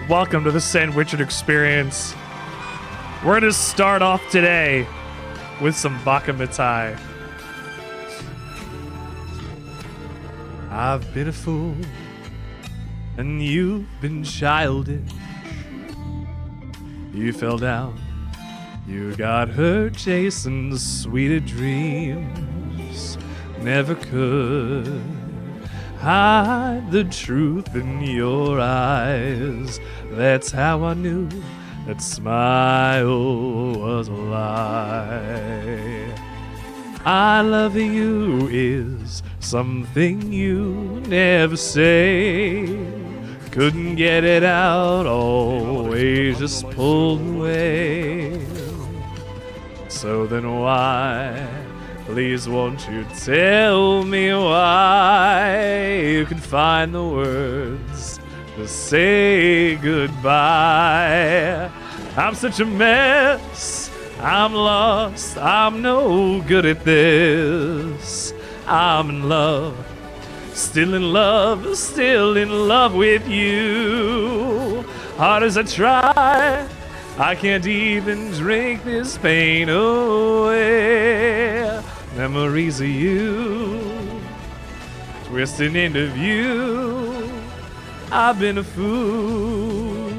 Welcome to the Sandwichard experience. We're going to start off today with some Bakamitai. I've been a fool, and you've been childish. You fell down, you got hurt chasing the sweeter dreams. Never could hide the truth in your eyes. That's how I knew that smile was a lie. I love you is something you never say. Couldn't get it out, always just pulled away. So then why, please won't you tell me why you can find the words to say goodbye. I'm such a mess, I'm lost, I'm no good at this. I'm in love, still in love with you. Hard as I try, I can't even drink this pain away. Memories of you, twisting into view. I've been a fool.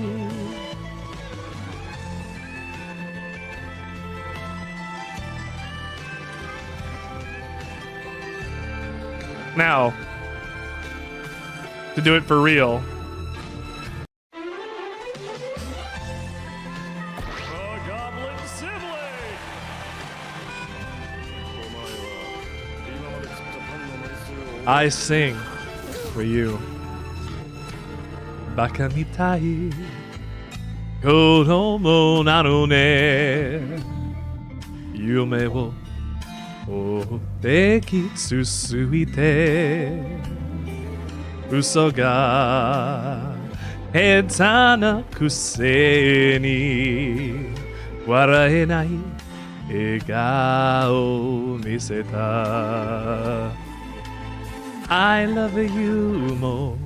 Now, to do it for real. I sing for you. Bakamitai Kodomo nano ne Yume wo otte kitsusuite Uso ga heta na kuse ni waraenai egao miseta. I love you more,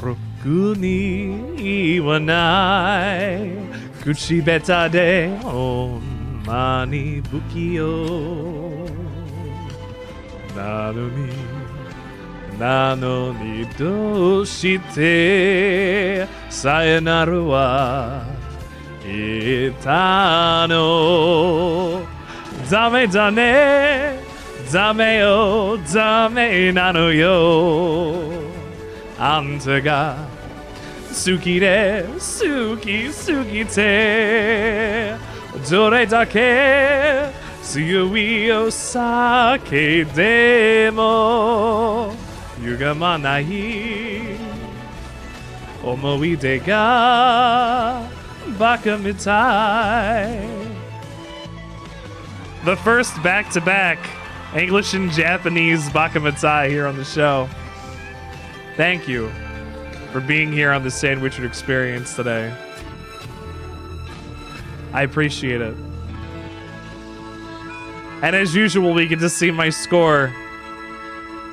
roku ni iwanai. Kuchi beta de honma ni buki yo. Nano ni doshite sayonara wa ita no. Dame da ne. Dame yo, dame nano yo. Anta ga suki de, suki te. Dore dake tsuyoi o sake demo yugamanai. Omoide ga bakamitai. The first back-to-back English and Japanese Bakamitai here on the show. Thank you for being here on the Sandwichard experience today. I appreciate it. And as usual, we get to see my score.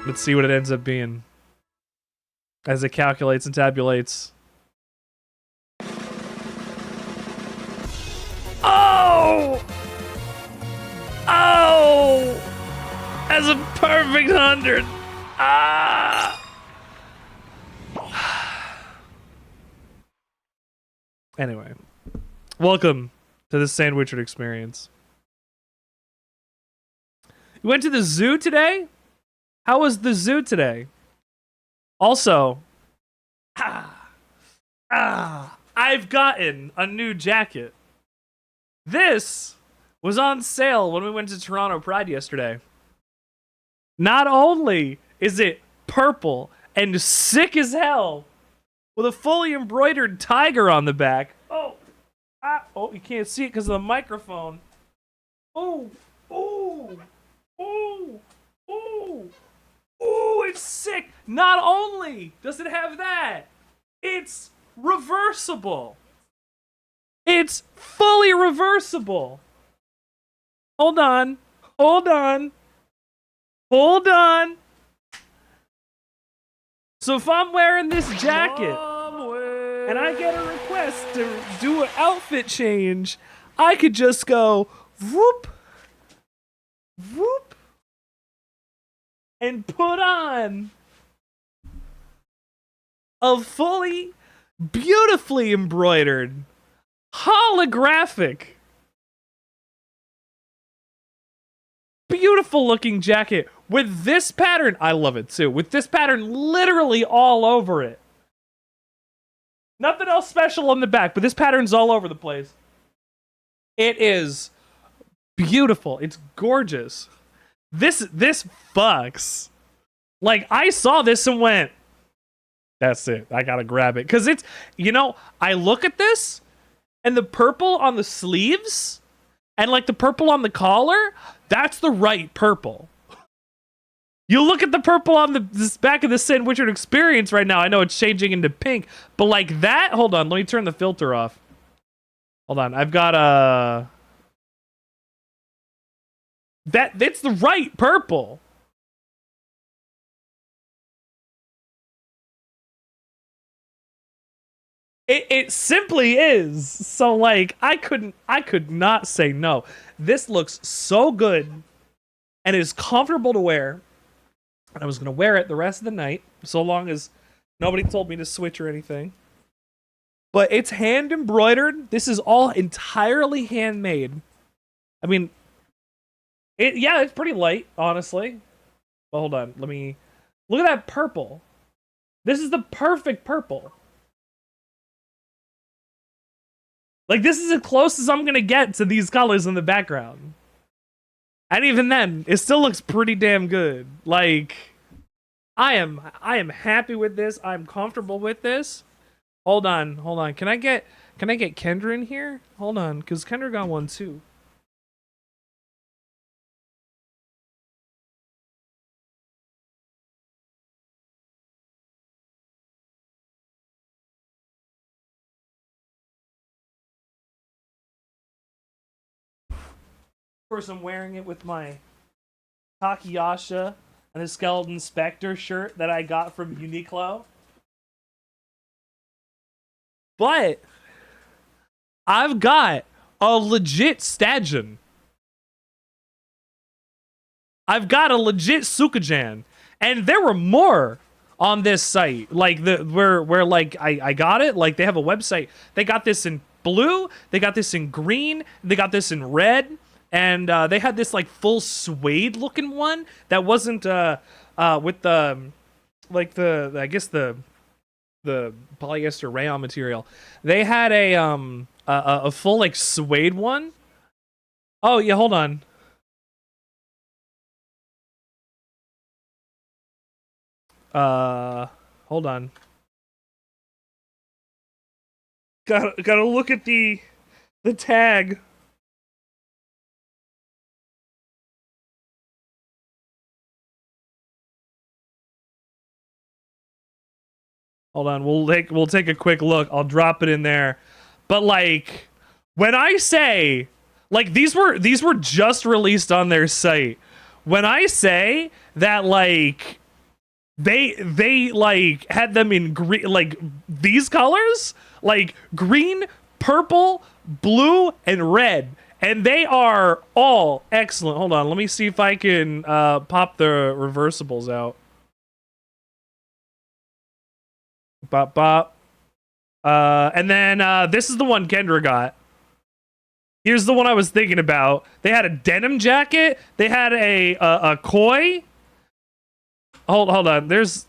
Let's see what it ends up being as it calculates and tabulates. Oh! Oh! As a perfect 100. Ah! Anyway, welcome to the Sandwichard experience. You went to the zoo today? How was the zoo today? Also, I've gotten a new jacket. This was on sale when we went to Toronto Pride yesterday. Not only is it purple and sick as hell with a fully embroidered tiger on the back. Oh, you can't see it because of the microphone. Oh, it's sick. Not only does it have that, it's reversible. It's fully reversible. Hold on. So if I'm wearing this jacket and I get a request to do an outfit change, I could just go whoop, whoop, and put on a fully, beautifully embroidered, holographic, beautiful looking jacket with this pattern. I love it too. With this pattern literally all over it. Nothing else special on the back, but this pattern's all over the place. It is beautiful. It's gorgeous. This fucks. Like, I saw this and went, that's it. I gotta grab it. Because it's, you know, I look at this and the purple on the sleeves and like the purple on the collar, that's the right purple. You look at the purple on this back of the Sandwichard experience right now. I know it's changing into pink, but like that, hold on, let me turn the filter off. Hold on, I've got it's the right purple. It simply is. So like I could not say no. This looks so good and is comfortable to wear. And I was gonna wear it the rest of the night, so long as nobody told me to switch or anything. But it's hand embroidered. This is all entirely handmade. I mean, it's pretty light, honestly. But hold on, let me look at that purple. This is the perfect purple. Like, this is as close as I'm gonna get to these colors in the background. And even then, it still looks pretty damn good. Like, I am happy with this. I'm comfortable with this. Hold on. Can I get Kendra in here? Hold on, because Kendra got one too. Of course, I'm wearing it with my Takayasha and a Skeleton Spectre shirt that I got from Uniqlo. But I've got a legit Stajan. I've got a legit Sukajan. And there were more on this site. Like where like I got it. Like, they have a website. They got this in blue, they got this in green, they got this in red. And they had this like full suede looking one that wasn't with the like I guess the polyester rayon material. They had a full like suede one. Oh yeah, hold on. Hold on. Gotta look at the tag. Hold on, we'll take a quick look. I'll drop it in there. But like, when I say, like, these were just released on their site. When I say that, like, they like had them in green, like these colors, like green, purple, blue, and red, and they are all excellent. Hold on, let me see if I can pop the reversibles out. Bop bop. And then this is the one Kendra got. Here's the one I was thinking about. They had a denim jacket. They had a koi. Hold on. There's.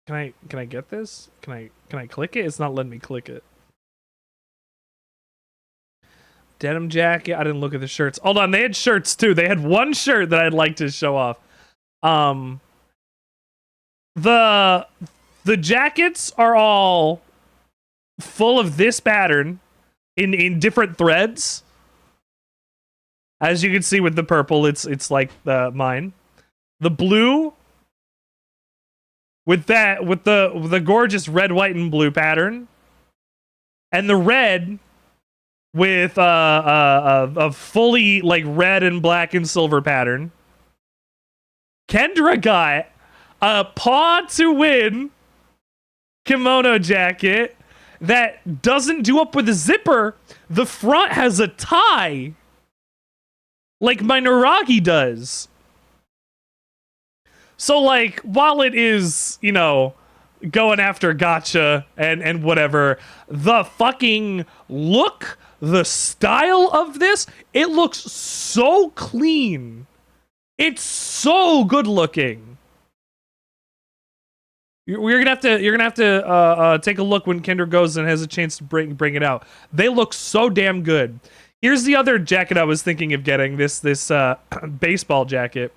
Can I get this? Can I click it? It's not letting me click it. Denim jacket. I didn't look at the shirts. Hold on. They had shirts too. They had one shirt that I'd like to show off. The jackets are all full of this pattern in different threads. As you can see with the purple, it's like mine. The blue with the gorgeous red, white, and blue pattern, and the red with a fully like red and black and silver pattern. Kendra got a paw to win kimono jacket that doesn't do up with a zipper. The front has a tie, like my Naragi does. So, like, while it is, you know, going after gotcha and whatever, the fucking look, the style of this, it looks so clean. It's so good looking. You're gonna have to take a look when Kendra goes and has a chance to bring it out. They look so damn good. Here's the other jacket I was thinking of getting. This baseball jacket.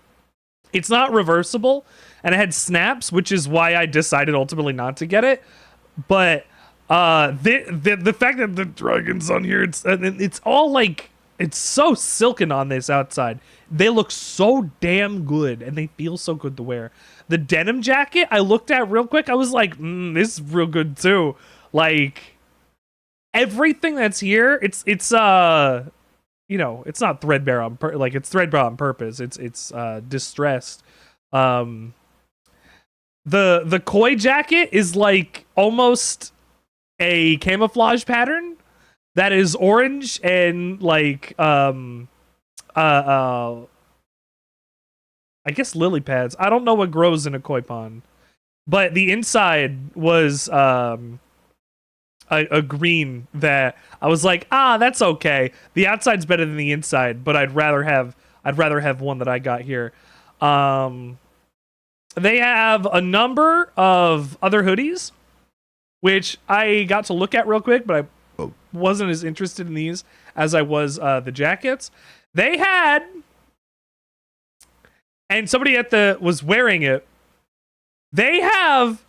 It's not reversible, and it had snaps, which is why I decided ultimately not to get it. But the fact that the dragon's on here, it's all like, it's so silken on this outside. They look so damn good, and they feel so good to wear. The denim jacket I looked at real quick. I was like, this is real good too. Like, everything that's here, it's you know, it's not threadbare on it's threadbare on purpose. It's distressed. The koi jacket is like almost a camouflage pattern that is orange and like I guess lily pads. I don't know what grows in a koi pond, but the inside was a green that I was like, that's okay. The outside's better than the inside, but I'd rather have one that I got here. They have a number of other hoodies, which I got to look at real quick, but I wasn't as interested in these as I was the jackets. They had, and somebody was wearing it. They have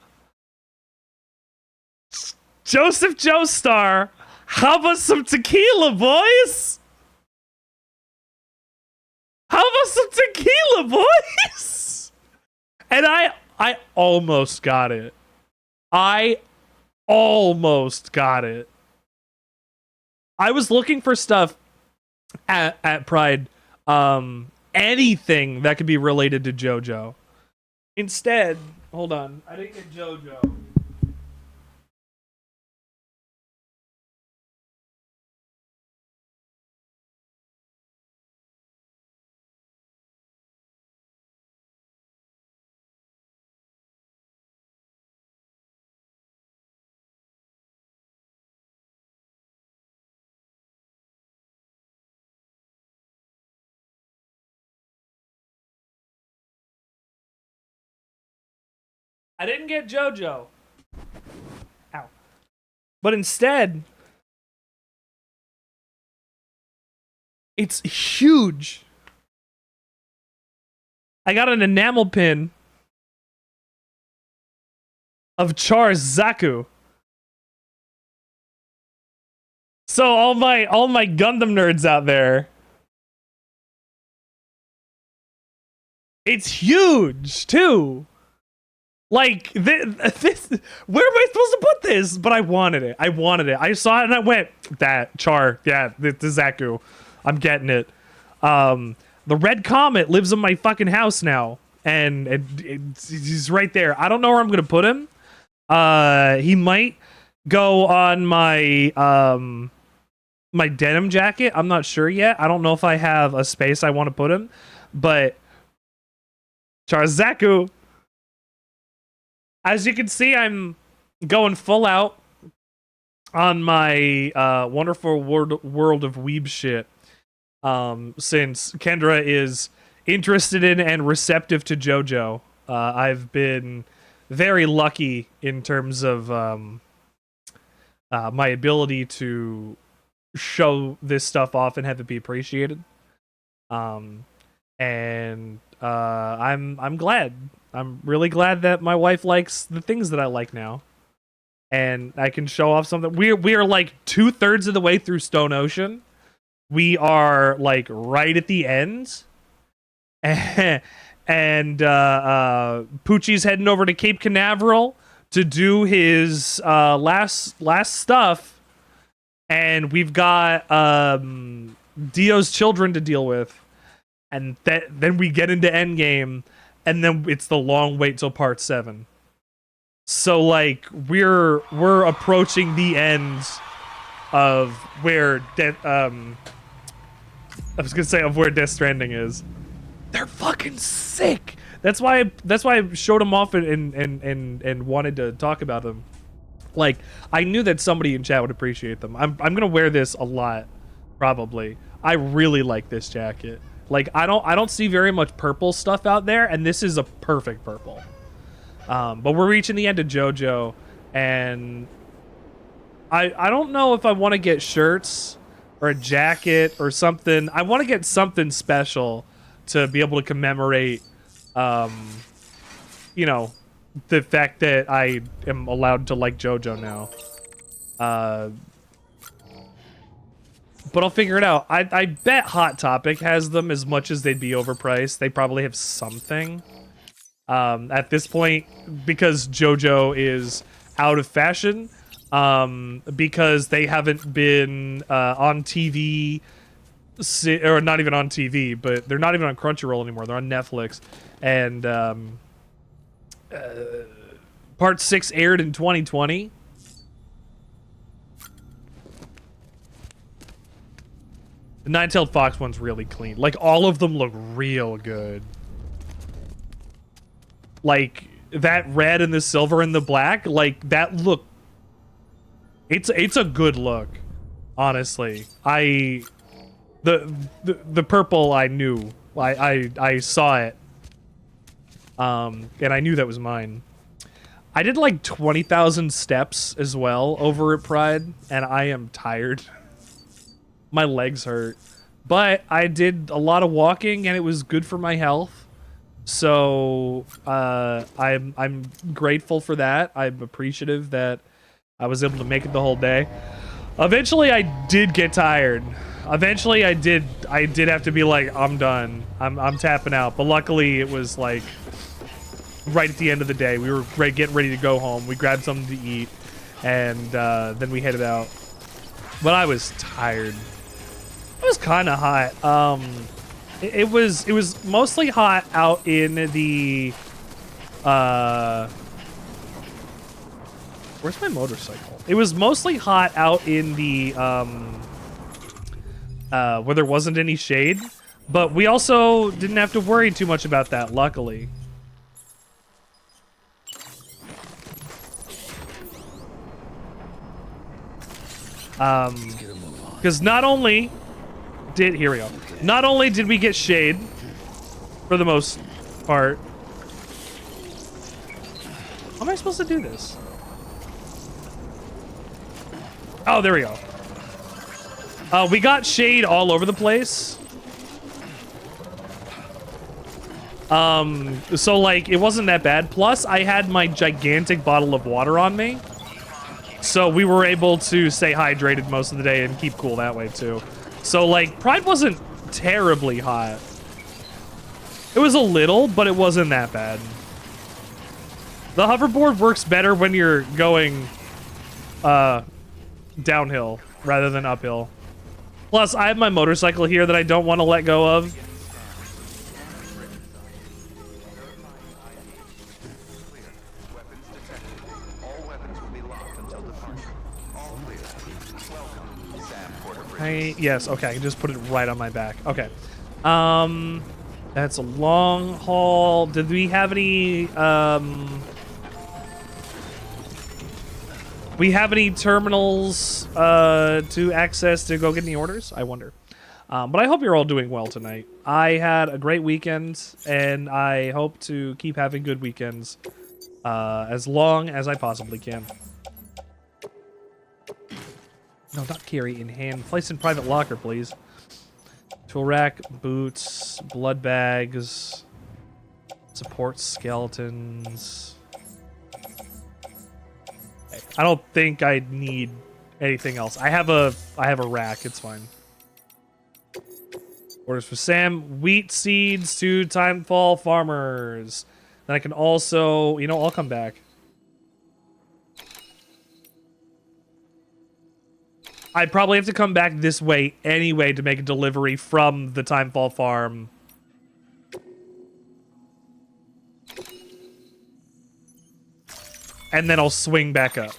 Joseph Joestar. How about some tequila, boys? How about some tequila, boys? And I almost got it. I almost got it. I was looking for stuff at Pride. Anything that could be related to JoJo. Instead, hold on. I didn't get JoJo. I didn't get JoJo. Ow. But instead, it's huge. I got an enamel pin of Char's Zaku. So all my Gundam nerds out there, it's huge too. Like, this, where am I supposed to put this? But I wanted it. I saw it and I went, that Char, yeah, the Zaku, I'm getting it. The Red Comet lives in my fucking house now, and he's right there. I don't know where I'm gonna put him. He might go on my my denim jacket. I'm not sure yet. I don't know if I have a space I want to put him, but Char Zaku. As you can see, I'm going full out on my wonderful world of weeb shit. Since Kendra is interested in and receptive to JoJo, I've been very lucky in terms of my ability to show this stuff off and have it be appreciated. And I'm glad. I'm really glad that my wife likes the things that I like now, and I can show off something. We are like 2/3 of the way through Stone Ocean. We are like right at the end, and Poochie's heading over to Cape Canaveral to do his last stuff, and we've got Dio's children to deal with, and then we get into Endgame. And then it's the long wait till part 7. So like we're approaching the end of where I was gonna say of where Death Stranding is. They're fucking sick. That's why I showed them off and wanted to talk about them. Like, I knew that somebody in chat would appreciate them. I'm gonna wear this a lot, probably. I really like this jacket. Like, I don't see very much purple stuff out there, and this is a perfect purple. But we're reaching the end of JoJo, and I don't know if I want to get shirts or a jacket or something. I want to get something special to be able to commemorate, you know, the fact that I am allowed to like JoJo now. But I'll figure it out. I bet Hot Topic has them as much as they'd be overpriced. They probably have something. At this point, because JoJo is out of fashion, because they haven't been on TV, or not even on TV, but they're not even on Crunchyroll anymore. They're on Netflix. And Part 6 aired in 2020. The Nine-Tailed Fox one's really clean. Like, all of them look real good. Like, that red and the silver and the black, like, that look... It's a good look, honestly. The purple I knew. I saw it. And I knew that was mine. I did like 20,000 steps as well over at Pride, and I am tired. My legs hurt. But I did a lot of walking, and it was good for my health. So I'm grateful for that. I'm appreciative that I was able to make it the whole day. Eventually, I did get tired. Eventually, I did have to be like, I'm done. I'm tapping out. But luckily, it was like right at the end of the day. We were getting ready to go home. We grabbed something to eat, and then we headed out. But I was tired. It was kind of hot. It was mostly hot out in the where's my motorcycle? It was mostly hot out in the where there wasn't any shade, but we also didn't have to worry too much about that, luckily. Because not only did we get shade for the most part. How am I supposed to do this? Oh, there we go. We got shade all over the place. So like it wasn't that bad. Plus I had my gigantic bottle of water on me. So we were able to stay hydrated most of the day and keep cool that way too. So like Pride wasn't terribly hot. It was a little, but it wasn't that bad. The hoverboard works better when you're going downhill rather than uphill. Plus, I have my motorcycle here that I don't want to let go of. Yes, okay, I can just put it right on my back. Okay. That's a long haul. Did we have any, we have any terminals, to access to go get any orders? I wonder. But I hope you're all doing well tonight. I had a great weekend, and I hope to keep having good weekends, as long as I possibly can. No, not carry in hand. Place in private locker, please. Tool rack, boots, blood bags, support skeletons. I don't think I need anything else. I have a rack. It's fine. Orders for Sam. Wheat seeds to Timefall farmers. Then I can also, you know, I'll come back. I'd probably have to come back this way anyway to make a delivery from the Timefall farm. and then I'll swing back up.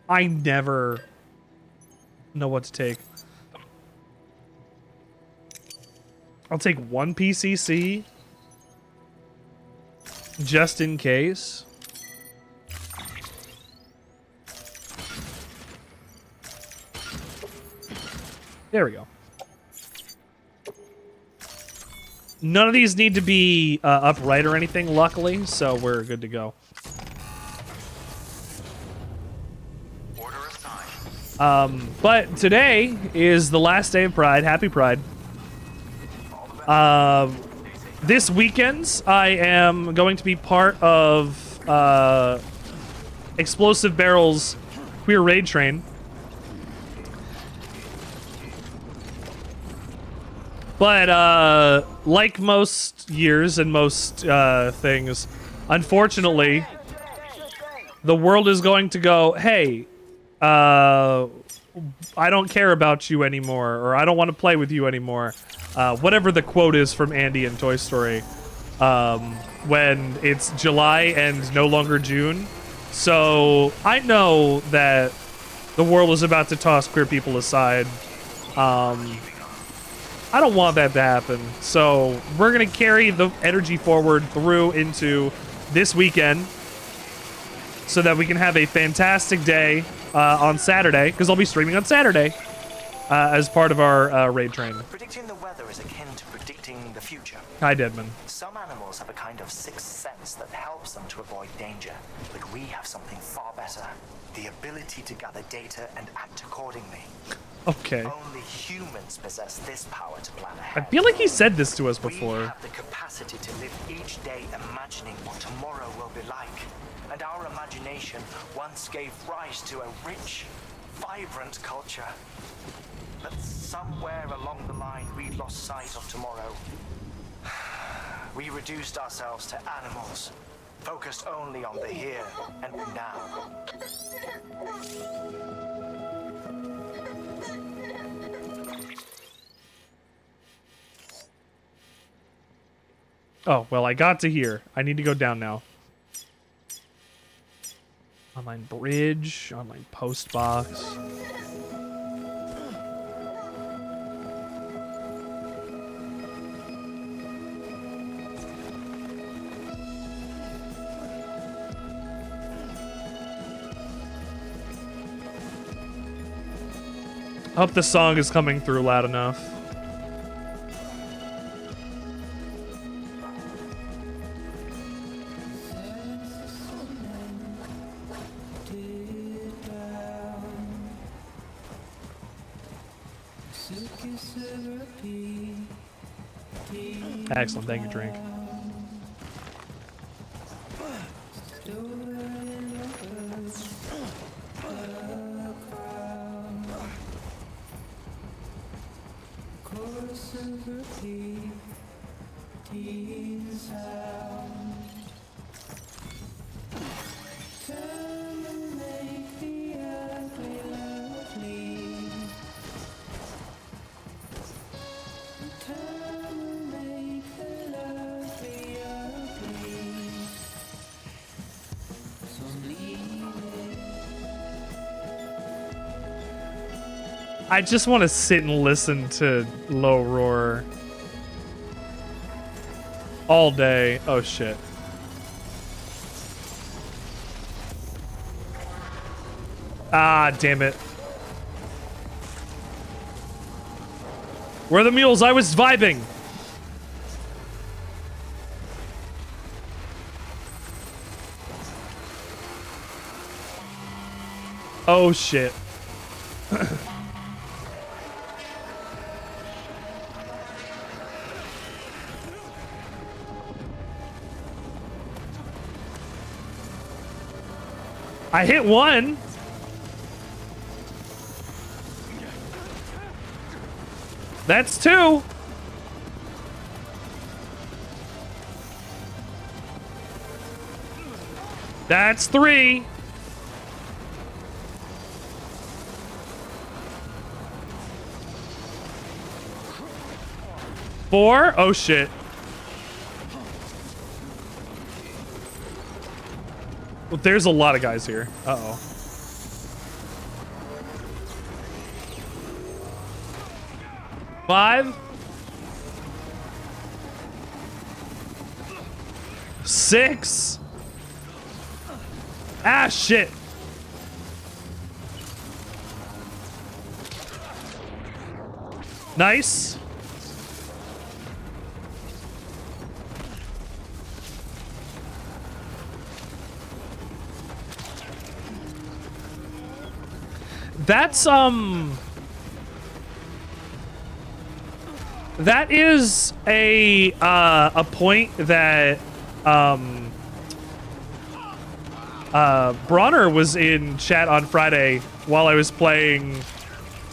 I never know what to take. I'll take one PCC just in case. There we go. None of these need to be upright or anything, luckily, so we're good to go. But today is the last day of Pride. Happy Pride. This weekend, I am going to be part of Explosive Barrel's Queer Raid Train. But, like most years and most things, unfortunately, the world is going to go, hey, I don't care about you anymore, or I don't want to play with you anymore. Whatever the quote is from Andy in Toy Story, when it's July and no longer June. So I know that the world is about to toss queer people aside. I don't want that to happen. So we're going to carry the energy forward through into this weekend so that we can have a fantastic day on Saturday, because I'll be streaming on Saturday as part of our raid train. Predicting the weather is akin to predicting the future. Hi, Deadman. Some animals have a kind of sixth sense that helps them to avoid danger, but we have something far better. The ability to gather data and act accordingly. Okay. Only humans possess this power to plan I ahead. feel like he said this to us before. We have the capacity to live each day imagining what tomorrow will be like. And our imagination once gave rise to a rich, vibrant culture. But somewhere along the line, we lost sight of tomorrow. We reduced ourselves to animals, focused only on the here and now. Oh, well, I got to here. I need to go down now. Online bridge, online post box. I hope the song is coming through loud enough. Excellent, thank you, Drink. I just want to sit and listen to Low Roar all day. Oh shit. Ah, damn it. Where are the mules? I was vibing. Oh shit. I hit one. That's two. That's three. 4? Oh shit. Well, there's a lot of guys here. Uh-oh. Five. 6. Ah, shit. Nice. That's, that is a point that, Bronner was in chat on Friday while I was playing,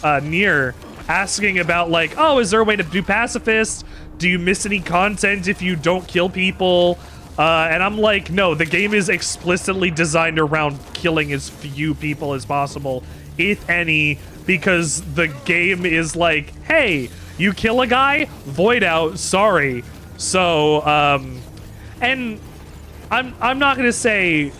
Nier, asking about, like, oh, is there a way to do pacifist? Do you miss any content if you don't kill people? And I'm like, no, the game is explicitly designed around killing as few people as possible, if any, because the game is like, hey, you kill a guy, void out, sorry. So, and I'm not gonna say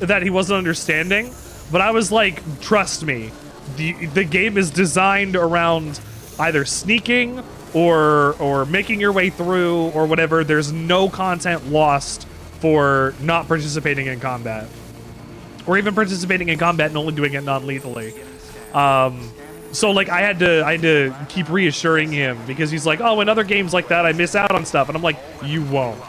that he wasn't understanding, but I was like, trust me, the game is designed around either sneaking or making your way through or whatever. There's no content lost for not participating in combat, or even participating in combat and only doing it non-lethally. So like I had to keep reassuring him, because he's like, oh, in other games like that I miss out on stuff, and I'm like, you won't.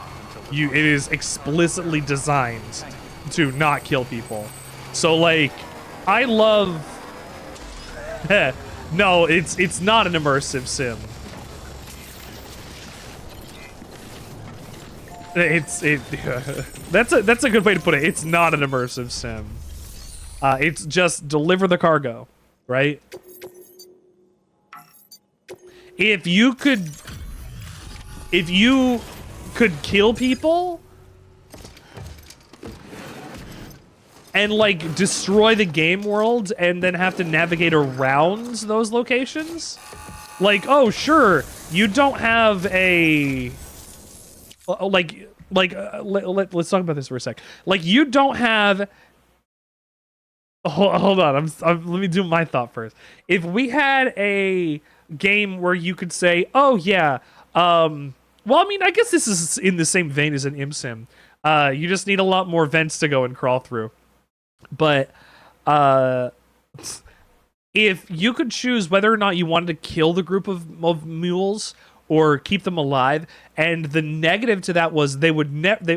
It is explicitly designed to not kill people. So like, I love. No, it's not an immersive sim. That's a good way to put it. It's not an immersive sim. It's just deliver the cargo, right? If you could kill people and like destroy the game world and then have to navigate around those locations, like, oh sure, you don't have a let's talk about this for a sec. Like, you don't have. Hold on, let me do my thought first. If we had a game where you could say, oh yeah, well, I mean, I guess this is in the same vein as an imsim. You just need a lot more vents to go and crawl through. But if you could choose whether or not you wanted to kill the group of mules or keep them alive, and the negative to that was they would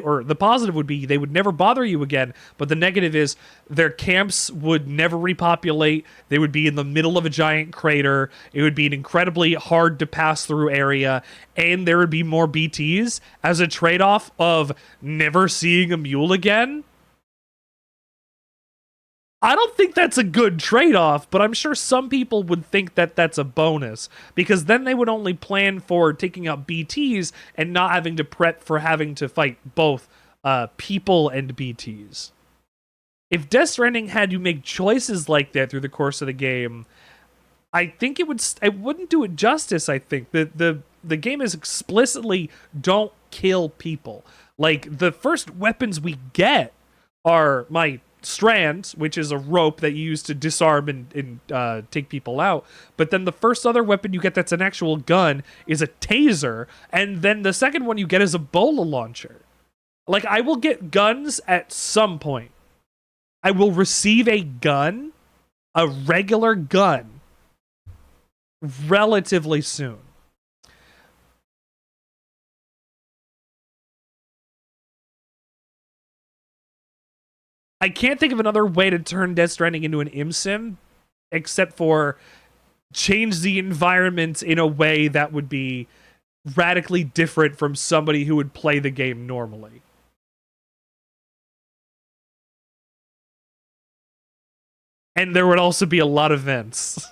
or the positive would be they would never bother you again, but the negative is their camps would never repopulate. They would be in the middle of a giant crater. It would be an incredibly hard to pass through area, and there would be more BTs as a trade-off of never seeing a mule again. I don't think that's a good trade-off, but I'm sure some people would think that that's a bonus, because then they would only plan for taking out BTs and not having to prep for having to fight both people and BTs. If Death Stranding had you make choices like that through the course of the game, I think it wouldn't do it justice. I think the game is explicitly don't kill people. Like, the first weapons we get are my strand, which is a rope that you use to disarm and take people out. But then the first other weapon you get that's an actual gun is a taser, and then the second one you get is a bola launcher. Like, I will get guns at some point. I will receive a gun, a regular gun, relatively soon. I can't think of another way to turn Death Stranding into an imsim except for change the environment in a way that would be radically different from somebody who would play the game normally. And there would also be a lot of vents.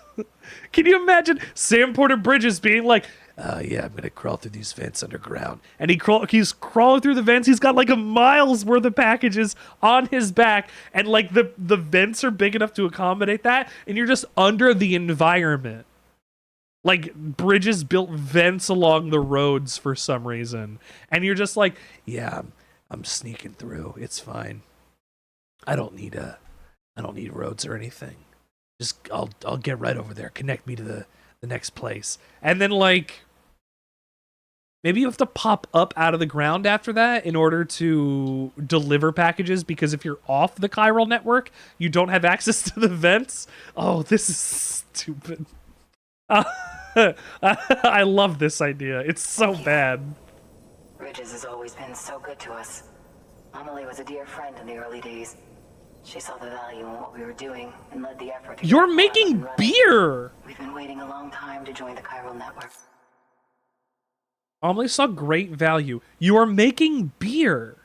Can you imagine Sam Porter Bridges being like, yeah, I'm gonna crawl through these vents underground. And he's crawling through the vents. He's got like a mile's worth of packages on his back, and like the vents are big enough to accommodate that, and you're just under the environment. Like, bridges built vents along the roads for some reason. And you're just like, yeah, I'm sneaking through. It's fine. I don't need roads or anything. Just I'll get right over there. Connect me to the next place. And then, like, maybe you have to pop up out of the ground after that in order to deliver packages, because if you're off the chiral network, you don't have access to the vents. Oh, this is stupid. I love this idea. It's so bad. Ridges has always been so good to us. Amelie was a dear friend in the early days. She saw the value in what we were doing and led the effort to You're making beer! We've been waiting a long time to join the chiral network. Amelie saw great value. You are making beer.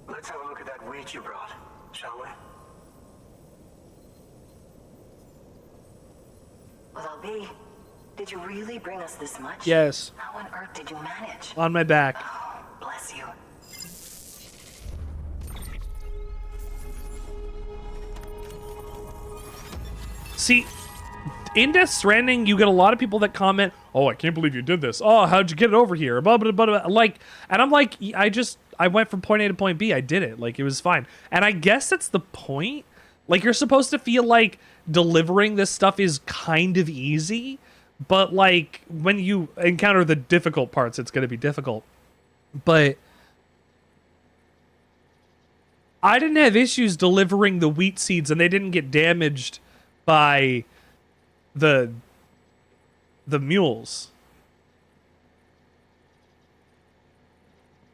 Let's have a look at that wheat you brought, shall we? Well, I'll be. Did you really bring us this much? Yes. How on earth did you manage? On my back. Oh, bless you. See, in Death Stranding, you get a lot of people that comment, "Oh, I can't believe you did this. Oh, how'd you get it over here?" Blah, blah, blah, blah. Like, and I'm like, I went from point A to point B. I did it. Like, it was fine. And I guess that's the point. Like, you're supposed to feel like delivering this stuff is kind of easy, but, like, when you encounter the difficult parts, it's going to be difficult. But I didn't have issues delivering the wheat seeds, and they didn't get damaged by the mules.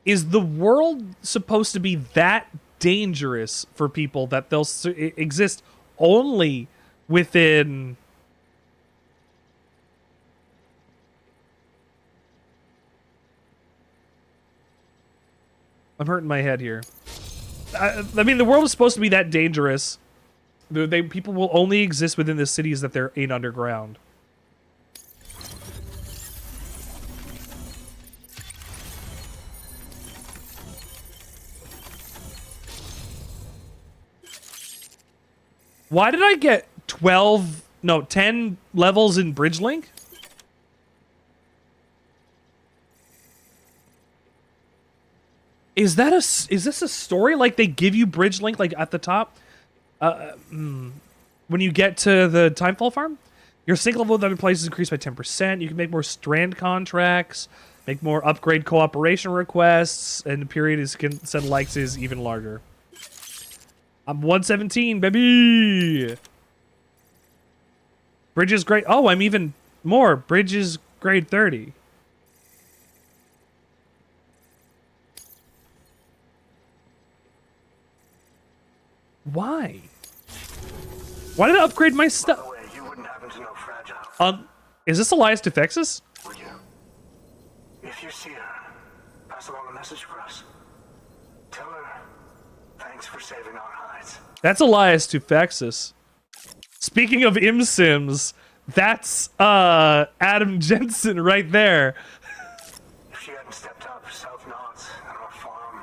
Is the world supposed to be that dangerous for people that they'll exist only within I'm hurting my head here. I mean, the world is supposed to be that dangerous. People will only exist within the cities that they're in underground. Why did I get 10 levels in Bridge Link? Is this a story? Like, they give you Bridge Link, like, at the top? When you get to the Timefall farm, your sync level with other places increased by 10%. You can make more strand contracts, make more upgrade cooperation requests, and the period is can send likes is even larger. I'm 117, baby. Bridge is great. Oh, I'm even more. Bridge is grade 30. Why? Why did I upgrade my stuff? By the way, you wouldn't happen to know Fragile, Is this Elias Defexus? would you? If you see her, pass along a message for us. Tell her, thanks for saving our hides. That's Elias Defexus. Speaking of Sims, that's Adam Jensen right there. If she hadn't stepped up, South Knots and our farm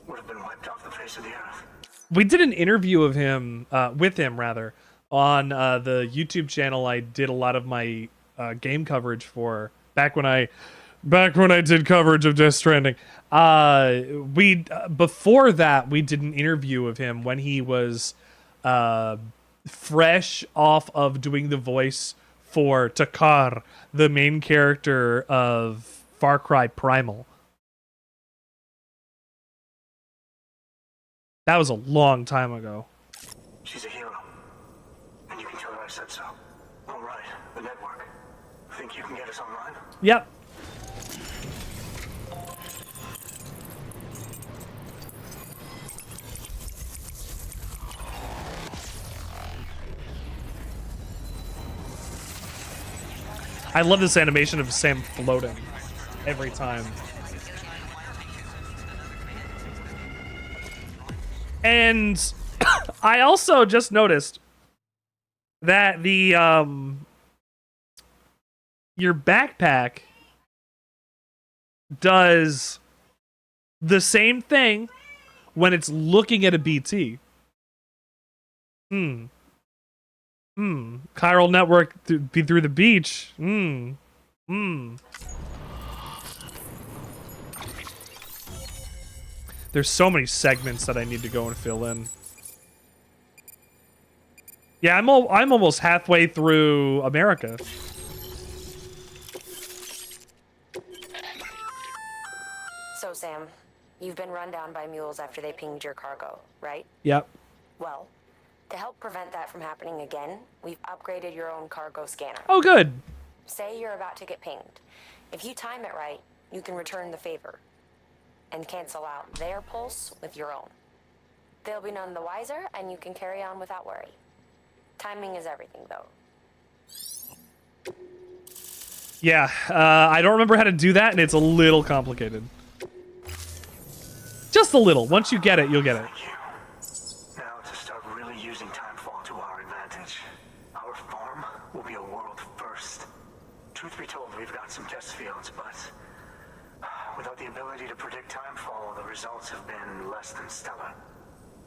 would have been wiped off the face of the earth. We did an interview of him, with him rather, on the YouTube channel I did a lot of my game coverage for back when I did coverage of Death Stranding. Before that we did an interview of him when he was fresh off of doing the voice for Takar, the main character of Far Cry Primal. That was a long time ago. She's a hero. And you can tell her I said so. All right, the network. Think you can get us online? Yep. I love this animation of Sam floating every time. And I also just noticed that the your backpack does the same thing when it's looking at a BT. Chiral network be through the beach. There's so many segments that I need to go and fill in. Yeah, I'm almost halfway through America. So, Sam, you've been run down by mules after they pinged your cargo, right? Yep. Well, to help prevent that from happening again, we've upgraded your own cargo scanner. Oh, good. Say you're about to get pinged. If you time it right, you can return the favor and cancel out their pulse with your own. They'll be none the wiser, and you can carry on without worry. Timing is everything, though. Yeah, I don't remember how to do that, and it's a little complicated. Just a little. Once you get it, you'll get it. Thank you. Now to start really using timefall to our advantage. Our farm will be a world first. Truth be told, we've got some test fields, but without the ability to predict timefall, the results have been less than stellar.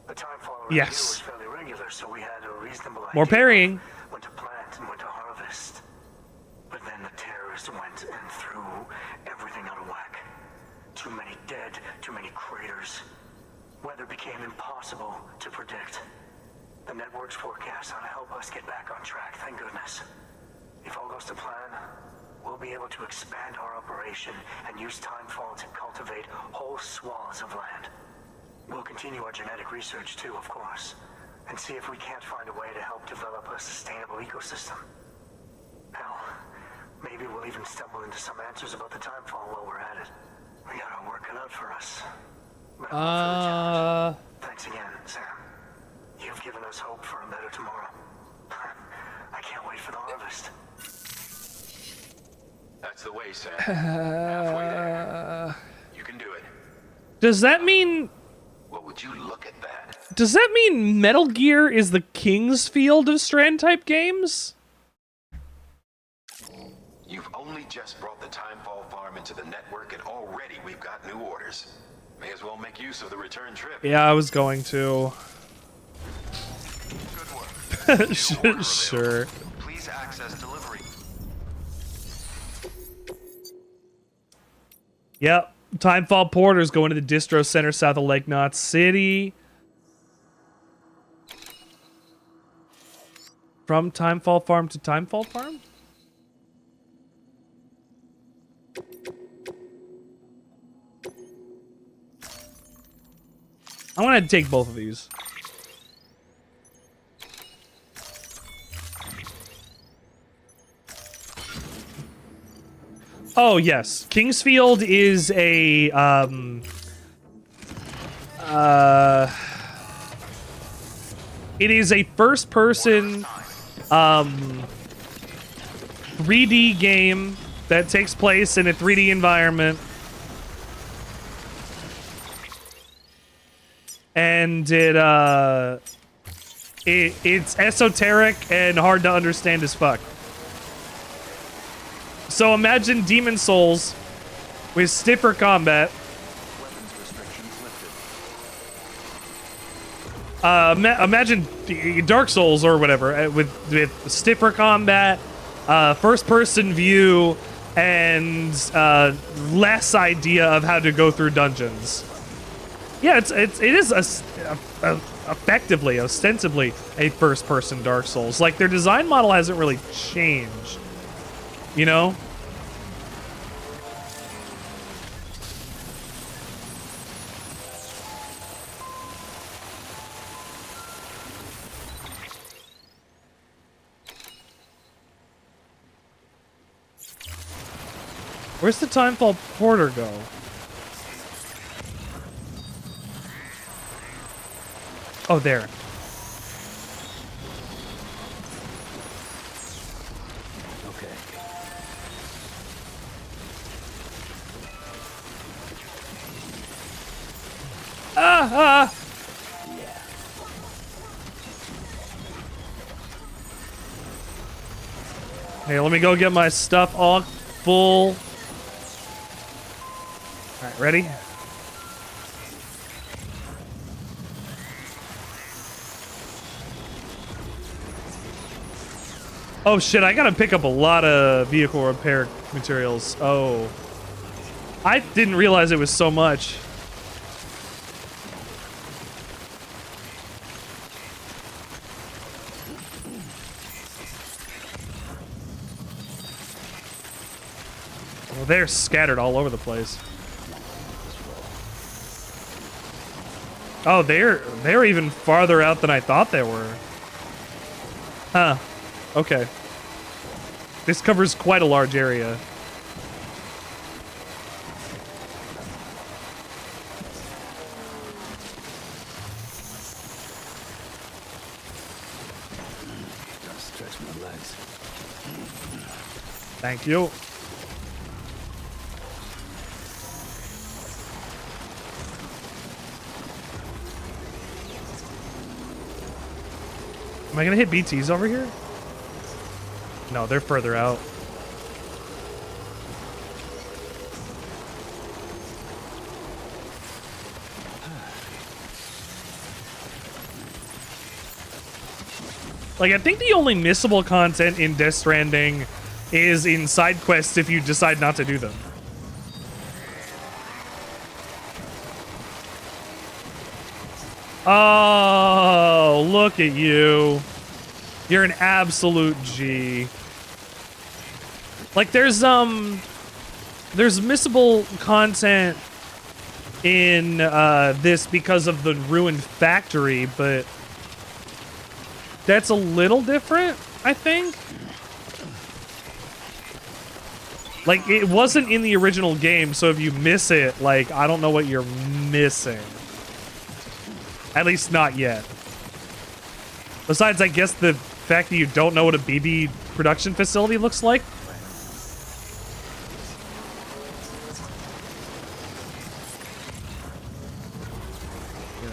The timefall review was fairly regular, so we had a reasonable idea More parrying. when to plant and when to harvest. But then the terrorists went and threw everything out of whack. Too many dead, too many craters. Weather became impossible to predict. The network's forecasts ought to help us get back on track, thank goodness. If all goes to plan, we'll be able to expand our operation and use timefall to cultivate whole swaths of land. We'll continue our genetic research too, of course, and see if we can't find a way to help develop a sustainable ecosystem. Hell, maybe we'll even stumble into some answers about the timefall while we're at it. We got our work cut out for us. But I'm up for the challenge. Thanks again, Sam. You've given us hope for a better tomorrow. I can't wait for the harvest. That's the way, Sam. Halfway there. You can do it. Does that mean... What would you look at that? Does that mean Metal Gear is the King's Field of Strand-type games? You've only just brought the Timefall farm into the network, and already we've got new orders. May as well make use of the return trip. Yeah, I was going to. Good work. Sure. Please access delivery. Yep. Timefall Porter's going to the distro center south of Lake Knott City. From Timefall Farm to Timefall Farm? I'm gonna take both of these. Oh yes, Kingsfield is a it is a first-person 3D game that takes place in a 3D environment. And it's esoteric and hard to understand as fuck. So imagine Demon Souls with stiffer combat. Imagine Dark Souls or whatever with stiffer combat, first-person view, and less idea of how to go through dungeons. Yeah, it is effectively, ostensibly, a first-person Dark Souls. Like, their design model hasn't really changed, you know? Where's the Timefall Porter go? Oh, there. Okay. Ah! Yeah. Hey, let me go get my stuff all full. All right, ready? Oh shit, I gotta pick up a lot of vehicle repair materials. Oh. I didn't realize it was so much. Well, they're scattered all over the place. Oh, they're even farther out than I thought they were. Huh. Okay. This covers quite a large area. Just stretch my legs. Thank you. Am I gonna hit BTs over here? No, they're further out. Like, I think the only missable content in Death Stranding is in side quests if you decide not to do them. Oh, look at you. You're an absolute G. Like, there's missable content in this because of the ruined factory, but that's a little different, I think. Like, it wasn't in the original game, so if you miss it, like, I don't know what you're missing. At least not yet. Besides, I guess the fact that you don't know what a BB production facility looks like.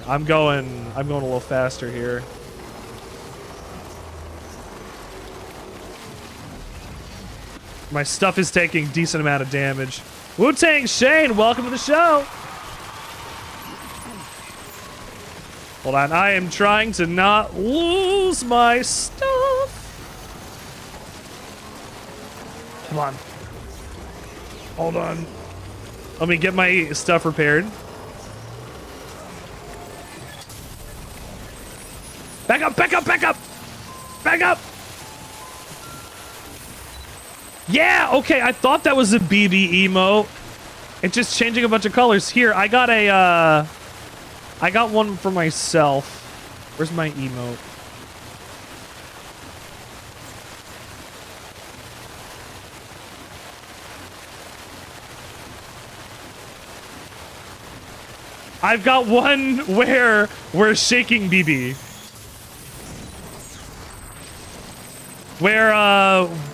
I'm going a little faster here. My stuff is taking a decent amount of damage. Wu-Tang Shane, welcome to the show. Hold on, I am trying to not lose my stuff. Come on. Hold on. Let me get my stuff repaired. Back up, back up, back up! Back up! Yeah, okay, I thought that was a BB emote. It's just changing a bunch of colors. Here, I got a, I got one for myself. Where's my emote? I've got one where we're shaking BB. Where,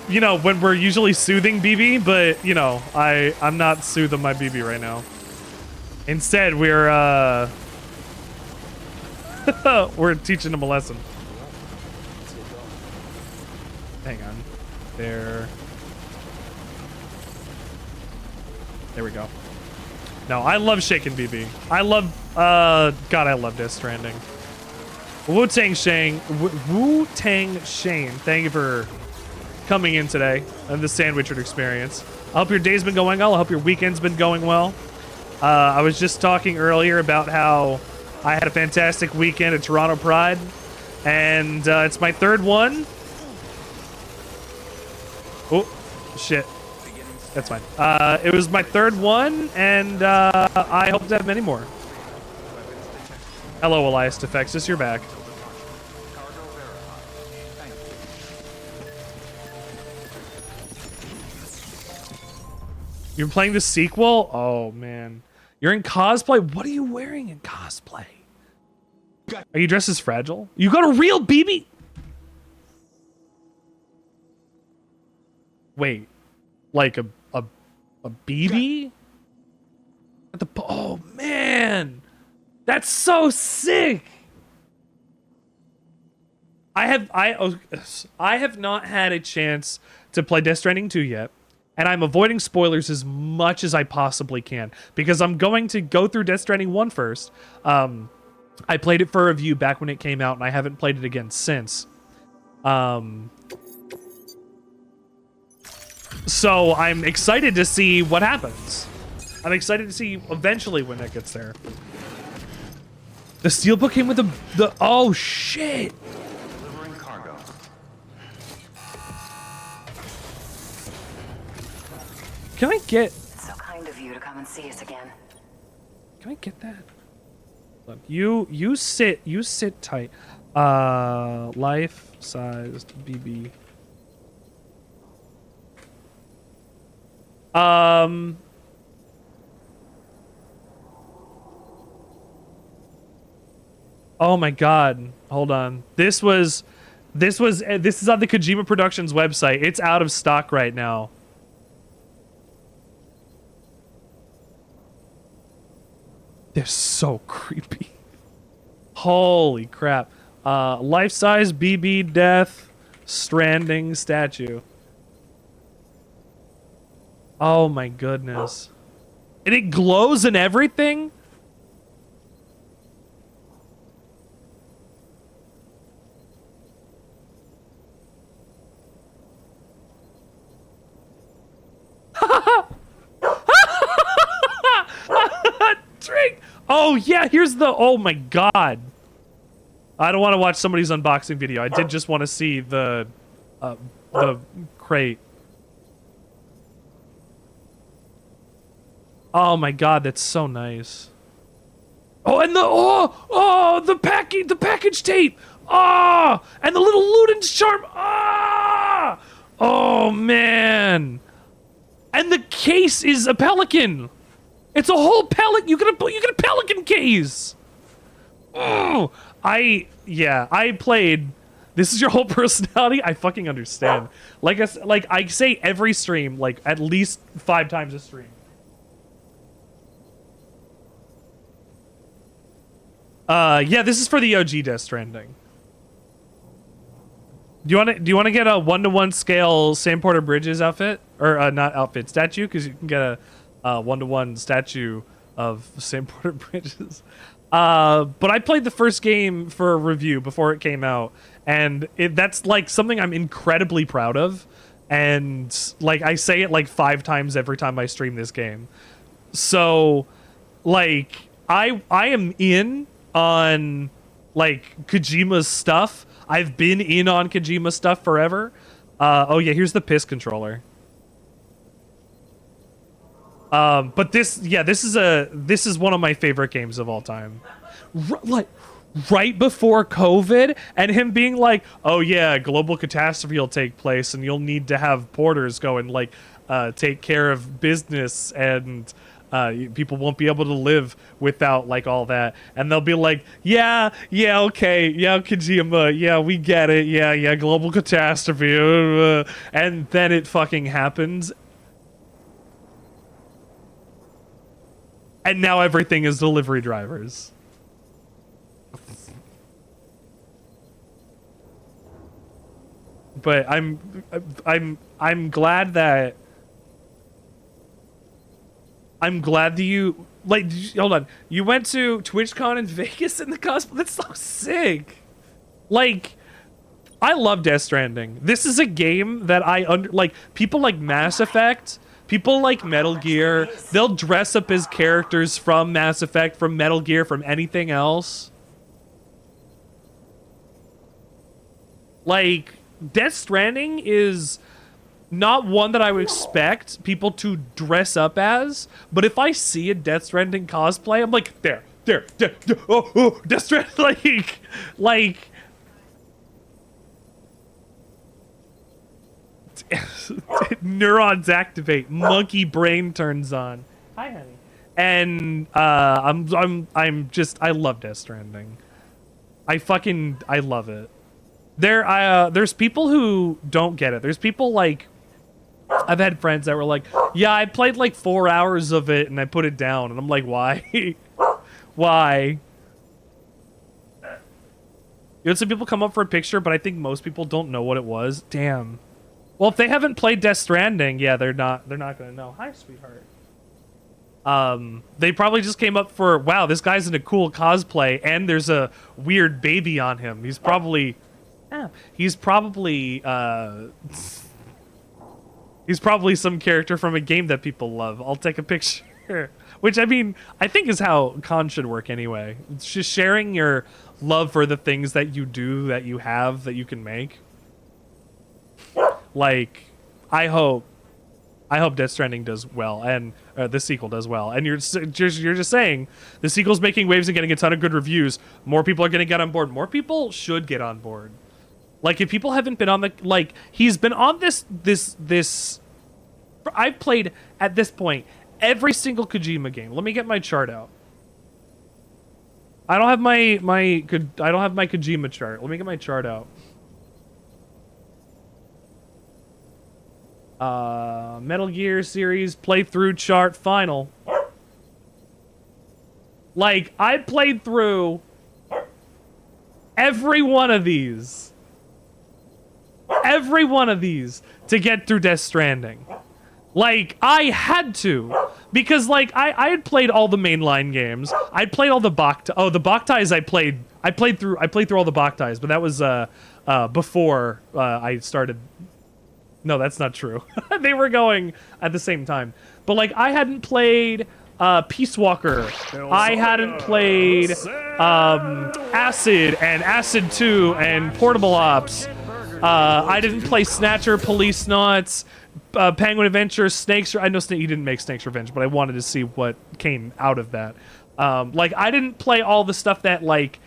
you know, when we're usually soothing BB, but, you know, I'm not soothing my BB right now. Instead, we're we're teaching him a lesson. Hang on. There we go. No, I love shaking BB. I love, God, I love Death Stranding. Wu-Tang Shane, Wu-Tang Shane, thank you for coming in today and the Sandwichard experience. I hope your day's been going well. I hope your weekend's been going well. I was just talking earlier about how I had a fantastic weekend at Toronto Pride, and it's my third one. Oh, shit. That's fine. It was my third one, and I hope to have many more. Hello, Elias Defexus, you're back. You're playing the sequel? Oh, man. You're in cosplay? What are you wearing in cosplay? Are you dressed as Fragile? You got a real BB? Wait. Like a BB? At the, oh, man. That's so sick. I have not had a chance to play Death Stranding 2 yet. And I'm avoiding spoilers as much as I possibly can because I'm going to go through Death Stranding 1 first. I played it for a review back when it came out, and I haven't played it again since. So I'm excited to see what happens. I'm excited to see eventually when that gets there. The steelbook came with the oh shit. Delivering cargo. Can I get? It's so kind of you to come and see us again. Can I get that? Look, you sit tight. Life-sized BB. Oh my god. Hold on. This is on the Kojima Productions website. It's out of stock right now. They're so creepy. Holy crap. Life-size BB Death Stranding statue. Oh my goodness. And it glows and everything? Drink. Oh yeah, here's the oh my god. I don't want to watch somebody's unboxing video. I did just want to see the crate. Oh my god, that's so nice. Oh, and the package tape. Oh, and the little Luden's charm. Ah, oh man. And the case is a pelican. It's a whole pelican. You get a pelican case. Oh, I played. This is your whole personality. I fucking understand. Like I say every stream, like at least 5 times a stream. Yeah, this is for the OG Death Stranding. Do you want to get a 1-to-1 scale Sam Porter Bridges outfit or not outfit statue? Because you can get a 1-to-1 statue of Sam Porter Bridges. But I played the first game for a review before it came out, and that's like something I'm incredibly proud of. And like I say it like 5 times every time I stream this game. So like I am in on like Kojima's stuff. I've been in on Kojima stuff forever. Oh yeah, here's the piss controller. But this is one of my favorite games of all time. Like right before COVID, and him being like, "Oh yeah, global catastrophe will take place, and you'll need to have porters go and like take care of business, and people won't be able to live without like all that." And they'll be like, "Yeah, okay, yeah, Kojima, yeah, we get it, yeah, global catastrophe," and then it fucking happens. And now everything is delivery drivers. But I'm glad that you like hold on. You went to TwitchCon in Vegas in the cosplay. That's so sick. Like I love Death Stranding. This is a game that like people like Mass Effect. People like Metal Gear, they'll dress up as characters from Mass Effect, from Metal Gear, from anything else. Like, Death Stranding is not one that I would expect people to dress up as, but if I see a Death Stranding cosplay, I'm like, there, oh, Death Stranding, like neurons activate, monkey brain turns on. Hi, honey. And I love Death Stranding. I love it. There's people who don't get it. There's people like I've had friends that were like, "Yeah, I played like 4 hours of it and I put it down." And I'm like, "Why?" Why? You know, some people come up for a picture, but I think most people don't know what it was. Damn. Well, if they haven't played Death Stranding, yeah, they're not gonna know. Hi, sweetheart. They probably just came up for, wow, this guy's in a cool cosplay, and there's a weird baby on him. He's probably He's probably some character from a game that people love. I'll take a picture. Which, I mean, I think is how con should work anyway. It's just sharing your love for the things that you do, that you have, that you can make. Like, I hope Death Stranding does well, and the sequel does well. And you're just saying the sequel's making waves and getting a ton of good reviews. More people are going to get on board. More people should get on board. Like, if people haven't been on the, like, he's been on this. I've played at this point every single Kojima game. Let me get my chart out. I don't have my Kojima chart. Let me get my chart out. Metal Gear series playthrough chart final. Like, I played through every one of these. Every one of these to get through Death Stranding. Like, I had to. Because, like, I had played all the mainline games. I'd played all the Boktai. Oh, the Boktais I played through all the Boktais, but that was before I started. No, that's not true. They were going at the same time. But, like, I hadn't played Peace Walker. I hadn't played Acid and Acid 2 and Portable Ops. I didn't play Snatcher, Police Knots, Penguin Adventure, Snakes. I know you didn't make Snakes Revenge, but I wanted to see what came out of that. Like, I didn't play all the stuff that, like,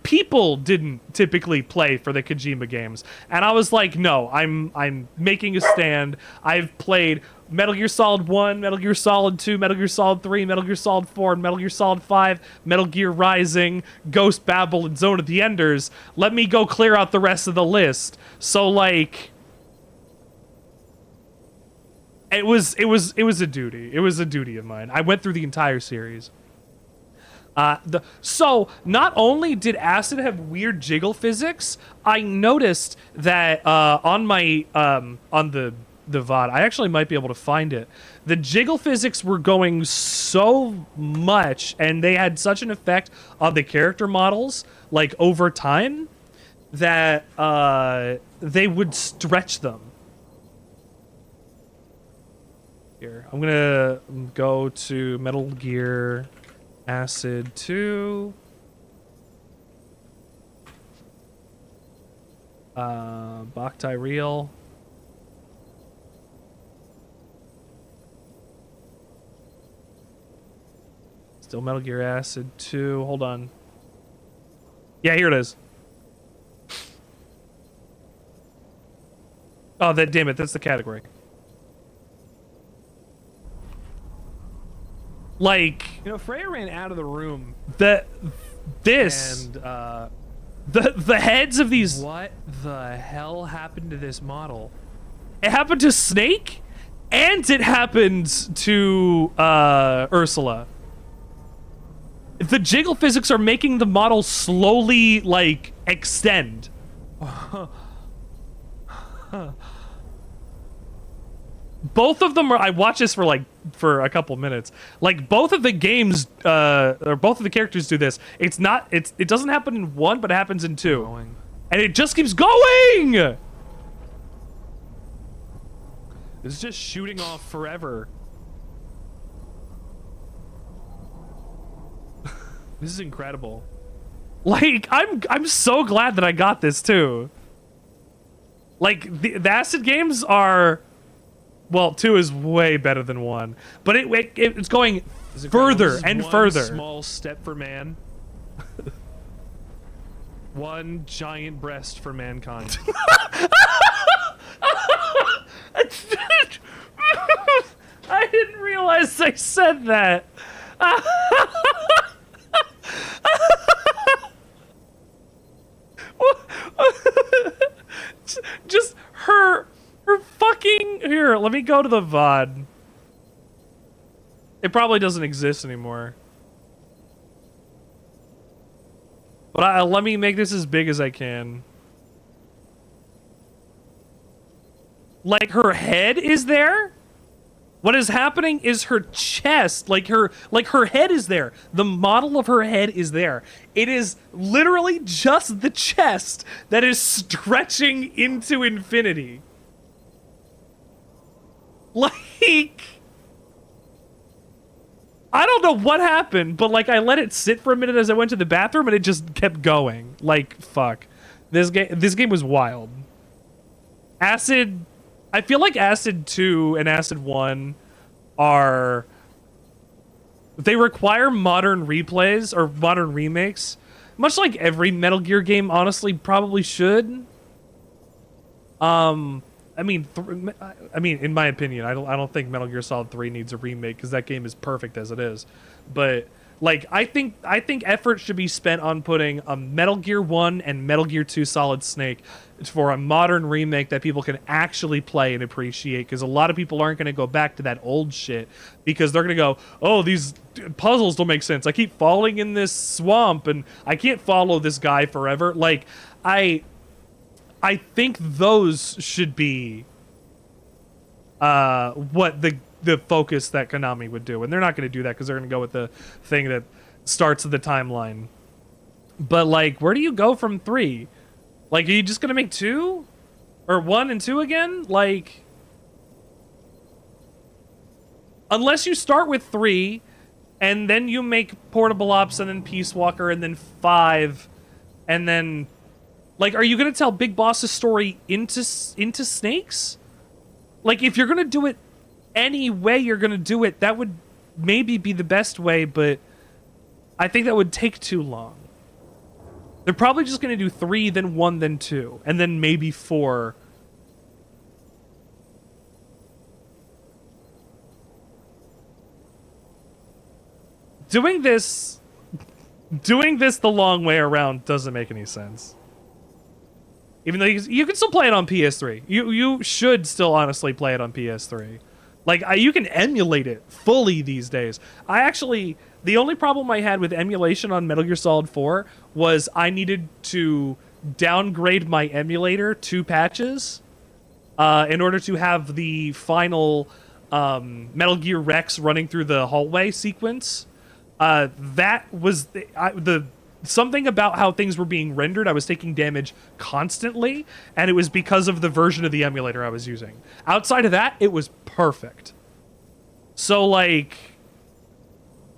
people didn't typically play for the Kojima games. And I was like, no, I'm making a stand. I've played Metal Gear Solid 1, Metal Gear Solid 2, Metal Gear Solid 3, Metal Gear Solid 4, and Metal Gear Solid 5, Metal Gear Rising, Ghost Babel, and Zone of the Enders. Let me go clear out the rest of the list. So, like, it was a duty. It was a duty of mine. I went through the entire series. So not only did Acid have weird jiggle physics, I noticed that on my on the VOD, I actually might be able to find it. The jiggle physics were going so much, and they had such an effect on the character models, like, over time, that they would stretch them. Here, I'm gonna go to Metal Gear Acid 2. Boktai Real. Still Metal Gear Acid 2. Hold on. Yeah, here it is. Oh, damn it, that's the category. Like, you know, Freya ran out of the room. The heads of these. What the hell happened to this model? It happened to Snake, and it happened to Ursula. The jiggle physics are making the model slowly, like, extend. Both of them are. I watched this for a couple minutes. Like, both of the games, or both of the characters do this. It doesn't happen in 1, but it happens in 2, and it just keeps going. It's just shooting off forever. This is incredible. Like, I'm so glad that I got this too. Like, the Acid games are. Well, 2 is way better than 1, but it's going further and further. Small step for man. One giant breast for mankind. I didn't realize I said that. Just her fucking. Here, let me go to the VOD. It probably doesn't exist anymore. But let me make this as big as I can. Like, her head is there? What is happening is her chest, like her head is there. The model of her head is there. It is literally just the chest that is stretching into infinity. Like, I don't know what happened, but like I let it sit for a minute as I went to the bathroom and it just kept going. Like, fuck. This game was wild. Acid, I feel like Acid 2 and Acid 1 are, they require modern replays or modern remakes, much like every Metal Gear game honestly probably should. I mean, in my opinion, I don't think Metal Gear Solid 3 needs a remake because that game is perfect as it is. But like, I think effort should be spent on putting a Metal Gear 1 and Metal Gear 2 Solid Snake for a modern remake that people can actually play and appreciate. Because a lot of people aren't going to go back to that old shit because they're going to go, oh, these puzzles don't make sense. I keep falling in this swamp and I can't follow this guy forever. Like, I think those should be what the focus that Konami would do. And they're not going to do that because they're going to go with the thing that starts the timeline. But, like, where do you go from 3? Like, are you just going to make 2? Or 1 and 2 again? Like, unless you start with 3, and then you make Portable Ops, and then Peace Walker, and then 5, and then... Like, are you going to tell Big Boss's story into Snakes? Like, if you're going to do it any way you're going to do it, that would maybe be the best way, but I think that would take too long. They're probably just going to do 3, then 1, then 2, and then maybe 4. Doing this the long way around doesn't make any sense. Even though you can still play it on PS3. You should still honestly play it on PS3. Like, you can emulate it fully these days. The only problem I had with emulation on Metal Gear Solid 4 was I needed to downgrade my emulator 2 patches in order to have the final Metal Gear Rex running through the hallway sequence. That was the something about how things were being rendered. I was taking damage constantly, and it was because of the version of the emulator I was using. Outside of that, it was perfect. So, like...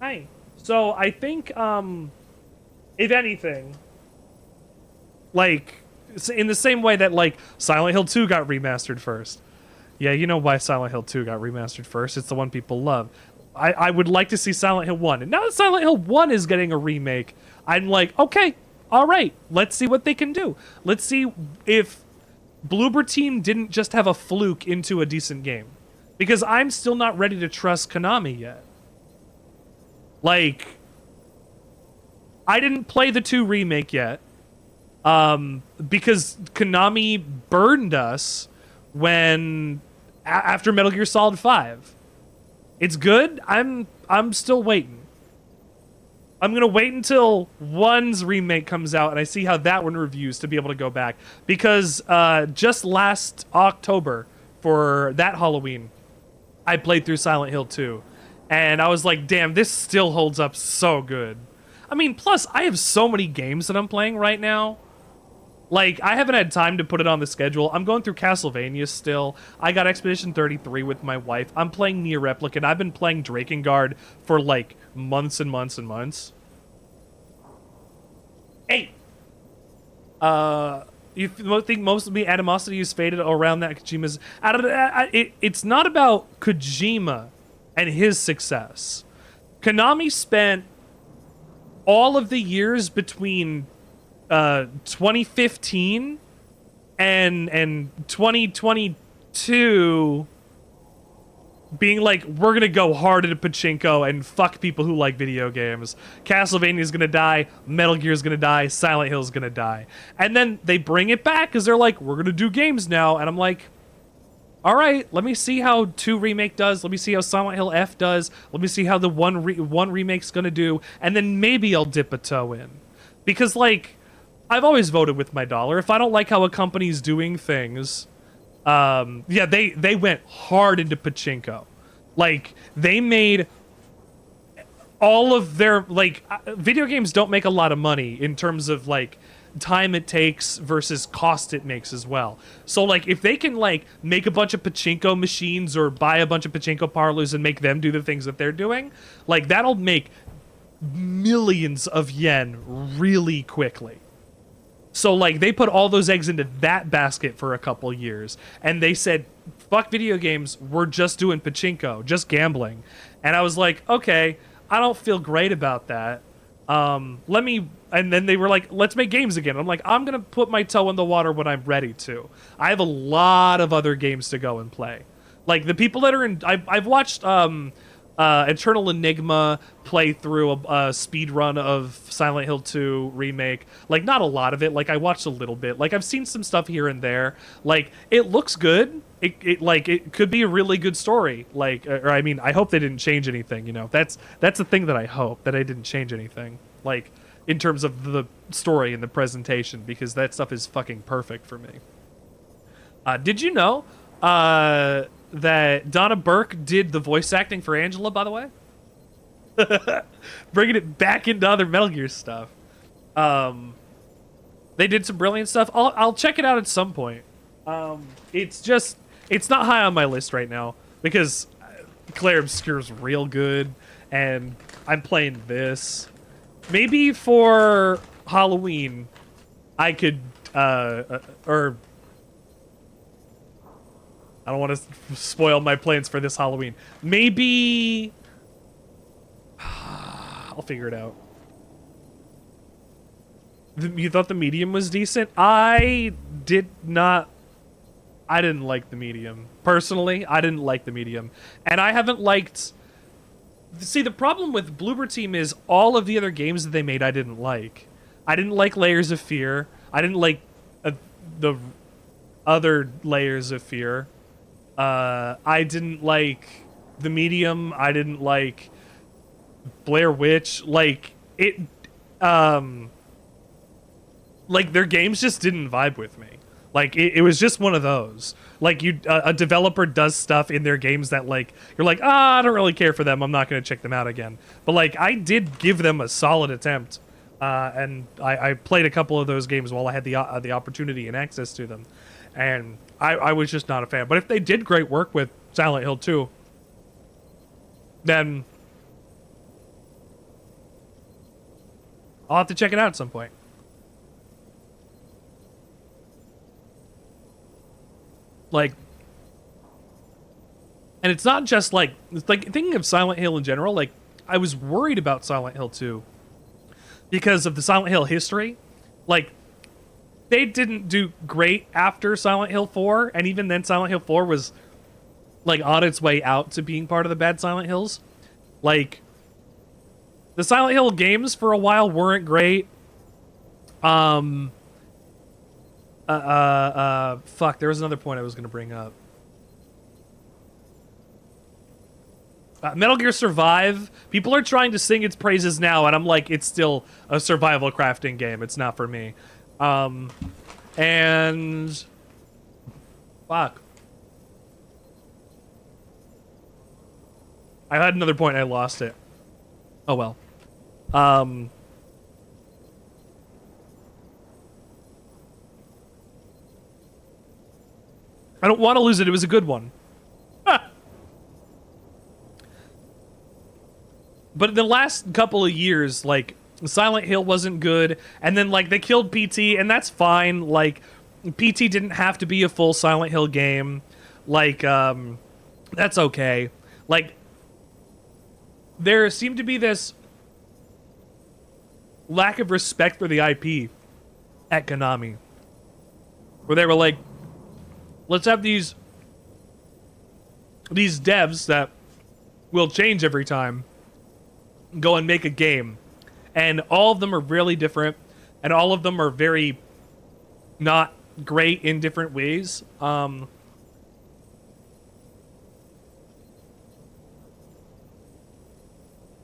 Hi. So, I think, if anything, like, in the same way that, like, Silent Hill 2 got remastered first. Yeah, you know why Silent Hill 2 got remastered first. It's the one people love. I would like to see Silent Hill 1. And now that Silent Hill 1 is getting a remake, I'm like, okay, all right, let's see what they can do. Let's see if Bloober Team didn't just have a fluke into a decent game. Because I'm still not ready to trust Konami yet. Like, I didn't play the 2 remake yet. Because Konami burned us when after Metal Gear Solid 5. It's good. I'm still waiting. I'm going to wait until 1's remake comes out and I see how that one reviews to be able to go back. Because just last October, for that Halloween, I played through Silent Hill 2. And I was like, damn, this still holds up so good. I mean, plus, I have so many games that I'm playing right now. Like, I haven't had time to put it on the schedule. I'm going through Castlevania still. I got Expedition 33 with my wife. I'm playing Nier Replicant. I've been playing Drakengard for, like, months and months and months. Hey! You think most of the animosity is faded around that Kojima's... It's not about Kojima and his success. Konami spent all of the years between 2015 and 2022 being like, we're gonna go hard into pachinko and fuck people who like video games. Castlevania's gonna die, Metal Gear's gonna die, Silent Hill's gonna die. And then they bring it back because they're like, we're gonna do games now. And I'm like, all right, let me see how 2 remake does. Let me see how Silent Hill F does. Let me see how the 1 remake's gonna do. And then maybe I'll dip a toe in. Because, like, I've always voted with my dollar. If I don't like how a company's doing things, yeah, they went hard into pachinko. Like, they made all of their, like, video games don't make a lot of money in terms of, like, time it takes versus cost it makes as well. So like if they can like make a bunch of pachinko machines or buy a bunch of pachinko parlors and make them do the things that they're doing, like that'll make millions of yen really quickly. So like they put all those eggs into that basket for a couple years and they said, fuck video games, we're just doing pachinko, just gambling. And I was like, okay, I don't feel great about that. And then they were like, let's make games again. I'm like, I'm going to put my toe in the water when I'm ready to. I have a lot of other games to go and play. Like the people that are in, I've watched, Eternal Enigma play through a speed run of Silent Hill 2 remake. Like not a lot of it. Like I watched a little bit. Like I've seen some stuff here and there. Like it looks good. It could be a really good story. Like, or I mean, I hope they didn't change anything. You know, that's the thing that I hope, that I didn't change anything. Like in terms of the story and the presentation, because that stuff is fucking perfect for me. Did you know that Donna Burke did the voice acting for Angela, by the way? Bringing it back into other Metal Gear stuff. They did some brilliant stuff. I'll check it out at some point. It's not high on my list right now because Claire Obscure's real good and I'm playing this. Maybe for Halloween I could or I don't want to spoil my plans for this Halloween. Maybe I'll figure it out. You thought the medium was decent? I didn't like the medium. Personally, I didn't like the medium. And I haven't liked... See, the problem with Bloober Team is all of the other games that they made I didn't like. I didn't like Layers of Fear. I didn't like the other Layers of Fear. I didn't like the medium. I didn't like Blair Witch. Like, it... like, their games just didn't vibe with me. Like, it was just one of those. Like, a developer does stuff in their games that, like, you're like, I don't really care for them. I'm not going to check them out again. But, like, I did give them a solid attempt. And I played a couple of those games while I had the opportunity and access to them. And I was just not a fan. But if they did great work with Silent Hill 2, then I'll have to check it out at some point. Like, and it's not just like thinking of Silent Hill in general, like I was worried about Silent Hill 2 because of the Silent Hill history. Like, they didn't do great after Silent Hill 4, and even then Silent Hill 4 was like on its way out to being part of the bad Silent Hills. Like, the Silent Hill games for a while weren't great. Fuck, there was another point I was going to bring up. Metal Gear Survive, people are trying to sing its praises now, and I'm like, it's still a survival crafting game. It's not for me. And... Fuck. I had another point, I lost it. Oh well. I don't want to lose it. It was a good one. But in the last couple of years, like, Silent Hill wasn't good. And then, like, they killed PT, and that's fine. Like, PT didn't have to be a full Silent Hill game. Like, that's okay. Like, there seemed to be this lack of respect for the IP at Konami. Where they were like, let's have these devs that will change every time go and make a game. And all of them are really different. And all of them are very not great in different ways. But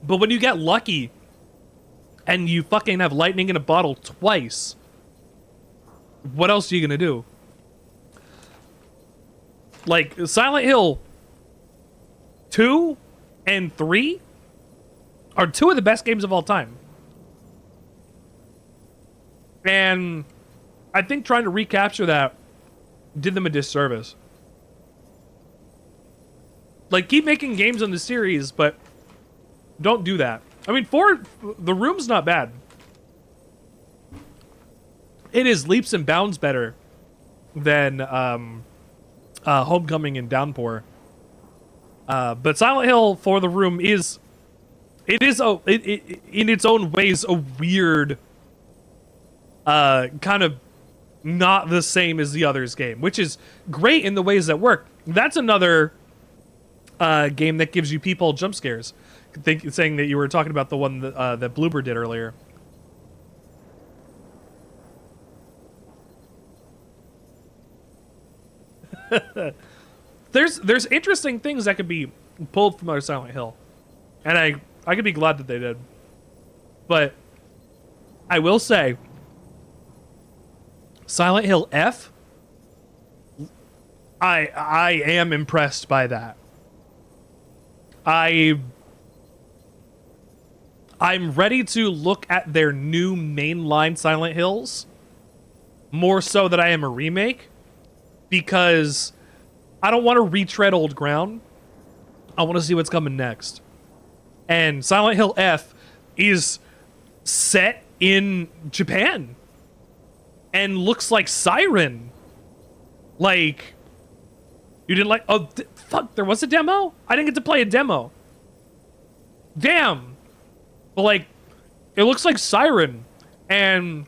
when you get lucky and you fucking have lightning in a bottle twice, what else are you gonna do? Like, Silent Hill 2 and 3 are two of the best games of all time. And I think trying to recapture that did them a disservice. Like, keep making games on the series, but don't do that. I mean, The Room's not bad. It is leaps and bounds better than Homecoming and Downpour. But Silent Hill for The Room is in its own ways a weird, kind of not the same as the others game, which is great in the ways that work. That's another game that gives you people jump scares. Saying that you were talking about the one that Bloober did earlier. There's interesting things that could be pulled from other Silent Hill, and I could be glad that they did. But I will say, Silent Hill F, I am impressed by that. I'm ready to look at their new mainline Silent Hills more so than I am a remake, because I don't want to retread old ground. I want to see what's coming next. And Silent Hill F is set in Japan and looks like Siren. Like, you didn't like... Oh, fuck, there was a demo? I didn't get to play a demo. Damn. But, like, it looks like Siren. And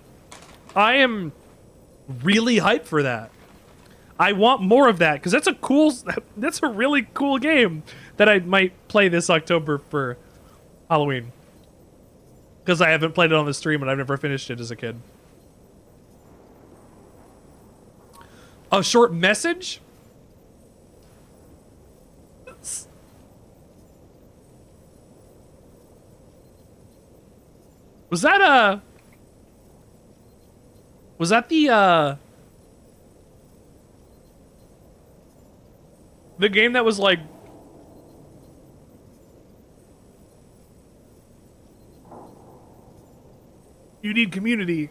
I am really hyped for that. I want more of that, because that's a really cool game that I might play this October for Halloween. Because I haven't played it on the stream and I've never finished it as a kid. A short message? Was that the game that was like... You need community.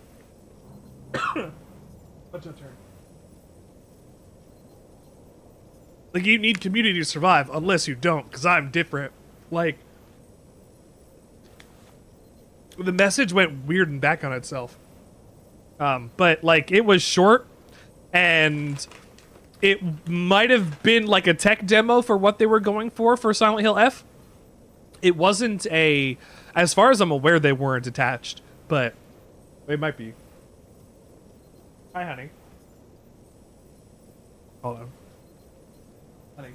What's your turn? Like, you need community to survive, unless you don't, because I'm different. Like, the message went weird and back on itself. But, like, it was short, and it might have been like a tech demo for what they were going for Silent Hill F. It wasn't as far as I'm aware, they weren't attached, but they might be. Hi, honey. Hold on. Honey.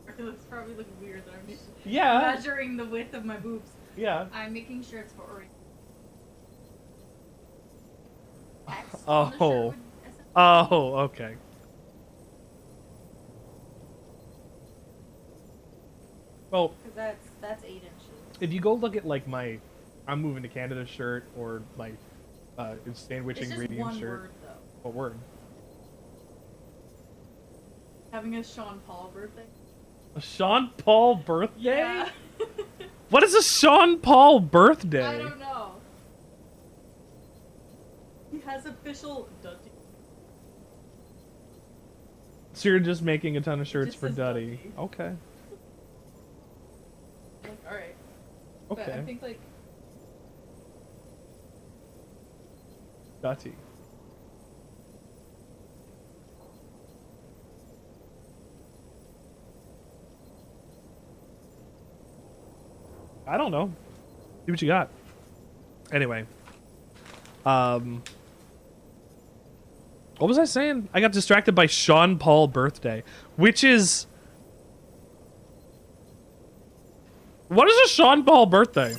It's probably looking weird that I'm measuring the width of my boobs. Yeah. I'm making sure it's for Ori. Oh, okay. Well, that's 8 inches. If you go look at like my I'm moving to Canada shirt or like sandwich It's just ingredient one shirt. word, though. What word? Having a Sean Paul birthday. A Sean Paul birthday? Yeah. What is a Sean Paul birthday? I don't know. He has official. So you're just making a ton of shirts Just for says Duddy. Duddy. Okay. Like, all right. Okay. But I think like. Dutty. I don't know. See what you got. Anyway. What was I saying? I got distracted by Sean Paul birthday, which is... What is a Sean Paul birthday?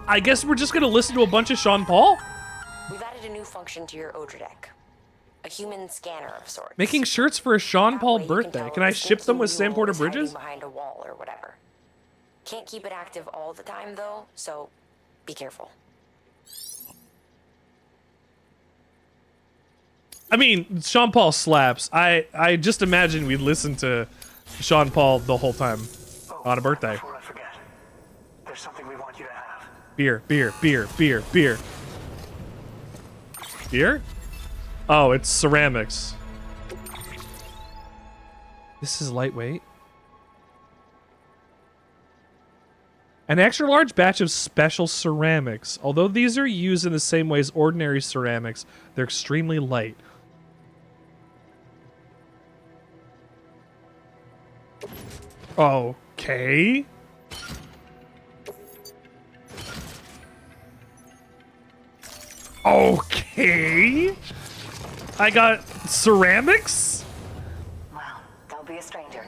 I guess we're just gonna listen to a bunch of Sean Paul? We've added a new function to your Odra deck. A human scanner of sorts. Making shirts for a Sean That Paul way you can birthday. tell Can if I a ship them with sneaky Sam Porter mule is hiding Bridges? behind a wall or whatever. Can't keep it active all the time though, so be careful. I mean, Sean Paul slaps. I just imagine we'd listen to Sean Paul the whole time on a birthday. Before I forget, there's something we want you to have. Beer, beer, beer, beer, beer. Beer? Oh, it's ceramics. This is lightweight. An extra large batch of special ceramics. Although these are used in the same way as ordinary ceramics, they're extremely light. Okay. Okay. I got ceramics? Well, don't be a stranger.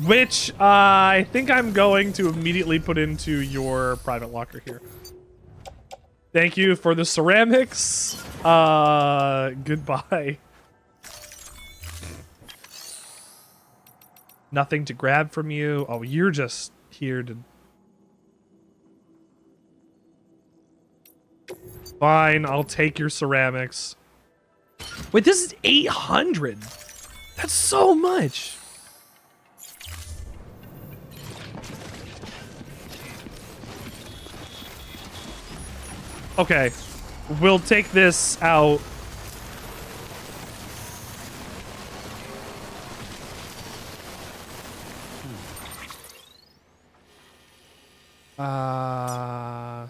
Which I think I'm going to immediately put into your private locker here. Thank you for the ceramics. Goodbye. Nothing to grab from you. Oh, you're just here to... Fine, I'll take your ceramics. Wait, this is 800. That's so much. Okay, we'll take this out.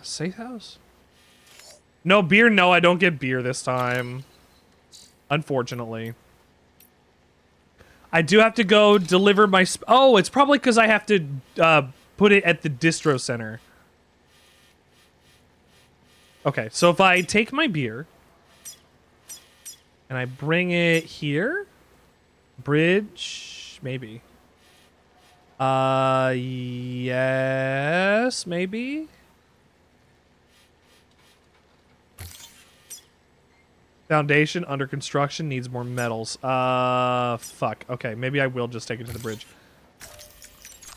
Seydoux? No beer? No, I don't get beer this time. Unfortunately. I do have to go deliver my... Oh, it's probably because I have to put it at the distro center. Okay, so if I take my beer and I bring it here, bridge, maybe. Yes, maybe. Foundation under construction, needs more metals. Fuck. Okay, maybe I will just take it to the bridge.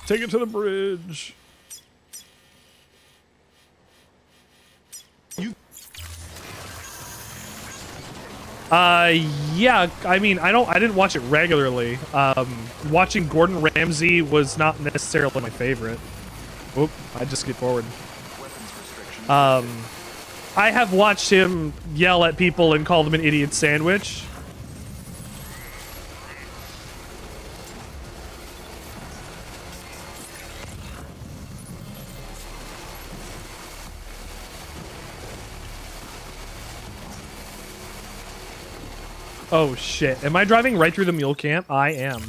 Take it to the bridge. Yeah, I mean, I didn't watch it regularly. Watching Gordon Ramsay was not necessarily my favorite. Oop, I just skipped forward. I have watched him yell at people and call them an idiot sandwich. Oh shit. Am I driving right through the mule camp? I am.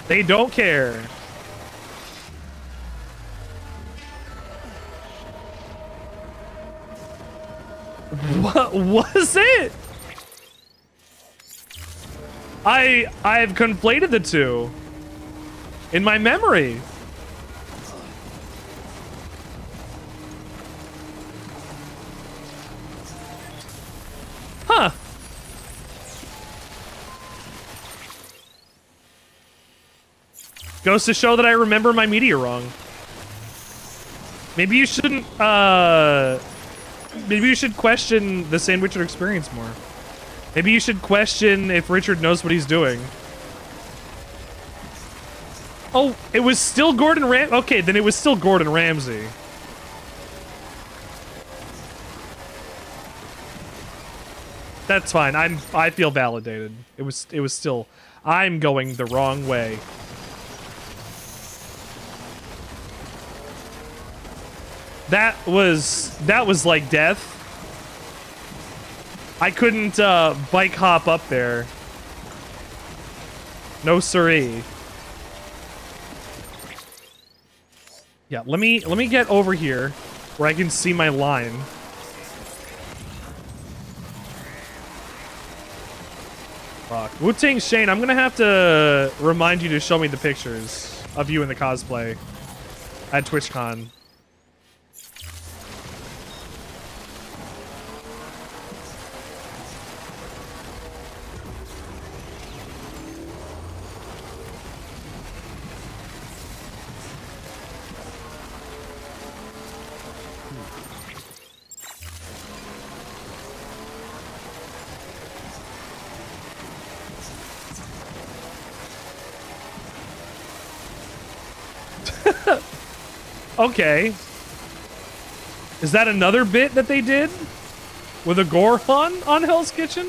They don't care. What was it? I've conflated the two in my memory. Huh. Goes to show that I remember my media wrong. Maybe you shouldn't, maybe you should question the Sandwichard experience more. Maybe you should question if Richard knows what he's doing. Oh, it was still Gordon Ramsay. Okay, then it was still Gordon Ramsay. That's fine. I feel validated. It was still, I'm going the wrong way. That was like death. I couldn't bike hop up there. No siree. Yeah, let me get over here where I can see my line. Fuck. Wu-Tang Shane, I'm gonna have to remind you to show me the pictures of you in the cosplay at TwitchCon. Okay. Is that another bit that they did? With a Goron on Hell's Kitchen?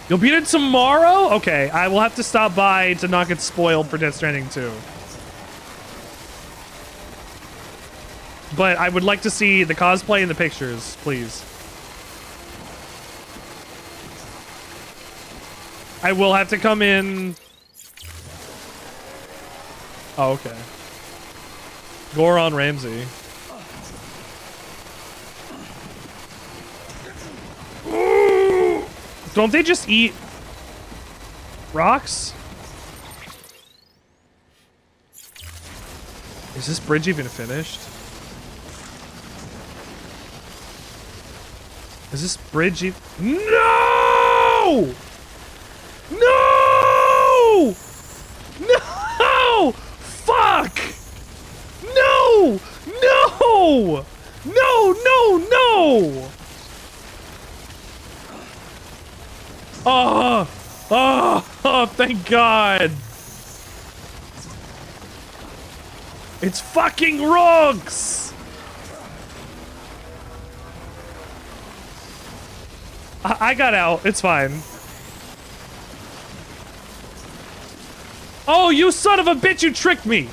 You'll beat it tomorrow? Okay, I will have to stop by to not get spoiled for Death Stranding 2. But I would like to see the cosplay and the pictures, please. I will have to come in. Oh, okay. Goron Ramsay. Don't they just eat rocks? Is this bridge even finished? Is this bridge even... No! No! No! Fuck! No! No! No, no, no! Oh! Oh! Oh, thank God! It's fucking rocks! I got out. It's fine. Oh, you son of a bitch! You tricked me!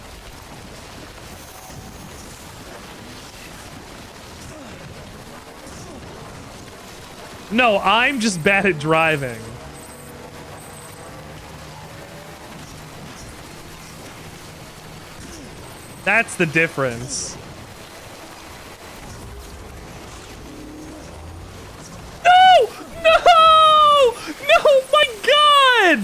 No, I'm just bad at driving. That's the difference. No! No! No! My God!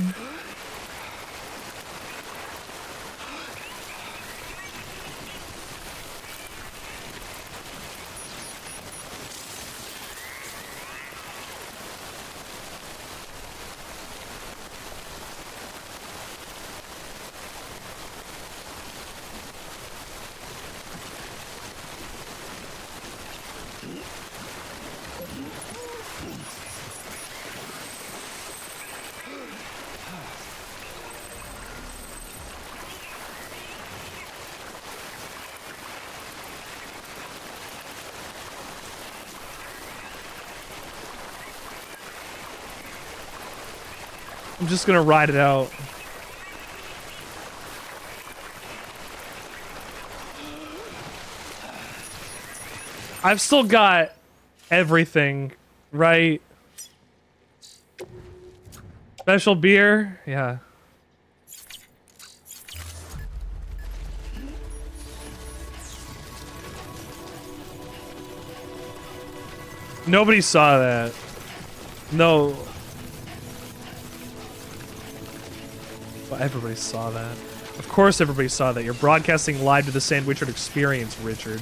I'm just gonna ride it out. I've still got everything, right? Special beer? Yeah. Nobody saw that. No. Well, everybody saw that. Of course everybody saw that. You're broadcasting live to the Sandwichard experience, Richard.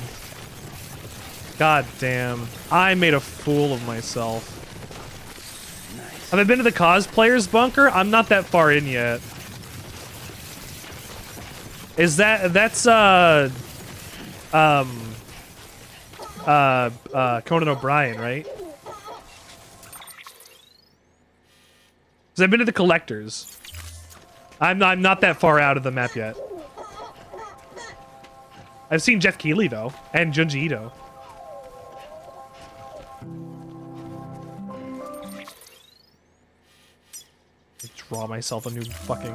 God damn. I made a fool of myself. Have I been to the cosplayer's bunker? I'm not that far in yet. Is that's Conan O'Brien, right? Because I've been to the collectors. I'm not that far out of the map yet. I've seen Jeff Keighley though, and Junji Ito. Draw myself a new fucking...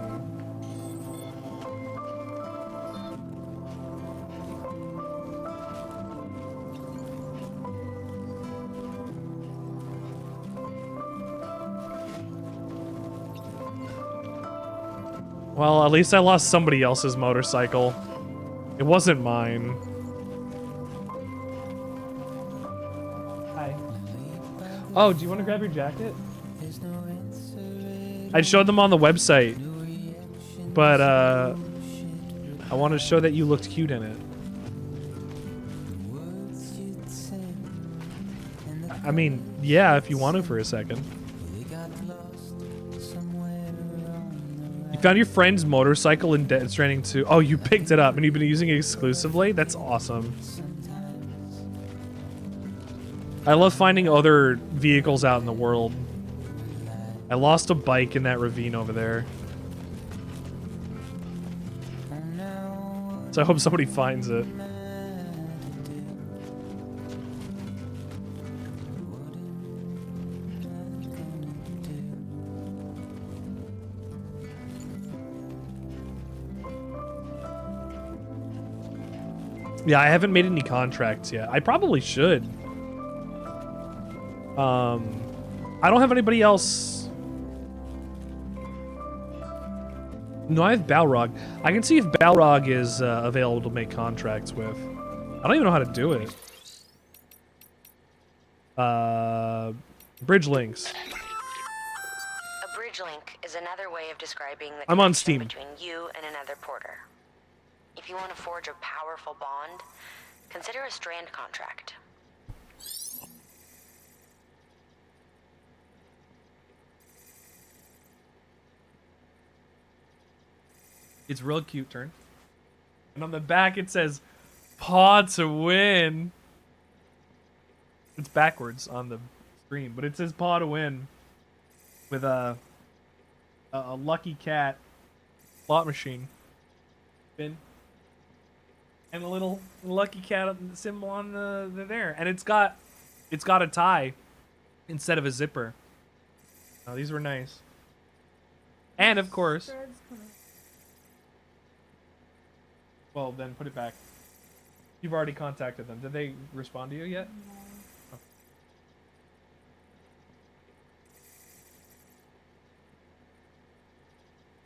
Well, at least I lost somebody else's motorcycle. It wasn't mine. Hi. Oh, do you want to grab your jacket? I showed them on the website, but I wanted to show that you looked cute in it. I mean, yeah, if you want to for a second. You found your friend's motorcycle in Death Stranding 2. Oh, you picked it up and you've been using it exclusively? That's awesome. I love finding other vehicles out in the world. I lost a bike in that ravine over there. So I hope somebody finds it. Yeah, I haven't made any contracts yet. I probably should. I don't have anybody else. No, I have Balrog. I can see if Balrog is available to make contracts with. I don't even know how to do it. Bridge links. A bridge link is another way of describing the I'm on connection Steam. between you and another porter. If you want to forge a powerful bond, consider a strand contract. It's real cute, turn. And on the back it says, "Paw to win." It's backwards on the screen, but it says "Paw to win" with a lucky cat slot machine spin and a little lucky cat symbol on the there, and it's got a tie instead of a zipper. Oh, these were nice. And of course. Well, then put it back. You've already contacted them. Did they respond to you yet? No.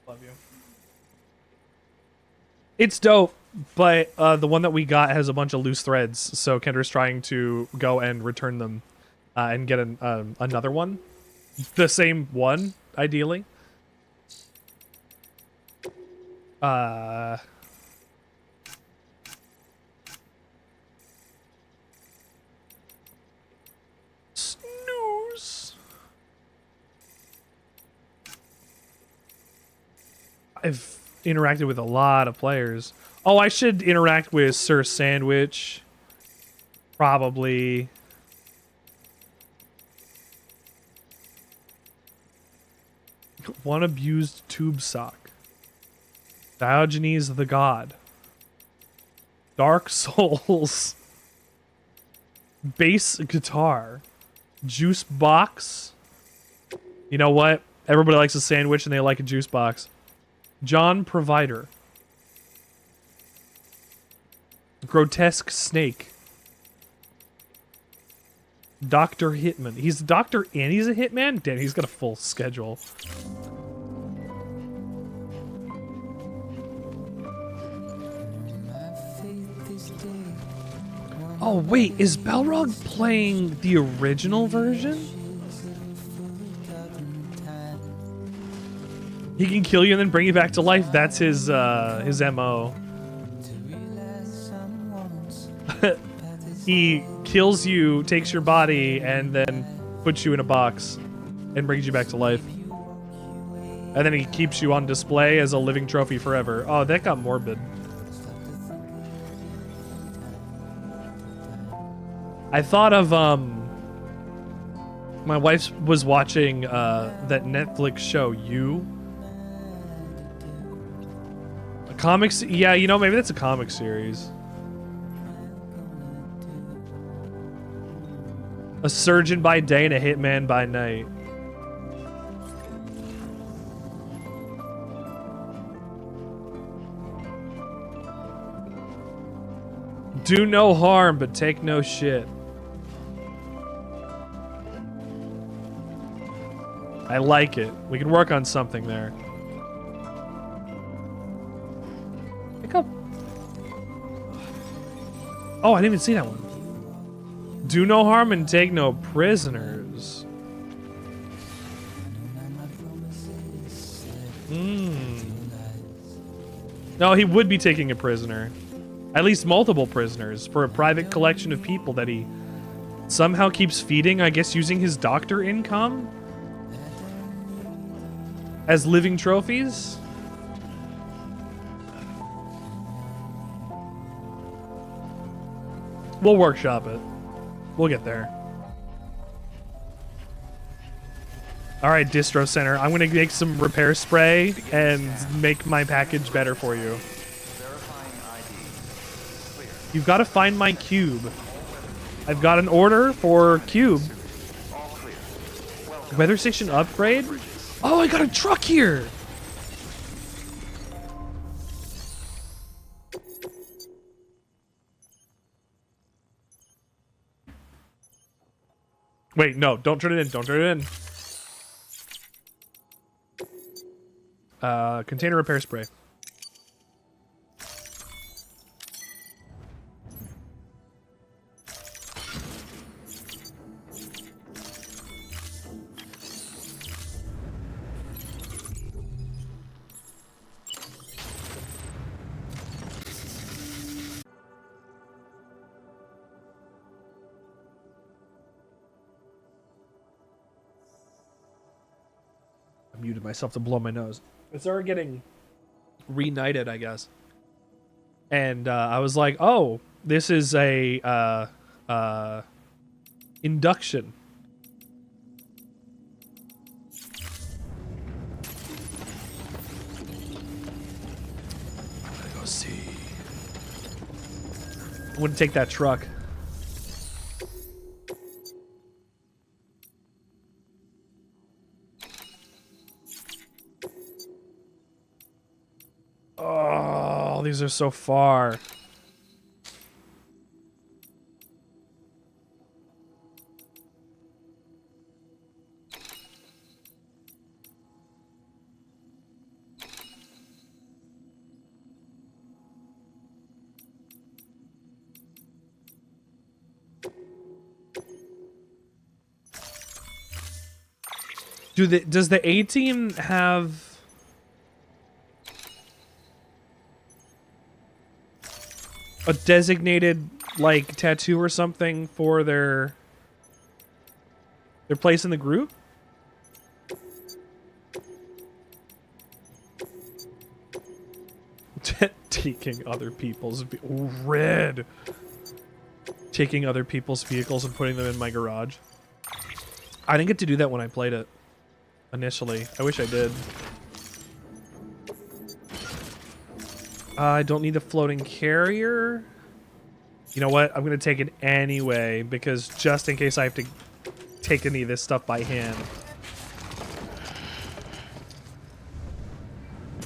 Oh. Love you. It's dope, but the one that we got has a bunch of loose threads, so Kendra's trying to go and return them and get another one. The same one, ideally. Snooze. I've interacted with a lot of players. Oh, I should interact with Sir Sandwich. Probably. One abused tube sock. Diogenes the God. Dark Souls. Bass guitar. Juice box. You know what? Everybody likes a sandwich and they like a juice box. John Provider. Grotesque Snake. Dr. Hitman. He's a doctor and he's a hitman? Damn, he's got a full schedule. Oh, wait, is Balrog playing the original version? He can kill you and then bring you back to life. That's his MO. He kills you, takes your body, and then puts you in a box and brings you back to life. And then he keeps you on display as a living trophy forever. Oh, that got morbid. I thought of, my wife was watching, that Netflix show, You. A comics, yeah, you know, maybe that's a comic series. A surgeon by day and a hitman by night. Do no harm, but take no shit. I like it. We can work on something there. Pick up. Oh, I didn't even see that one. Do no harm and take no prisoners. No, he would be taking a prisoner. At least multiple prisoners for a private collection of people that he somehow keeps feeding, I guess using his doctor income as living trophies. We'll workshop it. We'll get there. All right, Distro Center. I'm going to make some repair spray and make my package better for you. Verifying ID. You've got to find my cube. I've got an order for cube. Weather station upgrade? Oh, I got a truck here! Wait, no, don't turn it in, don't turn it in. Container repair spray. I muted myself to blow my nose. It started getting reunited, I guess. And I was like, oh, this is a induction. I'm gonna go see. I'm gonna take that truck. Oh, these are so far. Does the A team have a designated like tattoo or something for their place in the group? Taking other people's red. Taking other people's vehicles and putting them in my garage. I didn't get to do that when I played it initially. I wish I did. I don't need a floating carrier. You know what? I'm going to take it anyway, because just in case I have to take any of this stuff by hand.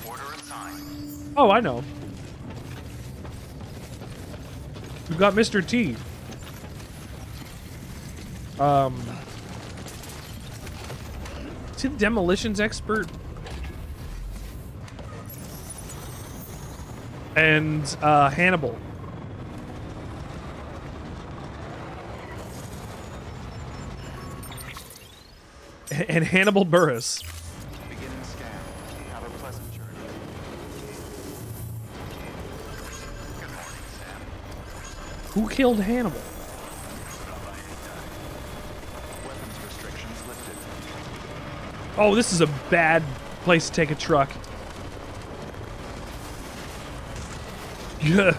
Order assigned. Oh, I know. We've got Mr. T. Is he the demolitions expert? And Hannibal. And Hannibal Burris. Beginning scan. Have a pleasant journey. Good morning, Sam. Who killed Hannibal? Weapons restrictions lifted. Oh, this is a bad place to take a truck. Yeah.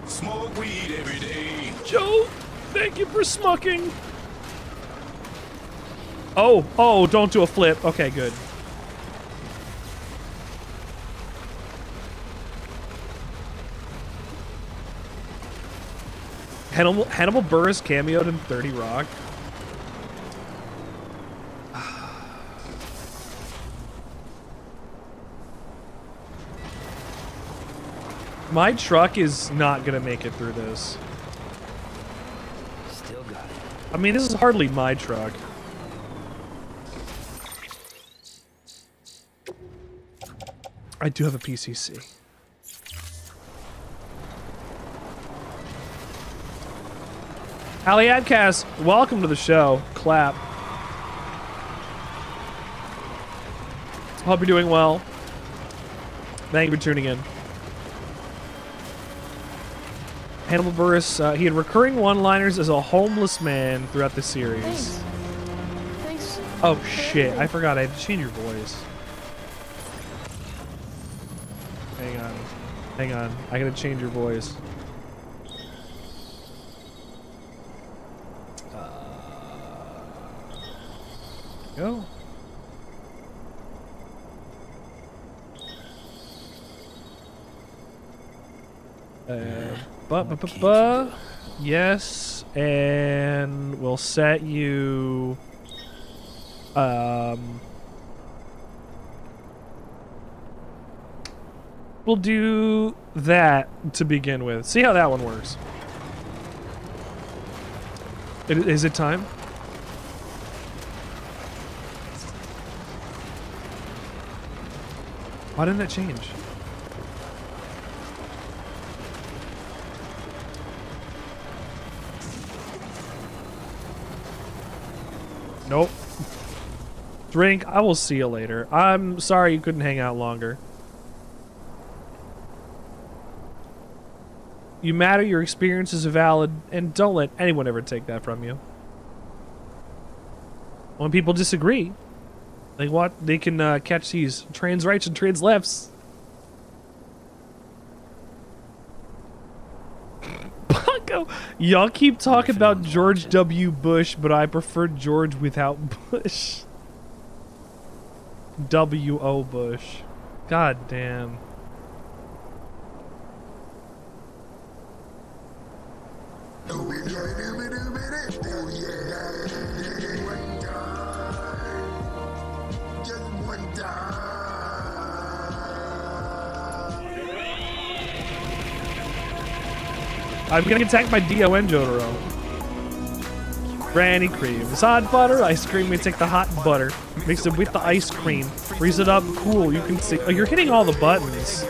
Smoke weed every day. Joe, thank you for smucking. Oh, don't do a flip. Okay, good. Hannibal Buress cameoed in 30 Rock. My truck is not gonna make it through this. Still got it. I mean, this is hardly my truck. I do have a PCC. Ali Adcast, welcome to the show. Clap. Hope you're doing well. Thank you for tuning in. Hannibal Buress, he had recurring one-liners as a homeless man throughout the series. Thanks. Oh shit, I forgot I had to change your voice. Hang on, I gotta change your voice. Go. Yes, and we'll set you. We'll do that to begin with. See how that one works. Is it time? Why didn't that change? Nope. Drink, I will see you later. I'm sorry you couldn't hang out longer. You matter, your experiences are valid, and don't let anyone ever take that from you. When people disagree, they can catch these trans rights and trans lefts. Paco, y'all keep talking about George W. Bush, but I prefer George without Bush. W.O. Bush. God damn. I'm getting attacked by D.O.N. Jotaro. Granny cream. It's hot butter, ice cream. We take the hot butter, mix it with the ice cream, freeze it up, cool. You can see. Oh, you're hitting all the buttons.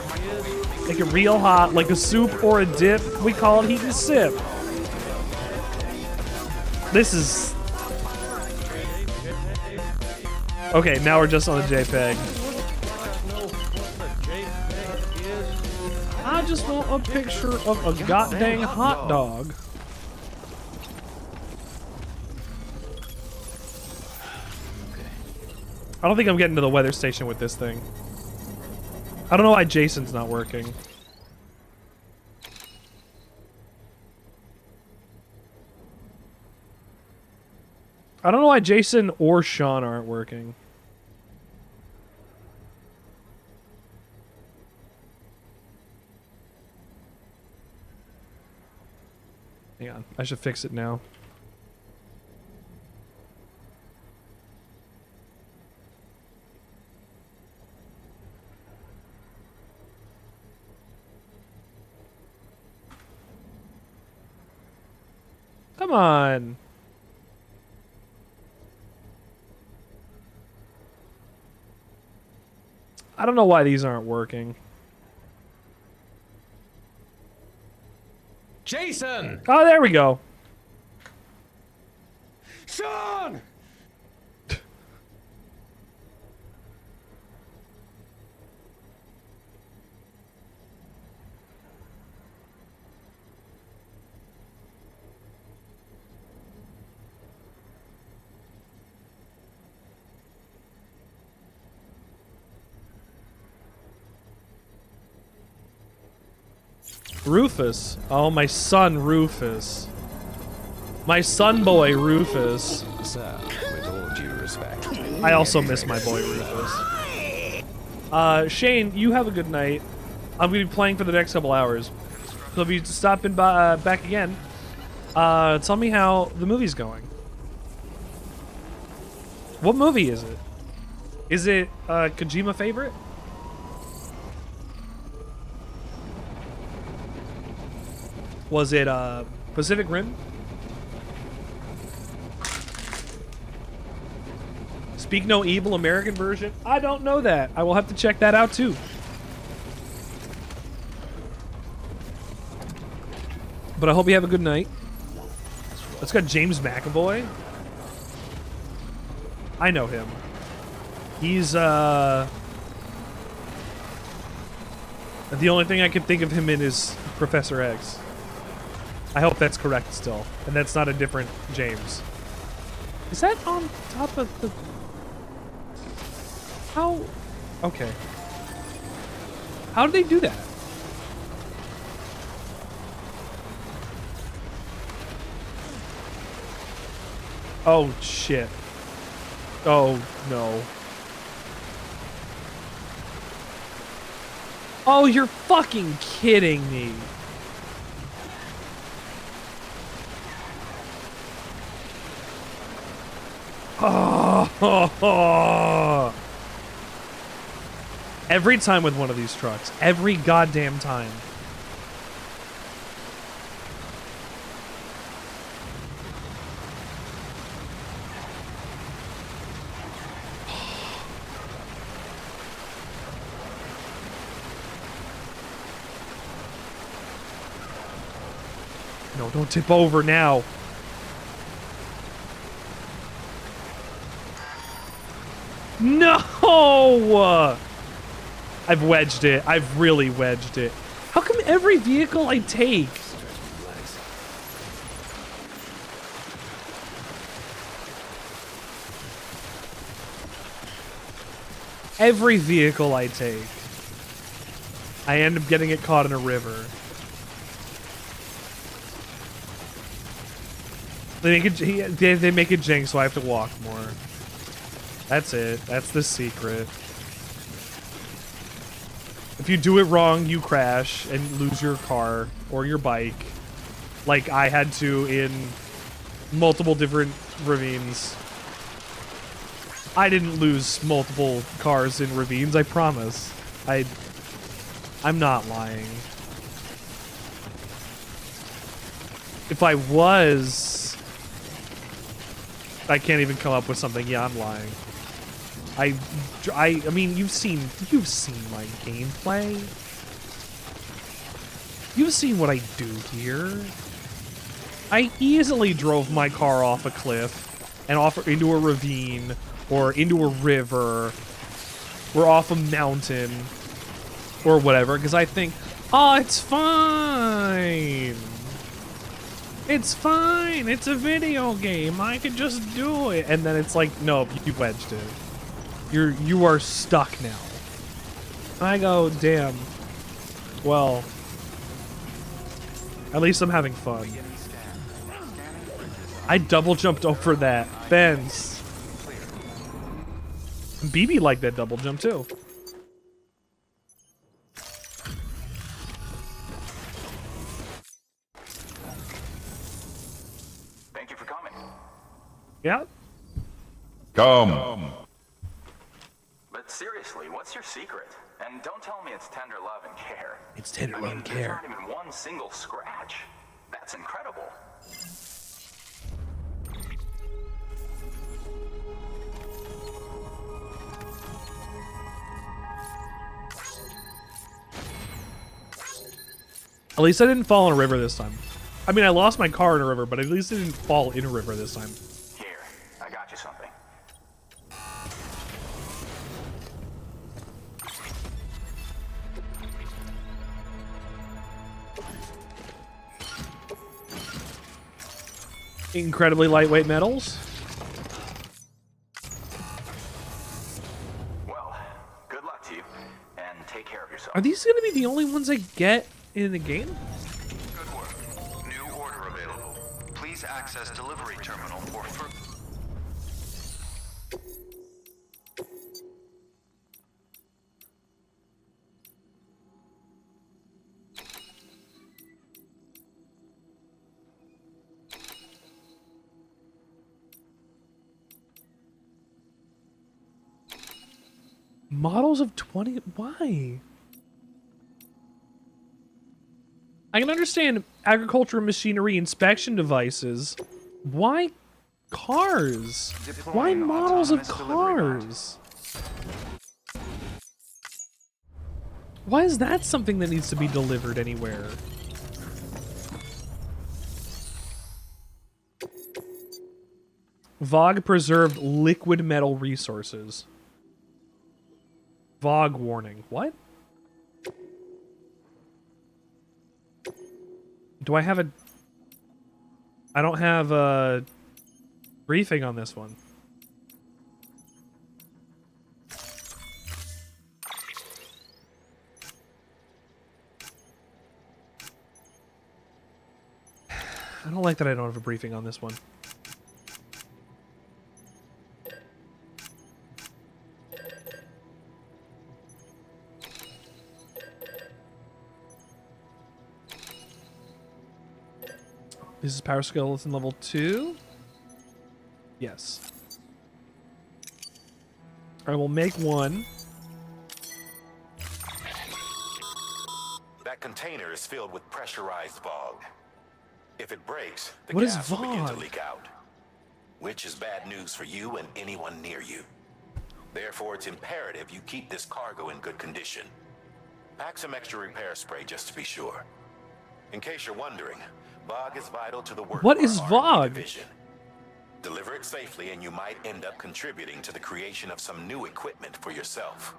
Make it real hot, like a soup or a dip. We call it heat and sip. This is. Okay, now we're just on a JPEG. I just want a picture of a goddamn hot dog. I don't think I'm getting to the weather station with this thing. I don't know why Jason's not working. I don't know why Jason or Sean aren't working. Hang on, I should fix it now. Come on. I don't know why these aren't working. Jason! Oh, there we go. Sean! Rufus. Oh, my son Rufus. My son boy Rufus. Sir, with all due respect. I also miss my boy Rufus. Shane, you have a good night. I'm gonna be playing for the next couple hours. So if you stop in back again, tell me how the movie's going. What movie is it? Is it Kojima favorite? Was it Pacific Rim? Speak No Evil American version? I don't know that. I will have to check that out too. But I hope you have a good night. Let's got James McAvoy. I know him. He's the only thing I can think of him in is Professor X. I hope that's correct still, and that's not a different James. Is that on top of the... How? Okay. How did they do that? Oh, shit. Oh, no. Oh, you're fucking kidding me. Oh. Every time with one of these trucks. Every goddamn time. No, don't tip over now. No! I've wedged it. I've really wedged it. How come every vehicle I take... Every vehicle I take, I end up getting it caught in a river. They make it jank, so I have to walk more. That's it. That's the secret. If you do it wrong, you crash and lose your car or your bike, like I had to in multiple different ravines. I didn't lose multiple cars in ravines, I promise. I'm not lying. If I was, I can't even come up with something. Yeah, I'm lying. I mean, you've seen my gameplay. You've seen what I do here. I easily drove my car off a cliff and off into a ravine or into a river or off a mountain or whatever because I think, oh, it's fine. It's fine. It's a video game. I could just do it. And then it's like, no, you wedged it. You are stuck now. I go, damn. Well, at least I'm having fun. I double jumped over that fence. BB liked that double jump too. Thank you for coming. Yeah. Come. But seriously, what's your secret? And don't tell me it's tender love and care. It's tender love and There's care. not even one single scratch. That's incredible. At least I didn't fall in a river this time. I mean, I lost my car in a river, but at least I didn't fall in a river this time. Here, I got you something. Incredibly lightweight metals. Well, good luck to you, and take care of yourself. Are these going to be the only ones I get in the game? Good work. New order available. Please access delivery terminal for further. Models of 20... Why? I can understand agriculture machinery inspection devices. Why cars? Why models of cars? Why is that something that needs to be delivered anywhere? VOG preserved liquid metal resources. VOG warning. What? Do I have a... I don't have a briefing on this one. I don't like that I don't have a briefing on this one. This is power skeleton level 2. Yes. I will make one. That container is filled with pressurized fog. If it breaks, the What is gas will begin to fog? leak out, which is bad news for you and anyone near you. Therefore, it's imperative you keep this cargo in good condition. Pack some extra repair spray just to be sure. In case you're wondering, fog is vital to the work What of our is R&D fog? division. Deliver it safely and you might end up contributing to the creation of some new equipment for yourself.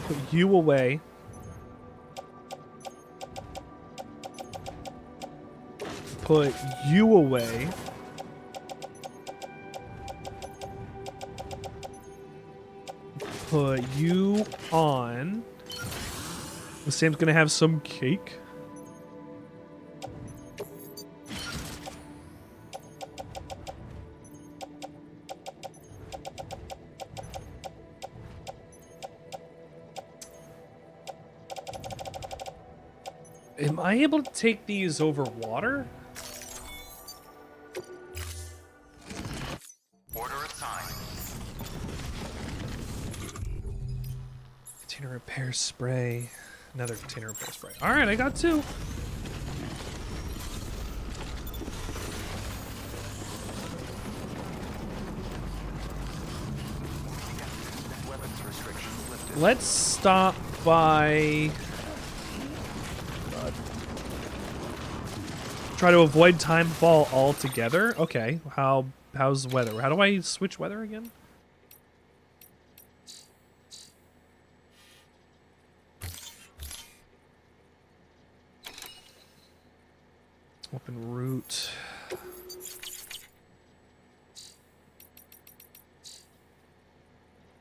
Put you away. Put you away. Put you on. Sam's gonna have some cake. Am I able to take these over water? Order assigned. Container repair spray. Another container repair spray. All right, I got two. Weapons restrictions lifted. Let's stop by. Try to avoid time fall altogether. Okay, how's the weather? How do I switch weather again? Open route.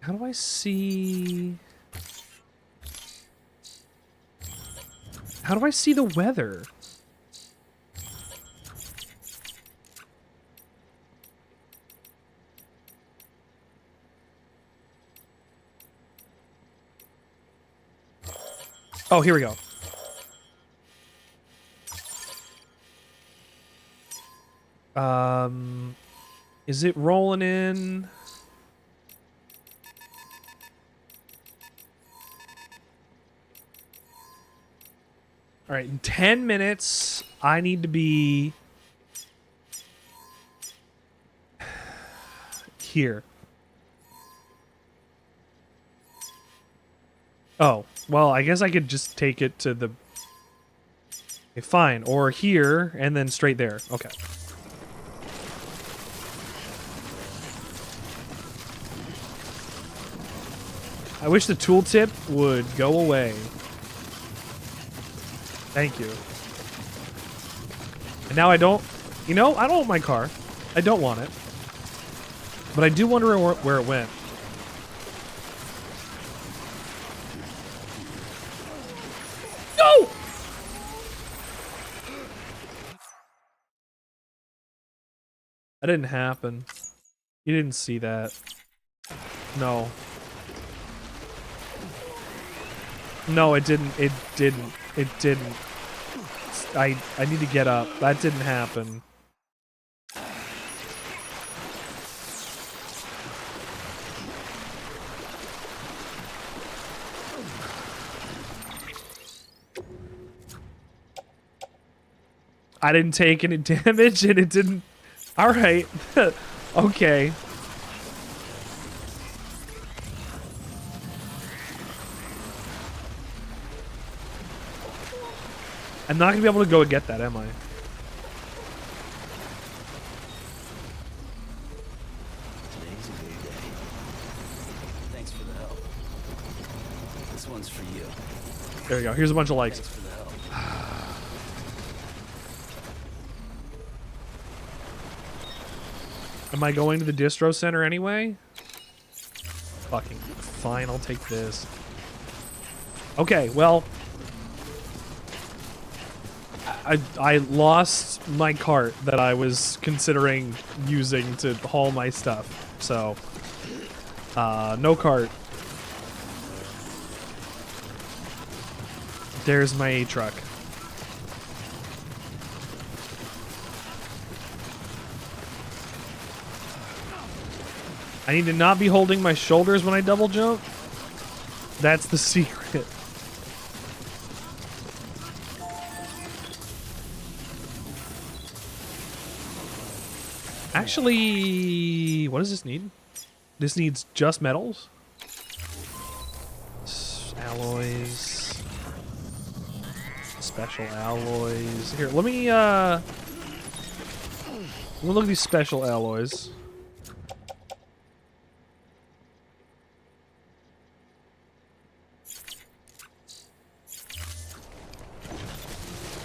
How do I see? How do I see the weather? Oh, here we go. Is it rolling in? All right, in 10 minutes, I need to be here. Oh, well, I guess I could just take it to the... Okay, fine, or here, and then straight there. Okay. I wish the tooltip would go away. Thank you. And now I don't... You know, I don't want my car. I don't want it. But I do wonder where it went. No! That didn't happen. You didn't see that. No. No, it didn't. It didn't. It didn't. I need to get up. That didn't happen. I didn't take any damage and it didn't... Alright. Okay. I'm not gonna be able to go and get that, am I? Today's a good day. Thanks for the help. This one's for you. There we go. Here's a bunch of likes. Thanks for the help. Am I going to the distro center anyway? Fucking fine, I'll take this. Okay, well... I lost my cart that I was considering using to haul my stuff. So, no cart. There's my A truck. I need to not be holding my shoulders when I double jump. That's the secret. Actually, what does this need? This needs just metals. Alloys. Special alloys. Here, let me look at these special alloys.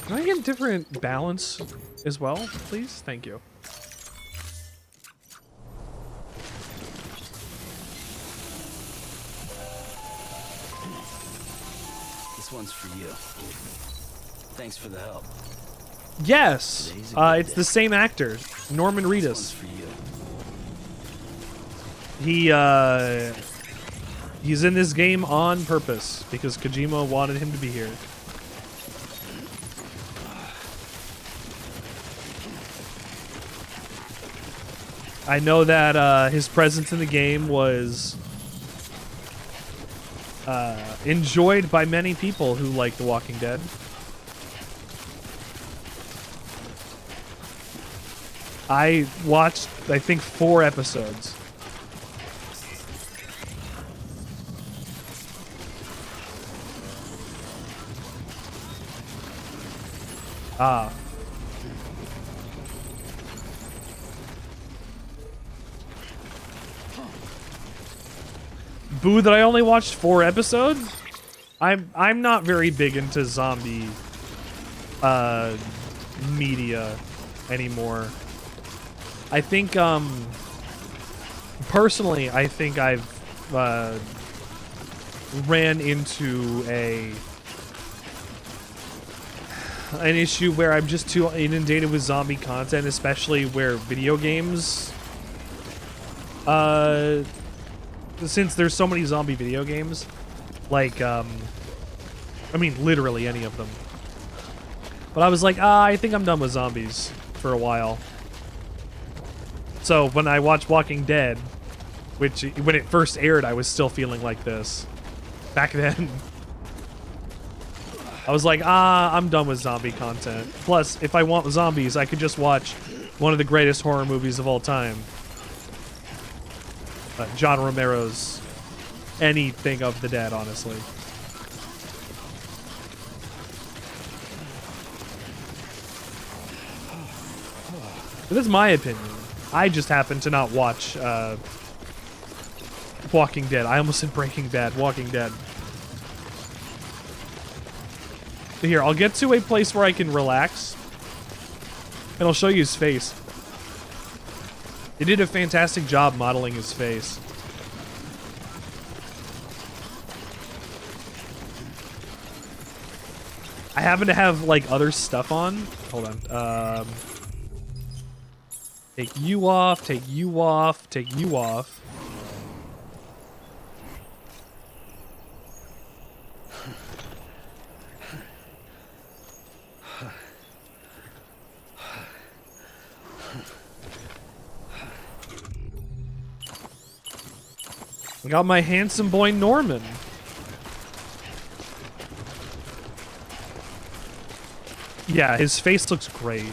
Can I get different balance as well, please? Thank you. This one's for you. Thanks for the help. Yes, it's the same actor, Norman This Reedus. one's for you. He's in this game on purpose because Kojima wanted him to be here. I know that his presence in the game was enjoyed by many people who like The Walking Dead. I watched, I think, 4 episodes. Ah. Boo that I only watched 4 episodes? I'm not very big into zombie media anymore. I think personally I think I've ran into an issue where I'm just too inundated with zombie content, especially where video games since there's so many zombie video games, like, I mean, literally any of them. But I was like, I think I'm done with zombies for a while. So when I watched Walking Dead, which, when it first aired, I was still feeling like this. Back then. I was like, I'm done with zombie content. Plus, if I want zombies, I could just watch one of the greatest horror movies of all time. John Romero's anything of the dead, honestly. But that's my opinion. I just happen to not watch Walking Dead. I almost said Breaking Bad. Walking Dead. Here, I'll get to a place where I can relax, and I'll show you his face. They did a fantastic job modeling his face. I happen to have, like, other stuff on. Hold on. Take you off, take you off, take you off. I got my handsome boy Norman. Yeah, his face looks great.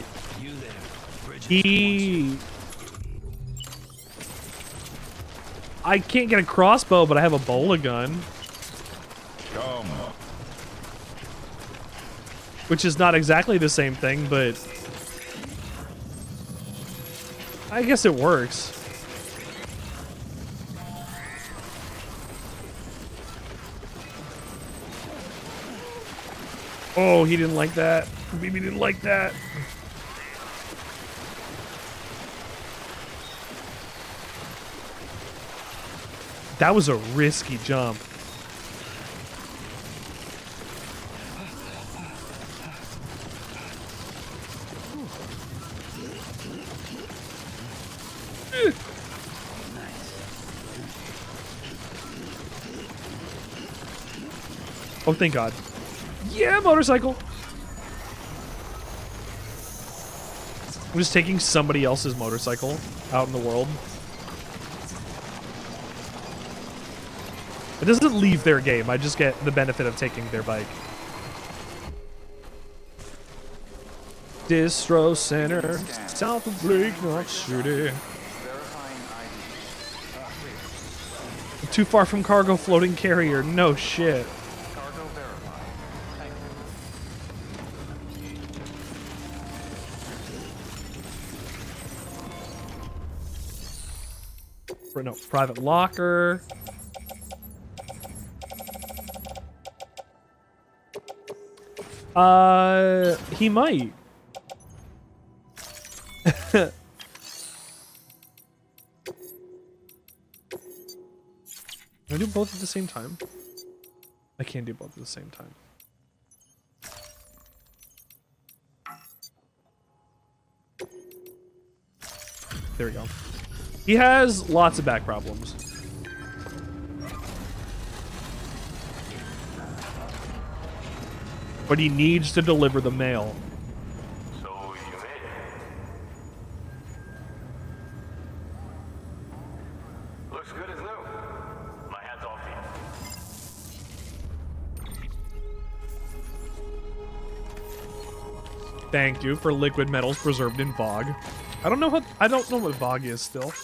I can't get a crossbow, but I have a bola gun. Which is not exactly the same thing, but I guess it works. Oh, he didn't like that. Maybe didn't like that. That was a risky jump. Oh, thank God. Yeah, motorcycle. I'm just taking somebody else's motorcycle out in the world. It doesn't leave their game. I just get the benefit of taking their bike. Distro Center, south of Lake North City. Too far from cargo floating carrier. No shit. Cargo verified. Thank you. No, private locker. He might. Can I do both at the same time? I can't do both at the same time. There we go. He has lots of back problems. But he needs to deliver the mail. So you made it. Looks good as new. My hat's off to you. Thank you for liquid metals preserved in Bog. I don't know what Bog is still.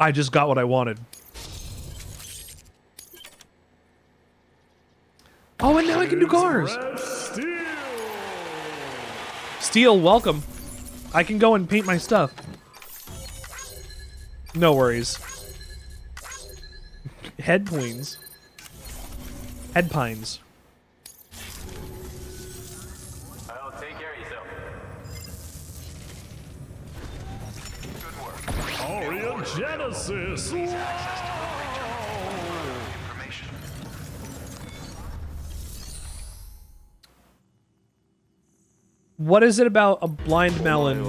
I just got what I wanted. Oh, and now I can do cars. Steel, welcome. I can go and paint my stuff. No worries. Head pines. Head pines. Well, take care of yourself. Genesis. Please access delivery terminal for further information. What is it about a blind melon?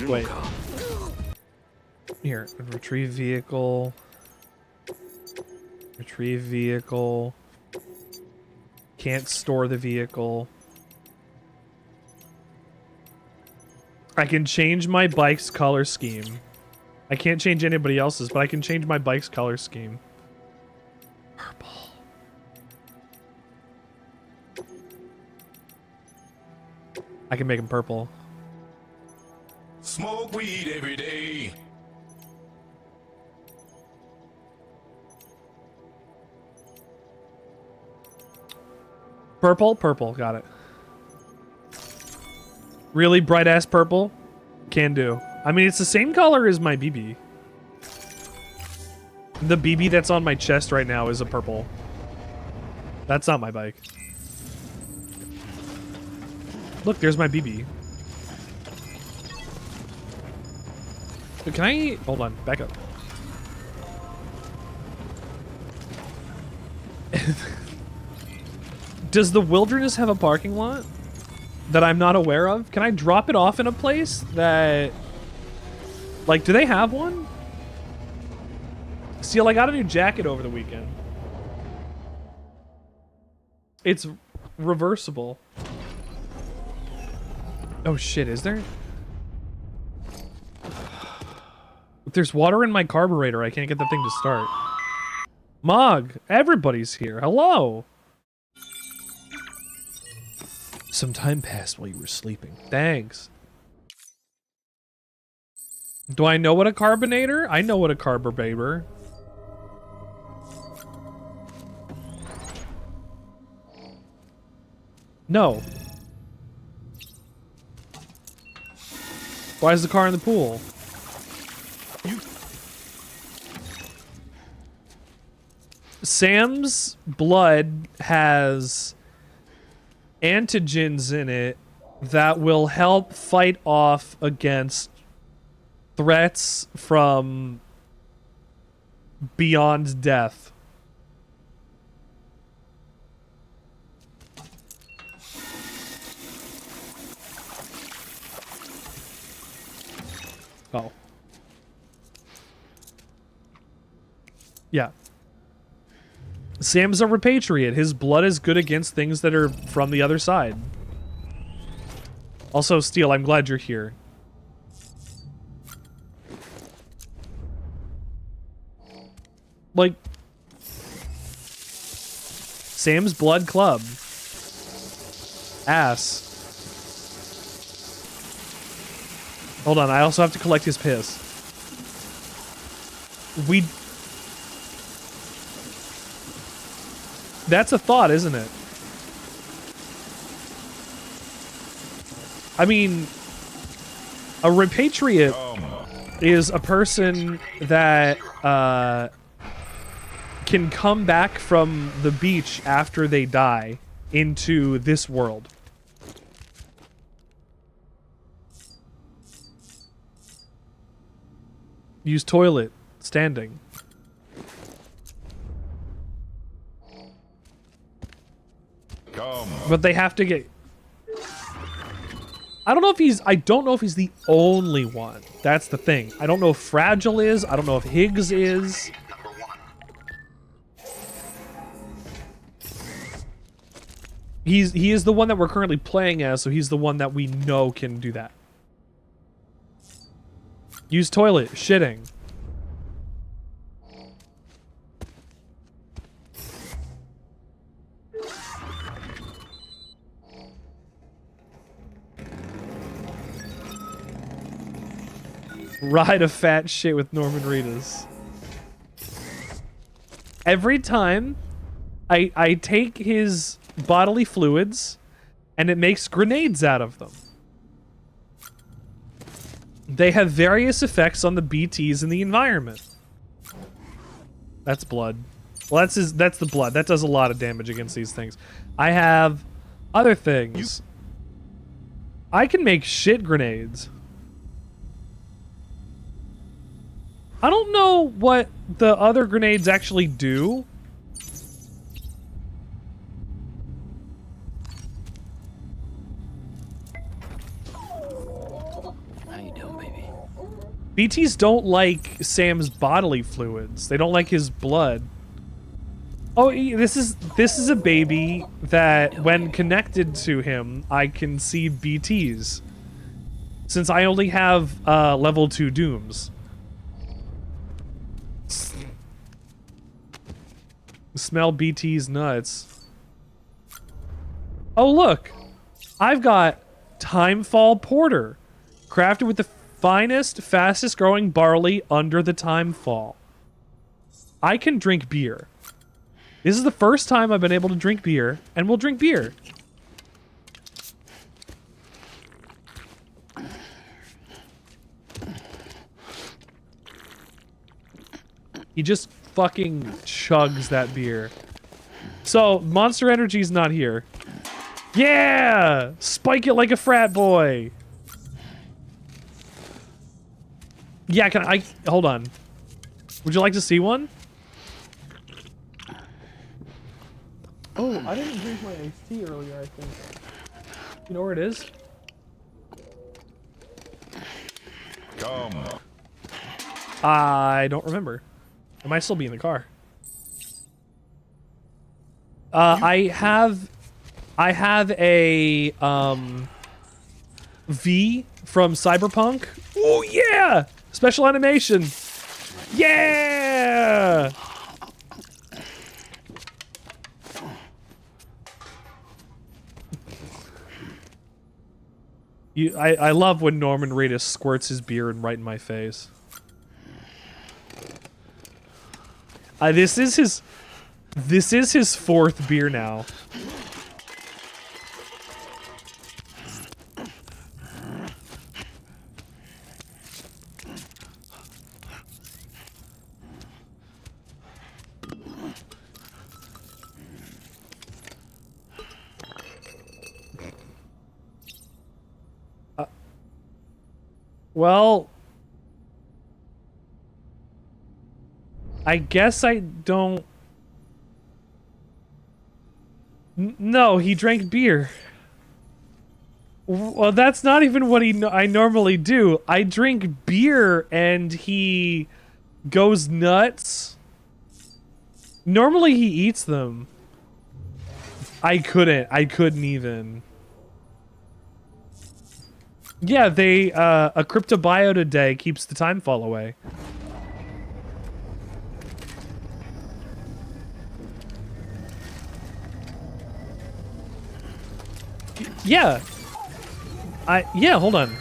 Wait. Here, retrieve vehicle. Retrieve vehicle. Can't store the vehicle. I can change my bike's color scheme. I can't change anybody else's, but I can change my bike's color scheme. Purple. I can make him purple. Smoke weed every day. Purple? Purple. Got it. Really bright ass purple? Can do. I mean, it's the same color as my BB. The BB that's on my chest right now is a purple. That's not my bike. Look, there's my BB. Can I... Hold on, back up. Does the wilderness have a parking lot that I'm not aware of? Can I drop it off in a place that... Like, do they have one? See, I got a new jacket over the weekend. It's reversible. Oh shit, is there? If there's water in my carburetor, I can't get the thing to start. Mog, everybody's here. Hello. Some time passed while you were sleeping. Thanks. Do I know what a carbonator? I know what a carburetor. No. Why is the car in the pool? Sam's blood has antigens in it that will help fight off against threats from beyond death. Oh. Yeah. Sam's a repatriate. His blood is good against things that are from the other side. Also, Steel, I'm glad you're here. Like, Sam's Blood Club. Ass. Hold on, I also have to collect his piss. That's a thought, isn't it? I mean, a repatriate is a person that can come back from the beach after they die into this world. Use toilet, standing. But they have to get... I don't know if he's the only one. That's the thing. I don't know if Fragile is. I don't know if Higgs is. He is the one that we're currently playing as, so he's the one that we know can do that. Use toilet, shitting. Ride a fat shit with Norman Reedus. Every time I take his bodily fluids and it makes grenades out of them. They have various effects on the BTs in the environment. That's blood. Well, that's the blood. That does a lot of damage against these things. I have other things. I can make shit grenades. I don't know what the other grenades actually do. How you doing, baby? BTs don't like Sam's bodily fluids. They don't like his blood. Oh, this is a baby that, when connected to him, I can see BTs. Since I only have level 2 dooms. Smell BT's nuts. Oh, look. I've got Timefall Porter. Crafted with the finest, fastest growing barley under the Timefall. I can drink beer. This is the first time I've been able to drink beer, and we'll drink beer. He just fucking chugs that beer. So, Monster Energy's not here. Yeah! Spike it like a frat boy! Yeah, can I... Hold on. Would you like to see one? Oh, I didn't drink my iced tea earlier, I think. You know where it is? Come. I don't remember. It might still be in the car. I have a V from Cyberpunk. Oh yeah! Special animation. Yeah! I love when Norman Reedus squirts his beer right in my face. This is his fourth beer now. Well, I guess I don't... No, he drank beer. Well, that's not even what I normally do. I drink beer and he goes nuts. Normally he eats them. I couldn't even. Yeah, a cryptobiota a day keeps the time fall away. Yeah. Yeah, hold on.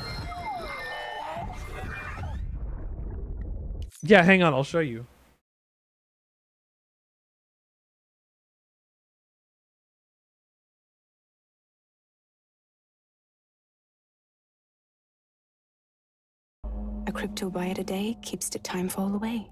Yeah, hang on, I'll show you. A cryptobiota a day keeps the time fall away.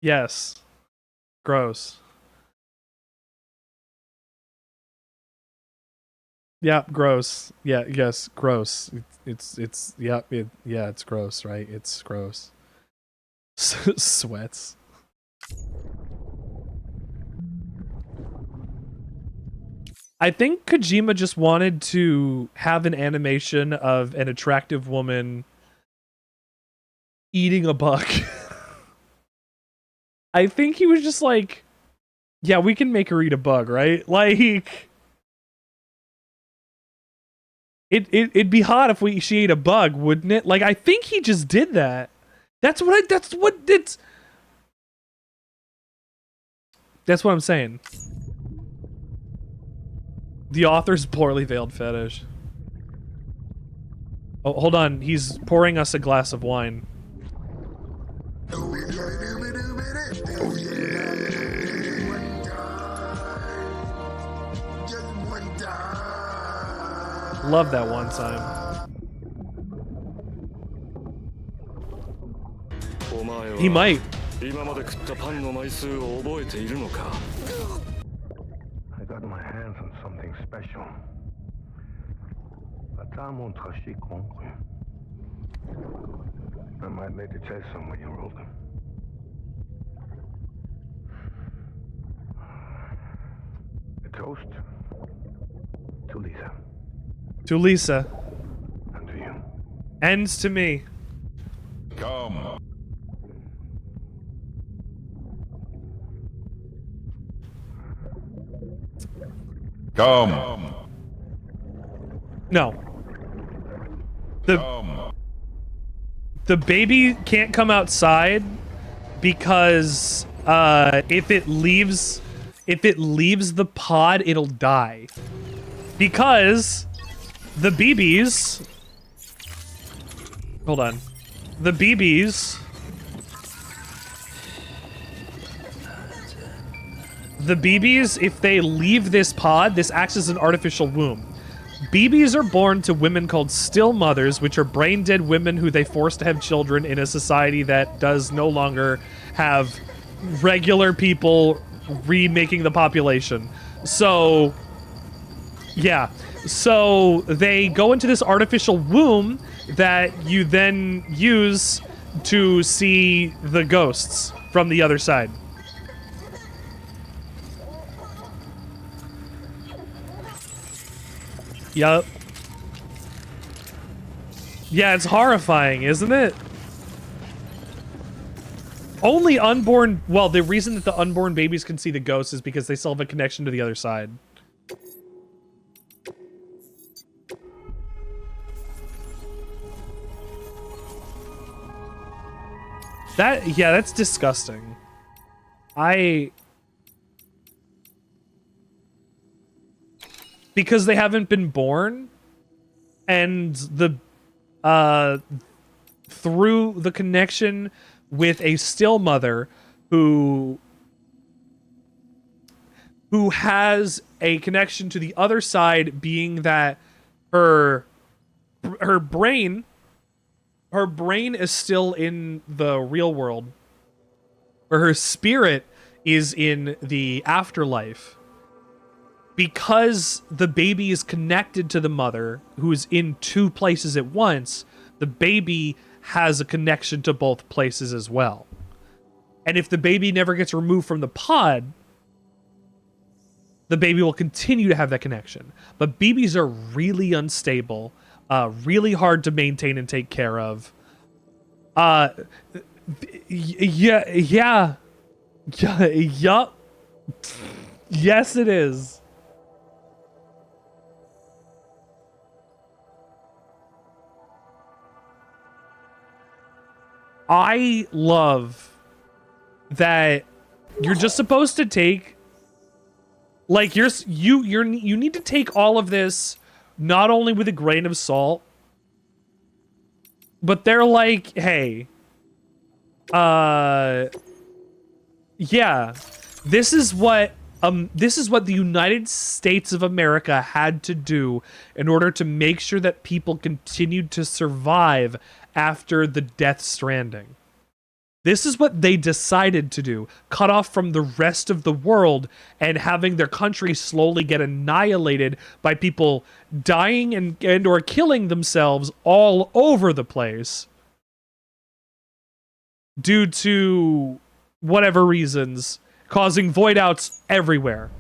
Yes. Gross. Yeah, gross. Yeah, yes, gross. It's yeah, it's gross, right? It's gross. Sweats. I think Kojima just wanted to have an animation of an attractive woman eating a bug. I think he was just like, yeah, we can make her eat a bug, right? Like, it'd be hot if she ate a bug, wouldn't it? Like, I think he just did that. That's what I'm saying. The author's poorly veiled fetish. Oh, hold on. He's pouring us a glass of wine. Love that one time. He might. I got my hands on something special. I might make a test some when you're older. A toast to Lisa. To Lisa. And to you. Ends to me. Come. Come. No. The baby can't come outside because if it leaves the pod, it'll die. Because the BBs, hold on, the BBs, if they leave this pod, this acts as an artificial womb. BBs are born to women called still mothers, which are brain-dead women who they force to have children in a society that does no longer have regular people remaking the population. So, yeah. So they go into this artificial womb that you then use to see the ghosts from the other side. Yup. Yeah, it's horrifying, isn't it? Only unborn... Well, the reason that the unborn babies can see the ghosts is because they still have a connection to the other side. Yeah, that's disgusting. Because they haven't been born, and through the connection with a still mother who has a connection to the other side, being that her brain is still in the real world, or her spirit is in the afterlife. because the baby is connected to the mother, who is in two places at once, the baby has a connection to both places as well. And if the baby never gets removed from the pod, the baby will continue to have that connection. But BBs are really unstable, really hard to maintain and take care of. Yeah. Yes, it is. I love that you're just supposed to take, like, you need to take all of this not only with a grain of salt, but they're like, hey, yeah, this is what the United States of America had to do in order to make sure that people continued to survive after the Death Stranding. This is what they decided to do, cut off from the rest of the world and having their country slowly get annihilated by people dying and or killing themselves all over the place due to whatever reasons, causing void outs everywhere.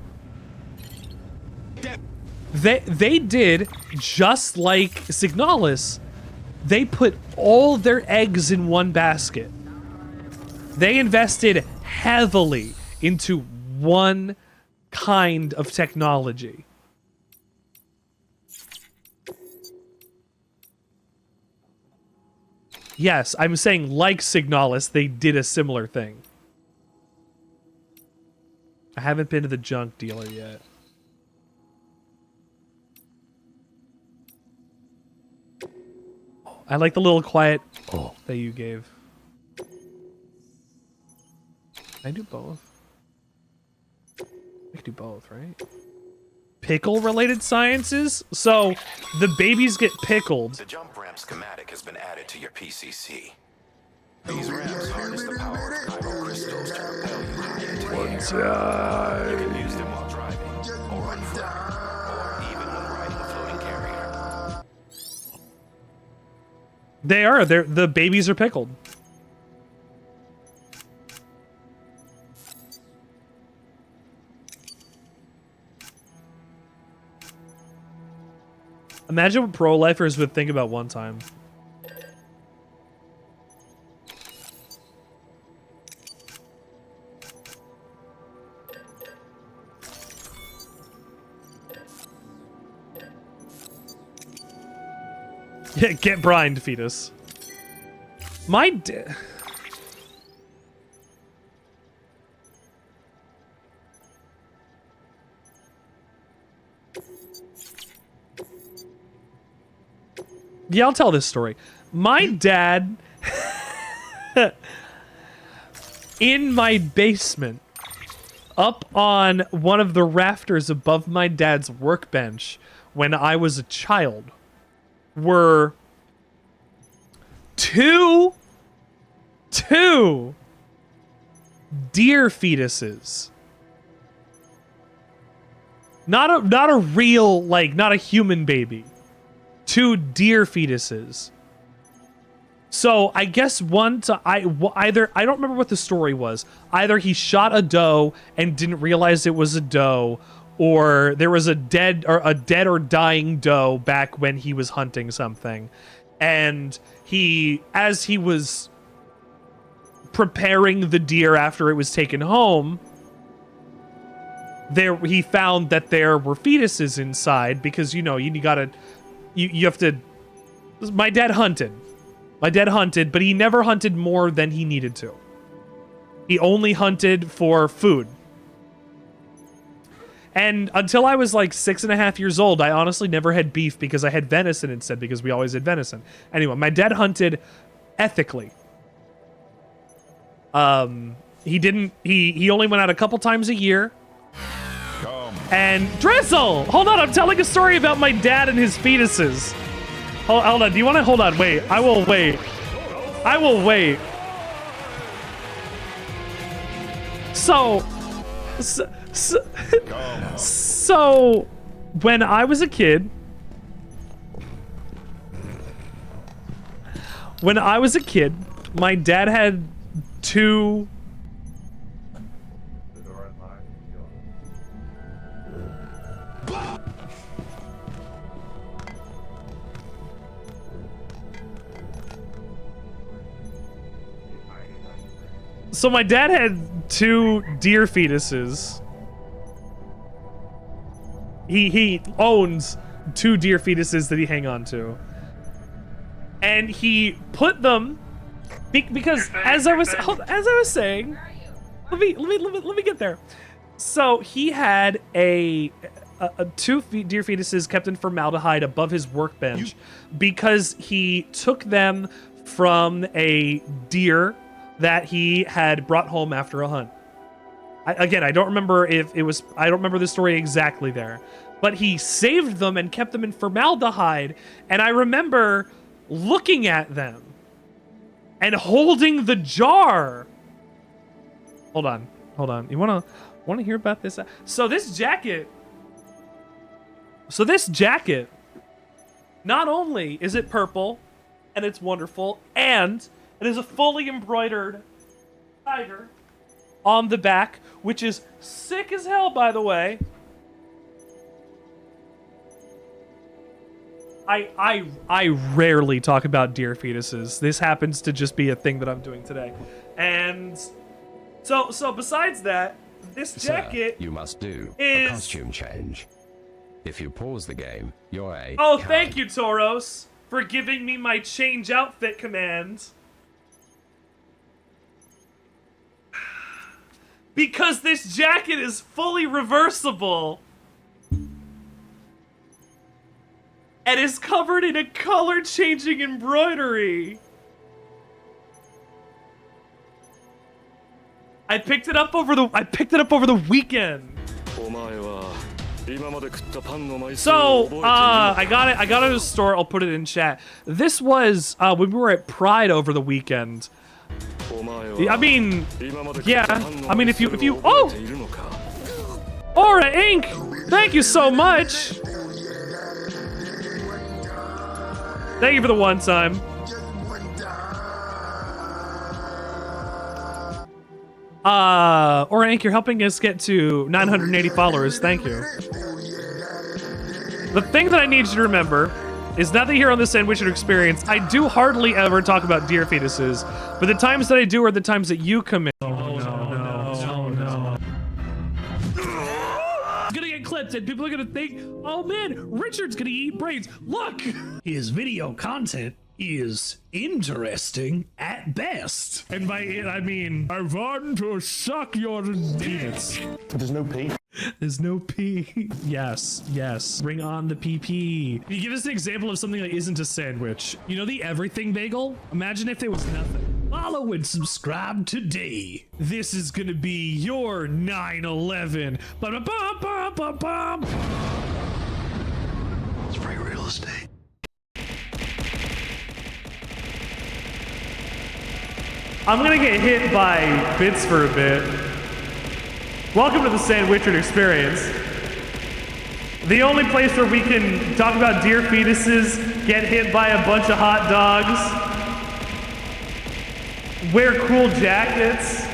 They did just like Signalis. They put all their eggs in one basket. They invested heavily into one kind of technology. Yes, I'm saying like Signalis, they did a similar thing. I haven't been to the junk dealer yet. I like the little quiet that you gave. Can I do both? I can do both, right? Pickle-related sciences? So, the babies get pickled. The jump ramp schematic has been added to your PCC. These ramps harness the power of chiral crystals to propel you high into the air. You can use them while driving, or on foot, or even when riding a floating carrier. They are. The babies are pickled. Imagine what pro-lifers would think about one time. Yeah, get brined, fetus. Yeah, I'll tell this story. My dad, in my basement, up on one of the rafters above my dad's workbench when I was a child, were two deer fetuses. Not a real, like, not a human baby. Two deer fetuses. So I guess either I don't remember what the story was. Either he shot a doe and didn't realize it was a doe, or there was a dead or dying doe back when he was hunting something, and as he was preparing the deer after it was taken home, he found that there were fetuses inside, because you have to. My dad hunted, but he never hunted more than he needed to. He only hunted for food. And until I was like 6.5 years old, I honestly never had beef, because I had venison instead, because we always had venison. Anyway, my dad hunted ethically. He only went out a couple times a year. And Drizzle! Hold on, I'm telling a story about my dad and his fetuses. Hold on, do you want to hold on? Wait, I will wait. So So, when I was a kid, my dad had two. So my dad had two deer fetuses. He owns two deer fetuses that he hang on to. And he put them because as I was saying, let me get there. So he had two deer fetuses kept in formaldehyde above his workbench because he took them from a deer that he had brought home after a hunt. I don't remember if it was, I don't remember the story exactly there, but he saved them and kept them in formaldehyde. And I remember looking at them and holding the jar. Hold on. You wanna hear about this? So this jacket, not only is it purple and it's wonderful, and it is a fully embroidered tiger on the back, which is sick as hell, by the way. I rarely talk about deer fetuses. This happens to just be a thing that I'm doing today. And so besides that, this jacket, you must do is a costume change. If you pause the game, you're a Oh, thank you, Tauros, for giving me my change outfit command. Because this jacket is fully reversible and is covered in a color-changing embroidery. I picked it up over the weekend. So, I got it at a store. I'll put it in chat. This was when we were at Pride over the weekend. I mean, yeah. I mean, if you oh! Aura Inc! Thank you so much! Thank you for the one time. Aura Inc., you're helping us get to 980 followers. Thank you. The thing that I need you to remember is now that you're on the Sandwichard experience, I do hardly ever talk about deer fetuses, but the times that I do are the times that you come in. Oh no. It's gonna get clipped and people are gonna think, oh man, Richard's gonna eat brains. Look! His video content is interesting at best. And by it, I mean, I want to suck your penis. There's no P. There's no P. Yes. Bring on the PP. Can you give us an example of something that isn't a sandwich? You know the everything bagel? Imagine if there was nothing. Follow and subscribe today. This is gonna be your 9/11. It's free real estate. I'm gonna get hit by bits for a bit. Welcome to the Sandwichard experience. The only place where we can talk about deer fetuses, get hit by a bunch of hot dogs, wear cool jackets.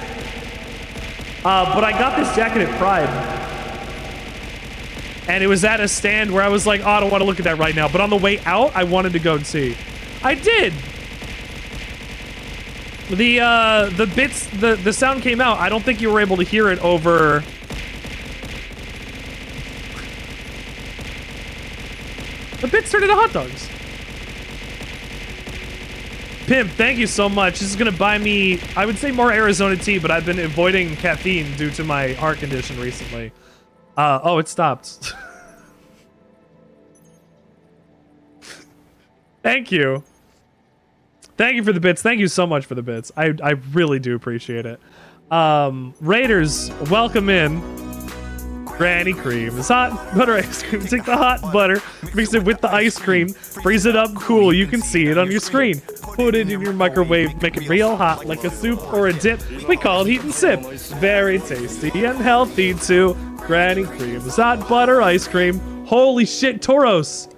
But I got this jacket at Pride. And it was at a stand where I was like, oh, I don't want to look at that right now. But on the way out, I wanted to go and see. I did. The bits, the sound came out. I don't think you were able to hear it over. The bits turned into hot dogs. Pimp, thank you so much. This is gonna buy me, I would say, more Arizona tea, but I've been avoiding caffeine due to my heart condition recently. Oh, it stopped. Thank you. Thank you for the bits. Thank you so much for the bits. I really do appreciate it. Raiders, welcome in. Granny cream. It's hot butter ice cream. Take the hot butter, mix it with the ice cream, freeze it up cool. You can see it on your screen. Put it in your microwave, make it real hot like a soup or a dip. We call it heat and sip. Very tasty and healthy too. Granny creams, hot butter ice cream. Holy shit, Toros!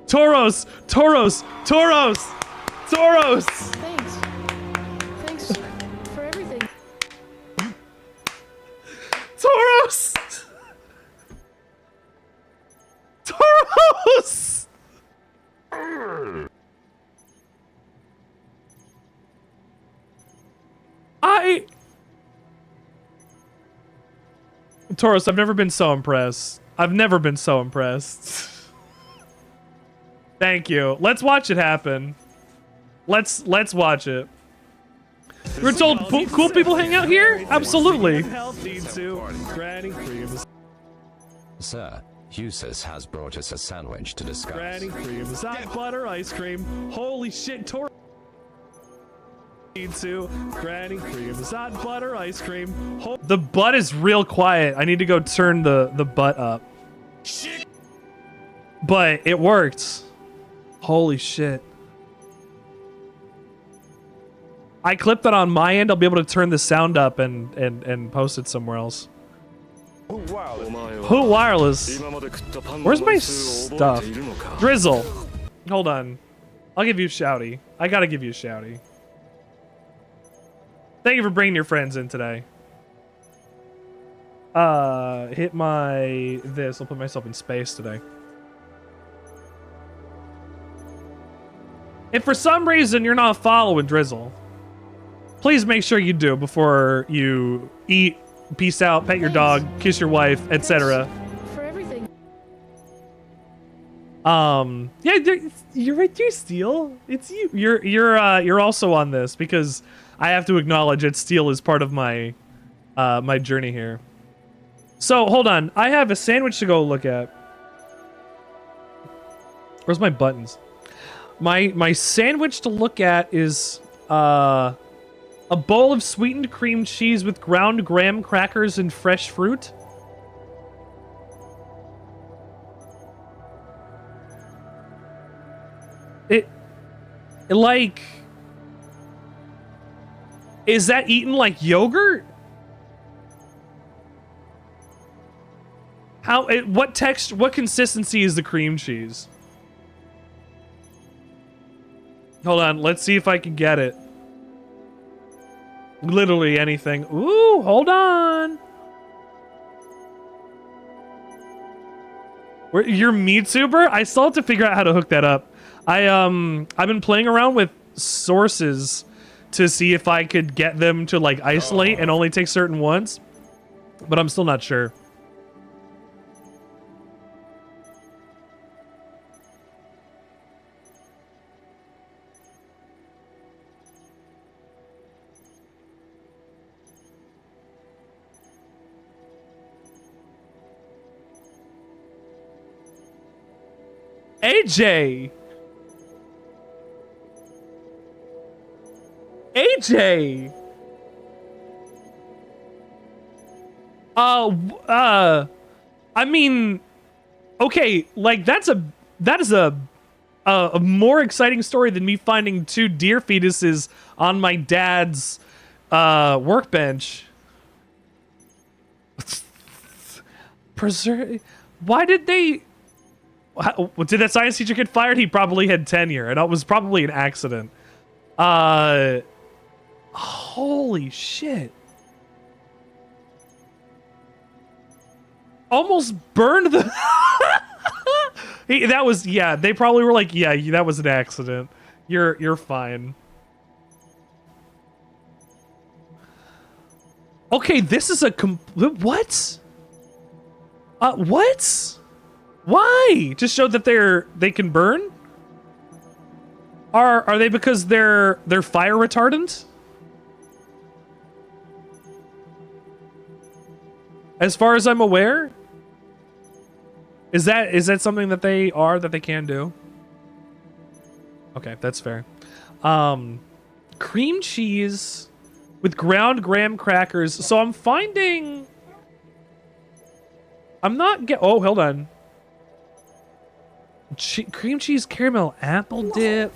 Toros! Toros! Toros! Toros! Thanks. Thanks for everything. Toros! Toros! Toros, I've never been so impressed. I've never been so impressed. Thank you. Let's watch it happen. Let's watch it. We're told cool people hang out here? Absolutely. Sir, Eustace has brought us a sandwich to discuss. Granny creams, hot butter ice cream. Holy shit, Toros. Granny creams, hot butter ice cream. The butt is real quiet. I need to go turn the butt up. But it worked. Holy shit. I clipped that on my end. I'll be able to turn the sound up and post it somewhere else. Who wireless? Where's my stuff? Drizzle. Hold on. I'll give you shouty. I gotta give you shouty. Thank you for bringing your friends in today. Hit my this. I'll put myself in space today. If for some reason you're not following Drizzle, please make sure you do before you eat, peace out, pet your dog, kiss your wife, etc. For everything. Yeah, you're right there, Steel. It's you. You're also on this because I have to acknowledge that Steel is part of my my journey here. So hold on, I have a sandwich to go look at. Where's my buttons? My sandwich to look at is a bowl of sweetened cream cheese with ground graham crackers and fresh fruit. It like, is that eaten like yogurt? What texture, what consistency is the cream cheese? Hold on, let's see if I can get it. Literally anything. Ooh, hold on. You're MeTuber? I still have to figure out how to hook that up. I've been playing around with sources to see if I could get them to like isolate and only take certain ones, but I'm still not sure. AJ! AJ! I mean, okay, like that is a more exciting story than me finding 2 deer fetuses on my dad's workbench. Why did they? Did that science teacher get fired? He probably had tenure, and it was probably an accident. Holy shit. Almost burned the... that was, yeah, they probably were like, yeah, that was an accident. You're fine. Okay, this is a what? What? Why? Just show that they can burn? Are they because they're fire retardant? As far as I'm aware, is that something that they can do? Okay, that's fair. Cream cheese with ground graham crackers. So I'm finding. I'm not get. Oh, hold on. Cream cheese caramel apple dip.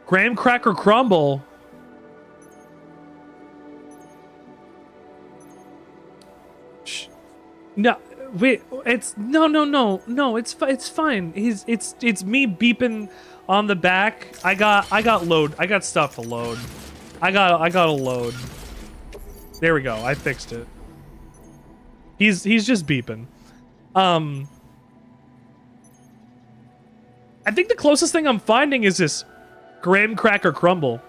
Graham Cracker Crumble. Shh. No, wait. It's no. It's fine. It's me beeping on the back. I got load. I got stuff to load. I got a load. There we go. I fixed it. He's just beeping. I think the closest thing I'm finding is this Graham Cracker Crumble.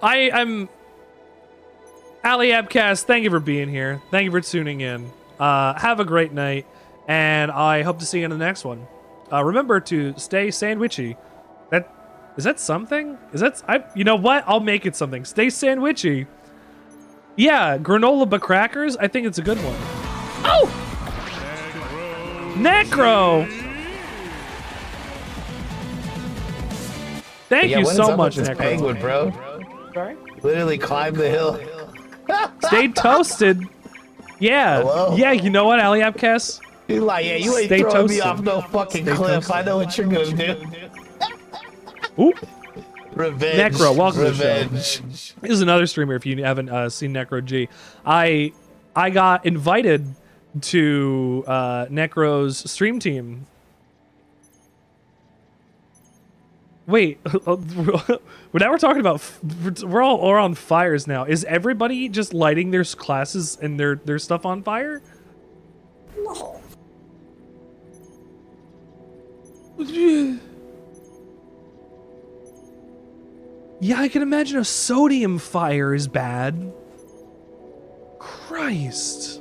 I'm Ali Abcast, thank you for being here. Thank you for tuning in. Have a great night, and I hope to see you in the next one. Remember to stay sandwichy. Is that something? You know what? I'll make it something. Stay sandwichy. Yeah, granola but crackers. I think it's a good one. Oh! Necro! Thank you so much, Necro. Penguin, bro. Sorry? Literally climbed the hill. Stay toasted. Yeah. Hello? Yeah, you know what, Ali Abcast? He's like, yeah, you ain't Stay throwing toasted. me off no fucking Stay cliff. toasted. I know what you're gonna do. Ooh. Revenge. Necro, welcome Revenge. to the show. This is another streamer if you haven't seen Necro G. I got invited to Necro's stream team. Wait, now we're talking about we're on fires now. Is everybody just lighting their classes and their stuff on fire? No. Yeah, I can imagine a sodium fire is bad. Christ.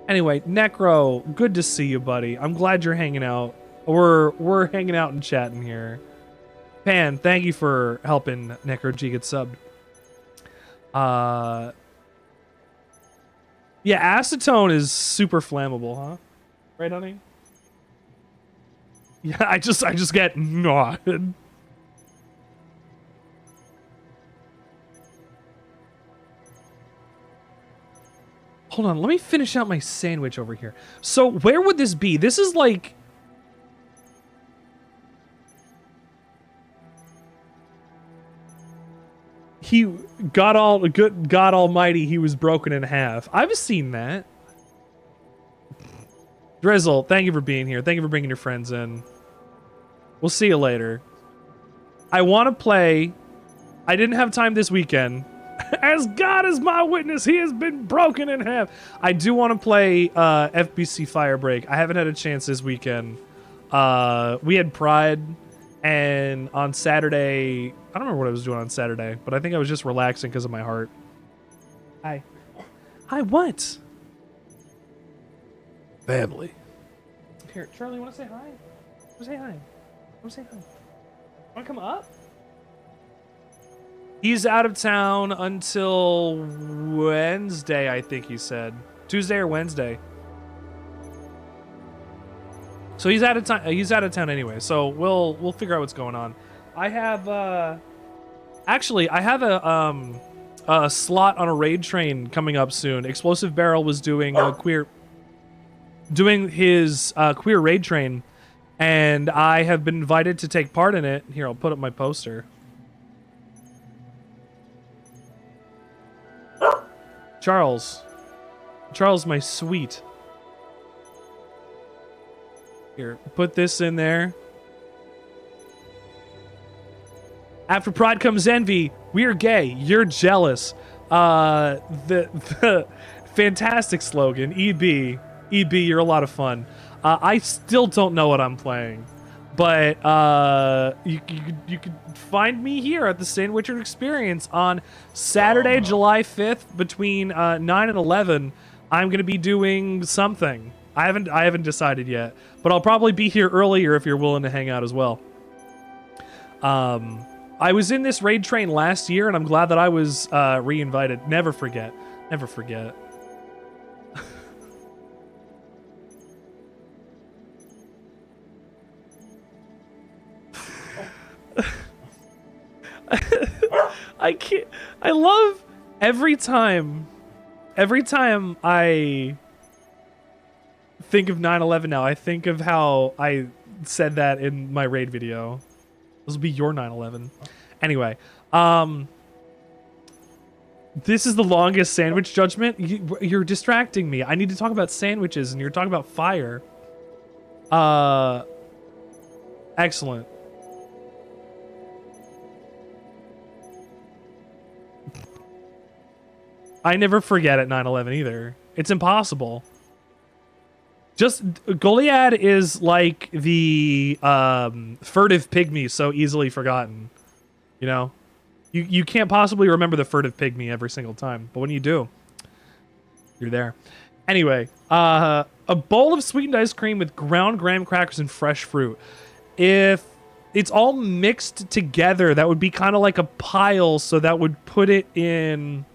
Anyway, Necro, good to see you, buddy. I'm glad you're hanging out. We're hanging out and chatting here. Pan, thank you for helping Necro G get subbed. Yeah, acetone is super flammable, huh? Right, honey? Yeah, I just get nodded. Hold on, let me finish out my sandwich over here. So where would this be? This is like... God Almighty, he was broken in half. I've seen that. Drizzle, thank you for being here. Thank you for bringing your friends in. We'll see you later. I want to play... I didn't have time this weekend. As God is my witness, he has been broken in half. I do want to play FBC Firebreak. I haven't had a chance this weekend. We had Pride, and on Saturday... I don't remember what I was doing on Saturday, but I think I was just relaxing because of my heart. Hi. Hi, what? Family. Here, Charlie, you want to say hi? Say hi. Say hi. Want to come up? He's out of town until Wednesday, I think he said. Tuesday or Wednesday. So he's out of town. He's out of town anyway. So we'll figure out what's going on. I have actually I have a slot on a raid train coming up soon. Explosive Barrel was doing his queer raid train, and I have been invited to take part in it. Here, I'll put up my poster. Charles, my sweet. Here, put this in there. After pride comes envy. We're gay. You're jealous. The fantastic slogan. EB, you're a lot of fun. I still don't know what I'm playing, but you could find me here at the Sandwichard Experience on Saturday, July 5th between 9 and 11. I'm gonna be doing something. I haven't decided yet, but I'll probably be here earlier if you're willing to hang out as well. I was in this raid train last year, and I'm glad that I was re-invited. Never forget. Never forget. I can't. I love every time I think of 9/11 now, I think of how I said that in my raid video. This will be your 9/11. Anyway, this is the longest sandwich judgment. You're distracting me. I need to talk about sandwiches, and you're talking about fire. Excellent. I never forget at 9/11 either. It's impossible. Just Goliad is like the furtive pygmy, so easily forgotten. You know, you can't possibly remember the furtive pygmy every single time, but when you do, you're there. Anyway, a bowl of sweetened ice cream with ground graham crackers and fresh fruit. If it's all mixed together, that would be kind of like a pile, so that would put it in...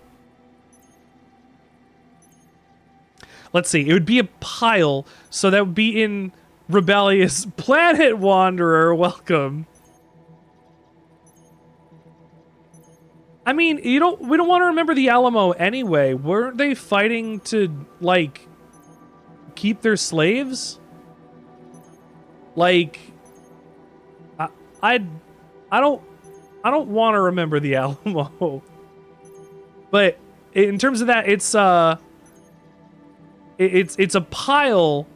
Let's see, it would be a pile, so that would be in Rebellious Planet Wanderer, welcome. I mean, we don't want to remember the Alamo anyway. Weren't they fighting to, like, keep their slaves? Like, I don't want to remember the Alamo. But in terms of that, it's a pile.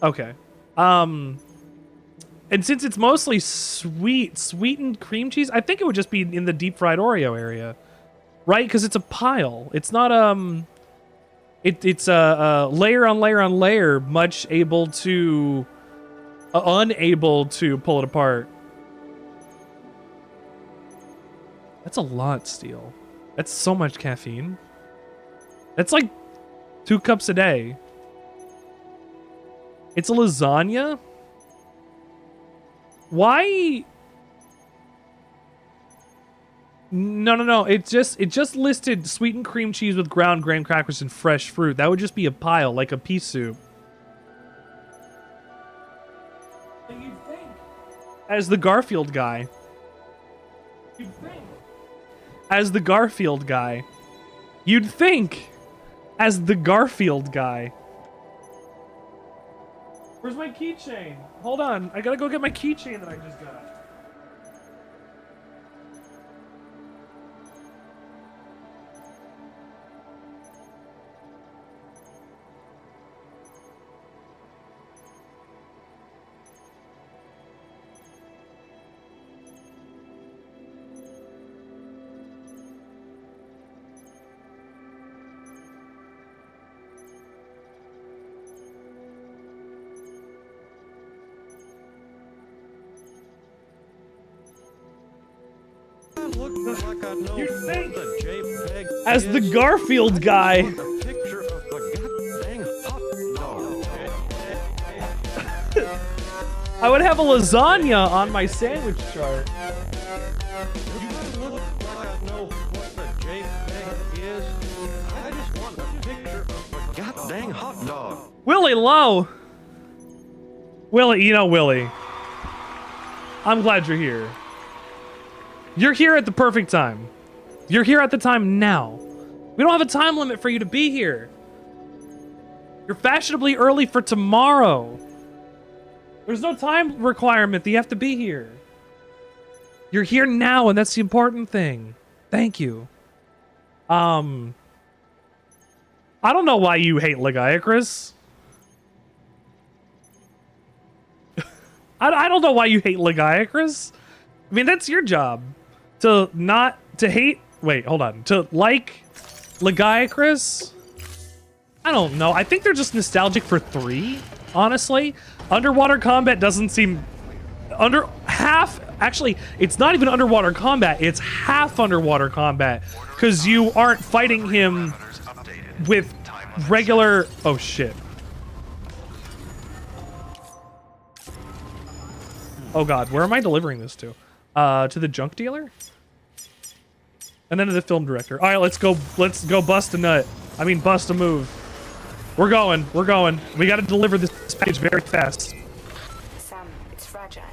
Okay. And since it's mostly sweetened cream cheese, I think it would just be in the deep fried Oreo area, right? Because it's a pile. It's not it's a layer on layer on layer, much able to unable to pull it apart. That's a lot, Steel. That's so much caffeine. That's like 2 cups a day. It's a lasagna? Why? No. It just listed sweetened cream cheese with ground graham crackers and fresh fruit. That would just be a pile, like a pea soup. As the Garfield guy. As the Garfield guy. You'd think. As the Garfield guy. Where's my keychain? Hold on. I gotta go get my keychain that I just got. You think? As the Garfield guy. I would have a lasagna on my sandwich chart. Willie Lowe. Willie, you know Willie. I'm glad you're here. You're here at the perfect time. You're here at the time now. We don't have a time limit for you to be here. You're fashionably early for tomorrow. There's no time requirement that you have to be here. You're here now, and that's the important thing. Thank you. I don't know why you hate Legiacris. I don't know why you hate Legiacris. I mean, that's your job. To hate... Wait, hold on. To like Legiacris? I don't know. I think they're just nostalgic for 3, honestly. Underwater combat doesn't seem... Actually, it's not even underwater combat. It's half underwater combat. Because you aren't fighting him with regular... Oh, shit. Oh, God. Where am I delivering this to? To the junk dealer? And then to the film director. All right, let's go bust a nut. I mean, bust a move. We're going. We got to deliver this package very fast. Sam, it's fragile.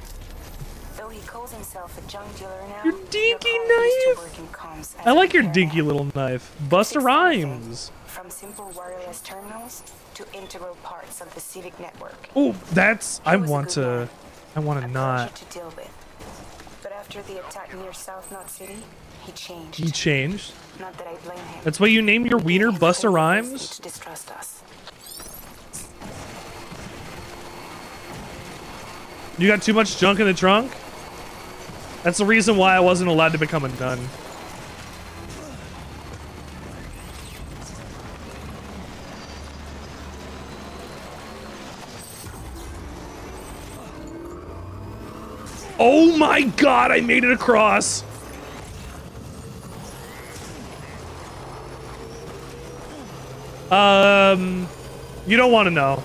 Though he calls himself a junk dealer now, dinky knife. I like your dinky little knife. Busta Rhymes. From simple wireless terminals to integral parts of the civic network. Oh, that's. I want to not. To deal with. But after the attack near South Knot City, he changed. He changed. Not that I blame him. That's why you named your wiener Busta Rhymes. To distrust us. You got too much junk in the trunk? That's the reason why I wasn't allowed to become a nun. Oh my god, I made it across! You don't want to know.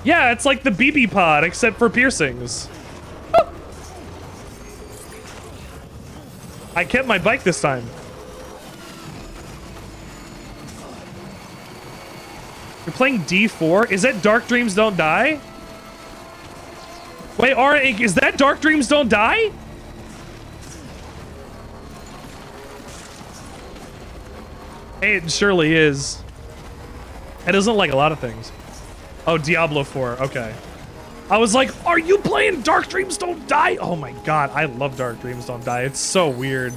Yeah, it's like the BB pod, except for piercings. I kept my bike this time. You're playing D4? Is that Dark Dreams Don't Die? Wait, is that Dark Dreams Don't Die? It surely is. It doesn't like a lot of things. Oh, Diablo 4. Okay. I was like, are you playing Dark Dreams Don't Die? Oh my god, I love Dark Dreams Don't Die. It's so weird.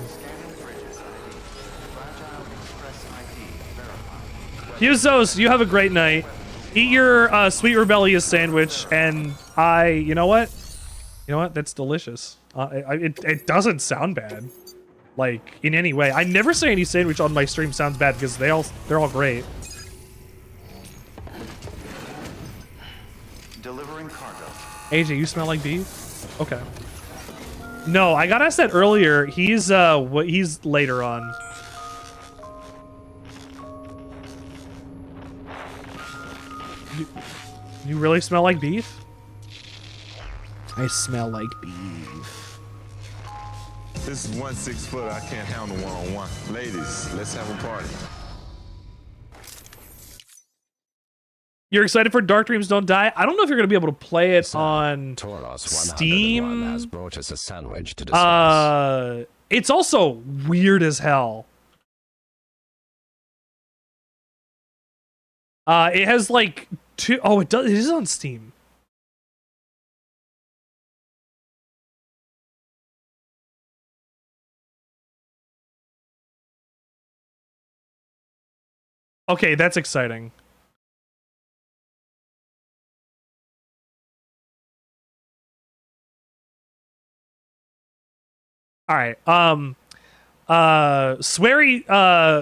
Huzos, you have a great night. Eat your sweet rebellious sandwich, and you know what? You know what? That's delicious. It doesn't sound bad, like in any way. I never say any sandwich on my stream sounds bad because they're all great. Delivering cargo. AJ, you smell like beef? Okay. No, I got asked that earlier. He's later on. You really smell like beef? I smell like beef. This is 1 6-footer. I can't handle one-on-one. Ladies, let's have a party. You're excited for Dark Dreams Don't Die? I don't know if you're going to be able to play it on Steam. Has brought us a sandwich to discuss. It's also weird as hell. It has like two. Oh, it is on Steam. Okay, that's exciting. All right. Swery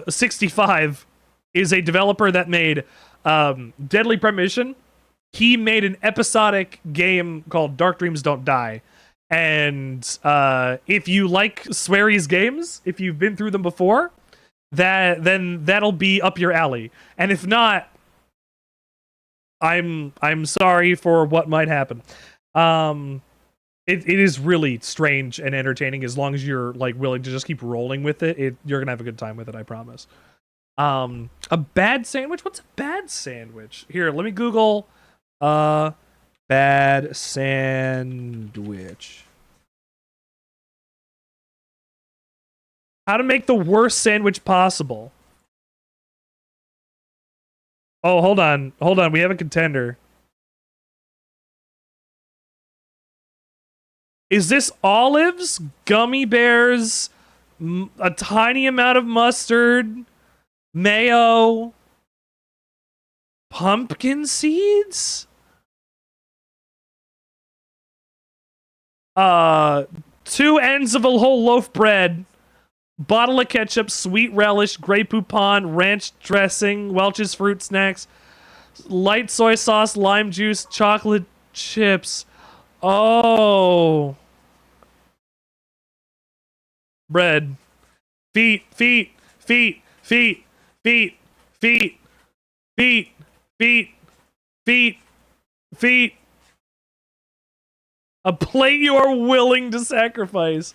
65 is a developer that made Deadly Premonition. He made an episodic game called Dark Dreams Don't Die. And if you like Swery's games, if you've been through them before, then that'll be up your alley. And if not, I'm sorry for what might happen. It is really strange and entertaining as long as you're like willing to just keep rolling with it. You're gonna have a good time with it, I promise. A bad sandwich? What's a bad sandwich? Here, let me Google bad sandwich. How to make the worst sandwich possible. Oh, hold on. We have a contender. Is this olives, gummy bears, a tiny amount of mustard, mayo, pumpkin seeds? 2 ends of a whole loaf bread, bottle of ketchup, sweet relish, Grey Poupon, ranch dressing, Welch's fruit snacks, light soy sauce, lime juice, chocolate chips. Oh. Bread. Feet. A plate you are willing to sacrifice.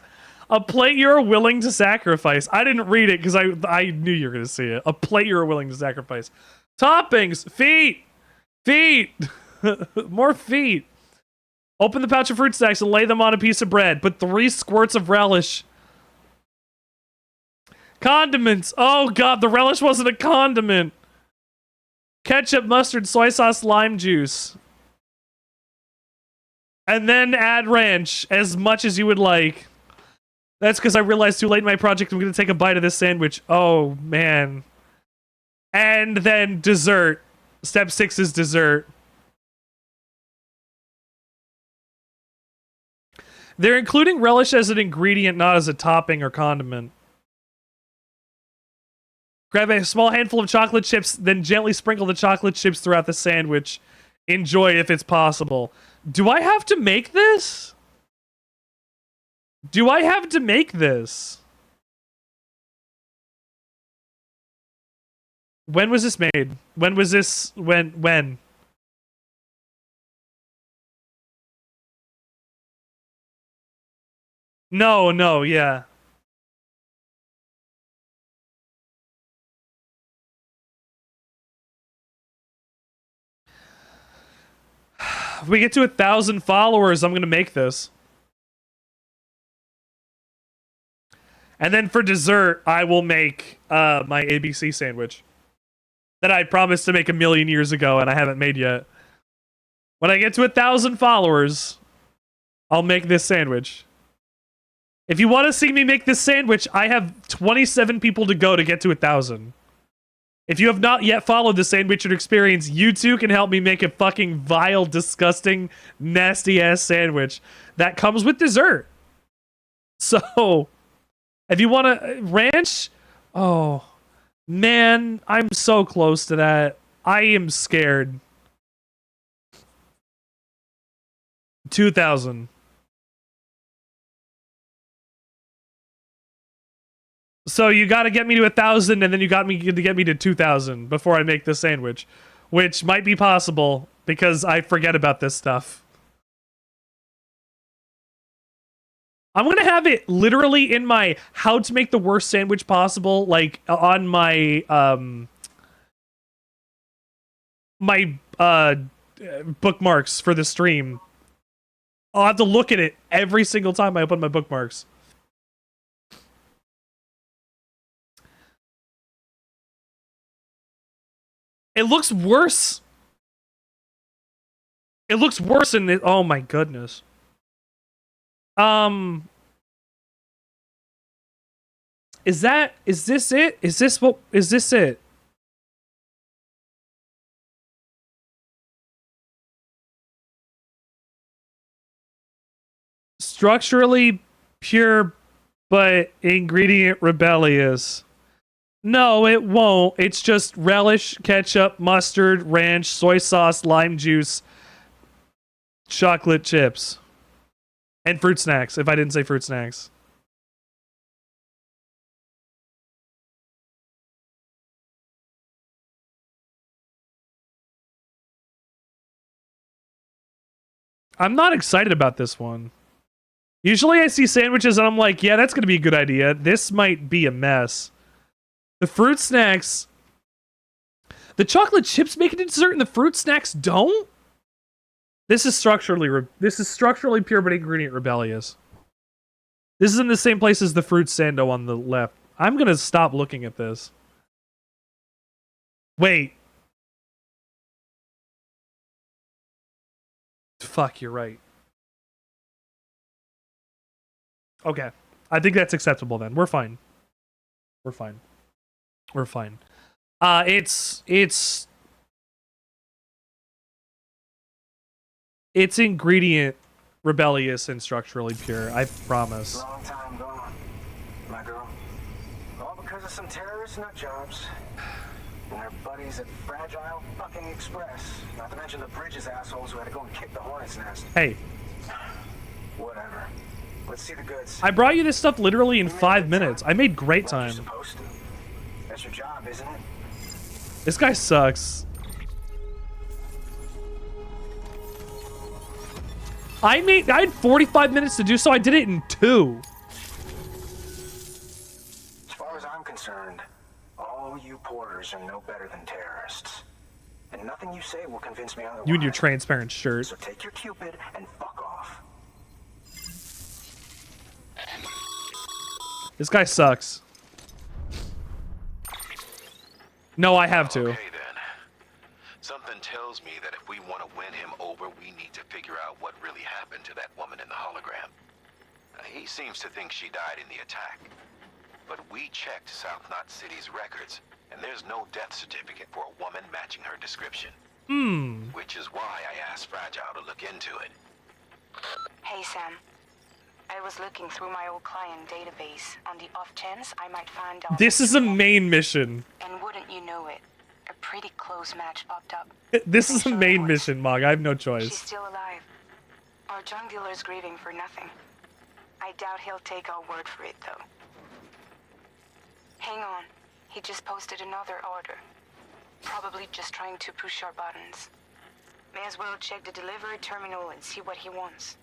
A plate you're willing to sacrifice. I didn't read it because I knew you were going to see it. A plate you were willing to sacrifice. Toppings. Feet. Feet. More feet. Open the pouch of fruit snacks and lay them on a piece of bread. Put 3 squirts of relish. Condiments. Oh, God. The relish wasn't a condiment. Ketchup, mustard, soy sauce, lime juice. And then add ranch as much as you would like. That's because I realized too late in my project I'm going to take a bite of this sandwich. Oh, man. And then dessert. Step 6 is dessert. They're including relish as an ingredient, not as a topping or condiment. Grab a small handful of chocolate chips, then gently sprinkle the chocolate chips throughout the sandwich. Enjoy if it's possible. Do I have to make this? Do I have to make this? When was this made? When was this? When? No, yeah. If we get to 1,000 followers, I'm gonna make this. And then for dessert, I will make my ABC sandwich that I promised to make 1,000,000 years ago and I haven't made yet. When I get to 1,000 followers, I'll make this sandwich. If you want to see me make this sandwich, I have 27 people to go to get to 1,000. If you have not yet followed the Sandwichard experience, you too can help me make a fucking vile, disgusting, nasty-ass sandwich that comes with dessert. So, if you want to... ranch? Oh, man, I'm so close to that. I am scared. 2,000. So you got to get me to 1,000, and then you got me to get me to 2,000 before I make the sandwich, which might be possible because I forget about this stuff. I'm gonna have it literally in my how to make the worst sandwich possible, like on my bookmarks for the stream. I'll have to look at it every single time I open my bookmarks. It looks worse. It looks worse in it. Oh my goodness. Is this it? Is this it? Structurally pure, but ingredient rebellious. No, it won't. It's just relish, ketchup, mustard, ranch, soy sauce, lime juice, chocolate chips, and fruit snacks, if I didn't say fruit snacks. I'm not excited about this one. Usually I see sandwiches and I'm like, yeah, that's going to be a good idea. This might be a mess. The fruit snacks... The chocolate chips make it into dessert and the fruit snacks don't? This is structurally pure but ingredient rebellious. This is in the same place as the fruit sando on the left. I'm going to stop looking at this. Wait. Fuck, you're right. Okay. I think that's acceptable then. We're fine. We're fine. We're fine. It's ingredient rebellious and structurally pure, I promise. Long time gone, my girl. All because of some terrorist nut jobs. And their buddies at Fragile fucking Express. Not to mention the Bridges assholes who had to go and kick the hornet's nest. Hey. Whatever. Let's see the goods. I brought you this stuff literally in 5 minutes. I made great time. You're supposed to. That's your job, isn't it? This guy sucks. I had 45 minutes to do so. I did it in 2. reporters are no better than terrorists. And nothing you say will convince me otherwise. You and your transparent shirt. So take your Cupid and fuck off. This guy sucks. No, I have to. Okay then. Something tells me that if we want to win him over, we need to figure out what really happened to that woman in the hologram. He seems to think she died in the attack. But we checked South Knot City's records, and there's no death certificate for a woman matching her description. Which is why I asked Fragile to look into it. Hey, Sam. I was looking through my old client database on the off chance I might find out. This is a main mission. And wouldn't you know it, a pretty close match popped up. This is a main mission, Mog. I have no She's choice. still alive. Our junk dealer's grieving for nothing. I doubt he'll take our word for it, though. Hang on. He just posted another order. Probably just trying to push our buttons. May as well check the delivery terminal and see what he wants.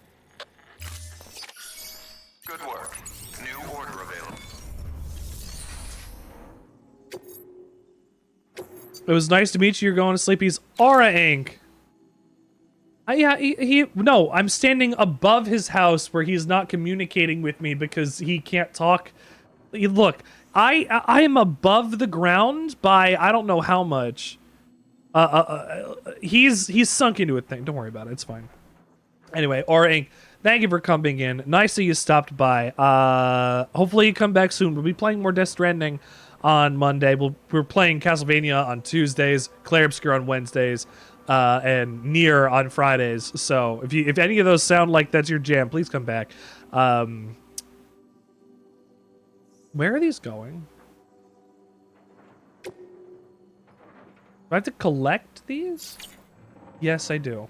Good work. New order available. It was nice to meet you. You're going to sleep. He's Aura Inc. Yeah, no, I'm standing above his house where he's not communicating with me because he can't talk. Look, I am above the ground by I don't know how much. He's sunk into a thing. Don't worry about it. It's fine. Anyway, Aura Inc. Thank you for coming in. Nice that you stopped by. Hopefully you come back soon. We'll be playing more Death Stranding on Monday. We're playing Castlevania on Tuesdays, Claire Obscure on Wednesdays, and Nier on Fridays. So if any of those sound like that's your jam, please come back. Where are these going? Do I have to collect these? Yes, I do.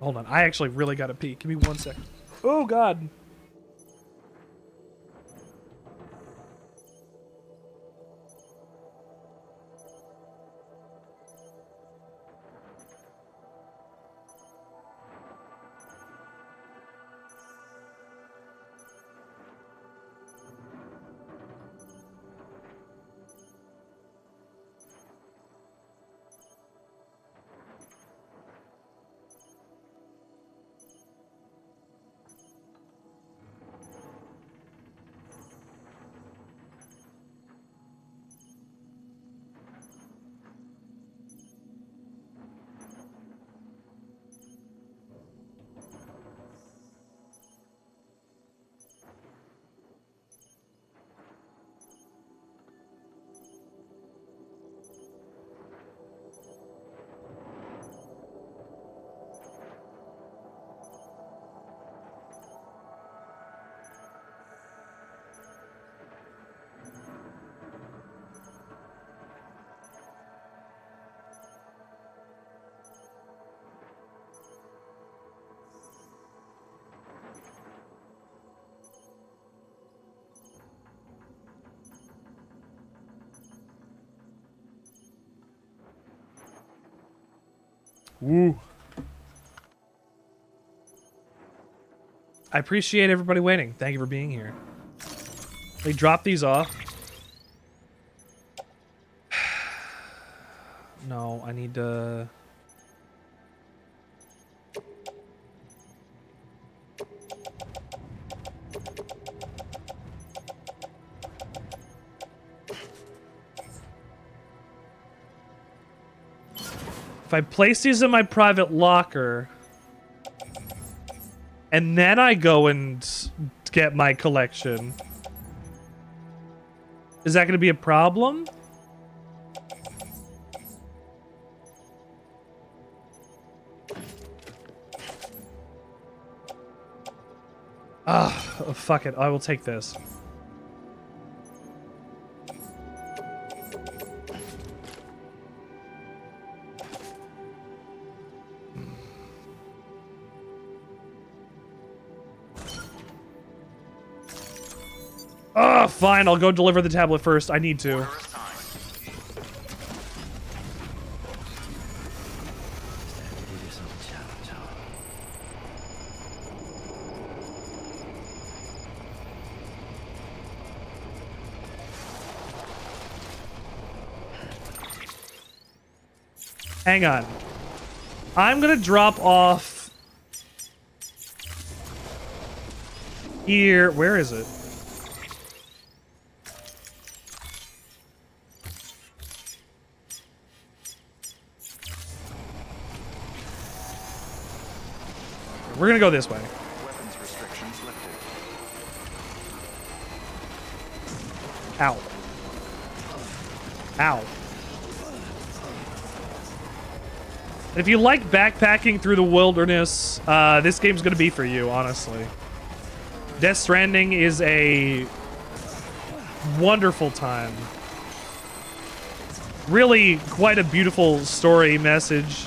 Hold on, I actually really gotta pee. Give me 1 second. Oh, God. Woo. I appreciate everybody waiting. Thank you for being here. They drop these off. No, I need to... If I place these in my private locker, and then I go and get my collection, is that going to be a problem? Ah, oh, fuck it. I will take this. Oh, fine. I'll go deliver the tablet first. I need to. Hang on. I'm gonna drop off here. Where is it? We're gonna go this way. Weapons restrictions lifted. Ow. Ow. If you like backpacking through the wilderness, this game's gonna be for you, honestly. Death Stranding is a wonderful time. Really quite a beautiful story message.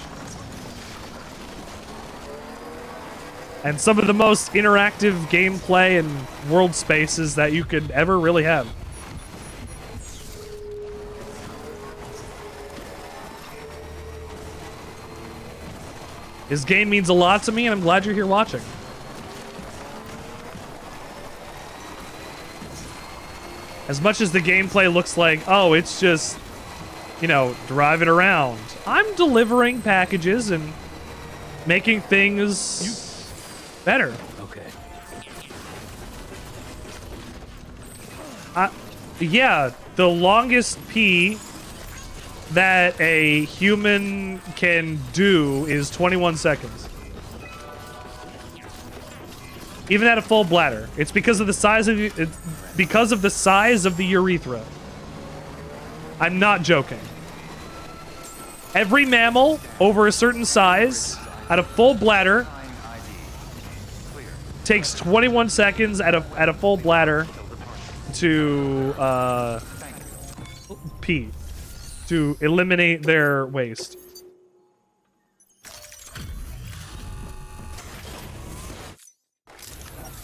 And some of the most interactive gameplay and world spaces that you could ever really have. This game means a lot to me, and I'm glad you're here watching. As much as the gameplay looks like, oh, it's just, you know, driving around. I'm delivering packages and making things better. Okay. Yeah, the longest pee that a human can do is 21 seconds. Even at a full bladder. It's because of the size of the urethra. I'm not joking. Every mammal over a certain size at a full bladder takes 21 seconds at a full bladder to pee, to eliminate their waste.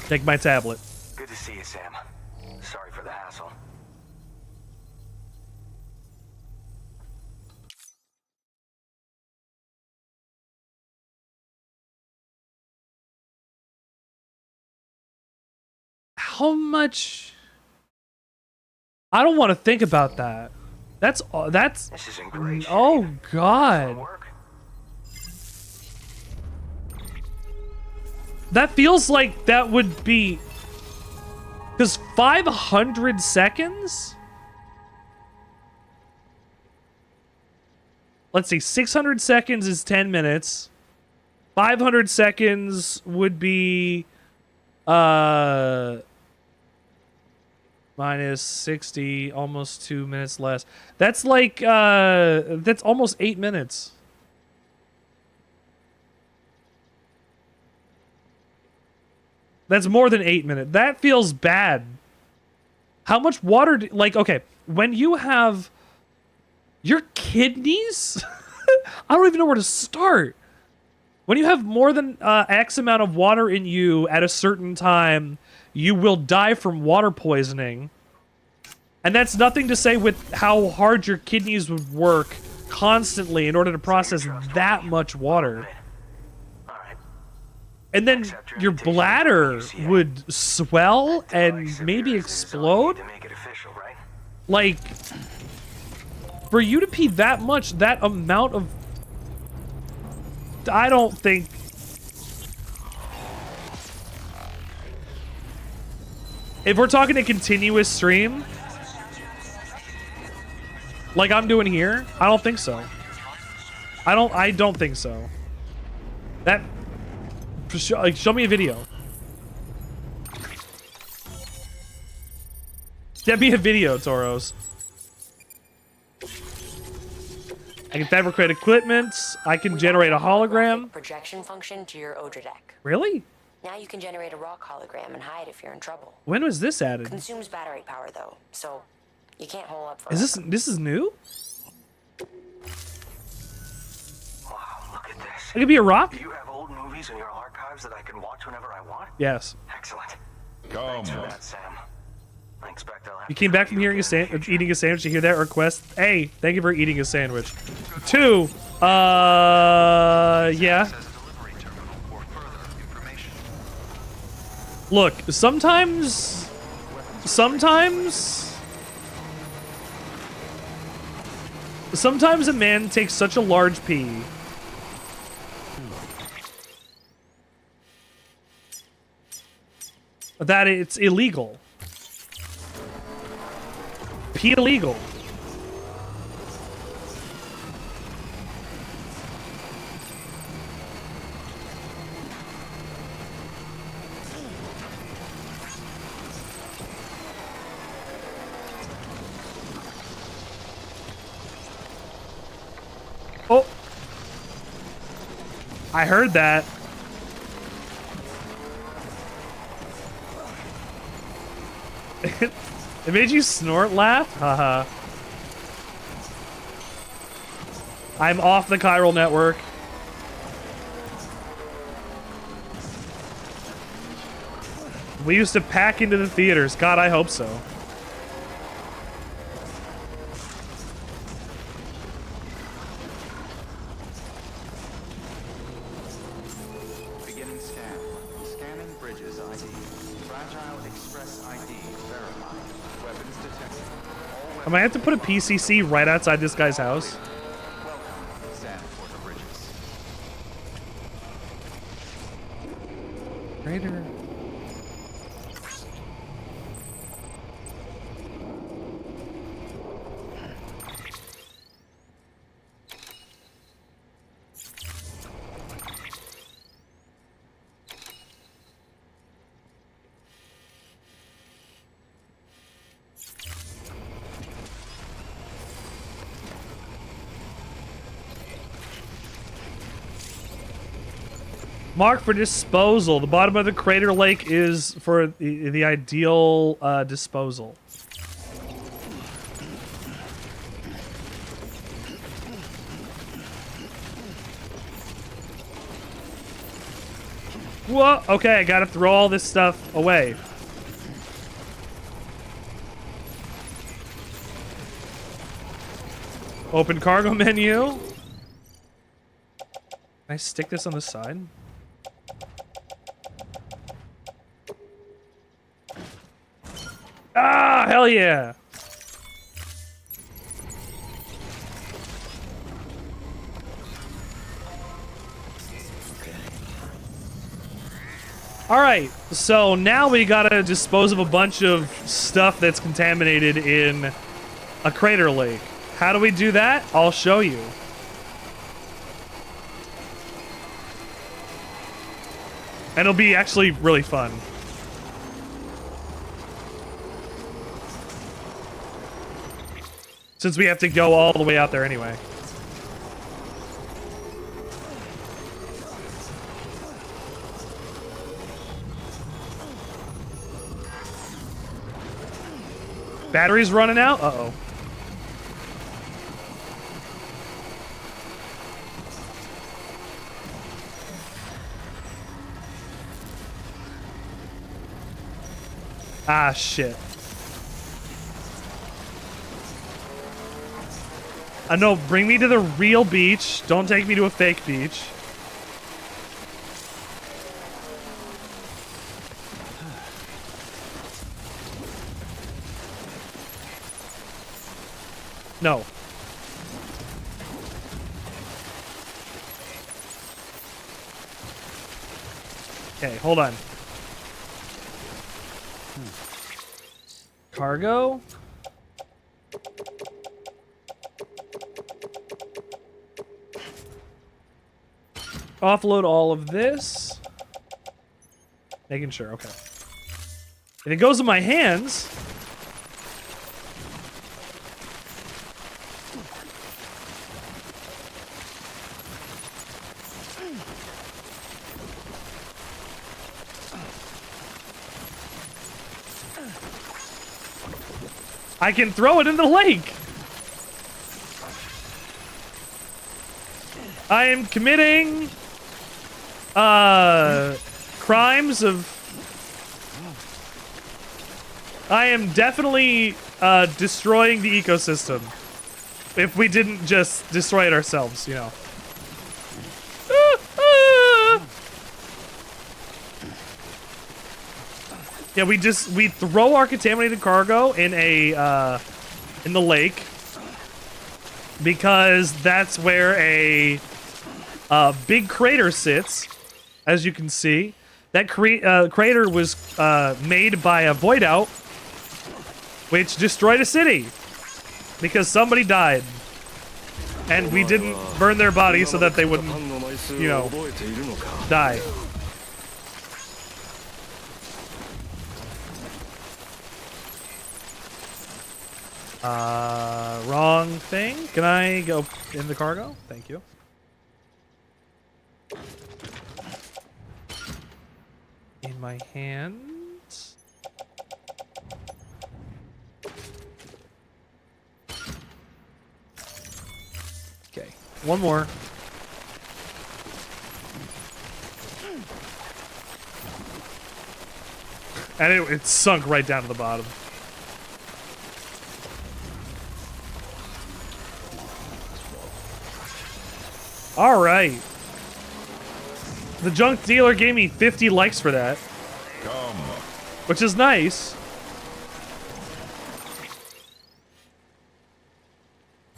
Take my tablet. Good to see you, Sam. Sorry for the hassle. How much? I don't want to think about that. That's This isn't great. oh god. That feels like that would be, because 500 seconds? Let's see, 600 seconds is 10 minutes. 500 seconds would be minus 60, almost 2 minutes less. That's like that's almost 8 minutes. That's more than 8 minutes. That feels bad. How much water like, okay, when you have your kidneys, I don't even know where to start. When you have more than X amount of water in you at a certain time, you will die from water poisoning. And that's nothing to say with how hard your kidneys would work constantly in order to process that much water. And then your bladder would swell and maybe explode. Like, for you to pee that much, that amount of... I don't think... If we're talking a continuous stream, like I'm doing here, I don't think so. I don't think so. That... Like, show me a video. Get me a video, Toros. I can fabricate equipment. I can generate a hologram. Projection function to your Odra deck. Really? Now you can generate a rock hologram and hide if you're in trouble. When was this added? Consumes battery power though, so you can't hole up for. Is this is new? Wow, look at this. It could be a rock? Do you have old movies in your archives that I can watch whenever I want? Yes. Excellent. Come Thanks for on. that, Sam. I expect I'll have You came back from hearing eating a sandwich to hear that request. A, thank you for eating a sandwich. 2, yeah. Look, sometimes Sometimes a man takes such a large pee that it's illegal. Pee illegal. Oh. I heard that. It made you snort laugh? Haha. I'm off the chiral network. We used to pack into the theaters. God, I hope so. Beginning scan. Scanning bridges ID. Fragile Express ID verified. Weapons detected. I might have to put a PCC right outside this guy's house. Welcome, Sandwichard bridges. Raider. Mark for disposal. The bottom of the crater lake is for the ideal disposal. Whoa, okay, I gotta throw all this stuff away. Open cargo menu. Can I stick this on the side? Ah, hell yeah! Alright, so now we gotta dispose of a bunch of stuff that's contaminated in a crater lake. How do we do that? I'll show you. And it'll be actually really fun. Since we have to go all the way out there anyway. Battery's running out? Uh-oh. Ah, shit. No, bring me to the real beach. Don't take me to a fake beach. No. Okay, hold on. Cargo? Offload all of this. Making sure, okay. If it goes in my hands... I can throw it in the lake! I am committing... crimes of... I am definitely destroying the ecosystem. If we didn't just destroy it ourselves, you know. Yeah, we throw our contaminated cargo in a in the lake. because that's where a big crater sits, as you can see. That crater was made by a void out, which destroyed a city because somebody died. And we didn't burn their body so that they wouldn't, you know, die. Wrong thing. Can I go in the cargo? Thank you. In my hands. Okay, one more. And it sunk right down to the bottom. All right. The junk dealer gave me 50 likes for that. Which is nice.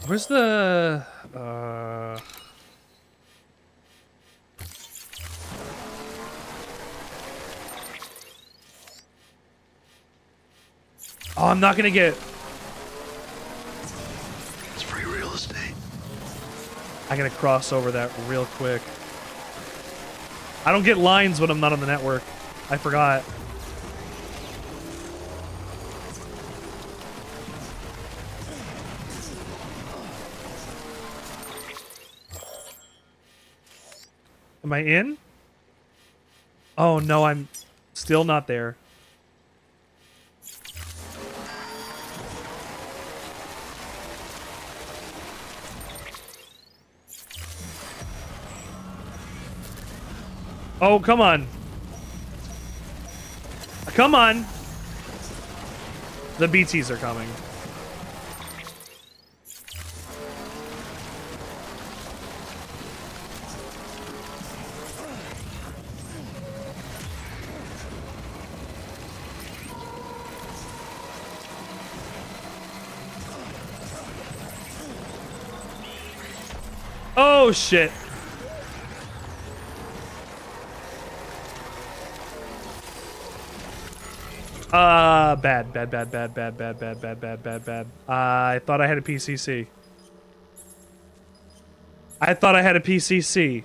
Where's the... Oh, I'm not gonna get... It's free real estate. I gotta cross over that real quick. I don't get lines when I'm not on the network. I forgot. Am I in? Oh no, I'm still not there. Oh, come on. Come on. The BTs are coming. Oh, shit. Bad. I thought I had a PCC. I thought I had a PCC.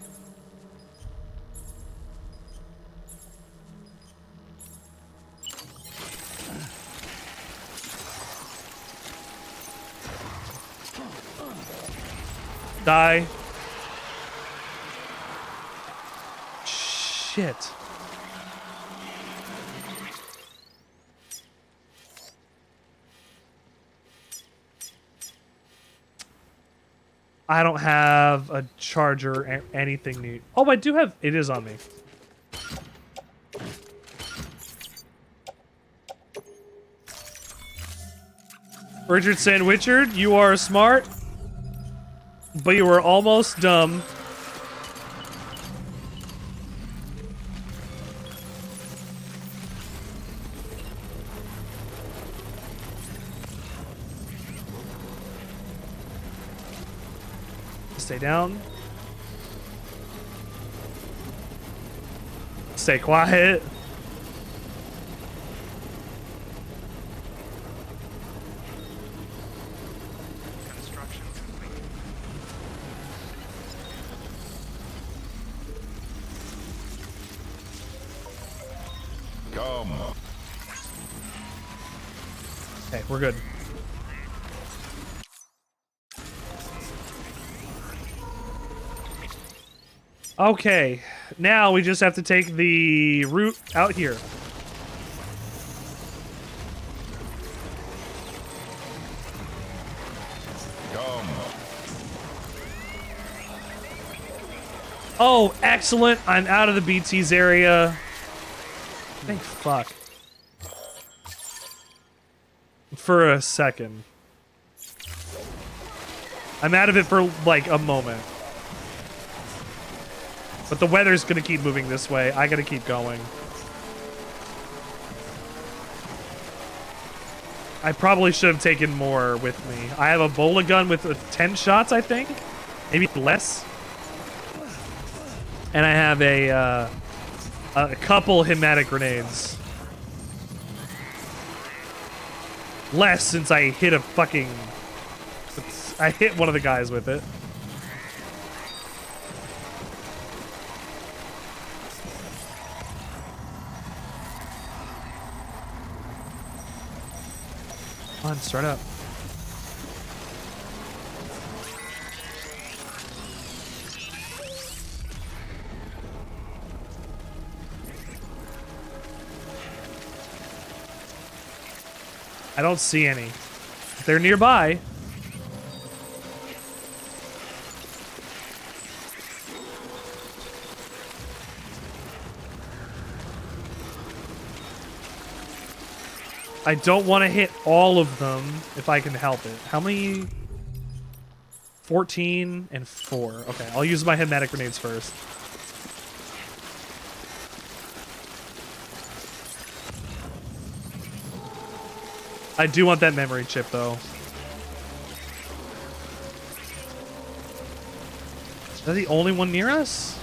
Die. Shit. I don't have a charger or anything neat. Oh, I do have... It is on me. Richard Sandwichard, you are smart, but you were almost dumb. Stay down. Stay quiet. Construction complete. Come. Okay, we're good. Okay, now we just have to take the route out here. Come. Oh, excellent. I'm out of the BT's area. Thank fuck. For a second. I'm out of it for like a moment. But the weather's gonna keep moving this way. I gotta keep going. I probably should have taken more with me. I have a bola gun with 10 shots, I think. Maybe less. And I have a couple hematic grenades. Less since I hit a fucking... I hit one of the guys with it. Come on, start up. I don't see any. If they're nearby. I don't want to hit all of them if I can help it. How many? 14 and 4. Okay, I'll use my hematic grenades first. I do want that memory chip, though. Is that the only one near us?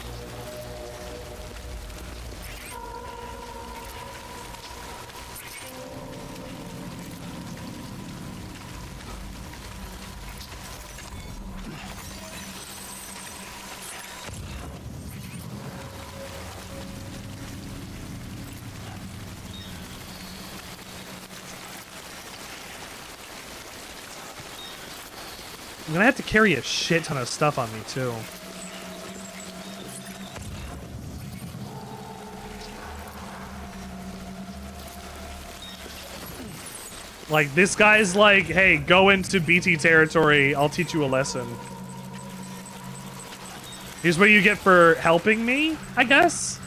I'm gonna have to carry a shit ton of stuff on me, too. Like, this guy's like, hey, go into BT territory, I'll teach you a lesson. Here's what you get for helping me, I guess?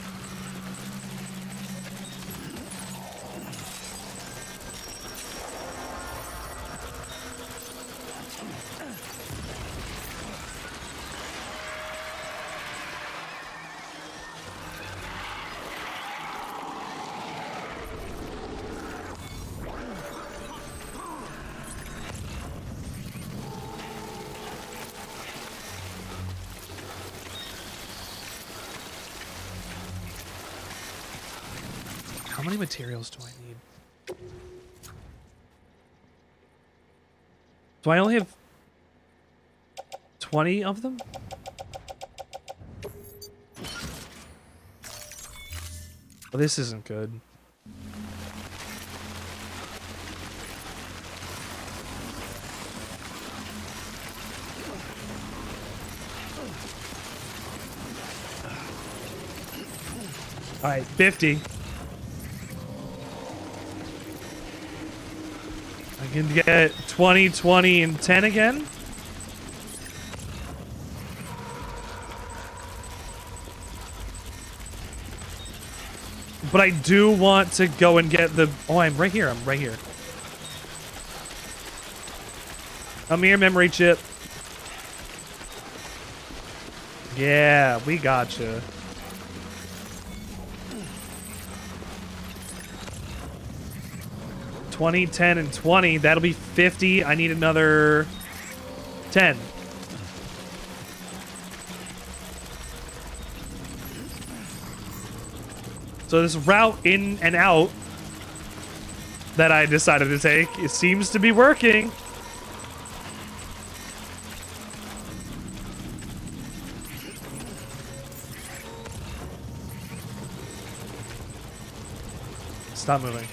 How many materials do I need? Do I only have 20 of them? Well, this isn't good. All right, 50. I can get 20, 20, and 10 again. But I do want to go and get the... Oh, I'm right here. I'm right here. Come here, memory chip. Yeah, we gotcha. $20, 10, and 20. That'll be 50. I need another 10. So this route in and out that I decided to take, it seems to be working. Stop moving.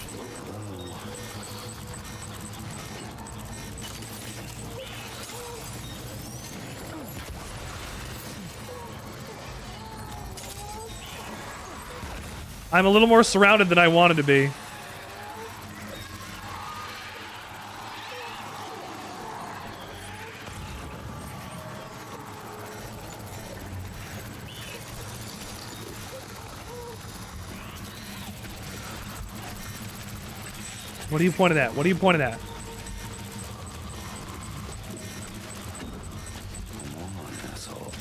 I'm a little more surrounded than I wanted to be. What are you pointing at? What are you pointing at? Come on, asshole.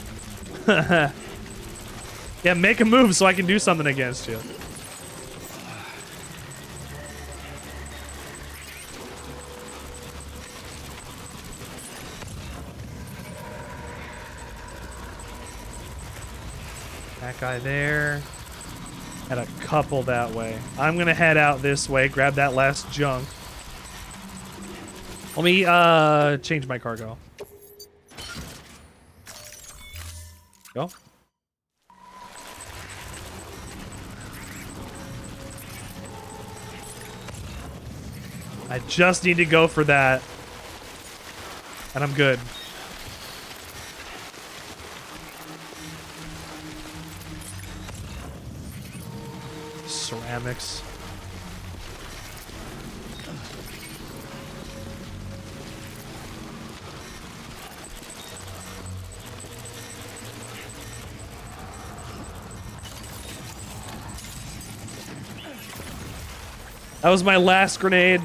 Yeah, make a move so I can do something against you. That guy there. And a couple that way. I'm gonna head out this way, grab that last junk. Let me change my cargo. Go. I just need to go for that. And I'm good. Ceramics. That was my last grenade.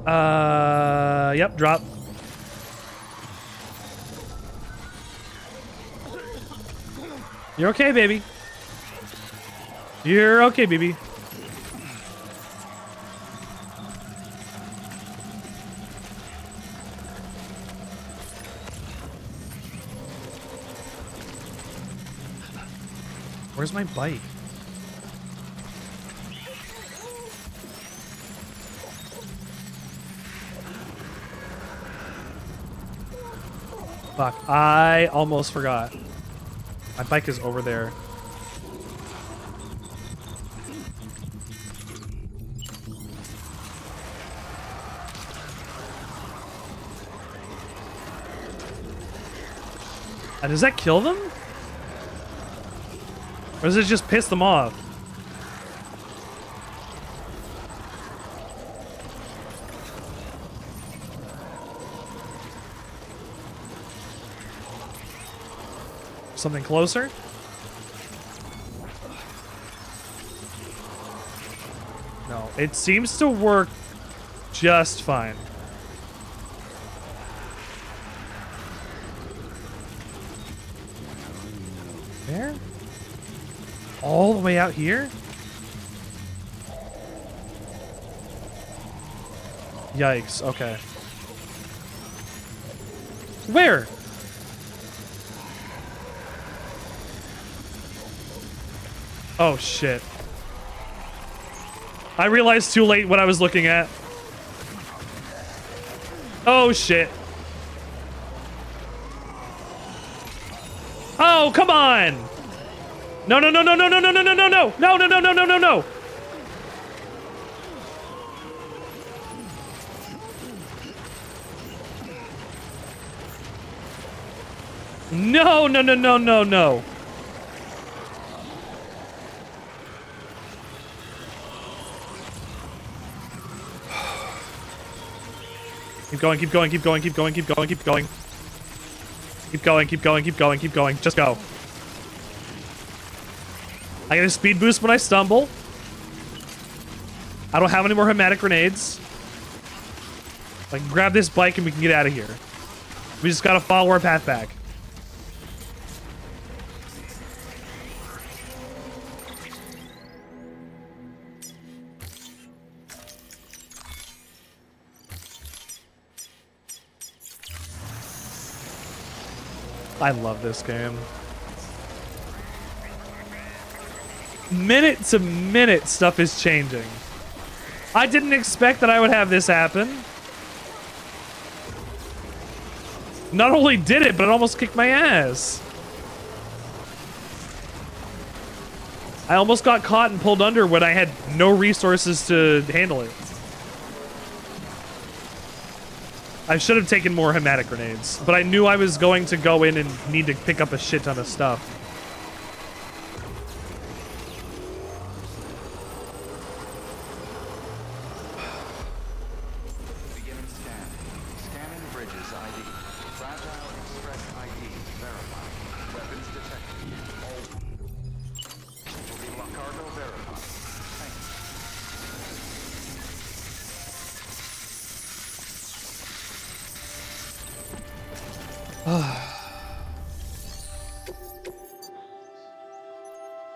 Yep, drop. You're okay, baby. You're okay, baby. Where's my bike? Fuck, I almost forgot. My bike is over there. Does that kill them? Or does it just piss them off? Something closer? No, it seems to work just fine. There? All the way out here? Yikes, okay. Where? Oh shit. I realized too late what I was looking at. Oh shit. Oh, come on! No, no, no, no, no, no, no, no, no, no, no, no, no, no, no, no, no, no. No, no, no, no, no, no. Keep going, keep going, keep going, keep going, keep going, keep going. Keep going, keep going, keep going, keep going. Just go. I get a speed boost when I stumble. I don't have any more hermetic grenades. I can grab this bike and we can get out of here. We just gotta follow our path back. I love this game. Minute to minute, stuff is changing. I didn't expect that I would have this happen. Not only did it, but it almost kicked my ass. I almost got caught and pulled under when I had no resources to handle it. I should have taken more hematic grenades, but I knew I was going to go in and need to pick up a shit ton of stuff. Beginning scan. Scanning bridges ID. Fragile express ID verified. Weapons detected. All. Will be cargo verified. Thanks.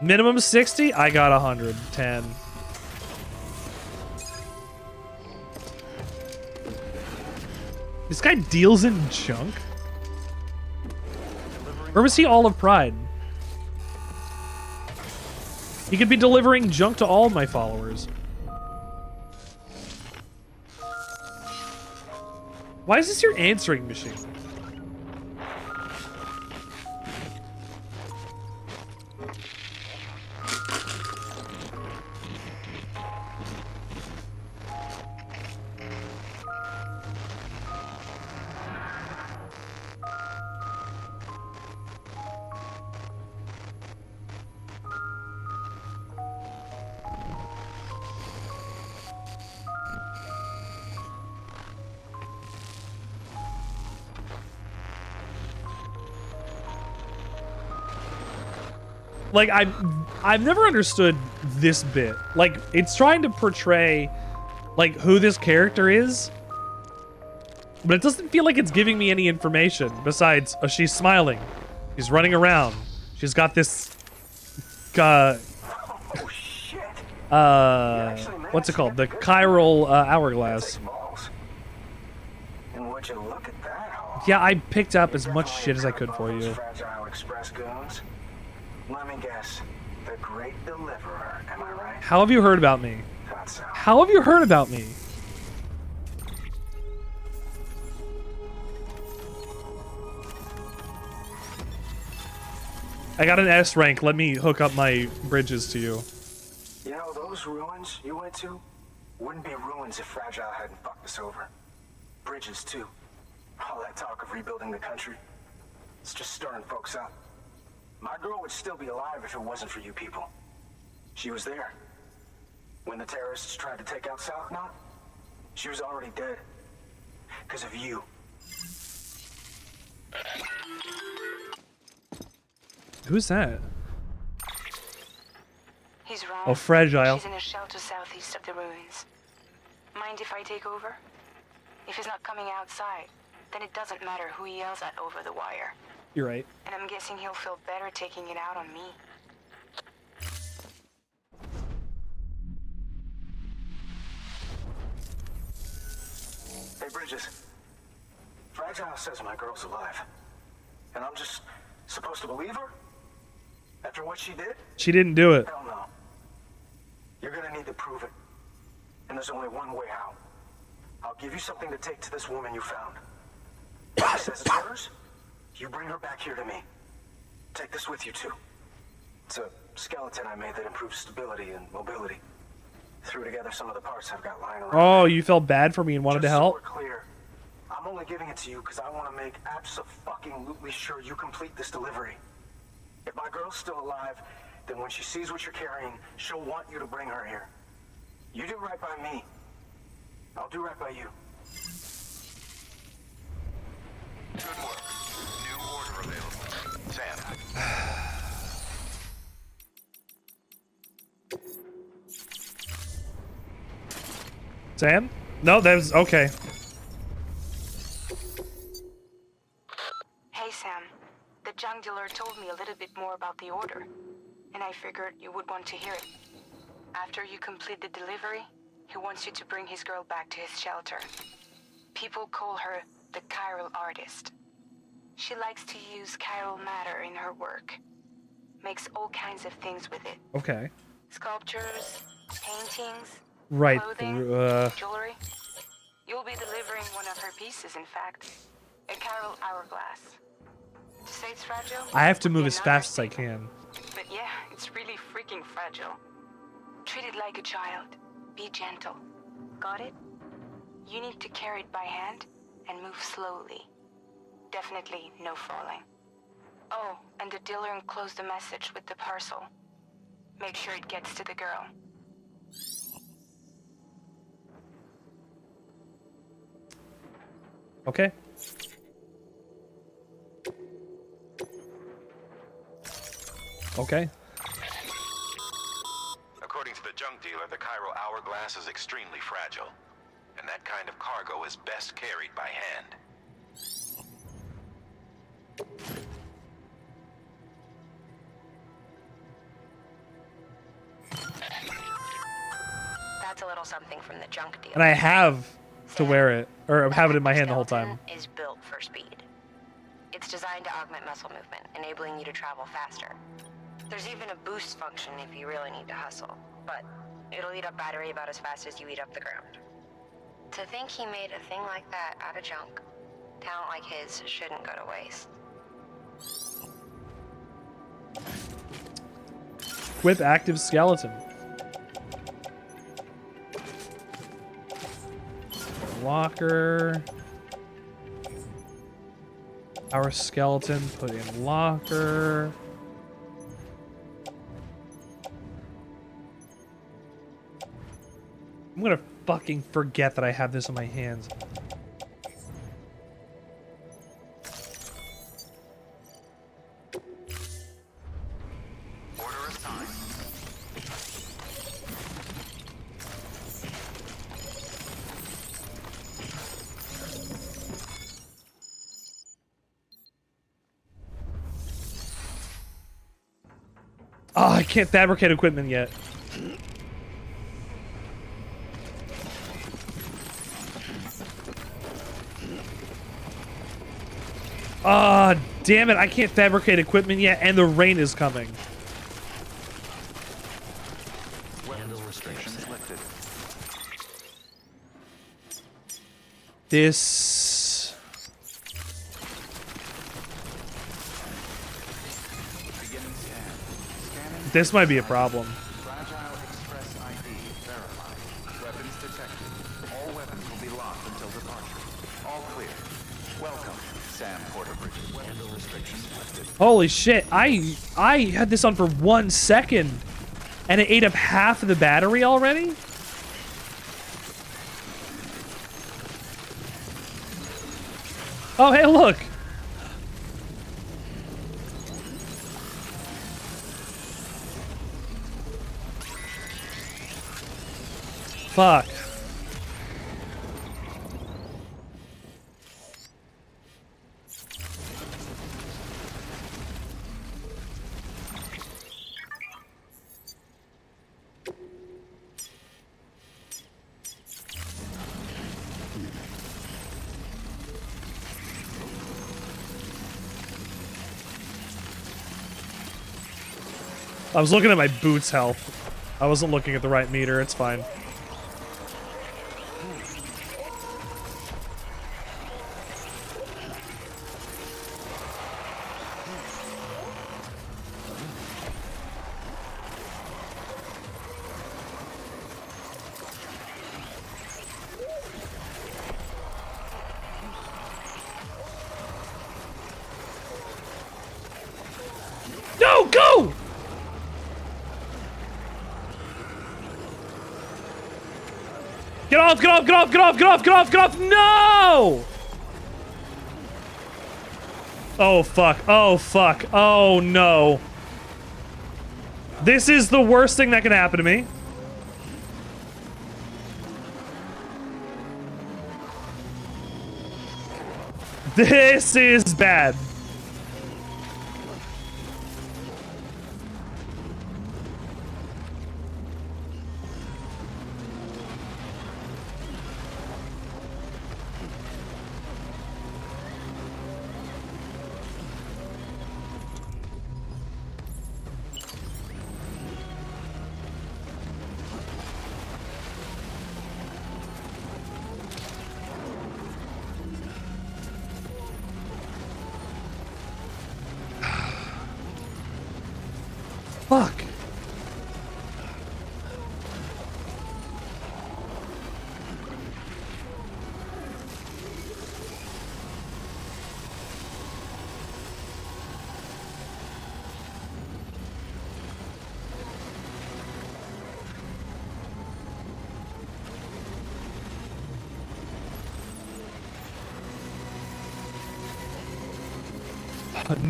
Minimum 60? I got 110. This guy deals in junk? Or was he all of Pride? He could be delivering junk to all my followers. Why is this your answering machine? Like, I've never understood this bit. Like, it's trying to portray, like, who this character is, but it doesn't feel like it's giving me any information besides, she's smiling, she's running around, she's got this, what's it called? The chiral hourglass. And would you look at that? Yeah, I picked up as much shit as I could for you. Fragile express goons. Let me guess. The great deliverer, am I right? How have you heard about me? Thought so. How have you heard about me? I got an S rank. Let me hook up my bridges to you. You know, those ruins you went to wouldn't be ruins if Fragile hadn't fucked us over. Bridges, too. All that talk of rebuilding the country. It's just stirring folks up. My girl would still be alive if it wasn't for you people. She was there. When the terrorists tried to take out South Knot, she was already dead. Because of you. Who's that? He's wrong. Oh, Fragile. She's in a shelter southeast of the ruins. Mind if I take over? If he's not coming outside, then it doesn't matter who he yells at over the wire. You're right. And I'm guessing he'll feel better taking it out on me. Hey, Bridges. Fragile says my girl's alive. And I'm just supposed to believe her? After what she did? She didn't do it. Hell no. You're gonna need to prove it. And there's only one way out. I'll give you something to take to this woman you found. If she says it's hers, you bring her back here to me. Take this with you, too. It's a skeleton I made that improves stability and mobility. Threw together some of the parts I've got lying around. Oh, you felt bad for me and wanted to So help? we're clear. I'm only giving it to you because I want to make abso-fucking-lutely sure you complete this delivery. If my girl's still alive, then when she sees what you're carrying, she'll want you to bring her here. You do right by me. I'll do right by you. Good work. New order available. Sam. Sam? No, that was okay. Hey, Sam. The junk dealer told me a little bit more about the order, and I figured you would want to hear it. After you complete the delivery, he wants you to bring his girl back to his shelter. People call her the chiral artist. She likes to use chiral matter in her work. Makes all kinds of things with it. Okay. Sculptures, paintings, Right. clothing, jewelry. You'll be delivering one of her pieces, in fact. A chiral hourglass. To say it's fragile? I have to move would as be an fast as I understatement. can. But yeah, it's really freaking fragile. Treat it like a child. Be gentle. Got it? You need to carry it by hand and move slowly. Definitely no falling. Oh, and the dealer enclosed the message with the parcel. Make sure it gets to the girl. Okay. Okay. According to the junk dealer, the chiral hourglass is extremely fragile, and that kind of cargo is best carried by hand. That's a little something from the junk dealer. And I have to wear it, or have it in my hand the whole time. Is built for speed. It's designed to augment muscle movement, enabling you to travel faster. There's even a boost function if you really need to hustle, but it'll eat up battery about as fast as you eat up the ground. To think he made a thing like that out of junk, talent like his shouldn't go to waste. Equip active skeleton. Locker. Our skeleton put in locker. I'm gonna fucking forget that I have this in my hands. Order assigned. Oh, I can't fabricate equipment yet. Ah, damn it, I can't fabricate equipment yet, and the rain is coming. Weapons restrictions lifted. This... Beginning scan. Scanning. This might be a problem. Fragile Express ID verified. Weapons detected. All weapons will be locked until departure. All clear. Welcome, Sam Porterbridge. Handle restrictions lifted. Holy shit, I had this on for 1 second, and it ate up half of the battery already? Oh, hey, look! Fuck. I was looking at my boots' health. I wasn't looking at the right meter. It's fine. No, go! Get off, get off, get off, get off, get off, get off, get off! No! Oh, fuck. Oh, fuck. Oh, no. This is the worst thing that can happen to me. This is bad. Fuck.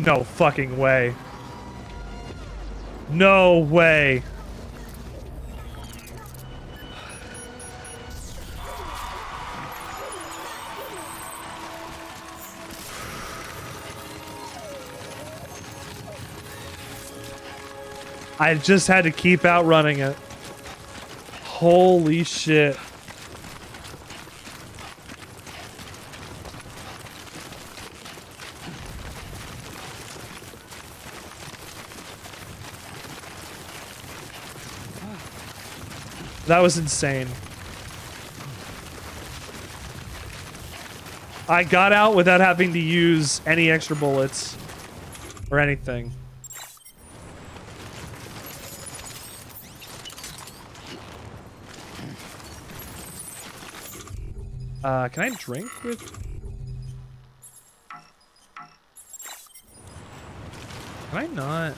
No fucking way. No way. I just had to keep outrunning it. Holy shit. That was insane. I got out without having to use any extra bullets or anything. Can I drink with... Can I not?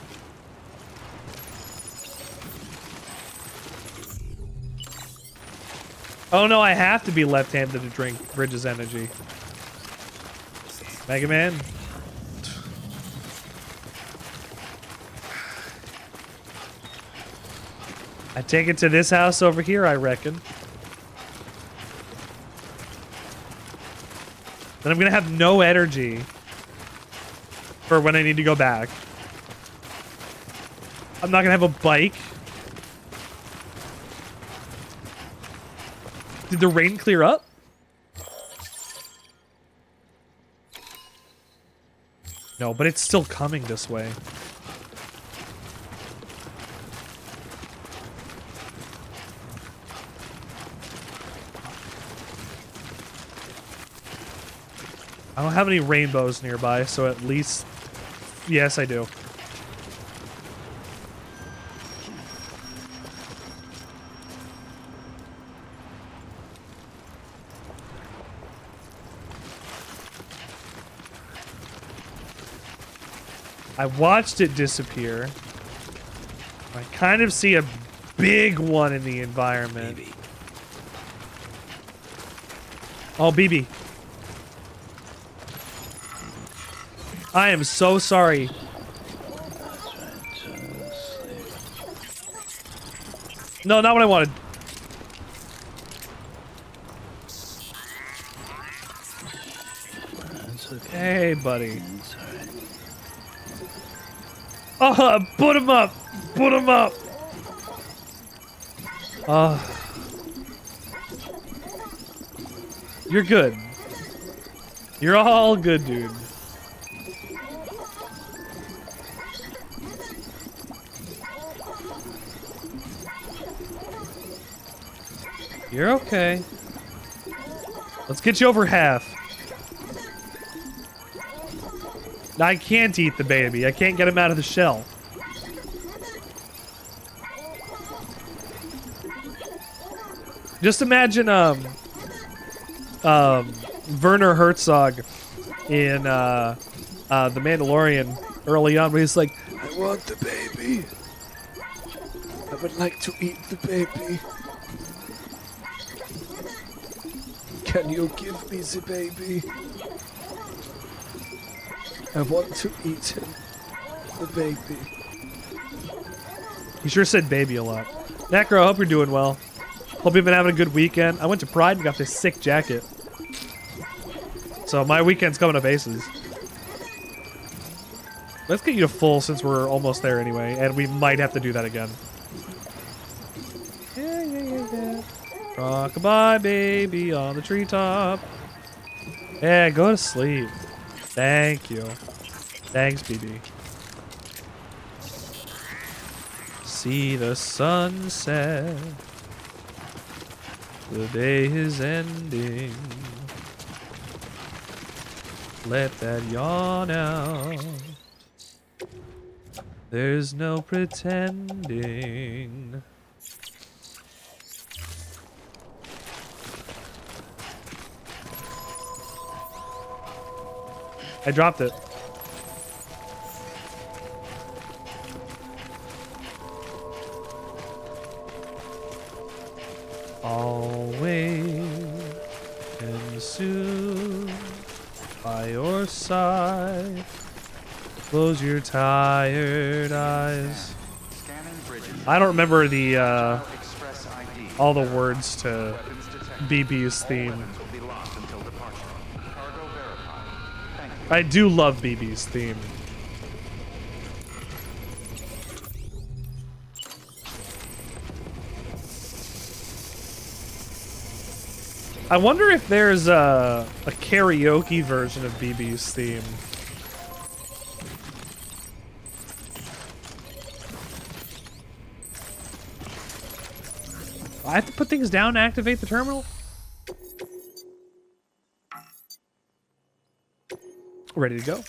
Oh no, I have to be left-handed to drink Bridges energy. Mega Man. I take it to this house over here, I reckon. Then I'm gonna have no energy for when I need to go back. I'm not gonna have a bike. Did the rain clear up? No, but it's still coming this way. I don't have any rainbows nearby, so at least... Yes, I do. I watched it disappear. I kind of see a big one in the environment. BB. Oh, BB. I am so sorry. No, not what I wanted. Okay. Hey, buddy. Oh, put him up! Put him up! You're good. You're all good, dude. You're okay. Let's get you over half. I can't eat the baby. I can't get him out of the shell. Just imagine Werner Herzog in The Mandalorian early on, where he's like, I want the baby. I would like to eat the baby. Can you give me the baby? I want to eat him. The baby. He sure said baby a lot. Necro, I hope you're doing well. Hope you've been having a good weekend. I went to Pride and got this sick jacket. So my weekend's coming up aces. Let's get you to full since we're almost there anyway, and we might have to do that again. Yeah. Rock-a-bye, baby, on the treetop. Yeah, go to sleep. Thank you. Thanks, BB. See the sunset. The day is ending. Let that yawn out. There's no pretending. I dropped it. Always and soon by your side. Close your tired eyes. I don't remember the all the words to BB's theme. I do love BB's theme. I wonder if there's a karaoke version of BB's theme. I have to put things down to activate the terminal? Ready to go.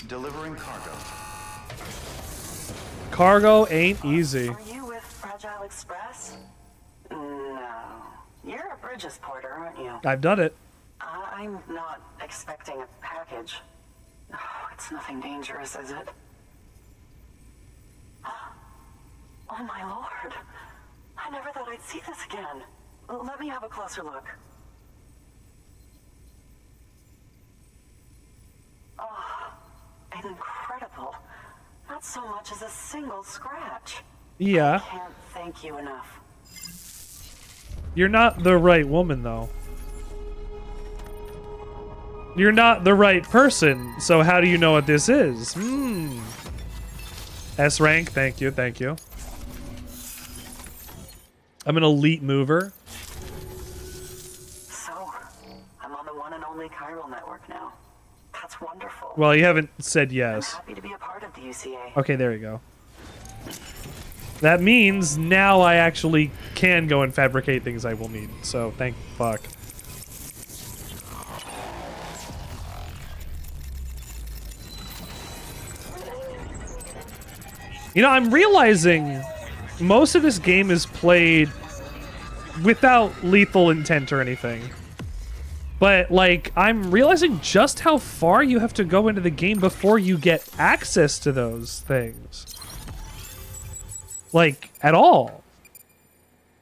Delivering cargo. Cargo ain't easy. Are you with Fragile Express? No. You're a Bridges porter, aren't you? I've done it. I'm not expecting a package. Oh, it's nothing dangerous, is it? Oh my lord. I never thought I'd see this again. Let me have a closer look. Oh, incredible. Not so much as a single scratch. Yeah. I can't thank you enough. You're not the right woman, though. You're not the right person, so how do you know what this is? S rank, thank you, thank you. I'm an elite mover. So, I'm on the one and only chiral network now. That's wonderful. Well, you haven't said yes. I'm happy to be a part of the UCA. Okay, there you go. That means now I actually can go and fabricate things I will need. So, thank fuck. You know, I'm realizing most of this game is played without lethal intent or anything. But, like, I'm realizing just how far you have to go into the game before you get access to those things. Like, at all.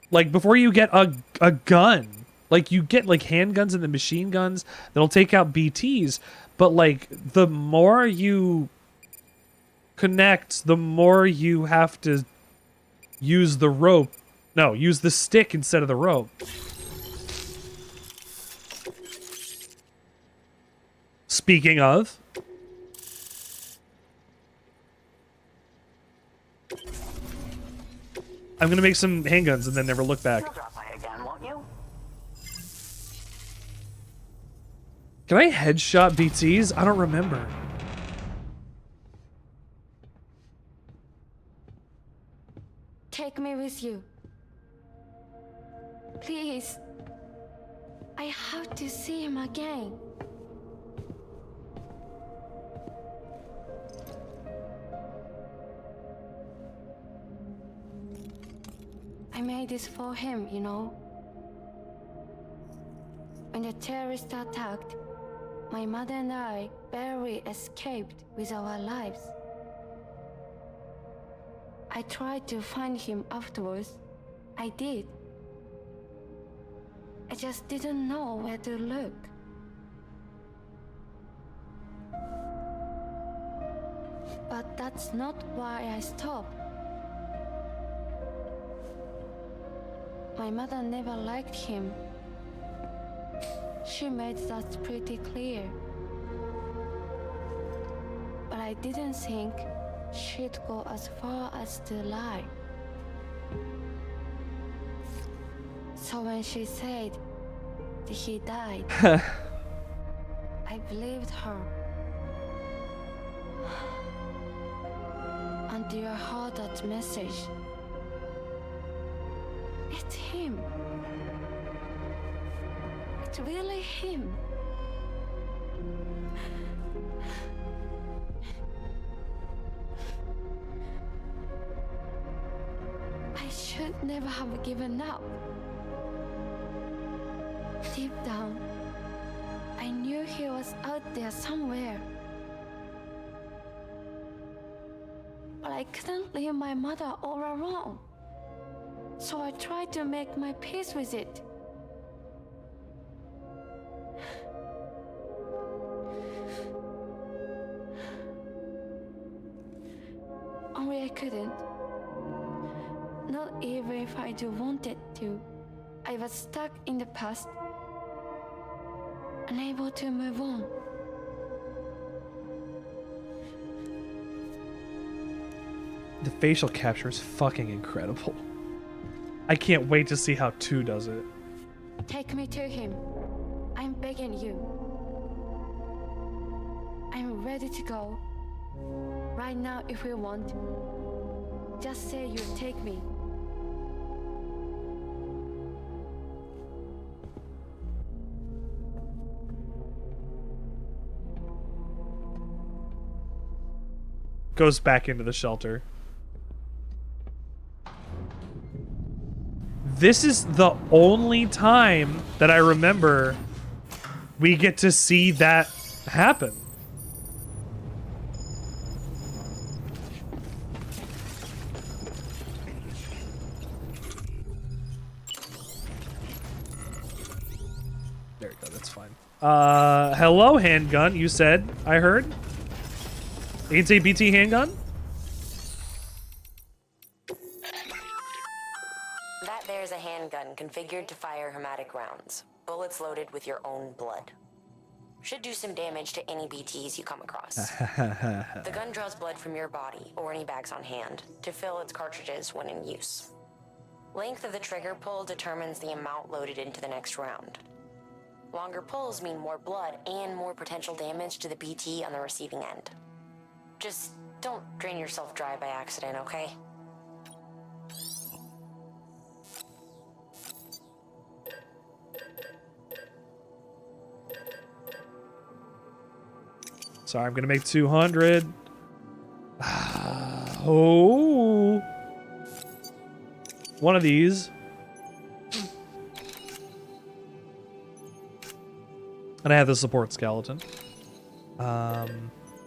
Like, before you get a gun. Like, you get, like, handguns and the machine guns that'll take out BTs. But, like, the more you connect, the more you have to use the rope. No, use the stick instead of the rope. Speaking of, I'm gonna make some handguns and then never look back. You'll drop by again, won't you? Can I headshot BTs? I don't remember. Take me with you. Please. I have to see him again. I made this for him, you know. When the terrorists attacked, my mother and I barely escaped with our lives. I tried to find him afterwards. I did. I just didn't know where to look. But that's not why I stopped. My mother never liked him. She made that pretty clear. But I didn't think she'd go as far as to lie. So when she said that he died, I believed her. Until I heard that message. It's him. It's really him. I should never have given up. Deep down, I knew he was out there somewhere. But I couldn't leave my mother all alone. So I tried to make my peace with it. Only I couldn't. Not even if I do wanted to. I was stuck in the past, unable to move on. The facial capture is fucking incredible. I can't wait to see how 2 does it. Take me to him. I'm begging you. I'm ready to go. Right now, if we want, just say you take me. Goes back into the shelter. This is the only time that I remember we get to see that happen. There we go, that's fine. Hello, handgun, you said, I heard. You can say BT handgun? That there's a handgun configured to fire hermetic rounds. Bullets loaded with your own blood. Should do some damage to any BTs you come across. The gun draws blood from your body, or any bags on hand, to fill its cartridges when in use. Length of the trigger pull determines the amount loaded into the next round. Longer pulls mean more blood and more potential damage to the BT on the receiving end. Just don't drain yourself dry by accident, okay? Sorry, I'm gonna make 200. Oh, one of these. And I have the support skeleton.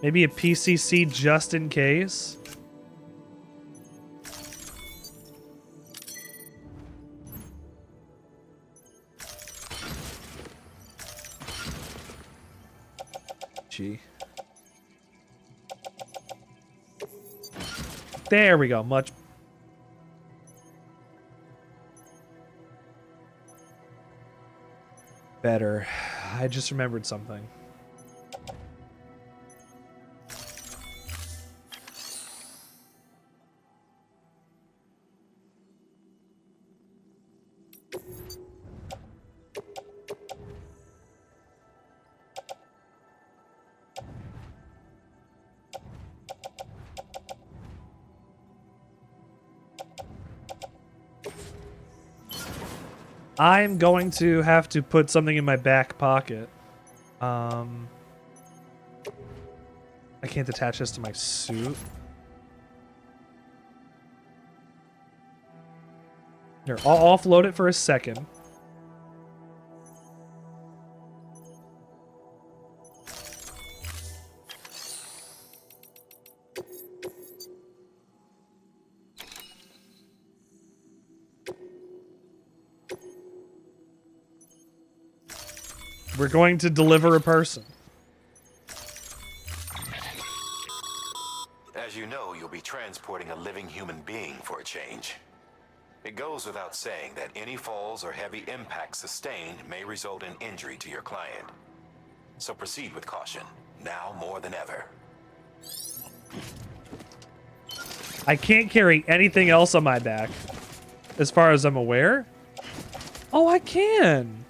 Maybe a PCC just in case. Gee. There we go. Much better. I just remembered something. I'm going to have to put something in my back pocket. I can't attach this to my suit. Here, I'll offload it for a second. We're going to deliver a person. As you know, you'll be transporting a living human being for a change. It goes without saying that any falls or heavy impacts sustained may result in injury to your client. So proceed with caution, now more than ever. I can't carry anything else on my back, as far as I'm aware. Oh, I can.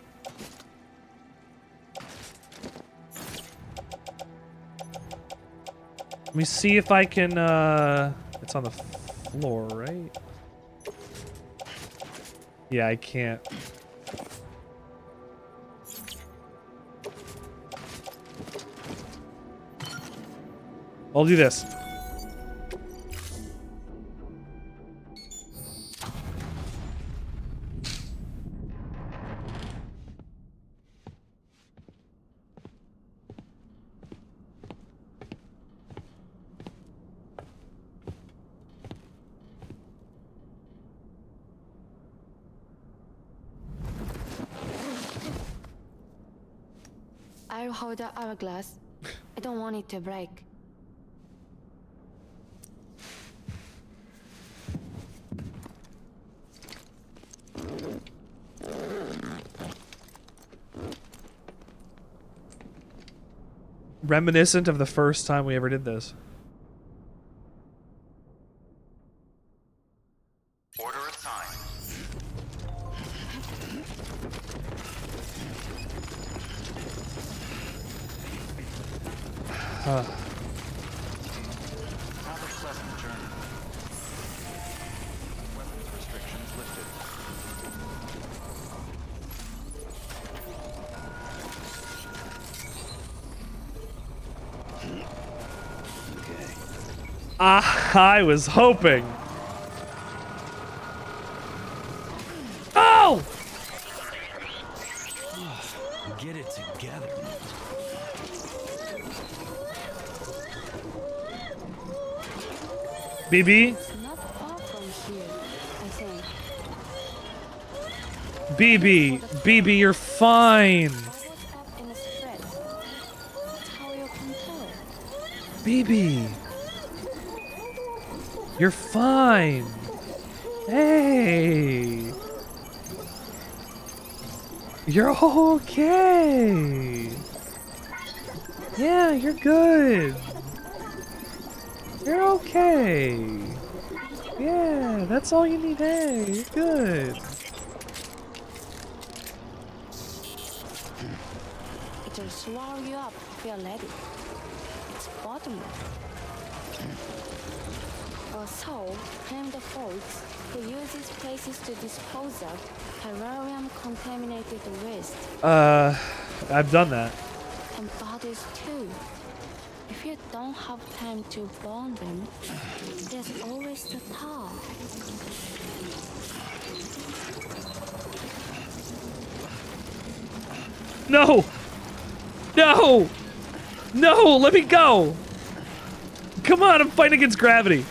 Let me see if I can, it's on the floor, right? Yeah, I can't. I'll do this. I'll hold the hourglass. I don't want it to break. Reminiscent of the first time we ever did this. Order assigned. I was hoping. Oh! Get it together. BB? It's not far from here, I think. BB, BB, you're fine. Up in the spread. That's how you can tell. BB, you're fine. Hey, you're okay. Yeah, you're good. You're okay. Yeah, that's all you need. Hey, you're good. It'll swallow you up if you're ready. It's bottomless. Also, I am the folks who use these places to dispose of terrarium-contaminated waste. I've done that. And bodies too. If you don't have time to burn them, there's always the tar. No! No! No! Let me go! Come on, I'm fighting against gravity.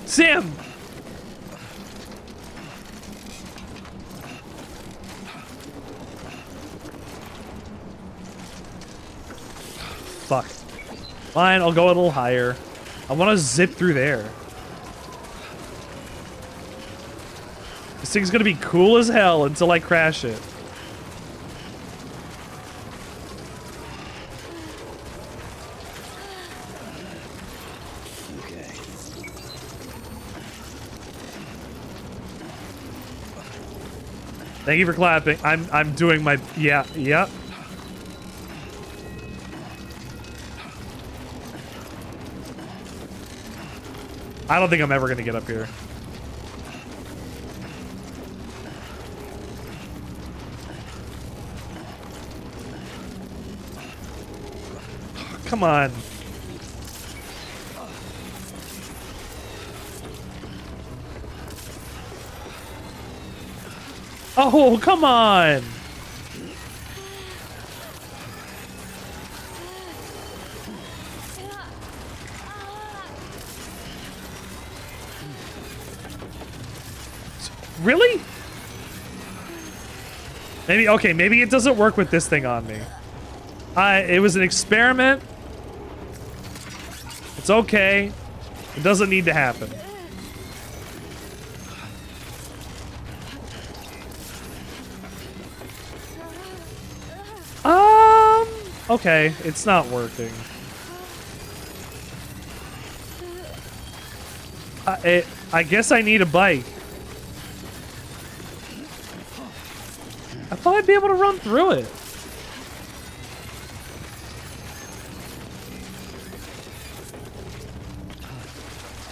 Sam! Fuck. Fine, I'll go a little higher. I want to zip through there. This thing's gonna be cool as hell until I crash it. Thank you for clapping. I'm doing my yep. I don't think I'm ever gonna get up here. Come on. Oh, come on. Really? Maybe, okay, maybe it doesn't work with this thing on me. It was an experiment. It's okay. It doesn't need to happen. Okay, it's not working. I guess I need a bike. I thought I'd be able to run through it.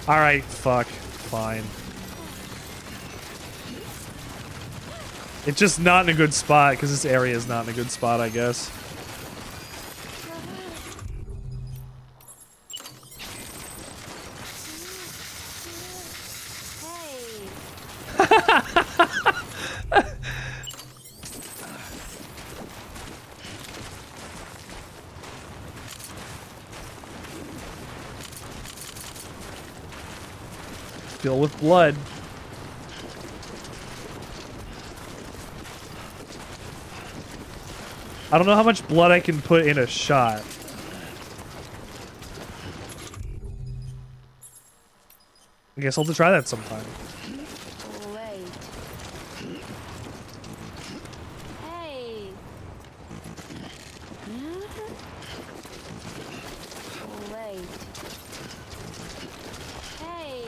Alright, fuck. Fine. It's just not in a good spot, because this area is not in a good spot, I guess. Fill with blood. I don't know how much blood I can put in a shot. I guess I'll have to try that sometime. Wait. Hey. Wait. Hey.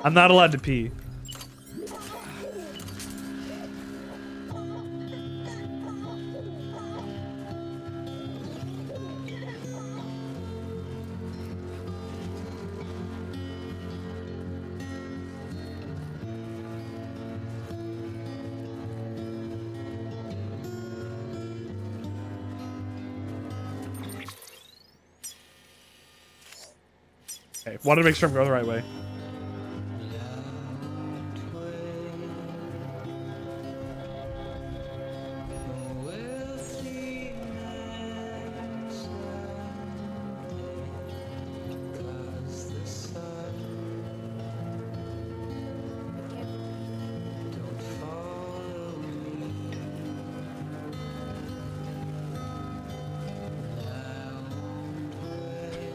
I'm not allowed to pee. Okay, wanted to make sure I'm going the right way.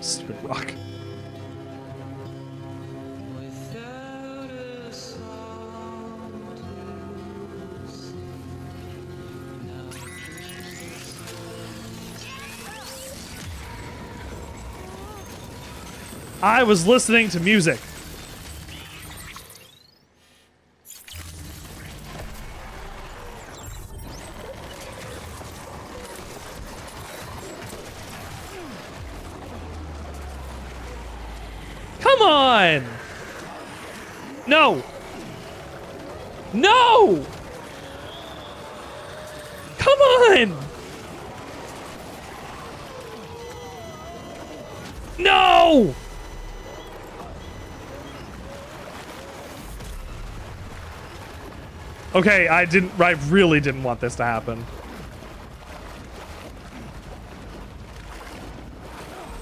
Stupid rock. I was listening to music. Come on! No! No! Come on! No! Okay, I really didn't want this to happen.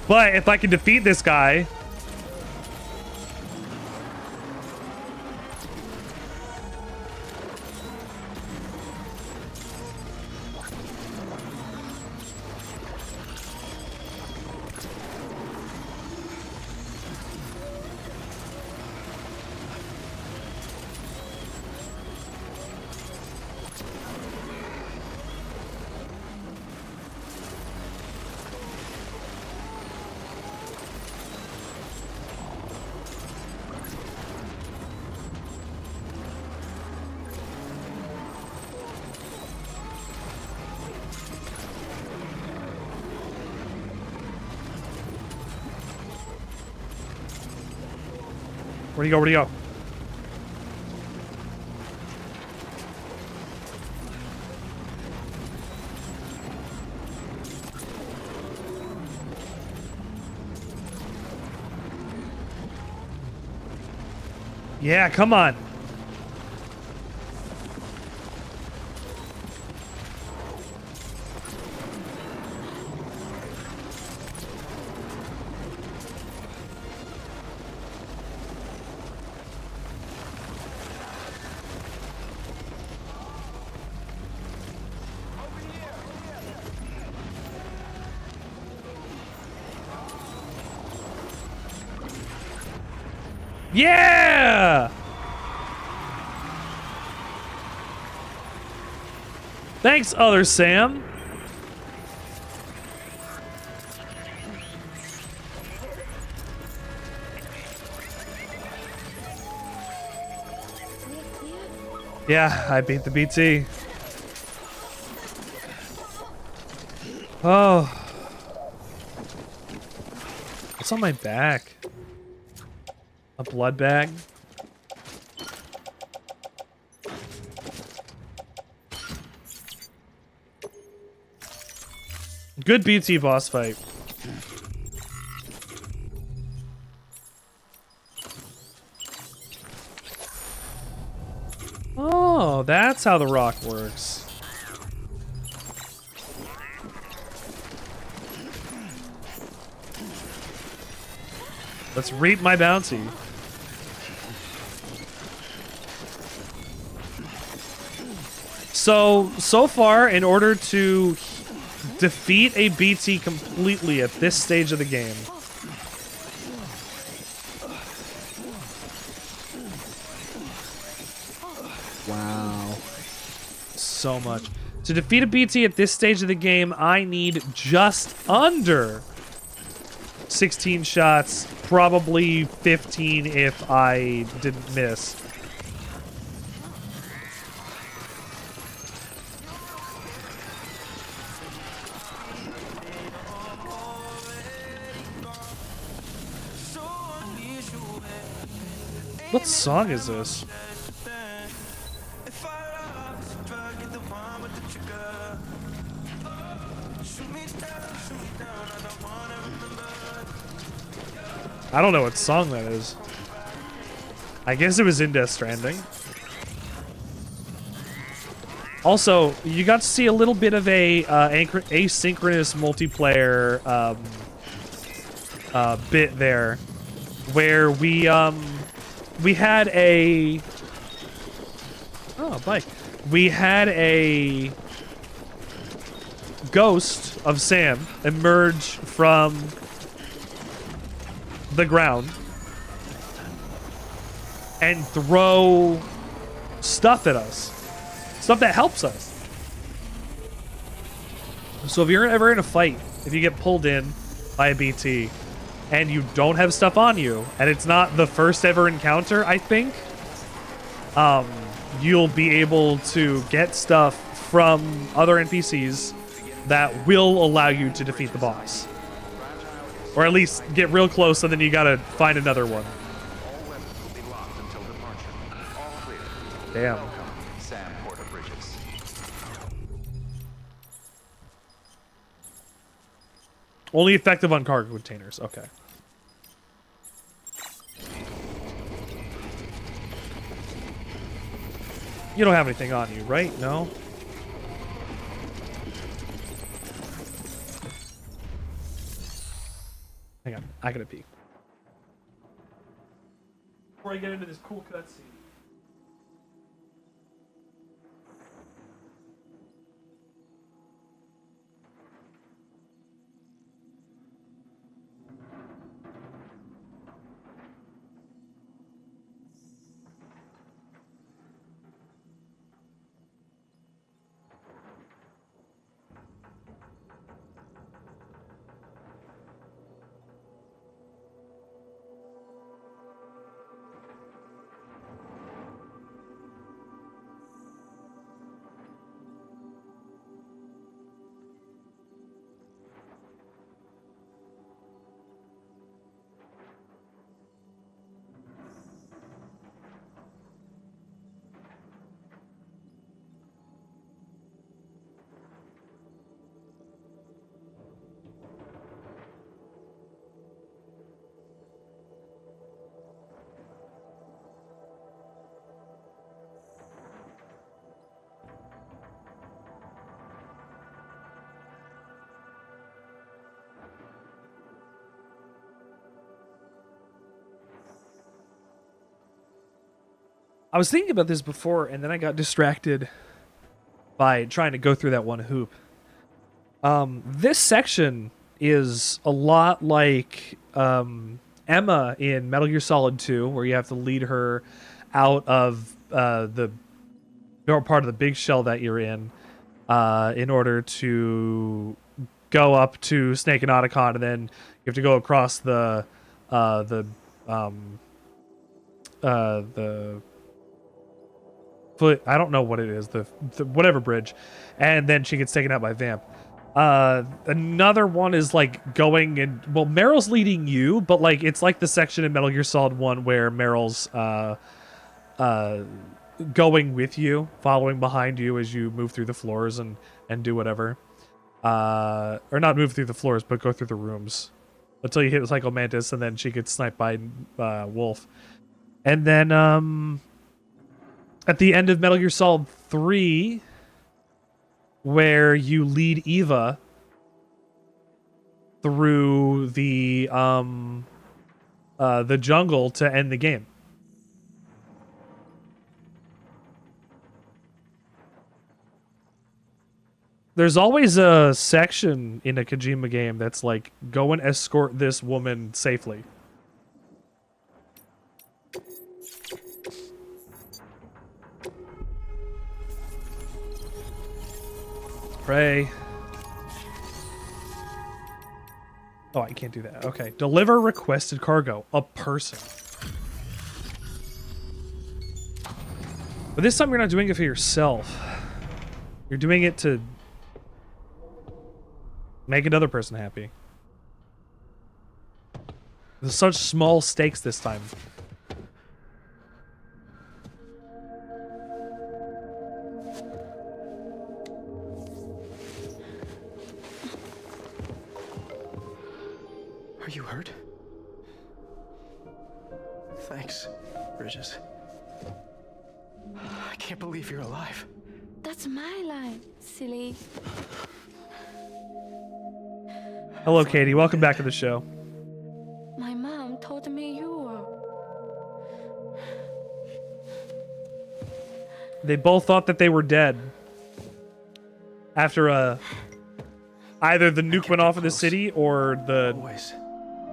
But if I can defeat this guy... Where'd he go? Where'd he go? Yeah, come on. Yeah! Thanks, other Sam. Yeah, I beat the BT. Oh. What's on my back? A blood bag? Good BT boss fight. Oh, that's how the rock works. Let's reap my bounty. So far, in order to defeat a BT completely at this stage of the game, wow, so much. To defeat a BT at this stage of the game, I need just under 16 shots, probably 15 if I didn't miss. What song is this? I don't know what song that is. I guess it was in Death Stranding. Also, you got to see a little bit of a asynchronous multiplayer bit there, where we had a bike. We had a ghost of Sam emerge from the ground and throw stuff at us. Stuff that helps us. So if you're ever in a fight, if you get pulled in by a BT and you don't have stuff on you, and it's not the first ever encounter, I think, you'll be able to get stuff from other NPCs that will allow you to defeat the boss. Or at least get real close, and then you gotta find another one. Damn. Only effective on cargo containers. Okay. You don't have anything on you, right? No? Hang on. I gotta pee. Before I get into this cool cutscene. I was thinking about this before, and then I got distracted by trying to go through that one hoop. This section is a lot like Emma in Metal Gear Solid 2, where you have to lead her out of the part of the big shell that you're in order to go up to Snake and Otacon, and then you have to go across the I don't know what it is, the whatever bridge, and then she gets taken out by Vamp. Another one is like going and, well, Meryl's leading you, but like it's like the section in Metal Gear Solid 1 where Meryl's going with you, following behind you as you move through the floors and do whatever. Or not move through the floors, but go through the rooms until you hit Psycho Mantis, and then she gets sniped by Wolf. And then at the end of Metal Gear Solid 3, where you lead Eva through the jungle to end the game. There's always a section in a Kojima game that's like, go and escort this woman safely. Pray. Oh, I can't do that. Okay. Deliver requested cargo. A person. But this time you're not doing it for yourself. You're doing it to make another person happy. There's such small stakes this time. Are you hurt? Thanks, Bridges. I can't believe you're alive. That's my line, silly. Hello, Katie. Welcome back to the show. My mom told me you were. They both thought that they were dead. After either the nuke went off in the city or the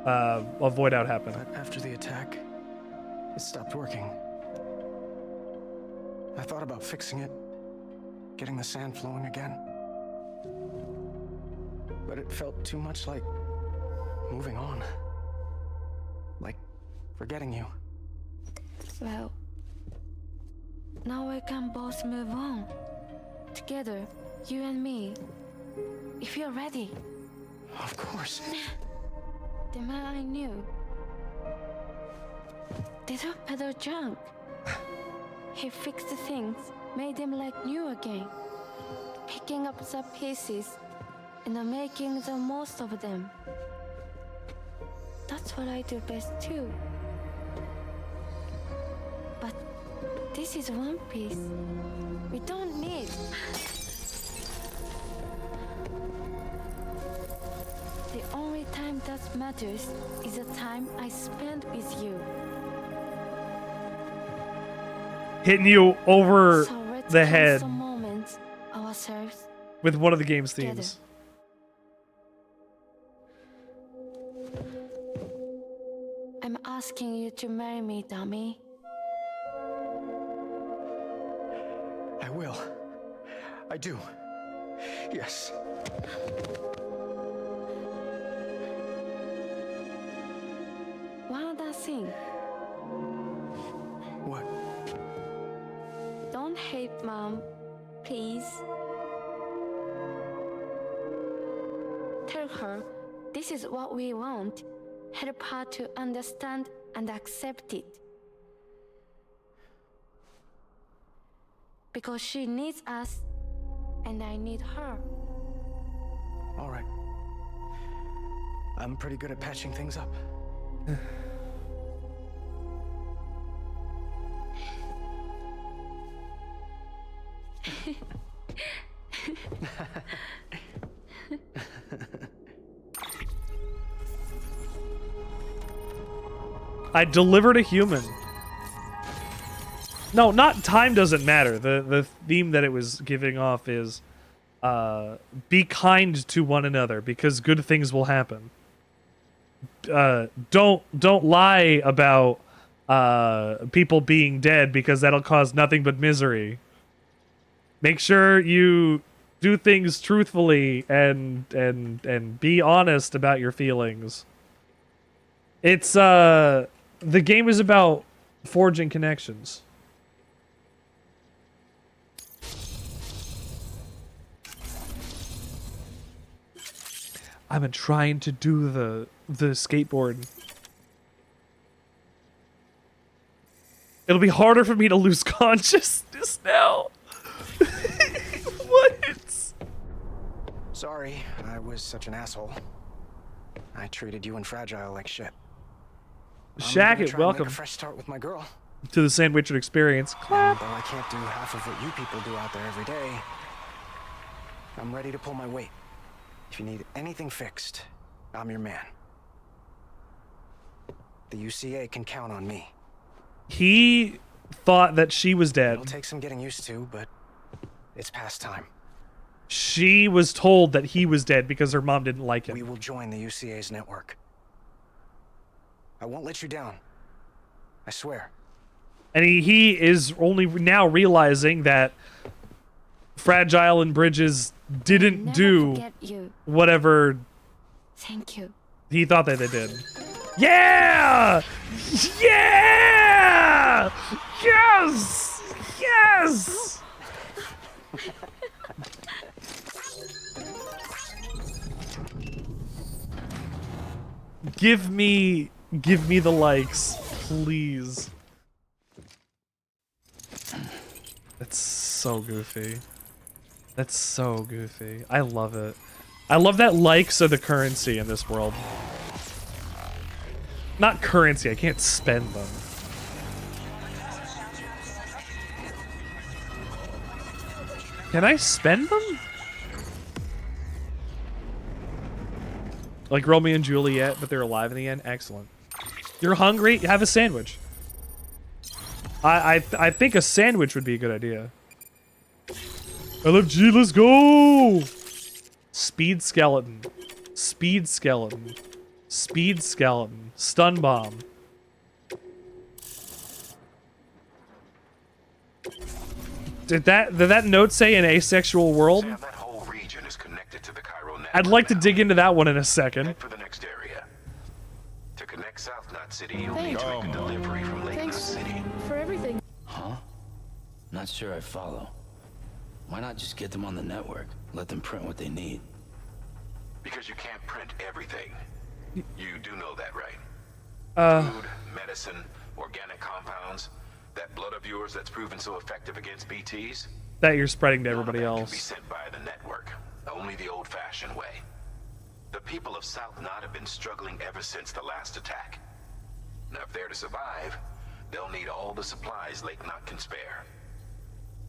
a void out happened. But after the attack, it stopped working. I thought about fixing it, getting the sand flowing again. But it felt too much like moving on. Like forgetting you. Well, now we can both move on. Together, you and me. If you're ready. Of course. The man I knew. Didn't peddle junk. He fixed things, made them like new again. Picking up the pieces and making the most of them. That's what I do best too. But this is one piece. We don't need. The only time that matters is the time I spend with you. Hitting you over So let's the count head some moments ourselves with one of the game's together. themes. I'm asking you to marry me, dummy. I will. I do. Yes. One other thing. What? Don't hate Mom, please. Tell her this is what we want. Help her to understand and accept it. Because she needs us, and I need her. All right. I'm pretty good at patching things up. I delivered a human. No, not time doesn't matter. The theme that it was giving off is be kind to one another because good things will happen. Don't lie about people being dead because that'll cause nothing but misery. Make sure you do things truthfully and be honest about your feelings. It's the game is about forging connections. I've been trying to do the skateboard. It'll be harder for me to lose consciousness now. What? Sorry, I was such an asshole. I treated you and Fragile like shit. Shackett, welcome Make a fresh start with my girl. to the Sandwichard experience. Clap. Though I can't do half of what you people do out there every day, I'm ready to pull my weight. If you need anything fixed, I'm your man. The UCA can count on me. He thought that she was dead. It'll take some getting used to, but it's past time. She was told that he was dead because her mom didn't like him. We will join the UCA's network. I won't let you down. I swear. And he is only now realizing that Fragile and Bridges didn't do forget you. whatever Thank you. he thought that they did. Yeah! Yeah! Yes! Yes! Give me the likes, please. That's so goofy. That's so goofy. I love it. I love that likes are the currency in this world. Not currency, I can't spend them. Can I spend them? Like Romeo and Juliet, but they're alive in the end? Excellent. You're hungry? Have a sandwich. I think a sandwich would be a good idea. LFG, let's go! Speed skeleton. Speed skeleton. Speed skeleton. Stun bomb. Did that note say an asexual world? Sam, that whole region is connected to the Cairo network. I'd like to dig into that one in a second. Head for the next area. To connect South Knot City, you'll need to make a delivery from Lake Knot City. For everything. Huh? Not sure I follow. Why not just get them on the network? Let them print what they need. Because you can't print everything. You do know that, right? Food, medicine, organic compounds. That blood of yours that's proven so effective against BTs? That you're spreading to None of everybody that can else. be sent by the network. Only the old-fashioned way. The people of South Knot have been struggling ever since the last attack. Now, if they're to survive, they'll need all the supplies Lake Knot can spare.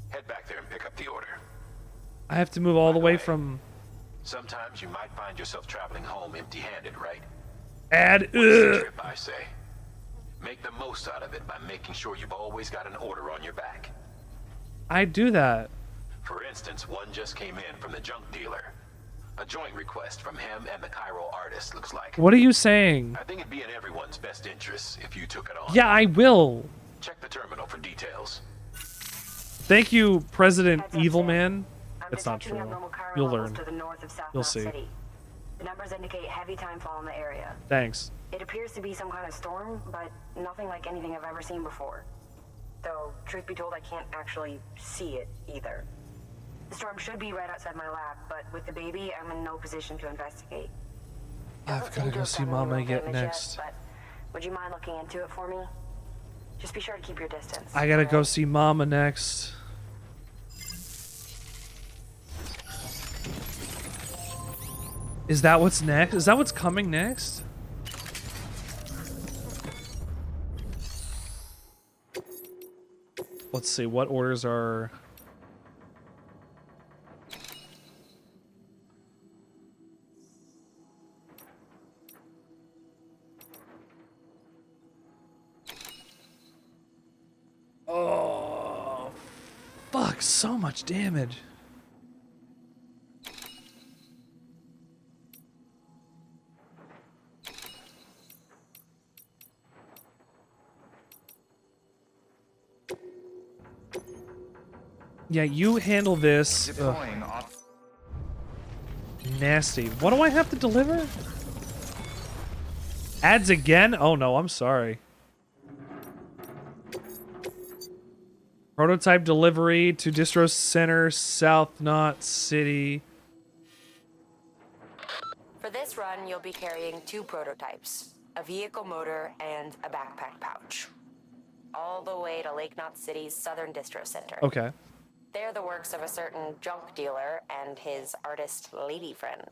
Head back there and pick up the order. I have to move all the way from... Sometimes you might find yourself traveling home empty-handed, right? Add... Trip, I say. Make the most out of it by making sure you've always got an order on your back. I do that. For instance, one just came in from the junk dealer. A joint request from him and the Cairo artist, looks like. What are you saying? I think it'd be in everyone's best interest if you took it on. Yeah, I will. Check the terminal for details. Thank you, President Evilman. It's not true. You'll learn. You'll see. The numbers indicate heavy timefall in the area. Thanks. It appears to be some kind of storm, but nothing like anything I've ever seen before. Though, truth be told, I can't actually see it either. The storm should be right outside my lab, but with the baby, I'm in no position to investigate. I've got to go see Mama yet next. But would you mind looking into it for me? Just be sure to keep your distance. I gotta go see Mama next. Is that what's next? Is that what's coming next? Let's see, what orders are... Oh, fuck, so much damage. Yeah, you handle this. Nasty. What do I have to deliver? Ads again? Oh no, I'm sorry. Prototype delivery to Distro Center, South Knot City. For this run, you'll be carrying 2 prototypes, a vehicle motor and a backpack pouch. All the way to Lake Knot City's Southern Distro Center. Okay. They're the works of a certain junk dealer and his artist lady friend.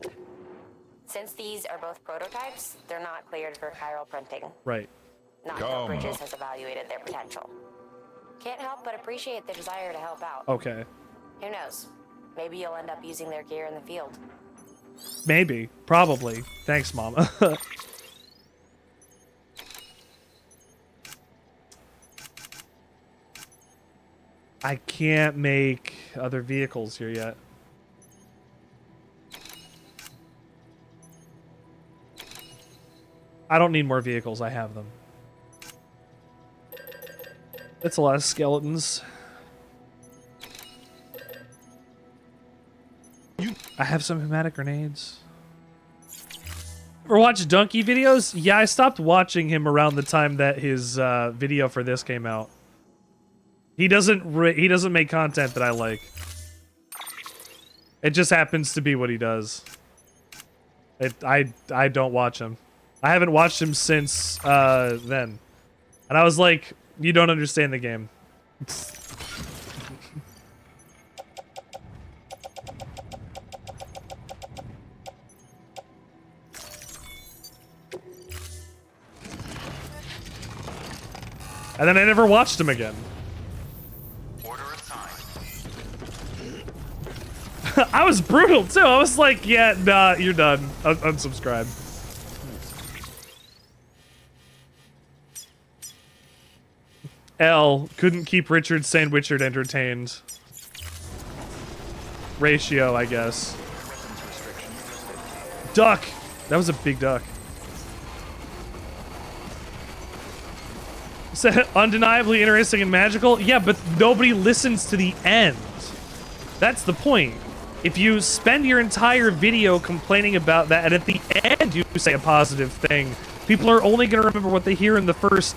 Since these are both prototypes, they're not cleared for chiral printing. Right. Not until Bridges has evaluated their potential. Can't help but appreciate the desire to help out. Okay. Who knows? Maybe you'll end up using their gear in the field. Maybe. Probably. Thanks, Mama. I can't make other vehicles here yet. I don't need more vehicles. I have them. That's a lot of skeletons. I have some pneumatic grenades. Ever watch Donkey videos? Yeah, I stopped watching him around the time that his video for this came out. He doesn't make content that I like. It just happens to be what he does. I don't watch him. I haven't watched him since then. And I was like, you don't understand the game. And then I never watched him again. Order assigned. I was brutal too. I was like, yeah, nah, you're done. Unsubscribe. L couldn't keep Richard Sandwichard entertained. Ratio, I guess. Duck! That was a big duck. Undeniably interesting and magical? Yeah, but nobody listens to the end. That's the point. If you spend your entire video complaining about that, and at the end you say a positive thing, people are only going to remember what they hear in the first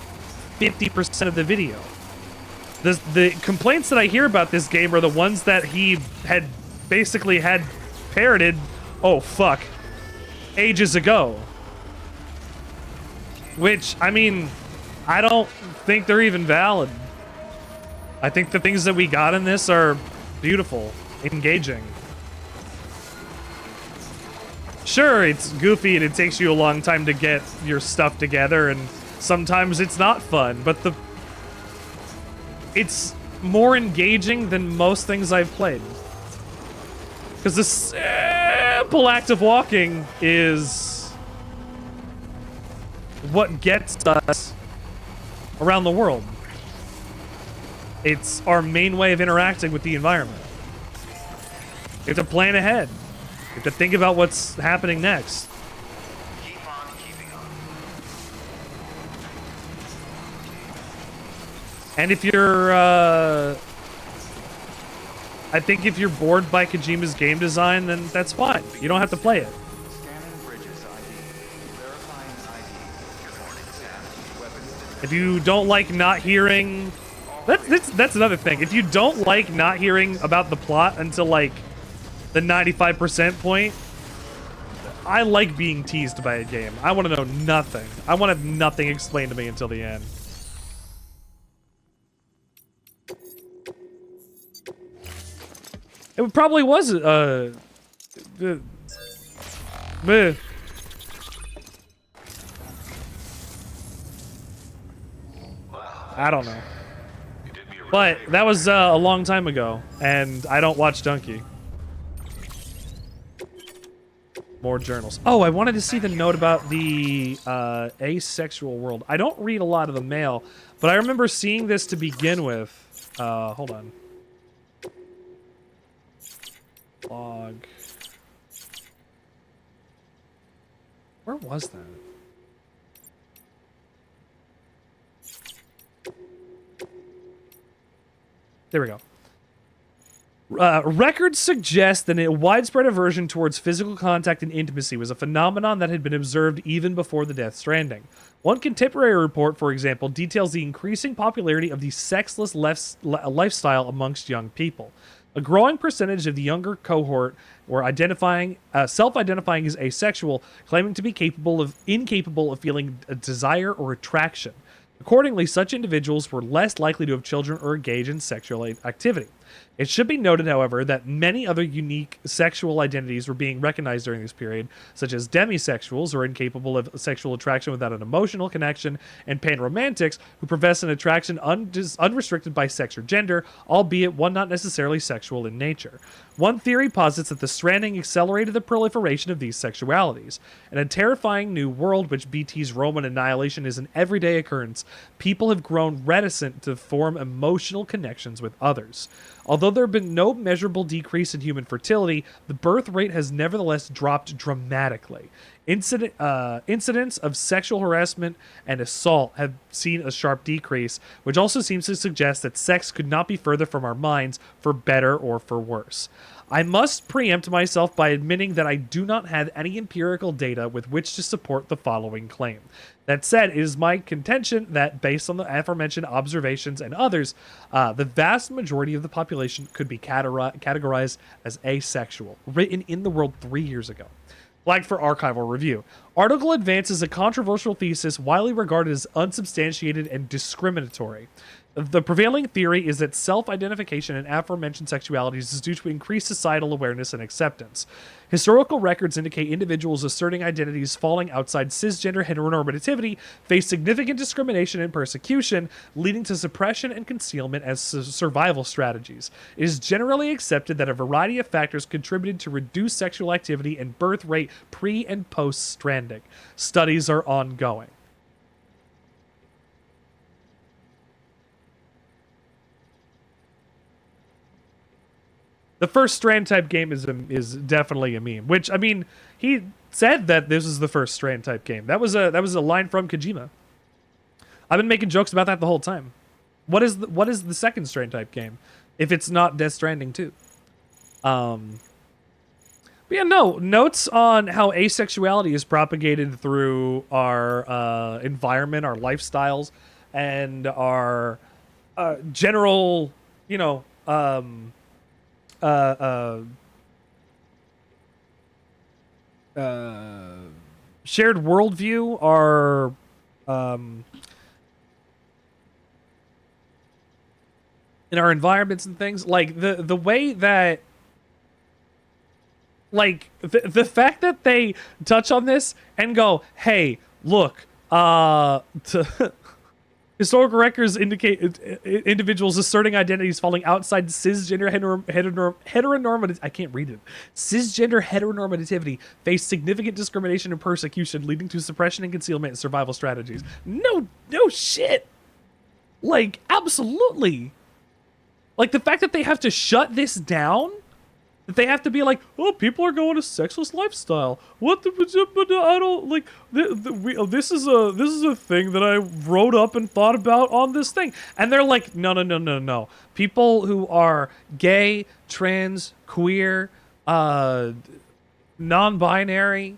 50% of the video. The complaints that I hear about this game are the ones that he had basically had parroted, oh fuck, ages ago. Which, I mean, I don't think they're even valid. I think the things that we got in this are beautiful, engaging. Sure, it's goofy and it takes you a long time to get your stuff together, and sometimes it's not fun, but it's more engaging than most things I've played. Because the simple act of walking is what gets us around the world. It's our main way of interacting with the environment. You have to plan ahead. You have to think about what's happening next. Keep on keeping on. And if you're, I think if you're bored by Kojima's game design, then that's fine. You don't have to play it. If you don't like not hearing, that's another thing. If you don't like not hearing about the plot until like the 95% point, I like being teased by a game. I want to know nothing. I want to have nothing explained to me until the end. It probably was I don't know. But that was a long time ago, and I don't watch Donkey. More journals. Oh, I wanted to see the note about the asexual world. I don't read a lot of the mail, but I remember seeing this to begin with. Hold on. Log. Where was that? There we go. Records suggest that a widespread aversion towards physical contact and intimacy was a phenomenon that had been observed even before the Death Stranding. One contemporary report, for example, details the increasing popularity of the sexless lifestyle amongst young people. A growing percentage of the younger cohort were self-identifying as asexual, claiming to be incapable of feeling a desire or attraction. Accordingly, such individuals were less likely to have children or engage in sexual activity. It should be noted, however, that many other unique sexual identities were being recognized during this period, such as demisexuals, or incapable of sexual attraction without an emotional connection, and panromantics, who profess an attraction unrestricted by sex or gender, albeit one not necessarily sexual in nature. One theory posits that the Stranding accelerated the proliferation of these sexualities. In a terrifying new world which BT's Roman annihilation is an everyday occurrence, people have grown reticent to form emotional connections with others. Although there have been no measurable decrease in human fertility, the birth rate has nevertheless dropped dramatically. Incidents of sexual harassment and assault have seen a sharp decrease, which also seems to suggest that sex could not be further from our minds, for better or for worse. I must preempt myself by admitting that I do not have any empirical data with which to support the following claim. That said, it is my contention that, based on the aforementioned observations and others, the vast majority of the population could be categorized as asexual, written in the world 3 years ago. Flagged for archival review. Article advances a controversial thesis widely regarded as unsubstantiated and discriminatory. The prevailing theory is that self-identification and aforementioned sexualities is due to increased societal awareness and acceptance. Historical records indicate individuals asserting identities falling outside cisgender heteronormativity face significant discrimination and persecution, leading to suppression and concealment as survival strategies. It is generally accepted that a variety of factors contributed to reduced sexual activity and birth rate pre- and post-Stranding. Studies are ongoing. The first Strand type game is definitely a meme. Which, I mean, he said that this is the first Strand type game. That was a line from Kojima. I've been making jokes about that the whole time. What is the second Strand type game if it's not Death Stranding 2? But yeah, no notes on how asexuality is propagated through our environment, our lifestyles, and our general, you know, shared worldview, our in our environments and things, like the way that, like the fact that they touch on this and go, hey, look, historical records indicate individuals asserting identities falling outside cisgender heteronormativity. I can't read it. Cisgender heteronormativity face significant discrimination and persecution, leading to suppression and concealment and survival strategies. No shit. Like, absolutely. Like, the fact that they have to shut this down, that they have to be like, oh, people are going a sexless lifestyle. What the? I don't like. This is a thing that I wrote up and thought about on this thing, and they're like, no. People who are gay, trans, queer, non-binary,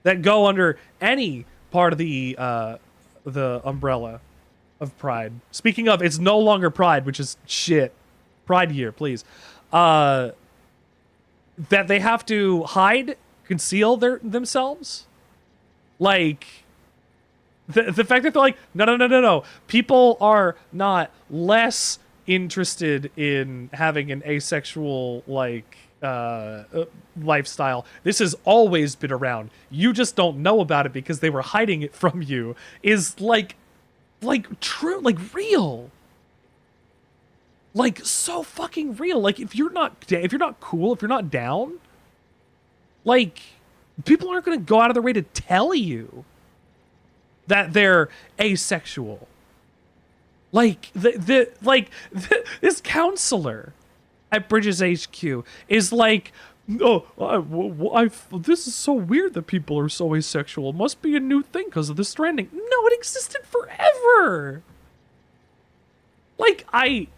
that go under any part of the umbrella of Pride. Speaking of, it's no longer Pride, which is shit. Pride year, please. That they have to hide, conceal themselves. Like, the fact that they're like, no. People are not less interested in having an asexual, like, lifestyle. This has always been around. You just don't know about it because they were hiding it from you. Is like true, like real. Like, so fucking real. Like, if you're not cool, if you're not down, like, people aren't going to go out of their way to tell you that they're asexual. Like, this counselor at Bridges HQ is like, oh, this is so weird that people are so asexual. It must be a new thing because of the Stranding. No, it existed forever. Like, I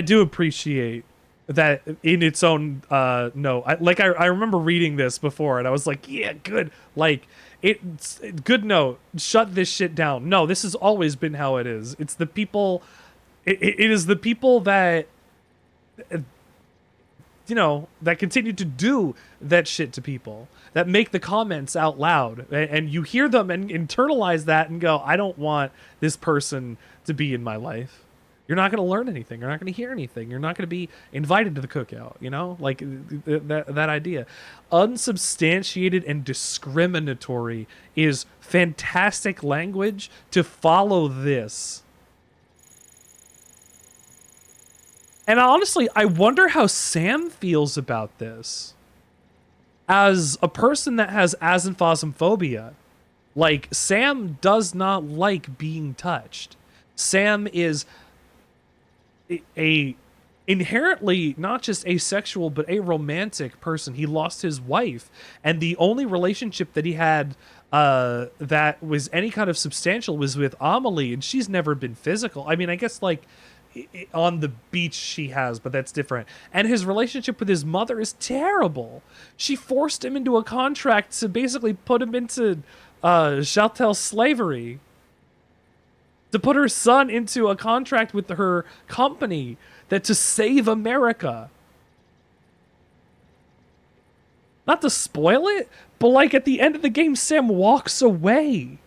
do appreciate that in its own no. I remember reading this before and I was like, yeah, good. Like, it's good note. Shut this shit down. No, this has always been how it is. It's the people it is the people that you know, that continue to do that shit to people, that make the comments out loud, and you hear them and internalize that and go, I don't want this person to be in my life. You're not going to learn anything. You're not going to hear anything. You're not going to be invited to the cookout, you know? Like, that idea. Unsubstantiated and discriminatory is fantastic language to follow this. And honestly, I wonder how Sam feels about this. As a person that has asymphosophobia, like, Sam does not like being touched. Sam is a inherently not just asexual but a romantic person. He lost his wife, and the only relationship that he had that was any kind of substantial was with Amelie, and she's never been physical. I mean, I guess like on the beach she has, but that's different. And his relationship with his mother is terrible. She forced him into a contract to basically put him into chattel slavery, to put her son into a contract with her company that to save America. Not to spoil it, but like at the end of the game, Sam walks away.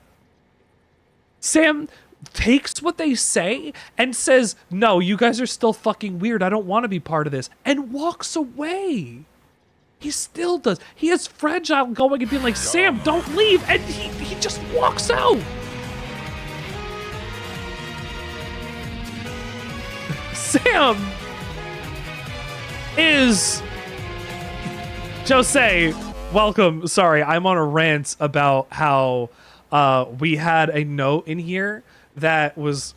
Sam takes what they say and says, no, you guys are still fucking weird. I don't want to be part of this. And walks away. He still does. He has Fragile going and being like, Sam, don't leave. And he just walks out. Sam is... Jose, welcome. Sorry, I'm on a rant about how we had a note in here that was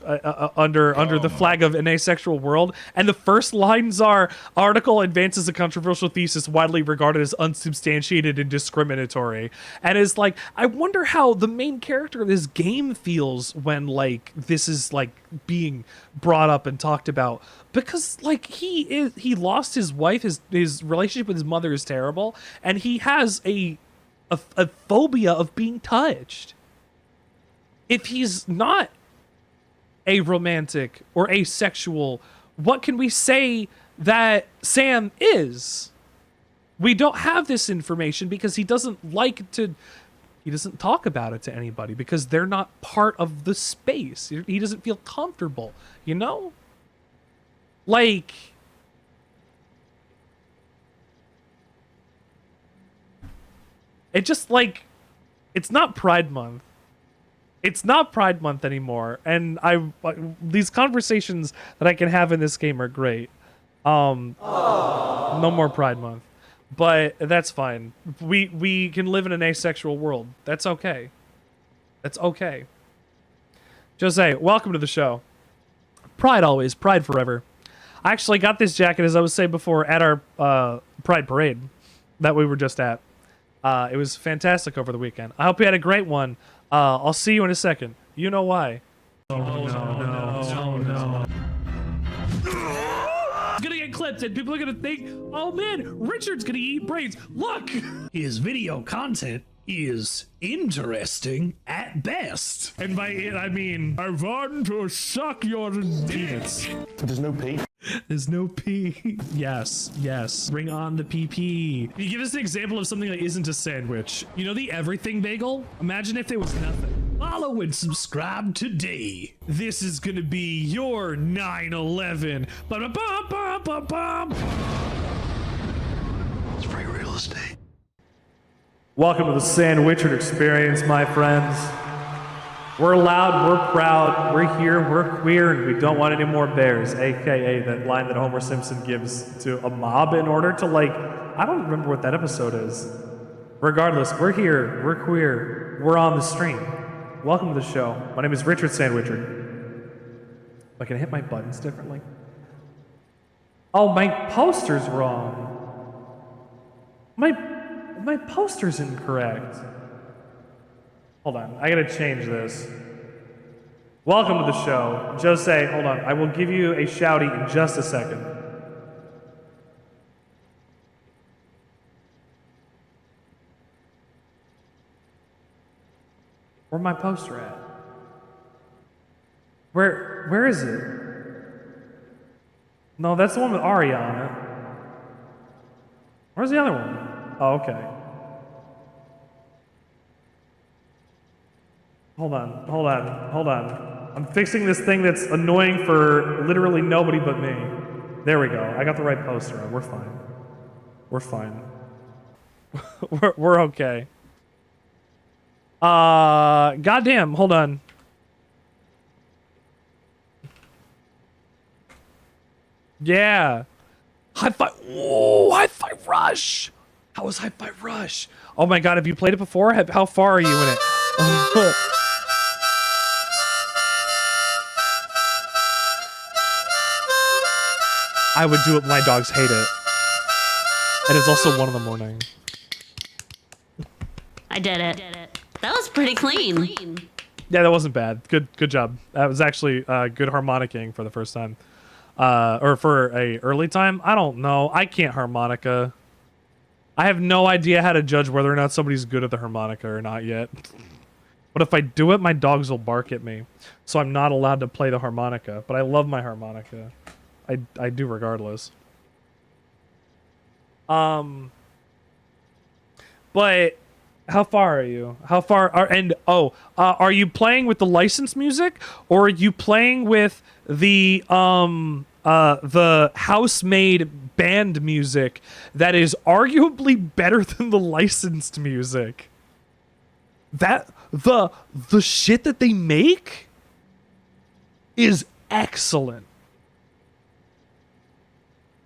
under the flag of an asexual world, and the first lines are, article advances a controversial thesis widely regarded as unsubstantiated and discriminatory. And it's like, I wonder how the main character of this game feels when like this is like being brought up and talked about, because like he lost his wife, his relationship with his mother is terrible, and he has a phobia of being touched. If he's not aromantic or asexual, what can we say that Sam is? We don't have this information because he doesn't talk about it to anybody because they're not part of the space. He doesn't feel comfortable, you know? Like, it just like, it's not Pride Month. It's not Pride Month anymore, and these conversations that I can have in this game are great. No more Pride Month, but that's fine. We can live in an asexual world. That's okay. That's okay. Jose, welcome to the show. Pride always, Pride forever. I actually got this jacket, as I was saying before, at our Pride Parade that we were just at. It was fantastic over the weekend. I hope you had a great one. I'll see you in a second. You know why. Oh no. It's gonna get clipped and people are gonna think, oh man, Richard's gonna eat brains. Look! His video content is interesting at best. And by it, I mean, I want to suck your penis. There's no P. There's no P. Yes, yes. Bring on the PP. You give us an example of something that isn't a sandwich. You know the everything bagel? Imagine if there was nothing. Follow and subscribe today. This is gonna be your 9/11. Ba-da-bum-bum-bum-bum. It's free real estate. Welcome to the Sandwichard experience, my friends. We're loud, we're proud, we're here, we're queer, and we don't want any more bears, aka that line that Homer Simpson gives to a mob in order to, like, I don't remember what that episode is. Regardless, we're here, we're queer, we're on the stream. Welcome to the show. My name is Richard Sandwichard. I can hit my buttons differently. Oh, my poster's wrong. My poster's incorrect. Hold on, I gotta change this. Welcome to the show. Jose, hold on, I will give you a shouty in just a second. Where's my poster at? Where is it? No, that's the one with Aria on it. Where's the other one? Oh, okay. Hold on. I'm fixing this thing that's annoying for literally nobody but me. There we go. I got the right poster on. We're fine. We're fine. we're okay. Goddamn, hold on. Yeah. Hi-Fi. Whoa, Hi-Fi Rush. How was Hi-Fi Rush? Oh my god, have you played it before? How far are you in it? I would do it, my dogs hate it. And it's also 1 in the morning. I did it. That was pretty clean. Yeah, that wasn't bad. Good job. That was actually good harmonicking for the first time. Or for a early time. I don't know. I can't harmonica. I have no idea how to judge whether or not somebody's good at the harmonica or not yet. But if I do it, my dogs will bark at me. So I'm not allowed to play the harmonica. But I love my harmonica. I do regardless. But How far are you? How far are are you playing with the licensed music, or are you playing with the house-made band music that is arguably better than the licensed music? That the shit that they make is excellent.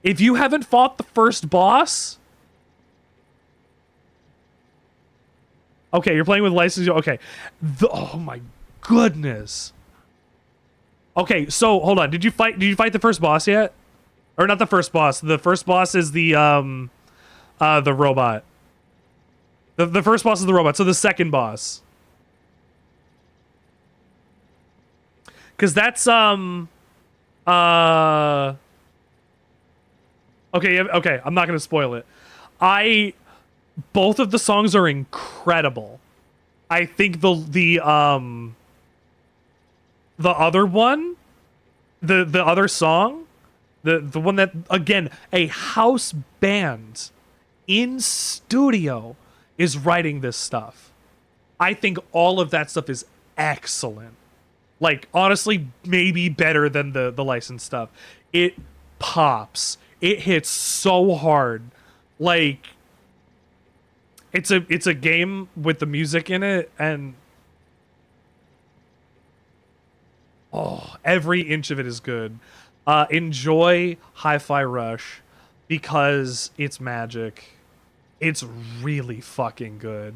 If you haven't fought the first boss, okay, you're playing with license. Okay, oh my goodness. Okay, so hold on. Did you fight the first boss yet? Or not the first boss. The first boss is the robot. The first boss is the robot. So the second boss. Cause that's okay, I'm not gonna spoil it. Both of the songs are incredible. I think the other one, the other song, the one that, again, a house band in studio is writing this stuff. I think all of that stuff is excellent. Like, honestly, maybe better than the licensed stuff. It pops. It hits so hard. Like, it's a game with the music in it, and every inch of it is good. Enjoy Hi-Fi Rush because it's magic. It's really fucking good.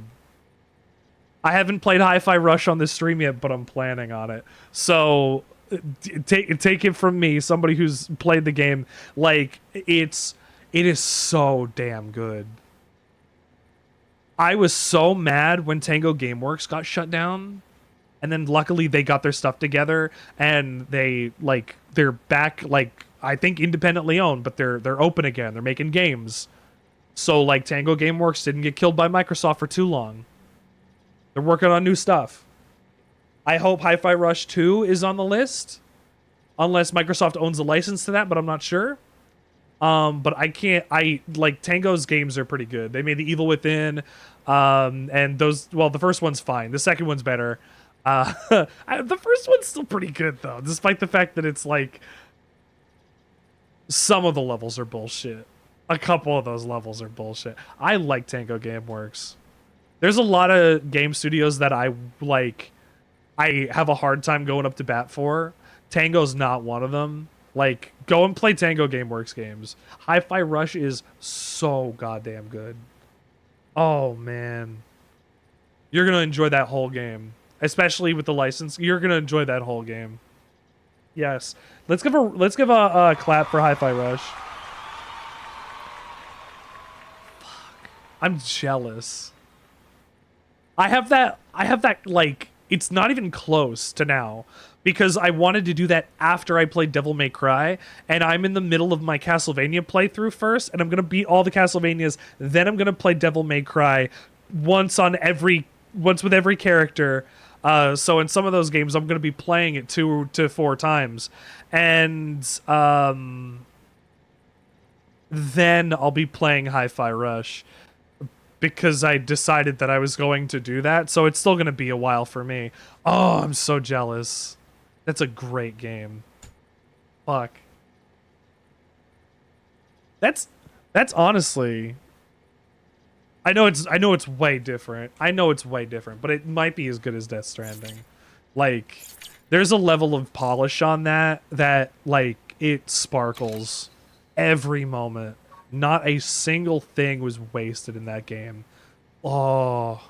I haven't played Hi-Fi Rush on this stream yet, but I'm planning on it. So take it from me, somebody who's played the game. Like, it is so damn good. I was so mad when Tango Gameworks got shut down, and then luckily they got their stuff together and they're back, like, I think independently owned, but they're open again. They're making games. So, like, Tango Gameworks didn't get killed by Microsoft for too long. They're working on new stuff. I hope Hi-Fi Rush 2 is on the list, unless Microsoft owns the license to that, but I'm not sure. But Tango's games are pretty good. They made The Evil Within, and the first one's fine. The second one's better. The first one's still pretty good, though, despite the fact that it's, like, some of the levels are bullshit. A couple of those levels are bullshit. I like Tango Gameworks. There's a lot of game studios that I have a hard time going up to bat for. Tango's not one of them. Like, go and play Tango Gameworks games. Hi-Fi Rush is so goddamn good. Oh, man. You're going to enjoy that whole game. Especially with the license. You're going to enjoy that whole game. Yes. Let's give a clap for Hi-Fi Rush. Fuck. I'm jealous. I have that, like, it's not even close to now. Because I wanted to do that after I played Devil May Cry, and I'm in the middle of my Castlevania playthrough first, and I'm going to beat all the Castlevanias, then I'm going to play Devil May Cry once with every character. So in some of those games, I'm going to be playing it 2 to 4 times. And then I'll be playing Hi-Fi Rush. Because I decided that I was going to do that, so it's still going to be a while for me. Oh, I'm so jealous. That's a great game. Fuck. That's honestly, I know it's way different. I know it's way different, but it might be as good as Death Stranding. Like, there's a level of polish on that like, it sparkles every moment. Not a single thing was wasted in that game. Oh.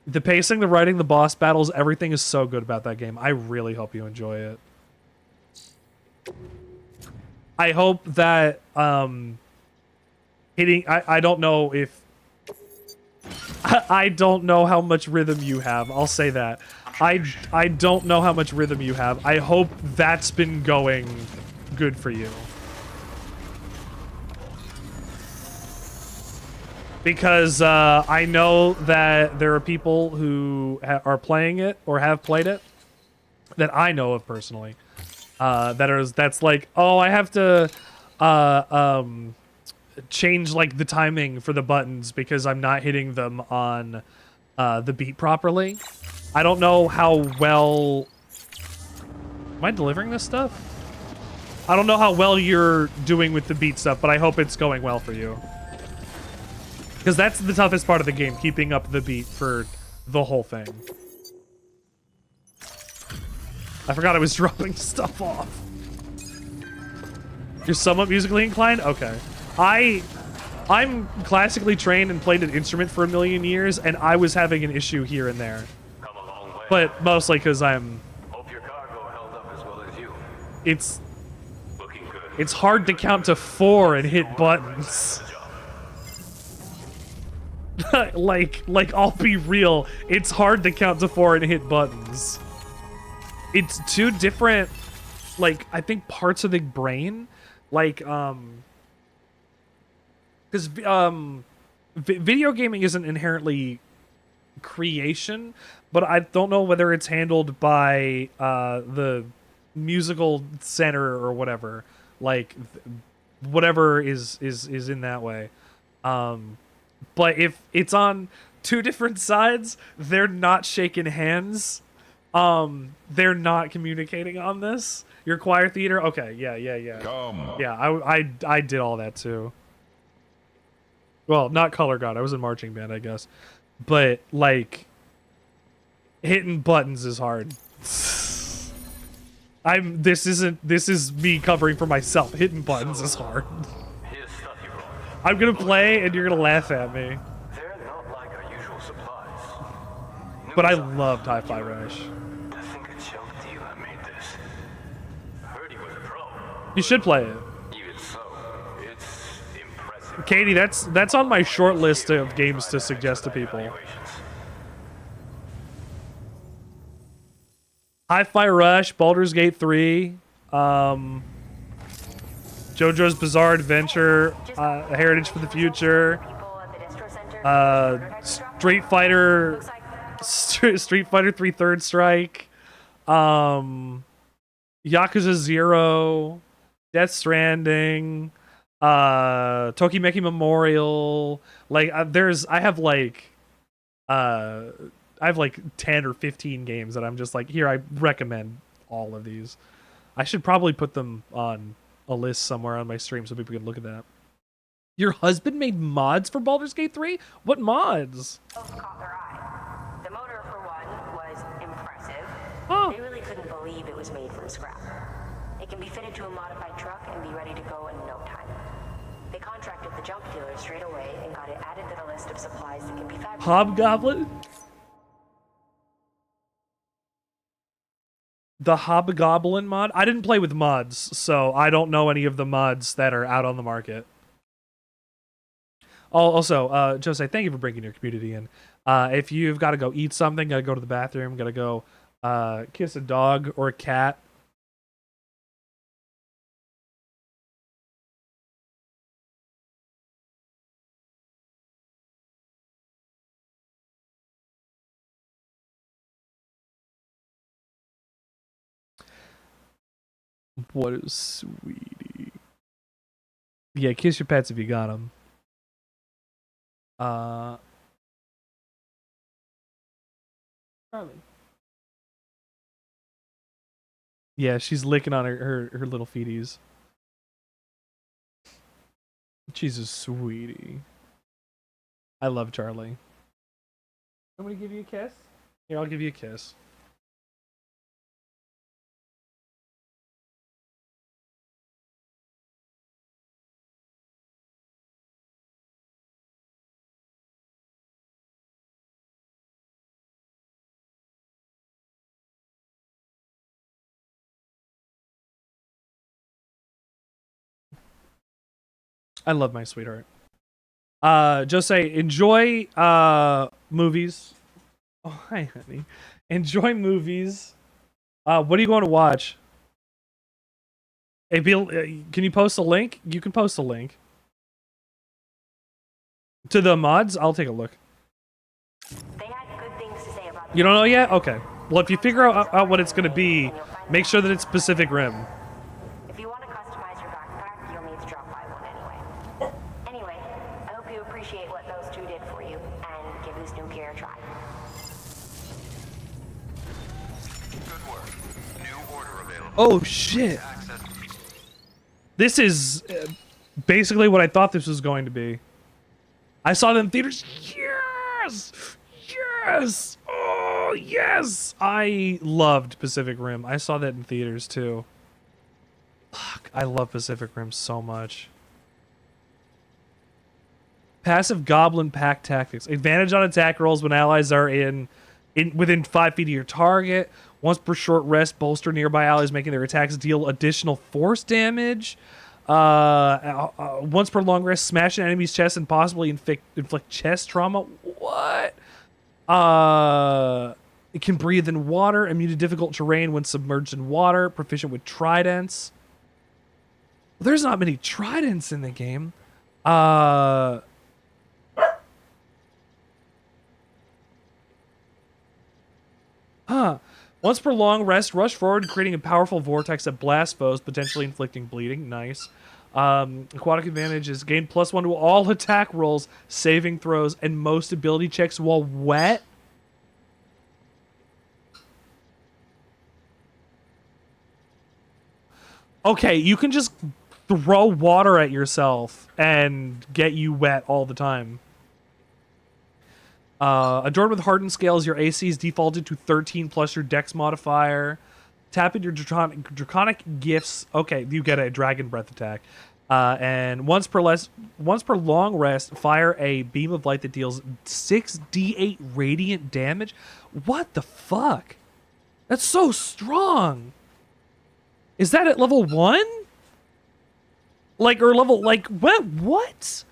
The pacing, the writing, the boss battles, everything is so good about that game. I really hope you enjoy it. I hope that I don't know if I don't know how much rhythm you have. I'll say that. I don't know how much rhythm you have. I hope that's been going good for you. Because I know that there are people who are playing it or have played it that I know of personally. That's like, oh, I have to change like the timing for the buttons because I'm not hitting them on the beat properly. I don't know how well... Am I delivering this stuff? I don't know how well you're doing with the beat stuff, but I hope it's going well for you. Because that's the toughest part of the game, keeping up the beat for the whole thing. I forgot I was dropping stuff off. You're somewhat musically inclined? Okay. I'm classically trained and played an instrument for a million years, and I was having an issue here and there. But mostly because I'm... Hope your cargo held up as well as you. It's hard to count to 4 and hit buttons. like I'll be real, it's hard to count to 4 and hit buttons. It's two different, like, I think parts of the brain, like, because video gaming isn't inherently creation, but I don't know whether it's handled by the musical center or whatever, like whatever is in that way. But if it's on two different sides, they're not shaking hands. They're not communicating on this. Your choir theater, okay, yeah. Come. Yeah, I did all that too. Well, not color guard. I was in marching band, I guess. But like, hitting buttons is hard. This is me covering for myself. Hitting buttons is hard. I'm gonna play and you're gonna laugh at me. They're not like our usual supplies. But I loved Hi-Fi Rush. I think it's joke to you that made this. Heard he was a pro. You should play it. Even so, it's impressive. Katie, that's on my short list of games to suggest to people. Hi-Fi Rush, Baldur's Gate 3, JoJo's Bizarre Adventure, Heritage for the Future, Street Fighter 3 Third Strike, Yakuza 0, Death Stranding, Tokimeki Memorial. Like, I have like 10 or 15 games that I'm just like, here, I recommend all of these. I should probably put them on a list somewhere on my stream so people can look at that. Your husband made mods for Baldur's Gate 3? What mods? Both caught their eye. The motor, for one, was impressive. Oh. They really couldn't believe it was made from scrap. It can be fitted to a modified truck and be ready to go in no time. They contracted the junk dealer straight away and got it added to the list of supplies that can be fabricated. Hobgoblin? The Hobgoblin mod? I didn't play with mods, so I don't know any of the mods that are out on the market. Also, Jose, thank you for bringing your community in. If you've got to go eat something, got to go to the bathroom, got to go kiss a dog or a cat. What is sweetie? Yeah, kiss your pets if you got them. Charlie. Yeah, she's licking on her little feeties. She's a sweetie. I love Charlie. I'm gonna give you a kiss. Here, I'll give you a kiss. I love my sweetheart. Just say enjoy movies. Oh, hi, honey. Enjoy movies. What are you going to watch? Hey, Bill, can you post a link? You can post a link to the mods. I'll take a look. They had good things to say about You don't know yet? Okay. Well, if you figure out what it's going to be, make sure that it's Pacific Rim. If you want to customize your backpack, you'll need to drop by one anyway. Anyway, I hope you appreciate what those two did for you and give this new gear a try. Good work. New order available. Oh shit. This is basically what I thought this was going to be. I saw them in theaters. Yes! Yes! Oh, yes! I loved Pacific Rim. I saw that in theaters too. Fuck, I love Pacific Rim so much. Passive Goblin Pack Tactics. Advantage on attack rolls when allies are within 5 feet of your target. Once per short rest, bolster nearby allies, making their attacks deal additional force damage. Once per long rest, smash an enemy's chest and possibly inflict chest trauma. What? It can breathe in water. Immune to difficult terrain when submerged in water. Proficient with tridents. Well, there's not many tridents in the game. Once per long rest, rush forward, creating a powerful vortex that blasts foes, potentially inflicting bleeding. Nice. Aquatic advantage is gain +1 to all attack rolls, saving throws, and most ability checks while wet. Okay, you can just throw water at yourself and get you wet all the time. Adorned with hardened scales, your AC is defaulted to 13 plus your dex modifier. Tap in your draconic gifts. Okay, you get a dragon breath attack. And once per long rest, fire a beam of light that deals 6d8 radiant damage. What the fuck? That's so strong. Is that at level 1? Like, or level, like, what?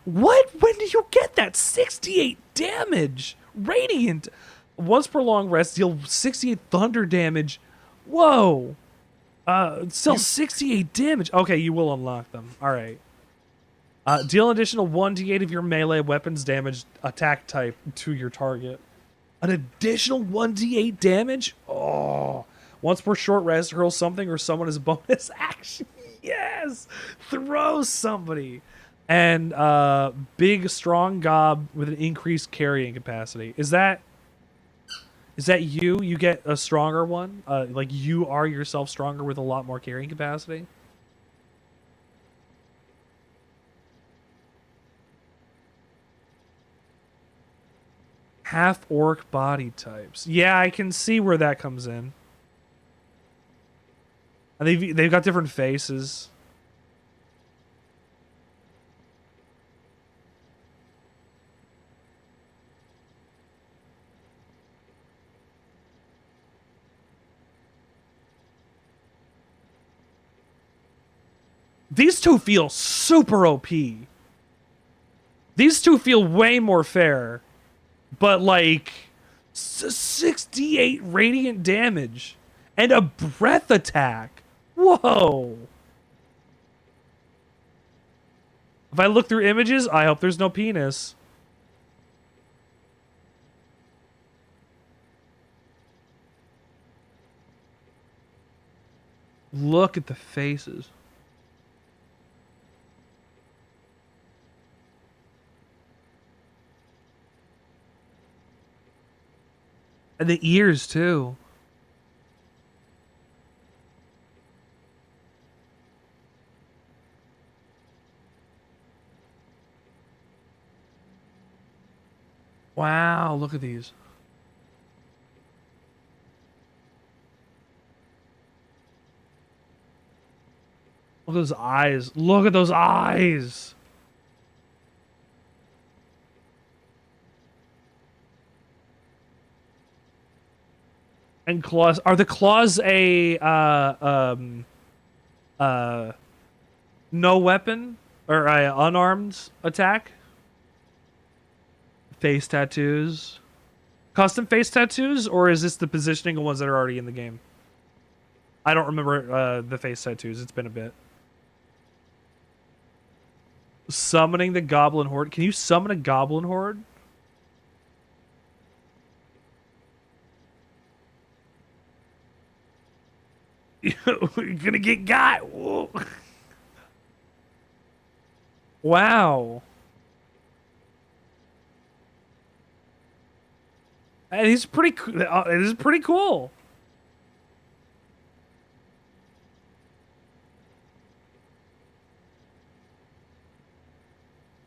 What? When do you get that? 68 damage. Radiant. Once per long rest, deal 68 thunder damage. Whoa. Still 68 damage. Okay, you will unlock them. All right. Deal an additional 1d8 of your melee weapons damage attack type to your target. An additional 1d8 damage? Oh. Once per short rest, hurl something or someone as a bonus action. Yes! Throw somebody. And big, strong gob with an increased carrying capacity. Is that you? You get a stronger one? Like you are yourself stronger with a lot more carrying capacity? Half-orc body types. Yeah, I can see where that comes in. And they've got different faces. These two feel super OP. These two feel way more fair. But like 68 radiant damage and a breath attack. Whoa. If I look through images, I hope there's no penis. Look at the faces. And the ears, too. Wow, look at these. Look at those eyes. Look at those eyes. And claws. Are the claws a no weapon or a unarmed attack? Face tattoos. Custom face tattoos, or is this the positioning of ones that are already in the game? I don't remember the face tattoos. It's been a bit. Summoning the goblin horde. Can you summon a goblin horde? You're gonna get got. Whoa. Wow. And he's pretty. It is pretty cool.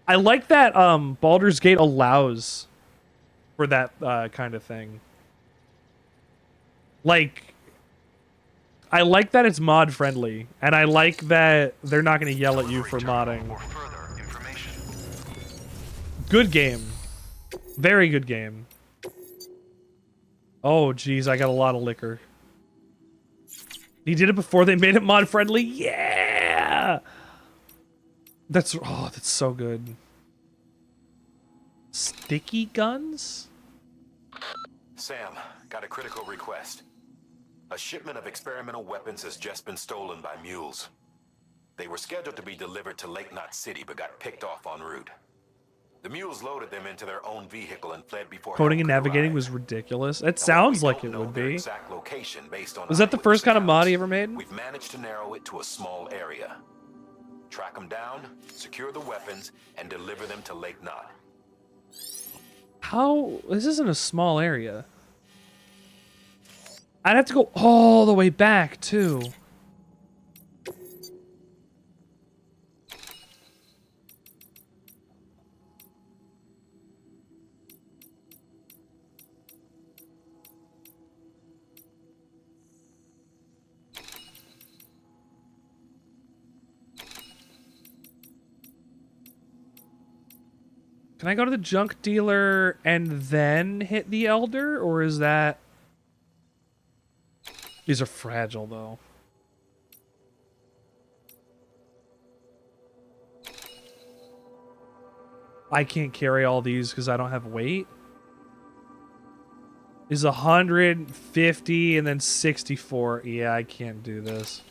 I like that Baldur's Gate allows for that kind of thing. Like, I like that it's mod friendly, and I like that they're not going to yell at you for modding. Good game. Very good game. Oh, geez, I got a lot of liquor. He did it before they made it mod friendly? Yeah! That's so good. Sticky guns? Sam, got a critical request. A shipment of experimental weapons has just been stolen by mules. They were scheduled to be delivered to Lake Knot City, but got picked off en route. The mules loaded them into their own vehicle and fled before Coding and navigating was ridiculous. It sounds like it would be. Was that the first kind of mod he ever made? We've managed to narrow it to a small area. Track them down, secure the weapons, and deliver them to Lake Knot. How? This isn't a small area. I'd have to go all the way back, too. Can I go to the junk dealer and then hit the Elder? Or is that... These are fragile, though. I can't carry all these because I don't have weight. Is 150 and then 64. Yeah, I can't do this.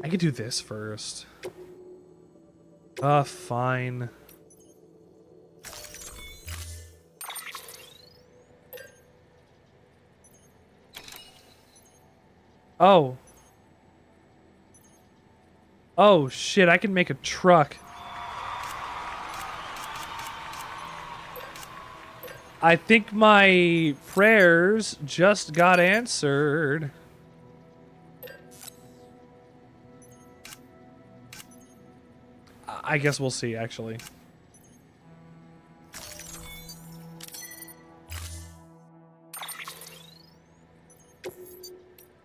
I could do this first. Fine. Oh. Oh, shit, I can make a truck. I think my prayers just got answered. I guess we'll see, actually.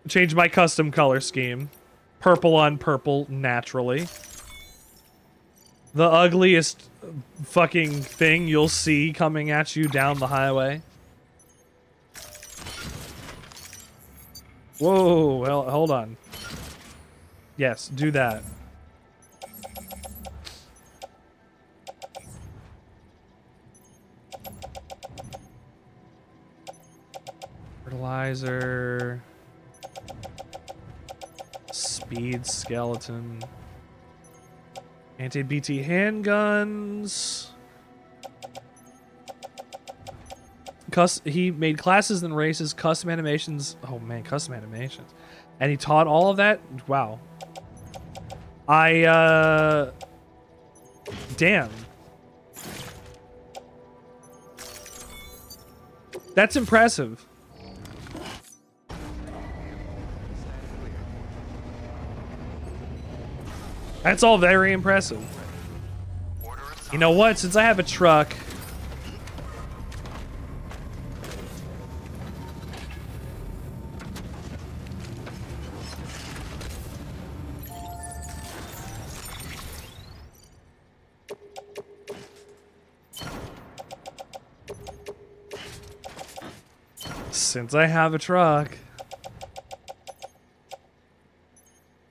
Change my custom color scheme. Purple on purple, naturally. The ugliest fucking thing you'll see coming at you down the highway. Whoa, well, hold on. Yes, do that. Fertilizer. Speed skeleton. Anti-BT handguns. He made classes and races, custom animations. Oh man, custom animations. And he taught all of that? Wow. Damn. That's impressive. That's all very impressive. You know what? Since I have a truck... Since I have a truck...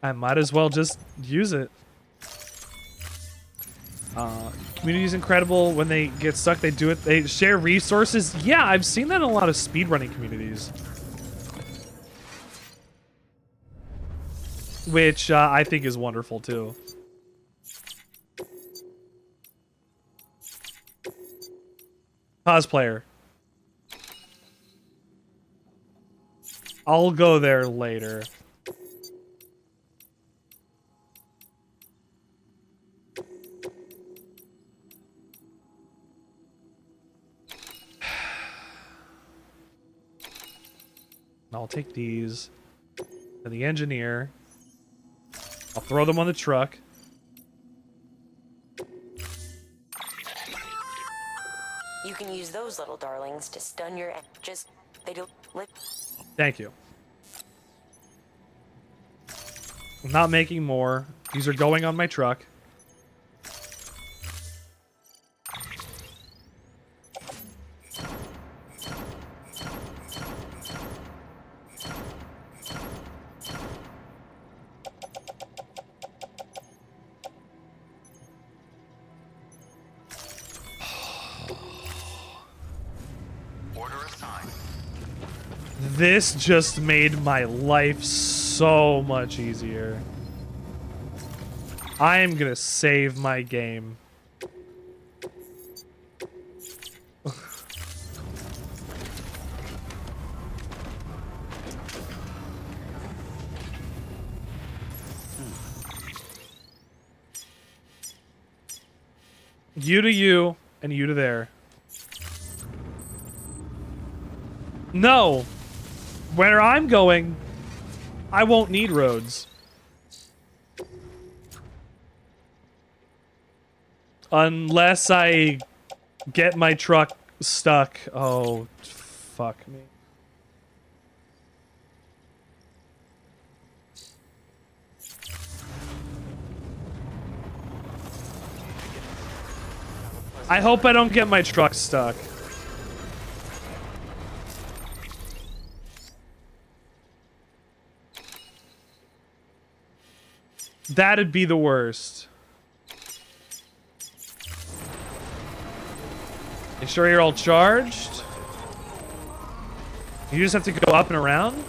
I might as well just use it. Community is incredible. When they get stuck, they do it. They share resources. Yeah, I've seen that in a lot of speedrunning communities. Which I think is wonderful, too. Cosplayer. I'll go there later. I'll take these to the engineer. I'll throw them on the truck. You can use those little darlings to stun your just they do Thank you. I'm not making more. These are going on my truck. This just made my life so much easier. I am gonna save my game. You to you, and you to there. No! Where I'm going, I won't need roads. Unless I get my truck stuck. Oh, fuck me. I hope I don't get my truck stuck. That'd be the worst. You sure you're all charged? You just have to go up and around?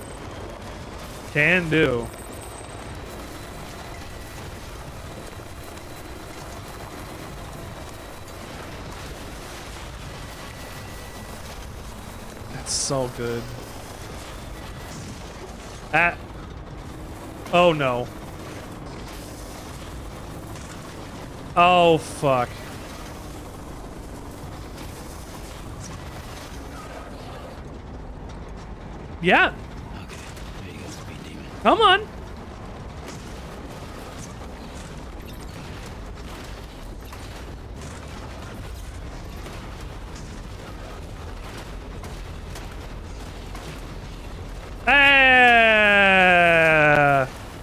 Can do. That's so good. Oh no. Oh, fuck. Yeah. Come on.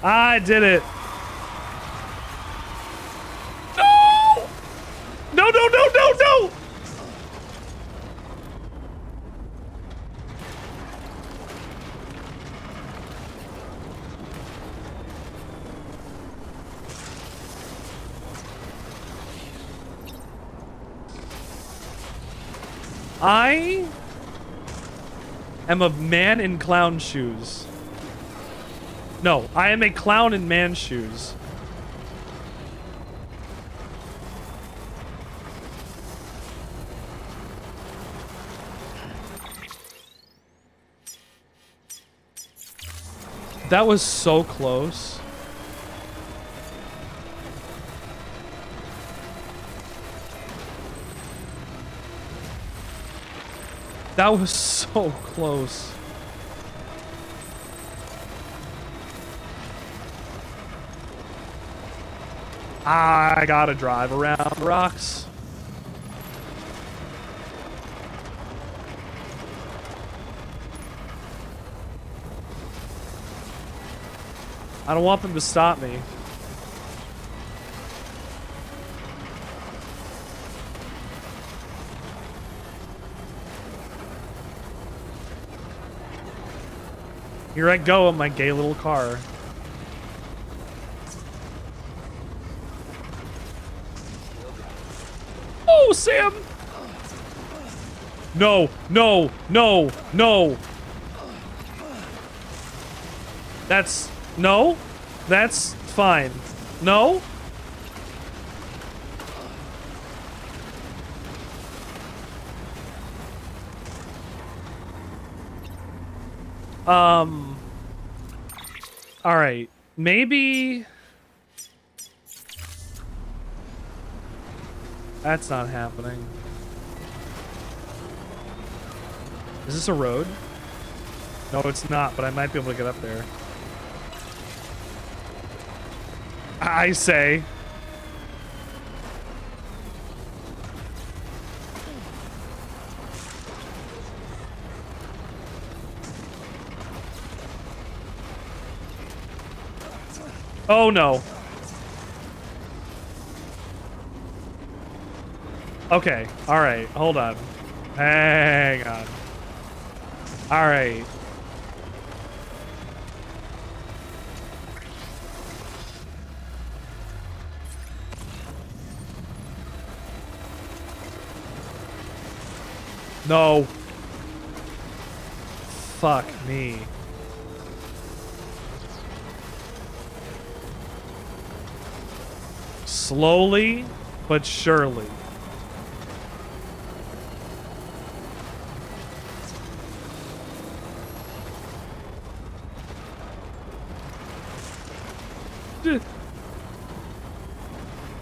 I did it. No, no, no, no, no! I am a man in clown shoes. No, I am a clown in man shoes. That was so close. That was so close. I gotta drive around rocks. I don't want them to stop me. Here I go in my gay little car. Oh, Sam! No, no, no, no. That's... No? That's fine. No? All right, maybe that's not happening. Is this a road? No, it's not, but I might be able to get up there. I say. Oh no. Okay, alright, hold on. Hang on. Alright. No. Fuck me. Slowly, but surely.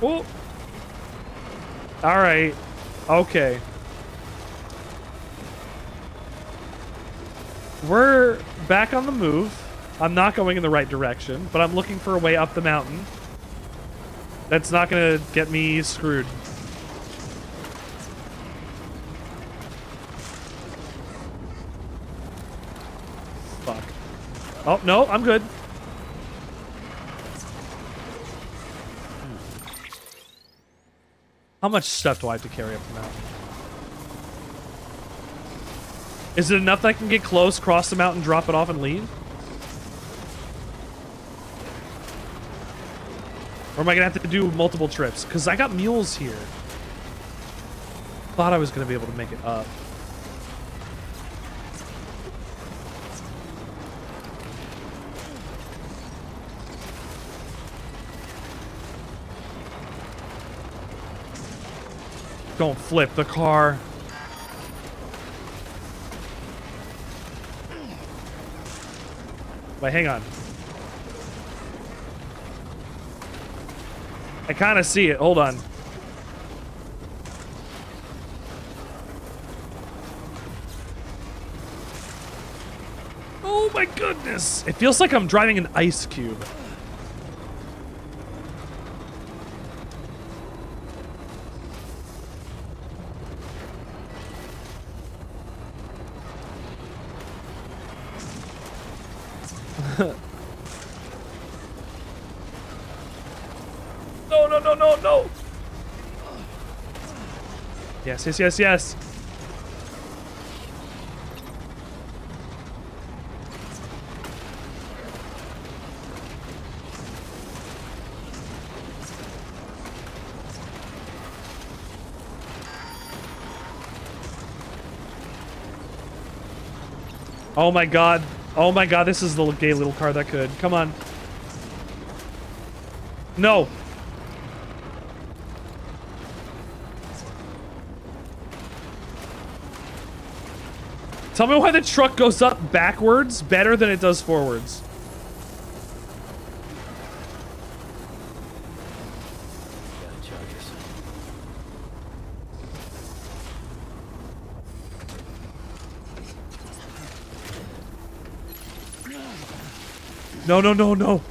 Oh. All right. Okay. We're back on the move. I'm not going in the right direction, but I'm looking for a way up the mountain. That's not gonna get me screwed. Fuck. Oh, no, I'm good. How much stuff do I have to carry up the mountain? Is it enough that I can get close, cross the mountain, drop it off, and leave? Or am I gonna have to do multiple trips? Because I got mules here. Thought I was gonna be able to make it up. Don't flip the car. Wait, hang on. I kind of see it. Hold on. Oh my goodness. It feels like I'm driving an ice cube. No, no, no, no, no. Yes, yes, yes, yes. Oh my god. Oh my god, this is the gay little car that could. Come on. No. Tell me why the truck goes up backwards better than it does forwards. No, no, no, no.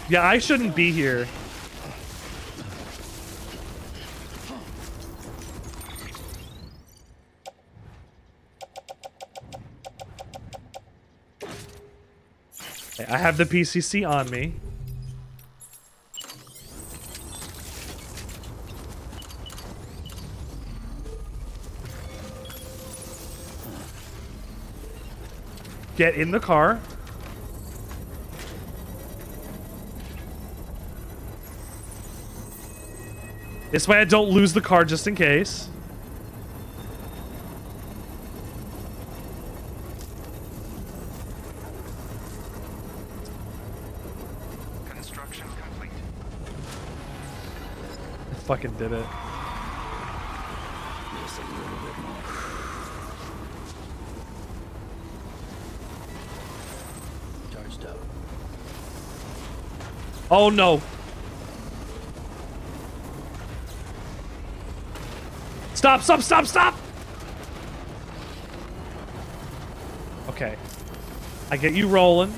Yeah, I shouldn't be here. Okay, I have the PCC on me. Get in the car. This way I don't lose the car just in case. Construction complete. I fucking did it. charged up. Oh no. Stop, stop, stop, stop! Okay. I get you rolling.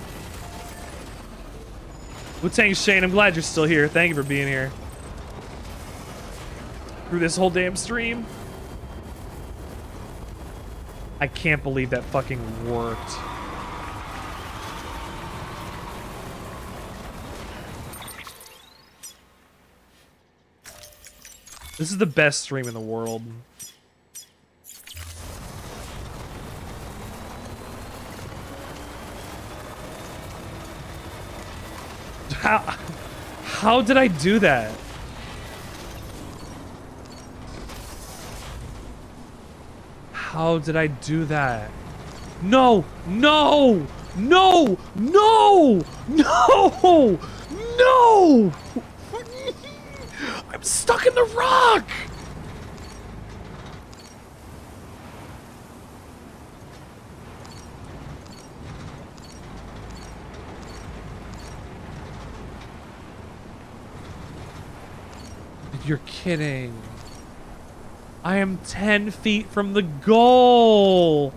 Wu-Tang Shane, I'm glad you're still here. Thank you for being here. Through this whole damn stream. I can't believe that fucking worked. This is the best stream in the world. How did I do that? How did I do that? No! No! No! No! No! No! I'm stuck in the rock! You're kidding. I am 10 feet from the goal. What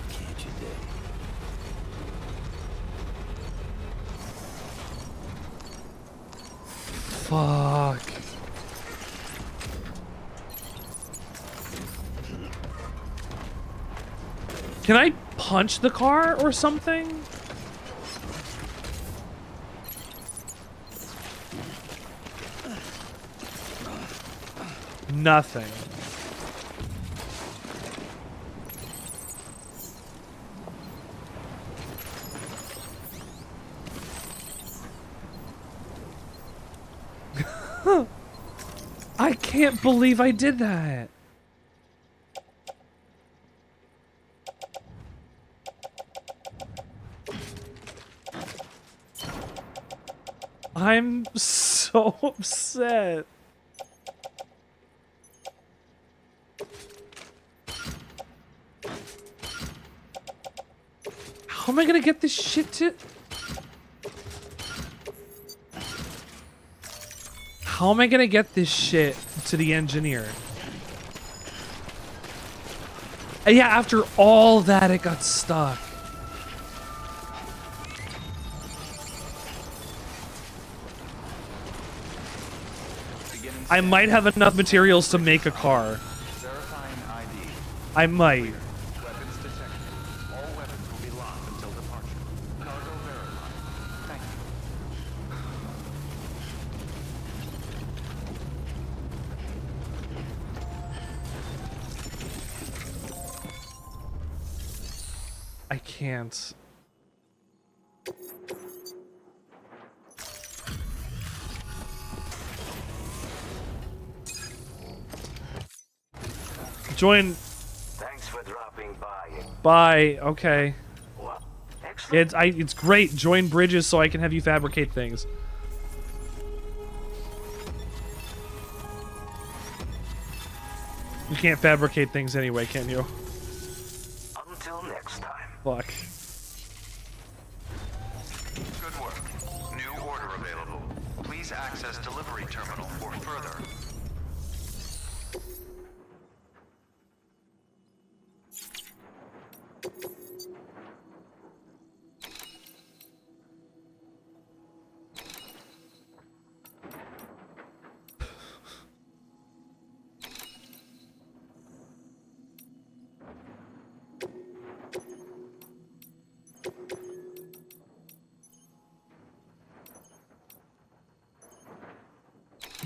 can't you do? Fuck. Can I punch the car or something? Nothing. I can't believe I did that. I'm so upset. How am I gonna get this shit to... How am I gonna get this shit to the engineer? And yeah, after all that, it got stuck. I might have enough materials to make a car. I might. Weapons detected. All weapons will be locked until departure. Cargo verified. Thank you. I can't. Join. Thanks for dropping by. Bye. Okay. It's great. Join bridges so I can have you fabricate things. You can't fabricate things anyway, can you? Until next time. Fuck. Good work. New order available. Please access delivery terminal for further.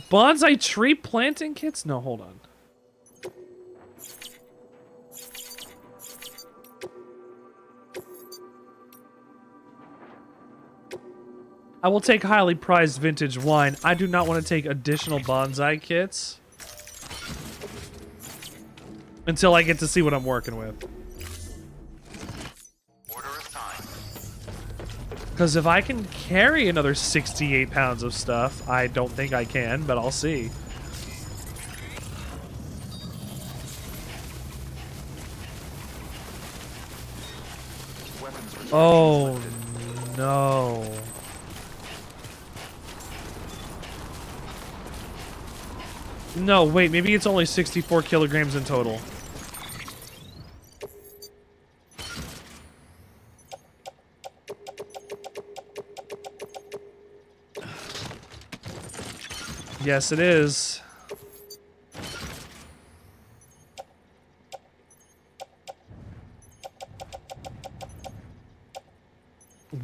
Bonsai tree planting kits? No, hold on. I will take highly prized vintage wine. I do not want to take additional bonsai kits until I get to see what I'm working with. Because if I can carry another 68 pounds of stuff, I don't think I can, but I'll see. Oh no. No, wait, maybe it's only 64 kilograms in total. Yes, it is.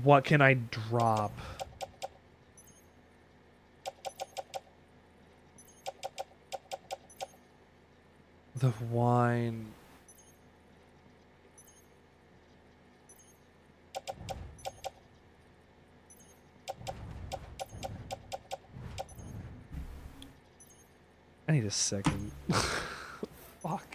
What can I drop? The wine. I need a second. Fuck.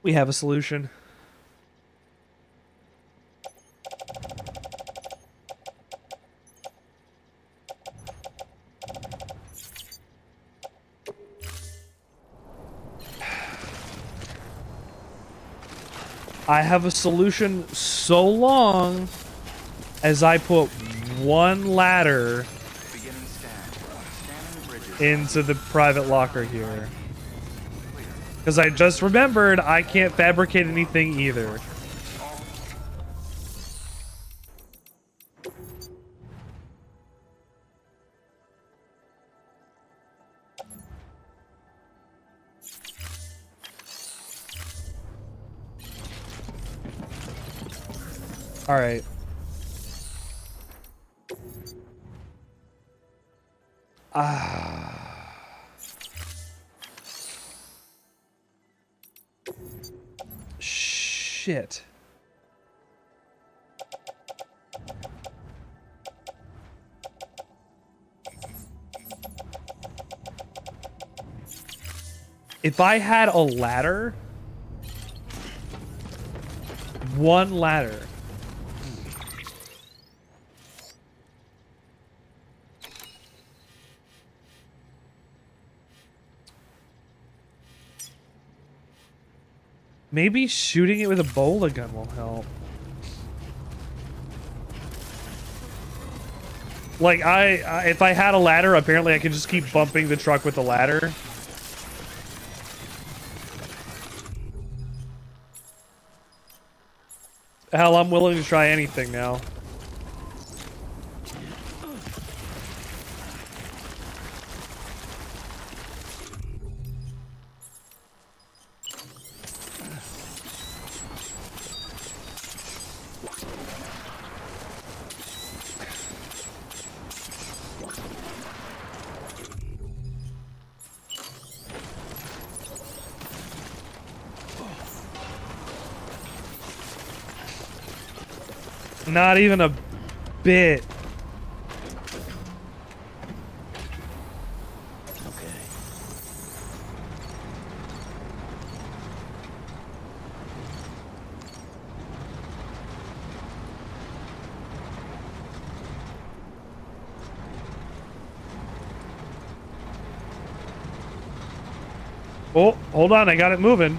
We have a solution. I have a solution so long as I put one ladder into the private locker here. Because I just remembered I can't fabricate anything either. All right. Shit. If I had a ladder, one ladder. Maybe shooting it with a bola gun will help. Like, if I had a ladder, apparently I could just keep bumping the truck with the ladder. Hell, I'm willing to try anything now. Not even a bit. Oh, hold on, I got it moving.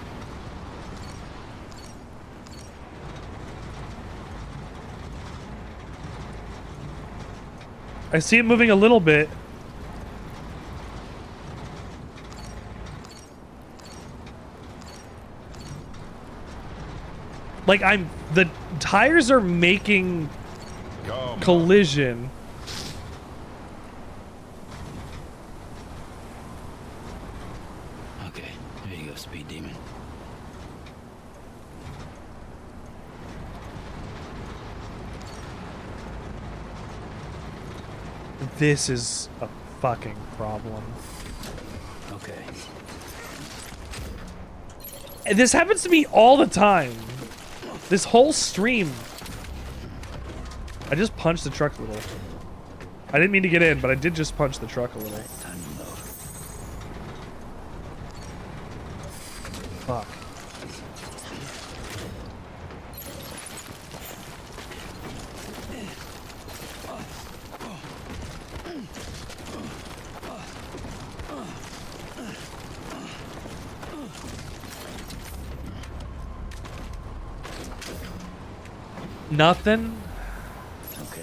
I see it moving a little bit. Like the tires are making collision. Okay, here you go, speed demon. This is a fucking problem. Okay. And this happens to me all the time. This whole stream. I just punched the truck a little. I didn't mean to get in, but I did just punch the truck a little. Time to load. Fuck. Nothing? Okay.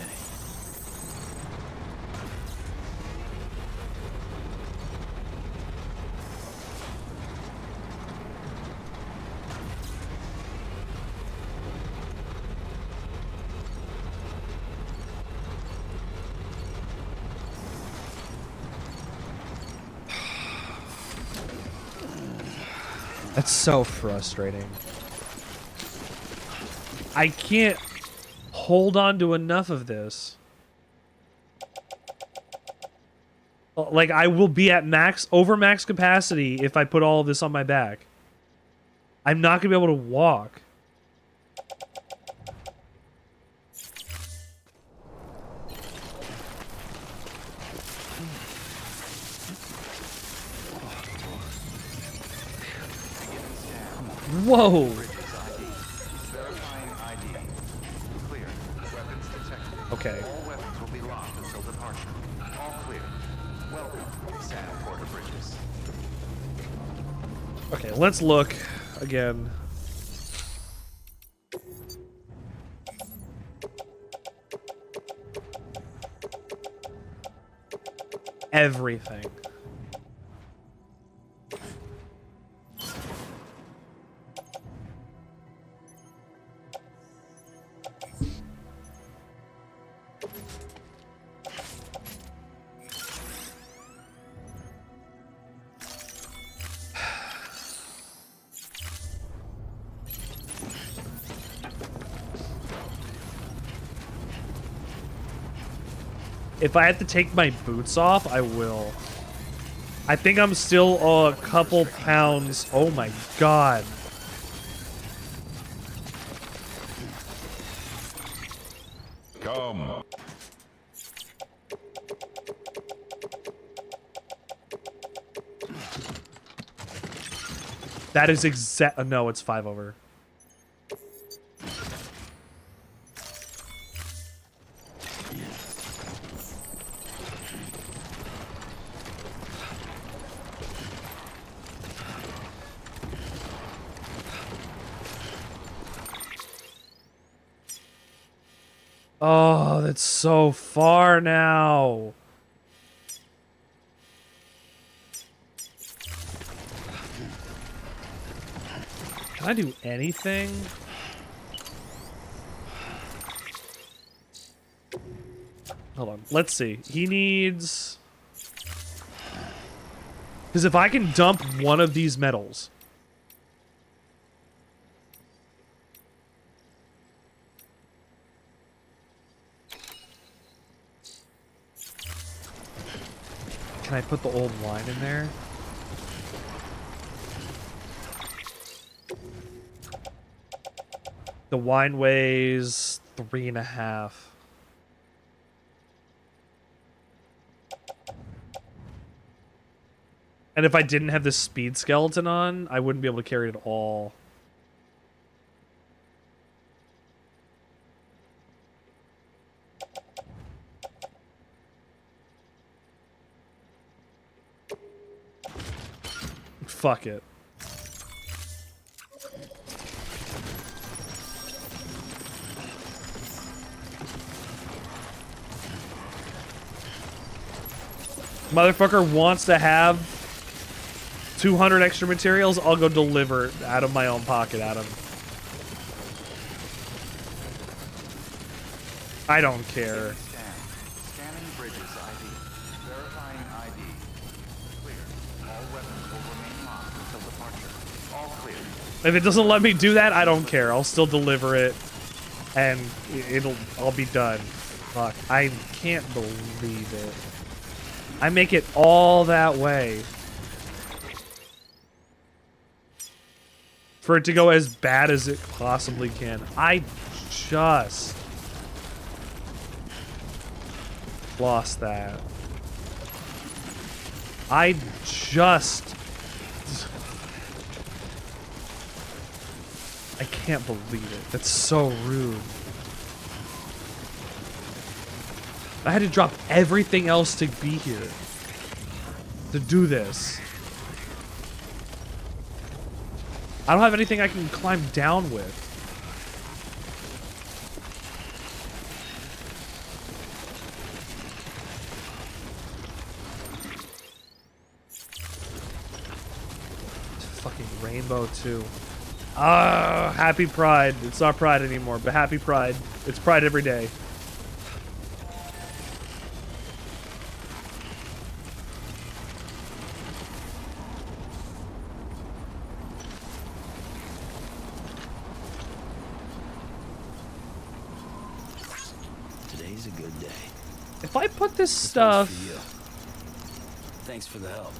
That's so frustrating. I can't hold on to enough of this. Like, I will be at over max capacity if I put all of this on my back. I'm not gonna be able to walk. Whoa! Okay. All weapons will be locked until departure. All clear. Welcome, Sandwichard Bridges. Okay, let's look again. Everything. If I have to take my boots off, I will. I think I'm still a couple pounds. Oh my god. Come. That is exact. No, it's 5 over. Oh, that's so far now. Can I do anything? Hold on. Let's see. He needs... Because if I can dump one of these metals... Can I put the old wine in there? The wine weighs 3.5. And if I didn't have the speed skeleton on, I wouldn't be able to carry it at all. Fuck it. Motherfucker wants to have 200 extra materials, I'll go deliver it out of my own pocket, Adam. I don't care. Scanning bridges ID. Verifying ID. Clear. All weapons will remain locked until departure. All clear. If it doesn't let me do that, I don't care. I'll still deliver it, and I'll be done. Fuck, I can't believe it. I make it all that way for it to go as bad as it possibly can. I just lost that. I can't believe it. That's so rude. I had to drop everything else to be here. To do this. I don't have anything I can climb down with. Fucking rainbow too. Ah, happy Pride. It's not Pride anymore, but happy Pride. It's Pride every day. Today's a good day. If I put this stuff... Thanks for the help.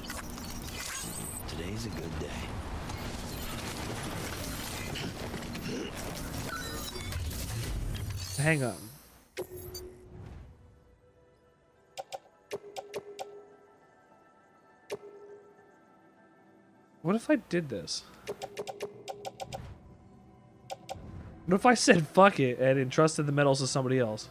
Today's a good day. Hang on. What if I did this? What if I said fuck it and entrusted the metals to somebody else?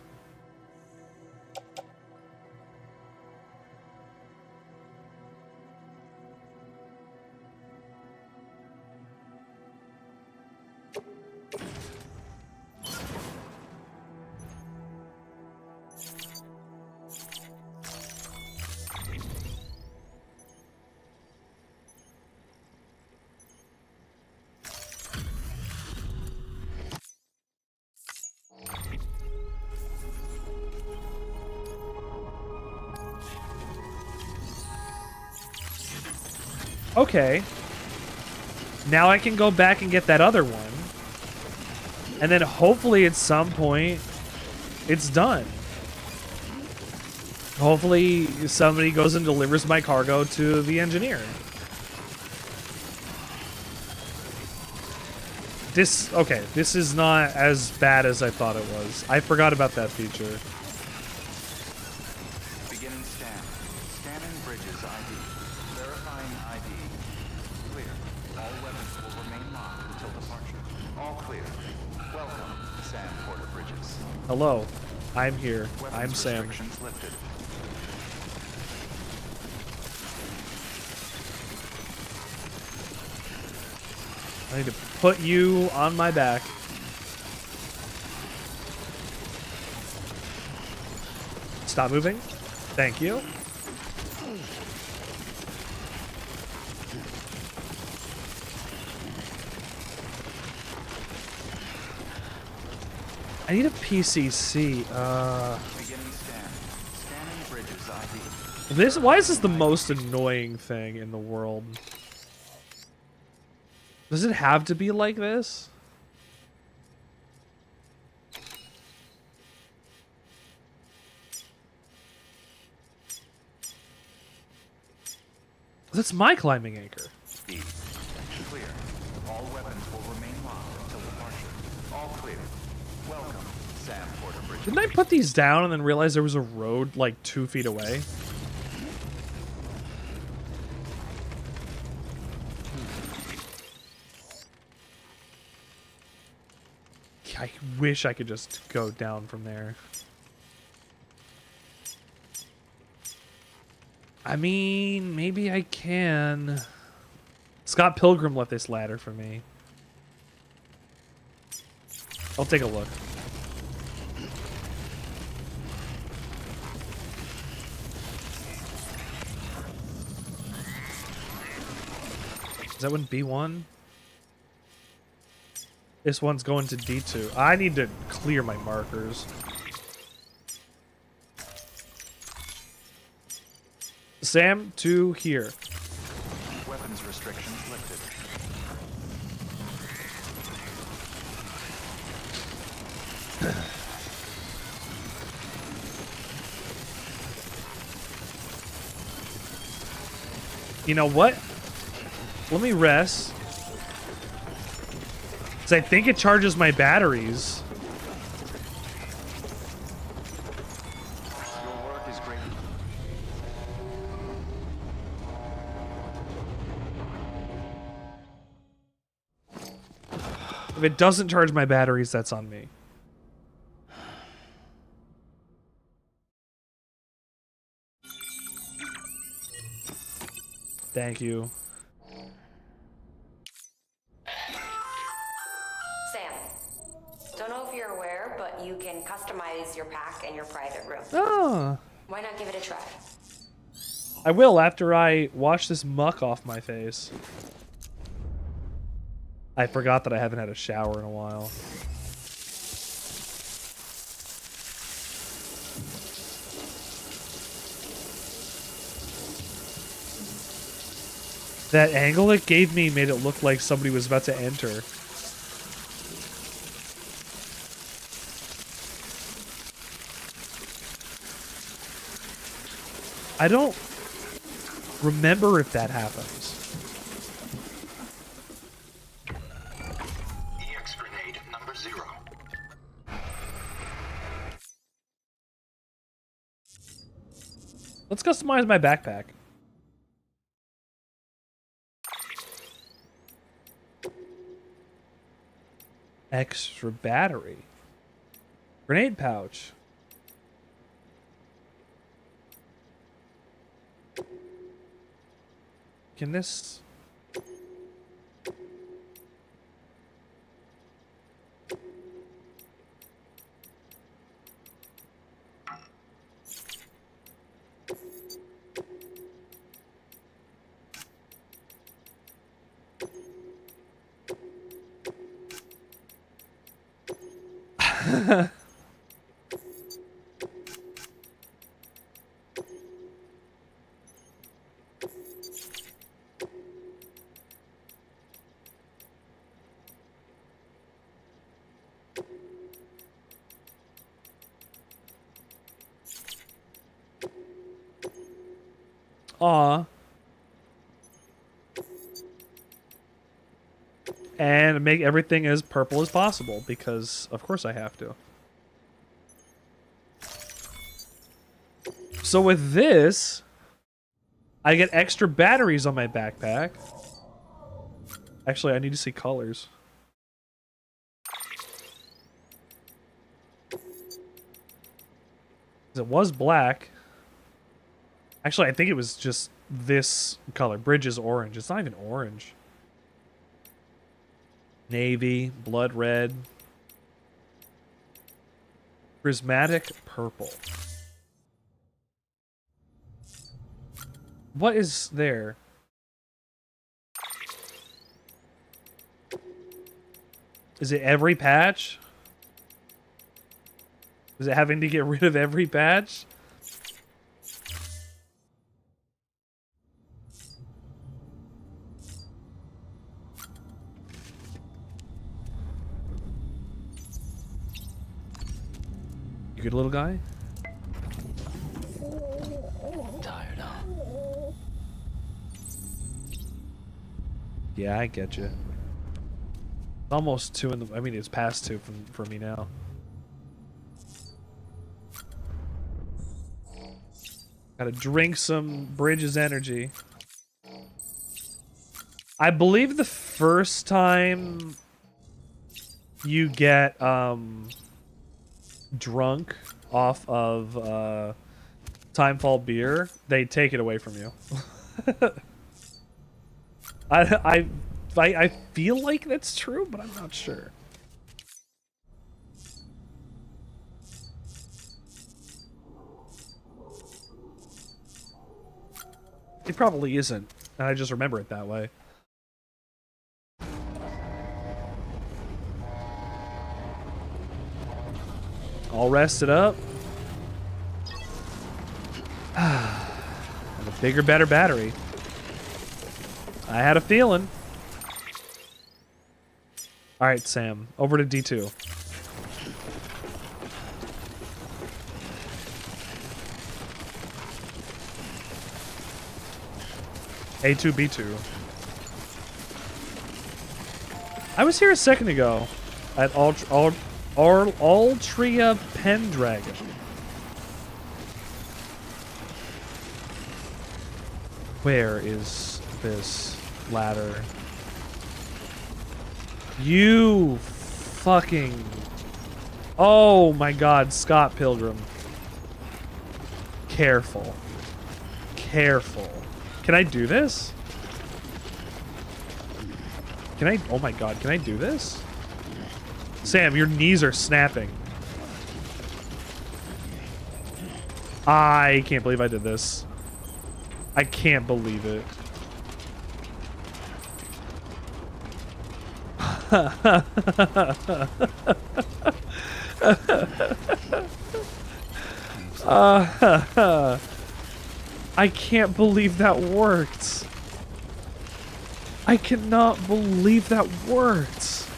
Okay. Now I can go back and get that other one. And then hopefully at some point it's done. Hopefully somebody goes and delivers my cargo to the engineer. Okay, this is not as bad as I thought it was. I forgot about that feature. Beginning scan. Scanning bridges ID. Verifying ID. Clear. All weapons will remain locked until departure. All clear. Welcome, Sam Porter Bridges. Hello, I'm here. Weapons I'm Sam. restrictions lifted. I need to put you on my back. Stop moving. Thank you. I need a PCC. Beginning scan. Scanning bridges ID. Why is this the most annoying thing in the world? Does it have to be like this? That's my climbing anchor. B. Clear. All weapons will remain locked until departure. All clear. Welcome, Sam Porter Bridge. Didn't I put these down and then realize there was a road like 2 feet away? I wish I could just go down from there. I mean, maybe I can. Scott Pilgrim left this ladder for me. I'll take a look. Is that one B1? This one's going to D2. I need to clear my markers. Sam, to here. Weapons restrictions lifted. You know what? Let me rest. Because I think it charges my batteries. Your work is great. If it doesn't charge my batteries, that's on me. Thank you. Sam, don't know if you're aware, but you can customize your pack and your private room. Oh. Why not give it a try? I will after I wash this muck off my face. I forgot that I haven't had a shower in a while. That angle it gave me made it look like somebody was about to enter. I don't remember if that happens. EX grenade number 0. Let's customize my backpack. Extra battery. Grenade pouch. Can this... Aw. And make everything as purple as possible, because of course I have to. So with this, I get extra batteries on my backpack. Actually, I need to see colors. It was black. Actually, I think it was just this color. Bridge is orange. It's not even orange. Navy, blood red. Prismatic purple. What is there? Is it every patch? Is it having to get rid of every patch? You good, little guy? Tired, huh? Yeah, I get you. Almost 2 in the... I mean, it's past 2 for me now. Gotta drink some Bridges energy. I believe the first time you get drunk off of Timefall beer, they take it away from you. I feel like that's true, but I'm not sure. It probably isn't, and I just remember it that way. All rested up. And a bigger, better battery. I had a feeling. All right, Sam, over to D2. A2, B2. I was here a second ago at Altria Pendragon. Where is this ladder? You fucking... Oh my god, Scott Pilgrim. Careful. Careful. Can I do this? Can I... Oh my god, can I do this? Sam, your knees are snapping. I can't believe I did this. I can't believe it. I can't believe that worked. I cannot believe that worked.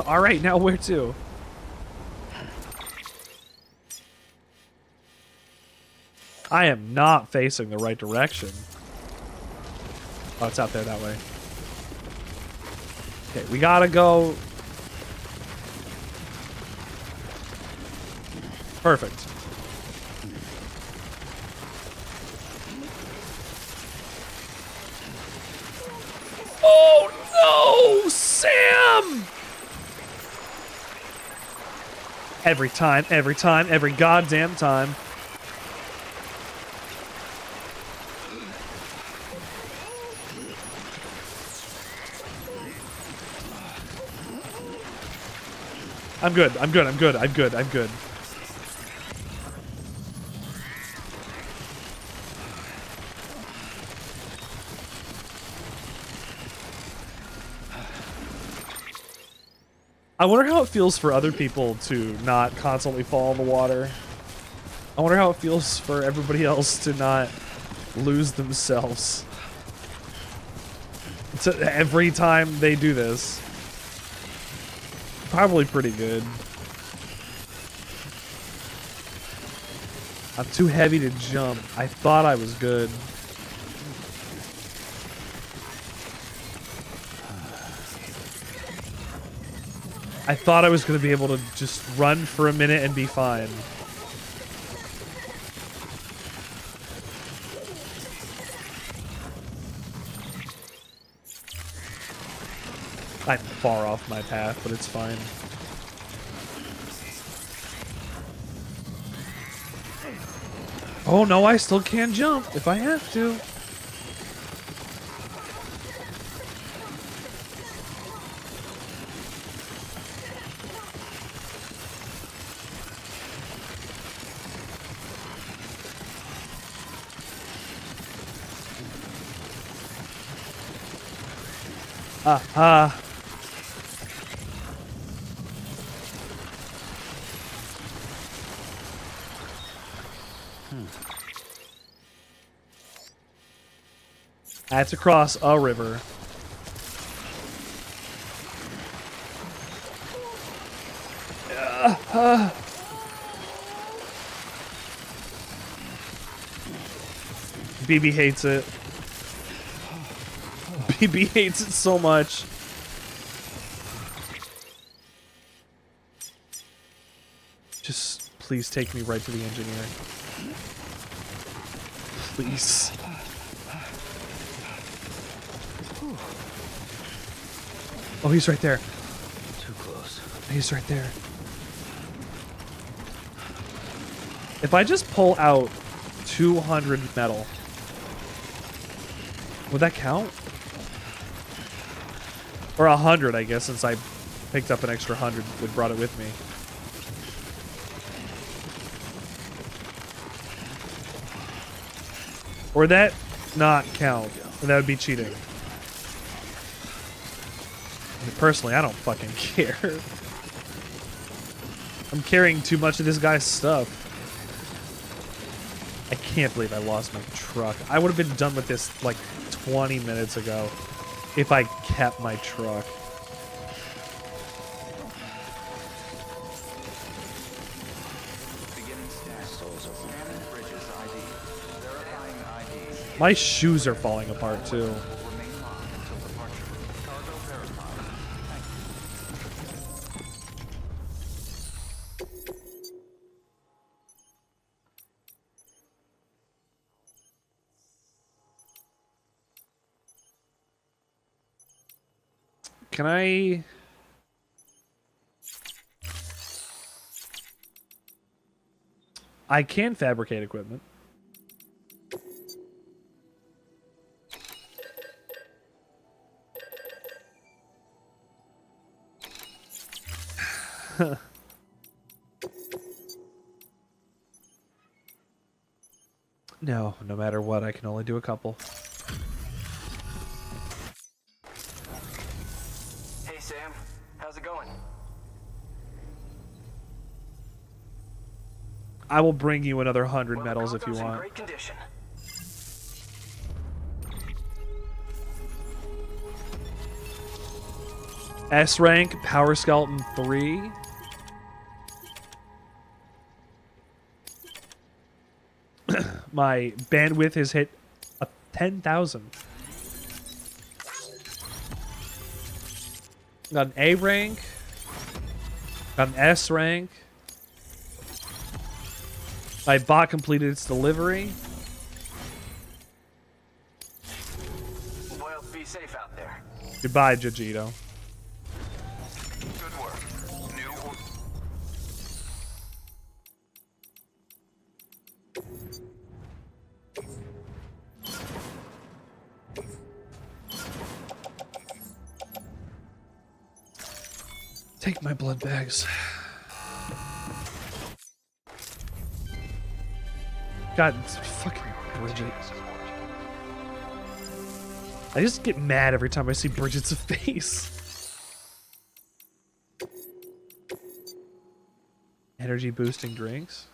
All right, now where to? I am not facing the right direction. Oh, it's out there that way. Okay, we gotta go. Perfect. Oh no, Sam! Every time, every goddamn time. I'm good. I wonder how it feels for other people to not constantly fall in the water. I wonder how it feels for everybody else to not lose themselves. Every time they do this. Probably pretty good. I'm too heavy to jump. I thought I was good. I thought I was going to be able to just run for a minute and be fine. I'm far off my path, but it's fine. Oh no, I still can jump if I have to. Aha. That's across a river. BB hates it. BB hates it so much. please take me right to the engineer. Please. Oh, he's right there. Too close. He's right there. If I just pull out 200 metal, would that count? Or 100, I guess, since I picked up an extra 100 and brought it with me. Or would that not count? That would be cheating. I mean, personally, I don't fucking care. I'm carrying too much of this guy's stuff. I can't believe I lost my truck. I would have been done with this like 20 minutes ago if I kept my truck. My shoes are falling apart too. Can I can fabricate equipment. No matter what, I can only do a couple. Hey Sam, how's it going? I will bring you another 100 medals if you In want. great condition. S rank, Power Skeleton 3. My bandwidth has hit 10,000. Got an A rank. Got an S rank. My bot completed its delivery. Well, be safe out there. Goodbye, Jajito. Good work. New. Take my blood bags. God, it's fucking Bridget. I just get mad every time I see Bridget's face. Energy boosting drinks.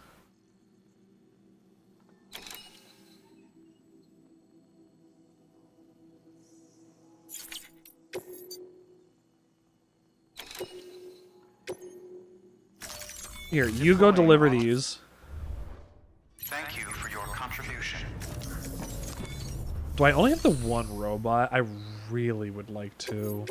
Here, you go deliver these. Thank you for your contribution. Do I only have the one robot? I really would like to.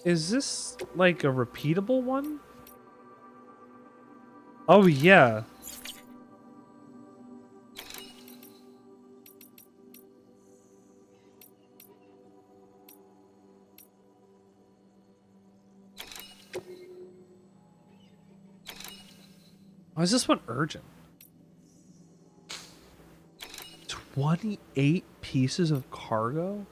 Is this like a repeatable one? Oh yeah. Why is this one urgent? 28 pieces of cargo?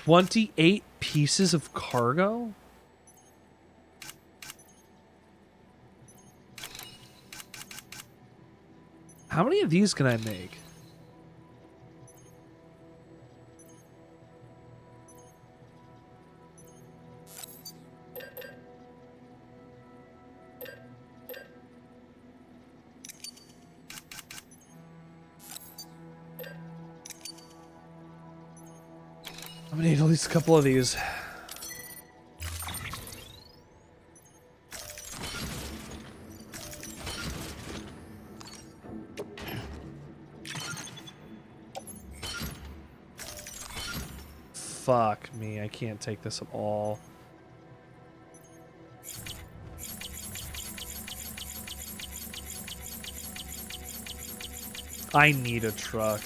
$28 pieces of cargo? How many of these can I make? I'm gonna need at least a couple of these. Fuck me, I can't take this at all. I need a truck.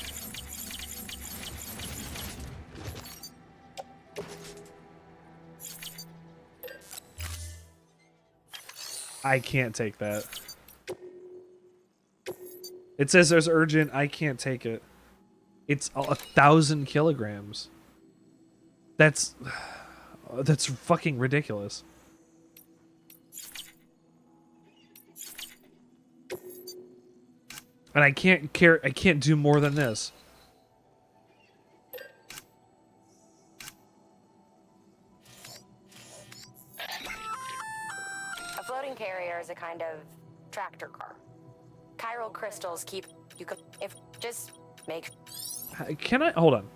I can't take that. It says there's urgent. I can't take it. It's 1,000 kilograms. That's fucking ridiculous. And I can't care. I can't do more than this. A floating carrier is a kind of tractor car. Chiral crystals keep you. If just make. Can I hold on?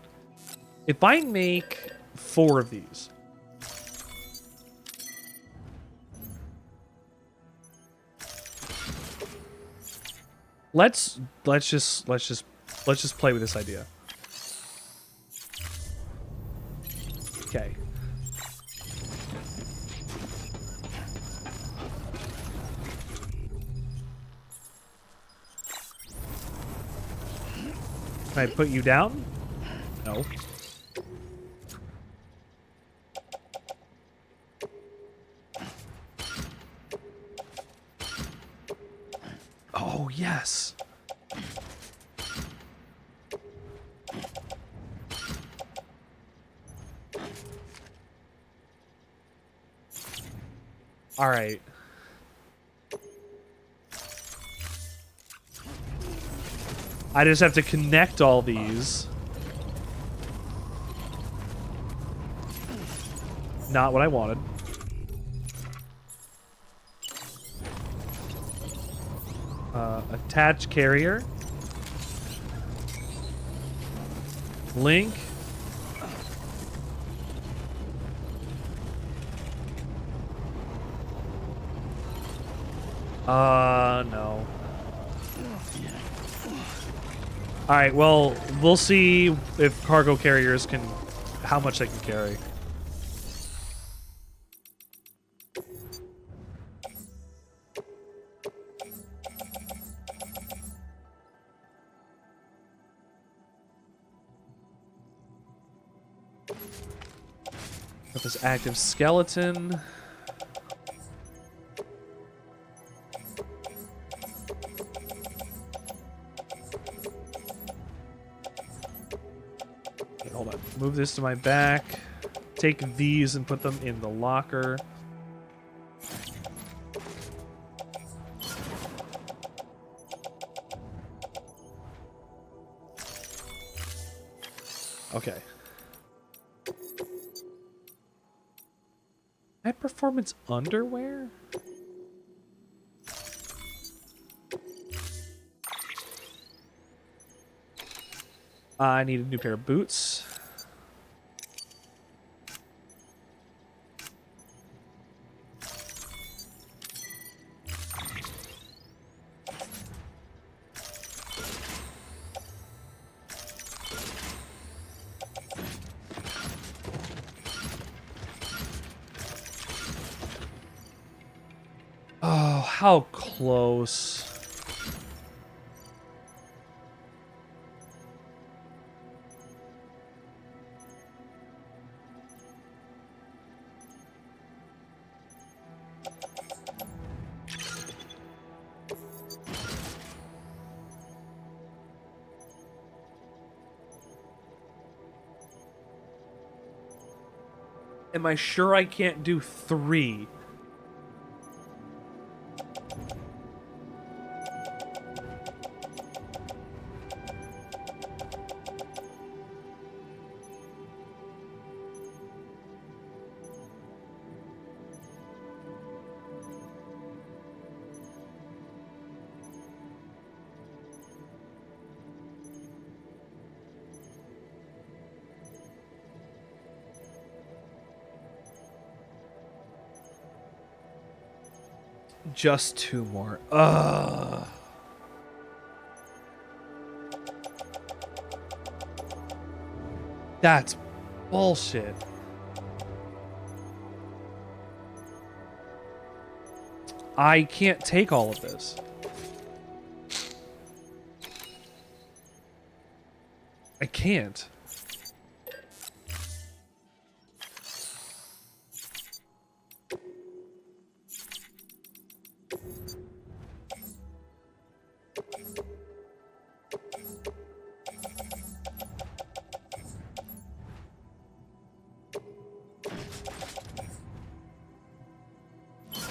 If I make 4 of these, let's just play with this idea. Okay. Can I put you down? No. Oh, yes. All right. I just have to connect all these. Not what I wanted. Attach carrier. Link. No. Alright, well, we'll see if cargo carriers can... how much they can carry. Got this active skeleton. Okay, hold on. Move this to my back. Take these and put them in the locker. Okay. High performance underwear? I need a new pair of boots. Oh, how close. Am I sure I can't do 3? Just 2 more. Ugh. That's bullshit. I can't take all of this. I can't.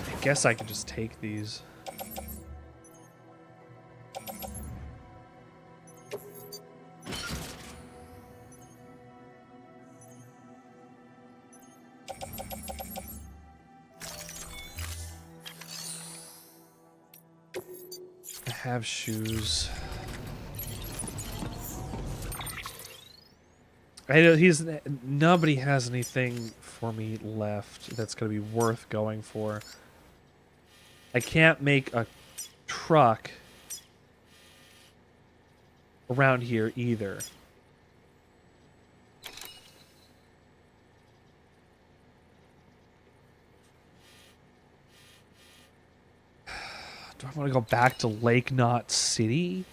I guess I could just take these. I have shoes. Nobody has anything for me left that's gonna be worth going for. I can't make a truck around here either. Do I want to go back to Lake Knot City?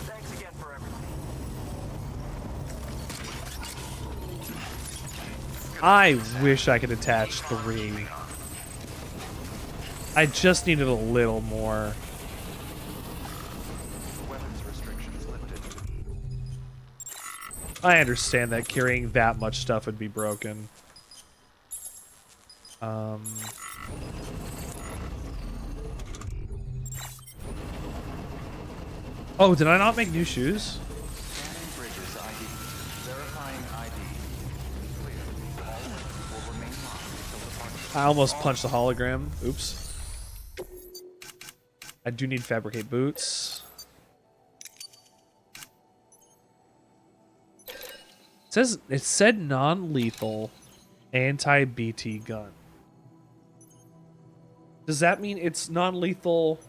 Thanks again for everything. I wish I could attach 3. I just needed a little more. Weapons restrictions lifted. I understand that carrying that much stuff would be broken. Oh, did I not make new shoes? Scanning bridges ID. Verifying ID. Clear. All weapons will remain locked until departure. I almost punched the hologram. Oops. I do need fabricate boots. It said non-lethal anti-BT gun. Does that mean it's non-lethal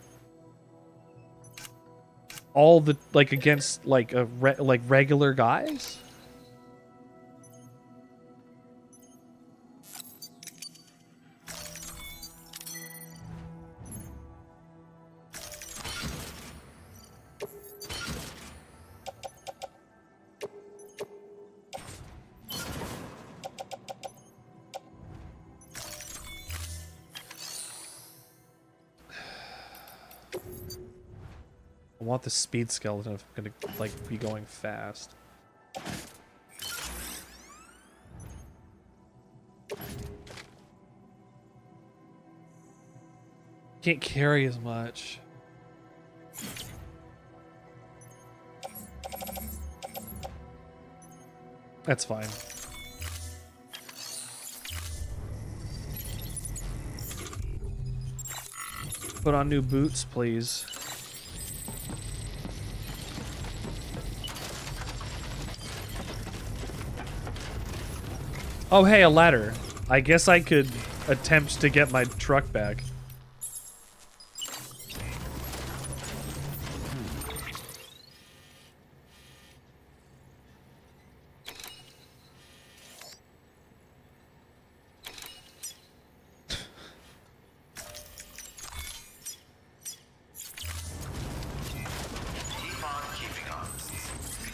all the against regular guys? I want the speed skeleton if I'm gonna be going fast. Can't carry as much. That's fine. Put on new boots, please. Oh, hey, a ladder. I guess I could attempt to get my truck back.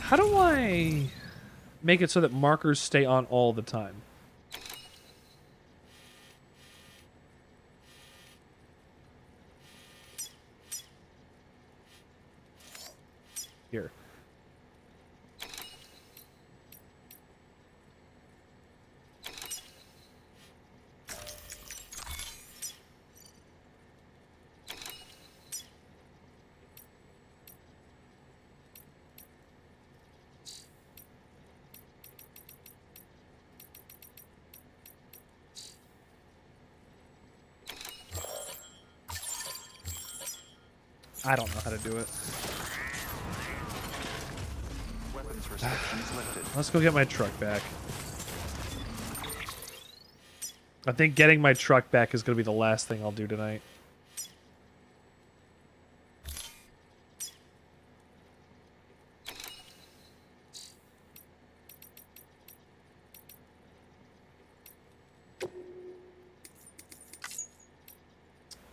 How do I make it so that markers stay on all the time? Here. I don't know how to do it. Weapons restrictions lifted. Let's go get my truck back. I think getting my truck back is going to be the last thing I'll do tonight.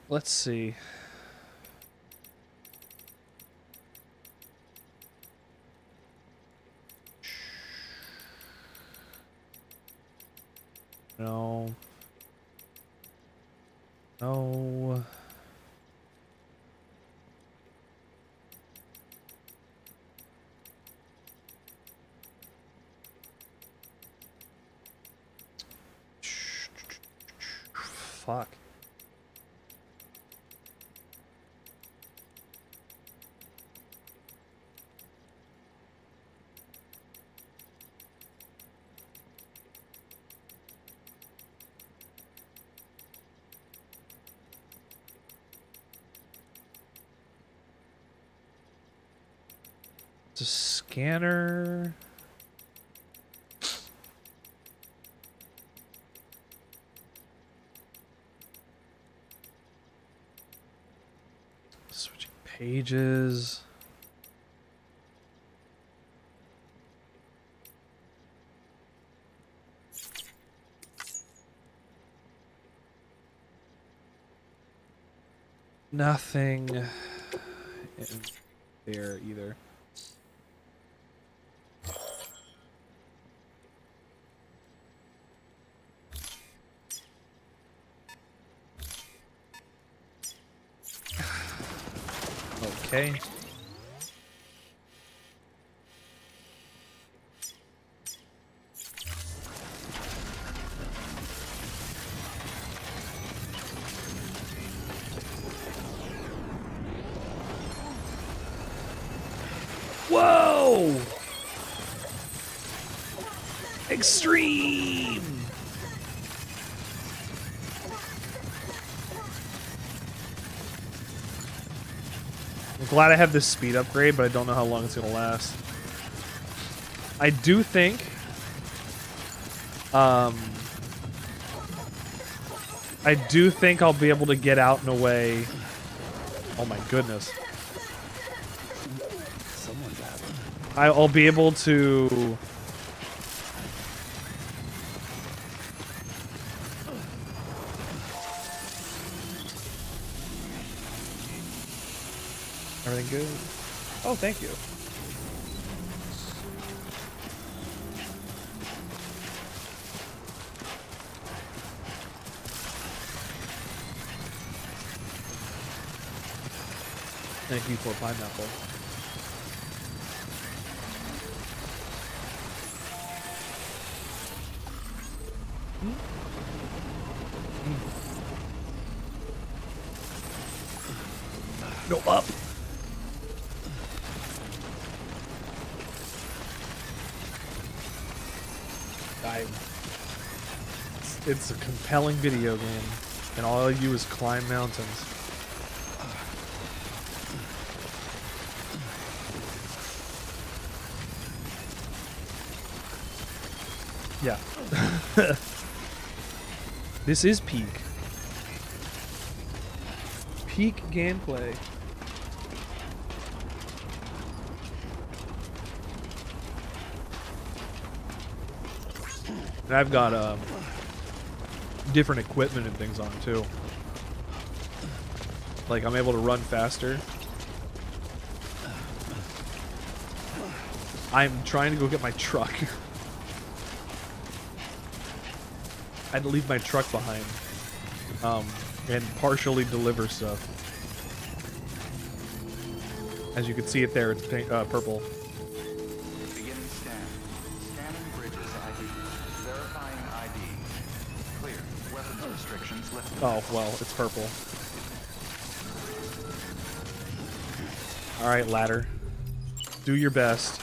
Let's see. No. No. Fuck. It's a scanner. Switching pages. Nothing in there either. Okay. Whoa! Extreme! I'm glad I have this speed upgrade, but I don't know how long it's going to last. I do think... I do think I'll be able to get out in a way... Oh my goodness. I'll be able to... Everything good? Oh, thank you. Thank you for pineapple. Go up. It's a compelling video game, and all you do is climb mountains. Yeah. This is peak. Peak gameplay. And I've got different equipment and things on it too. Like I'm able to run faster. I'm trying to go get my truck. I had to leave my truck behind and partially deliver stuff. As you can see it there, it's pink, purple. Beginning scan. Scanning bridges ID. Verifying ID. Clear. Weapons restrictions lifted. Oh, well, it's purple. Alright, ladder. Do your best.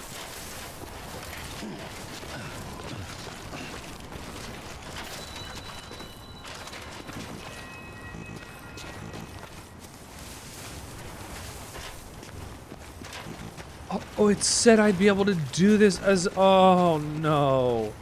Oh, it said I'd be able to do this as... Oh, no.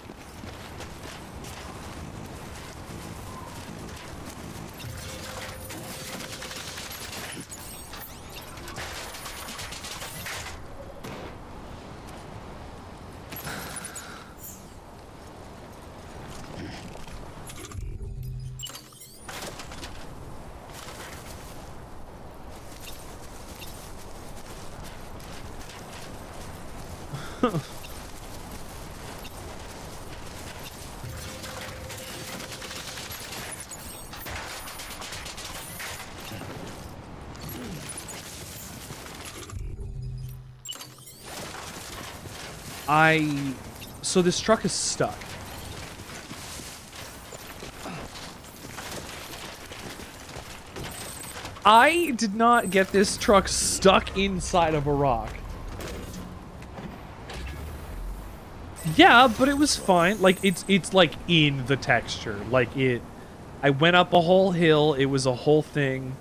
So this truck is stuck. I did not get this truck stuck inside of a rock. Yeah, but it was fine. Like, it's like in the texture. Like, I went up a whole hill, it was a whole thing,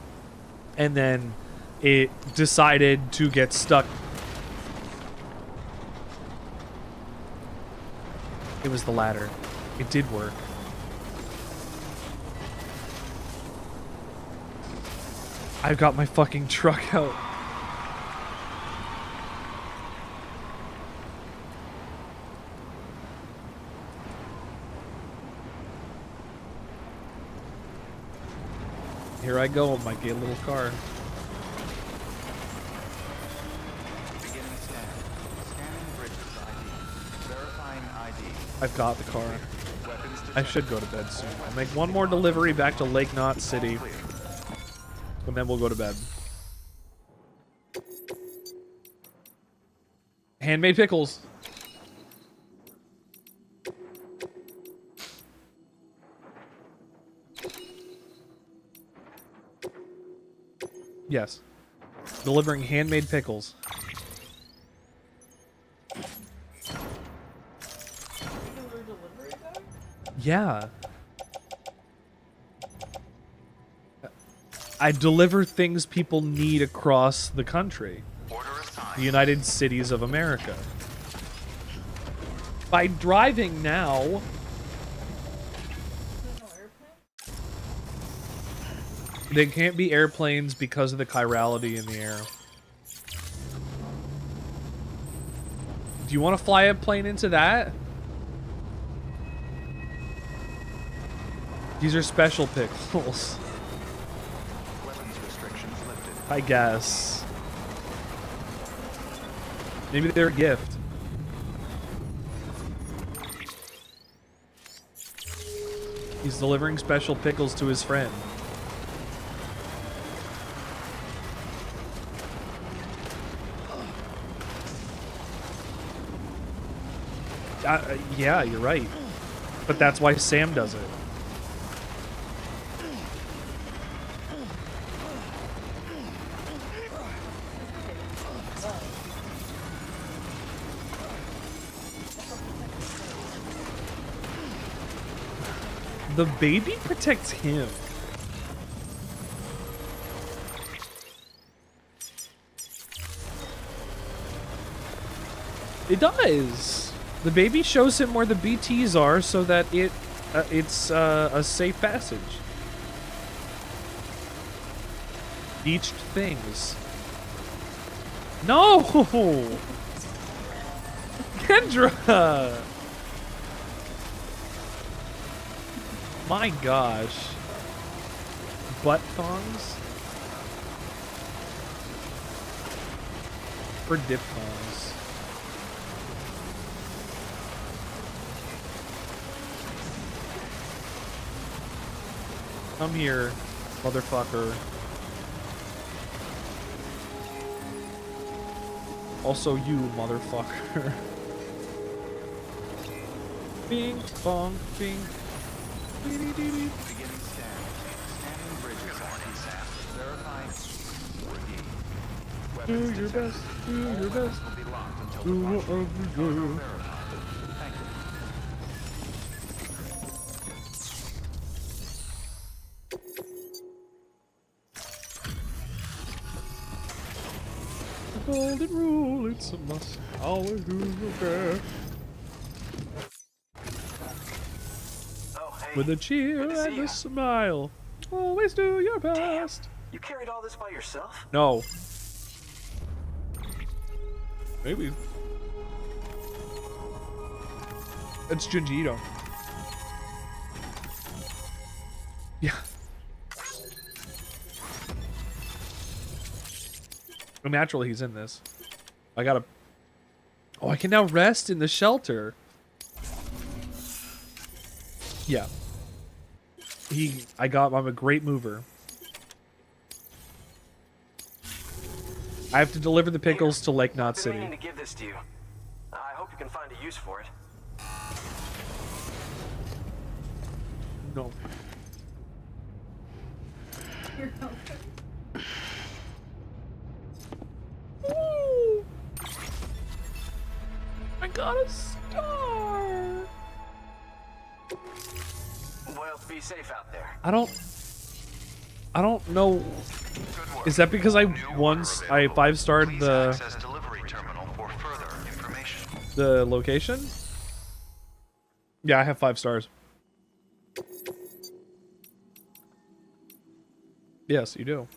and then it decided to get stuck. It was the ladder. It did work. I've got my fucking truck out. Here I go in my gay little car. Beginning scan. Scanning bridges ID. Verifying ID. I've got the car. Weapons I should go to bed soon. I'll make one more delivery back to Lake Knot City. And then we'll go to bed. Handmade pickles. Yes. Delivering handmade pickles. Yeah. I deliver things people need across the country. The United Cities of America. By driving now... They can't be airplanes because of the chirality in the air. Do you want to fly a plane into that? These are special pickles. Weapons restrictions lifted. I guess. Maybe they're a gift. He's delivering special pickles to his friend. Yeah, you're right. But that's why Sam does it. The baby protects him. It does. The baby shows him where the BTs are so that it's a safe passage. Beached things. No! Kendra! My gosh. Butt thongs? Or diphthongs? Come here, motherfucker. Also you, motherfucker. Bing, bong, bing. Beginning scan. Scanning bridges ID. Verifying ID. Do your best, do your best. Will be locked until Do departure. whatever you do. Thank you. golden rule, it's a must. Always do your best. With a cheer and a smile. Always do your best. You carried all this by yourself? No. Maybe. It's Junji Ito. Yeah. Naturally, he's in this. I gotta... Oh, I can now rest in the shelter. Yeah. I'm a great mover. I have to deliver the pickles to Lake Knot I've been City. meaning to give this to you. I hope you can find a use for it. No. You're welcome. Ooh. I got a star. Well, be safe out there. I don't know. Is that because I 5-starred the location? Yeah, I have 5 stars. Yes, you do.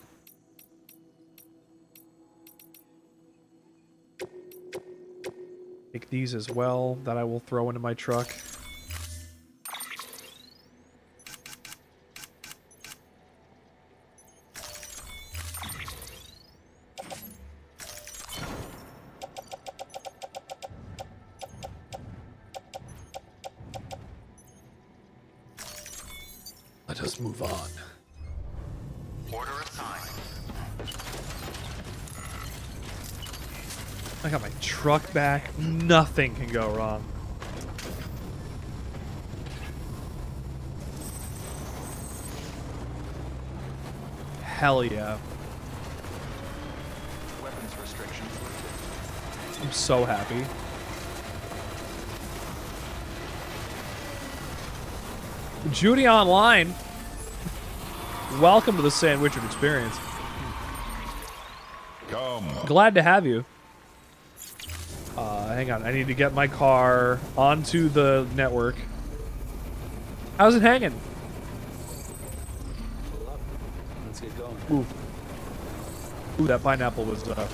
Take these as well, that I will throw into my truck. Let us move on. Order assigned. I got my truck back. Nothing can go wrong. Hell yeah. Weapons restrictions lifted. I'm so happy. Judy Online. Welcome to the Sandwichard experience. Come. Glad to have you. Hang on, I need to get my car onto the network. How's it hanging? Let's get going. Ooh, that pineapple was a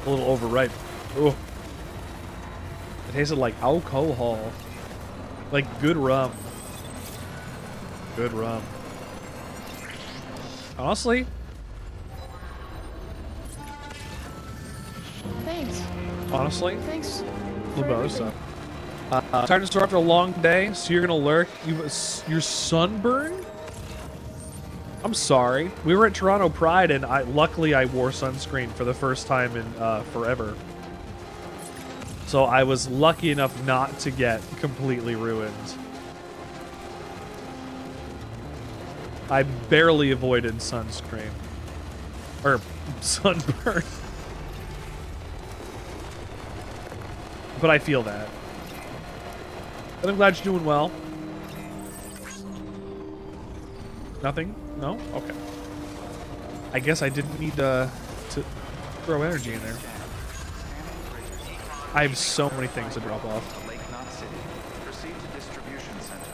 little overripe. Ooh. It tasted like alcohol. Like good rum. Good rum. Honestly. Thanks. Honestly. Thanks. Labosa. Time to start after a long day, so you're gonna lurk. You're sunburned? I'm sorry. We were at Toronto Pride, and luckily I wore sunscreen for the first time in forever. So I was lucky enough not to get completely ruined. I barely avoided sunscreen. Or sunburn. But I feel that. But I'm glad you're doing well. Nothing? No? Okay. I guess I didn't need to throw energy in there. I have so many things to drop off. Lake Knot City. Proceed to distribution center.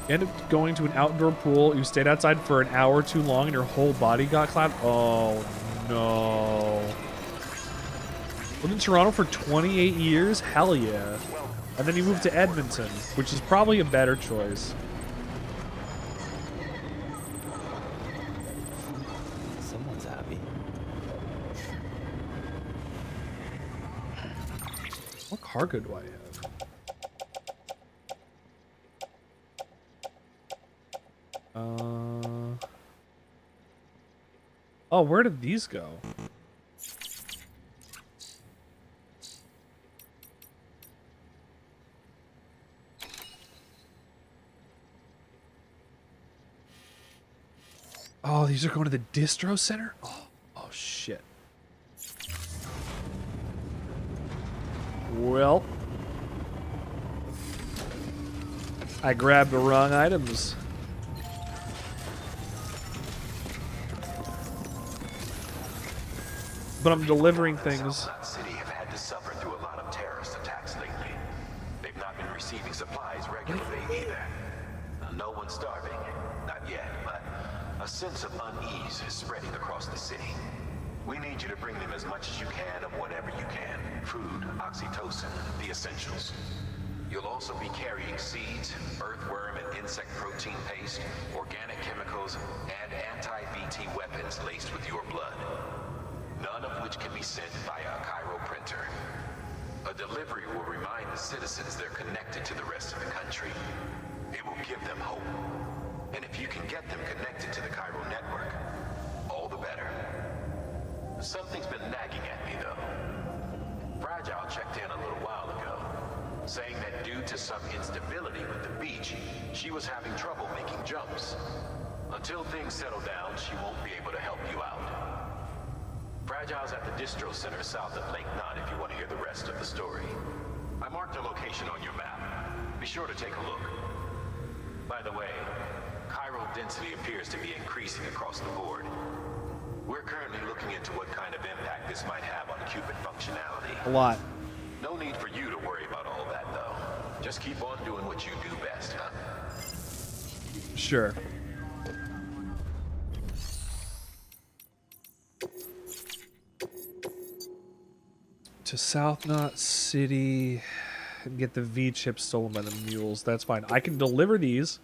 You ended up going to an outdoor pool. You stayed outside for an hour too long and your whole body got clapped. Oh, no. Lived in Toronto for 28 years? Hell yeah. And then you moved to Edmonton, which is probably a better choice. Someone's happy. What cargo do I have? Oh, where did these go? Oh, these are going to the distro center? Oh shit. Well, I grabbed the wrong items. when I'm delivering things. South City have had to suffer through a lot of terrorist attacks lately. They've not been receiving supplies regularly either. No one's starving, not yet, but a sense of unease is spreading across the city. We need you to bring them as much as you can of whatever you can. Food, oxytocin, the essentials. You'll also be carrying seeds, earthworm and insect protein paste, organic chemicals, and anti-BT weapons laced with your blood. None of which can be sent via a Cairo printer. A delivery will remind the citizens they're connected to the rest of the country. It will give them hope. And if you can get them connected to the Cairo network, all the better. Something's been nagging at me, though. Fragile checked in a little while ago, saying that due to some instability with the beach, she was having trouble making jumps. Until things settle down, she won't be able to help you out. Fragile's at the distro center south of Lake Knot if you want to hear the rest of the story. I marked her location on your map. Be sure to take a look. By the way, chiral density appears to be increasing across the board. We're currently looking into what kind of impact this might have on Cupid functionality. A lot. No need for you to worry about all that, though. Just keep on doing what you do best, huh? Sure. To South Knot City and get the V chip stolen by the mules. That's fine. I can deliver these.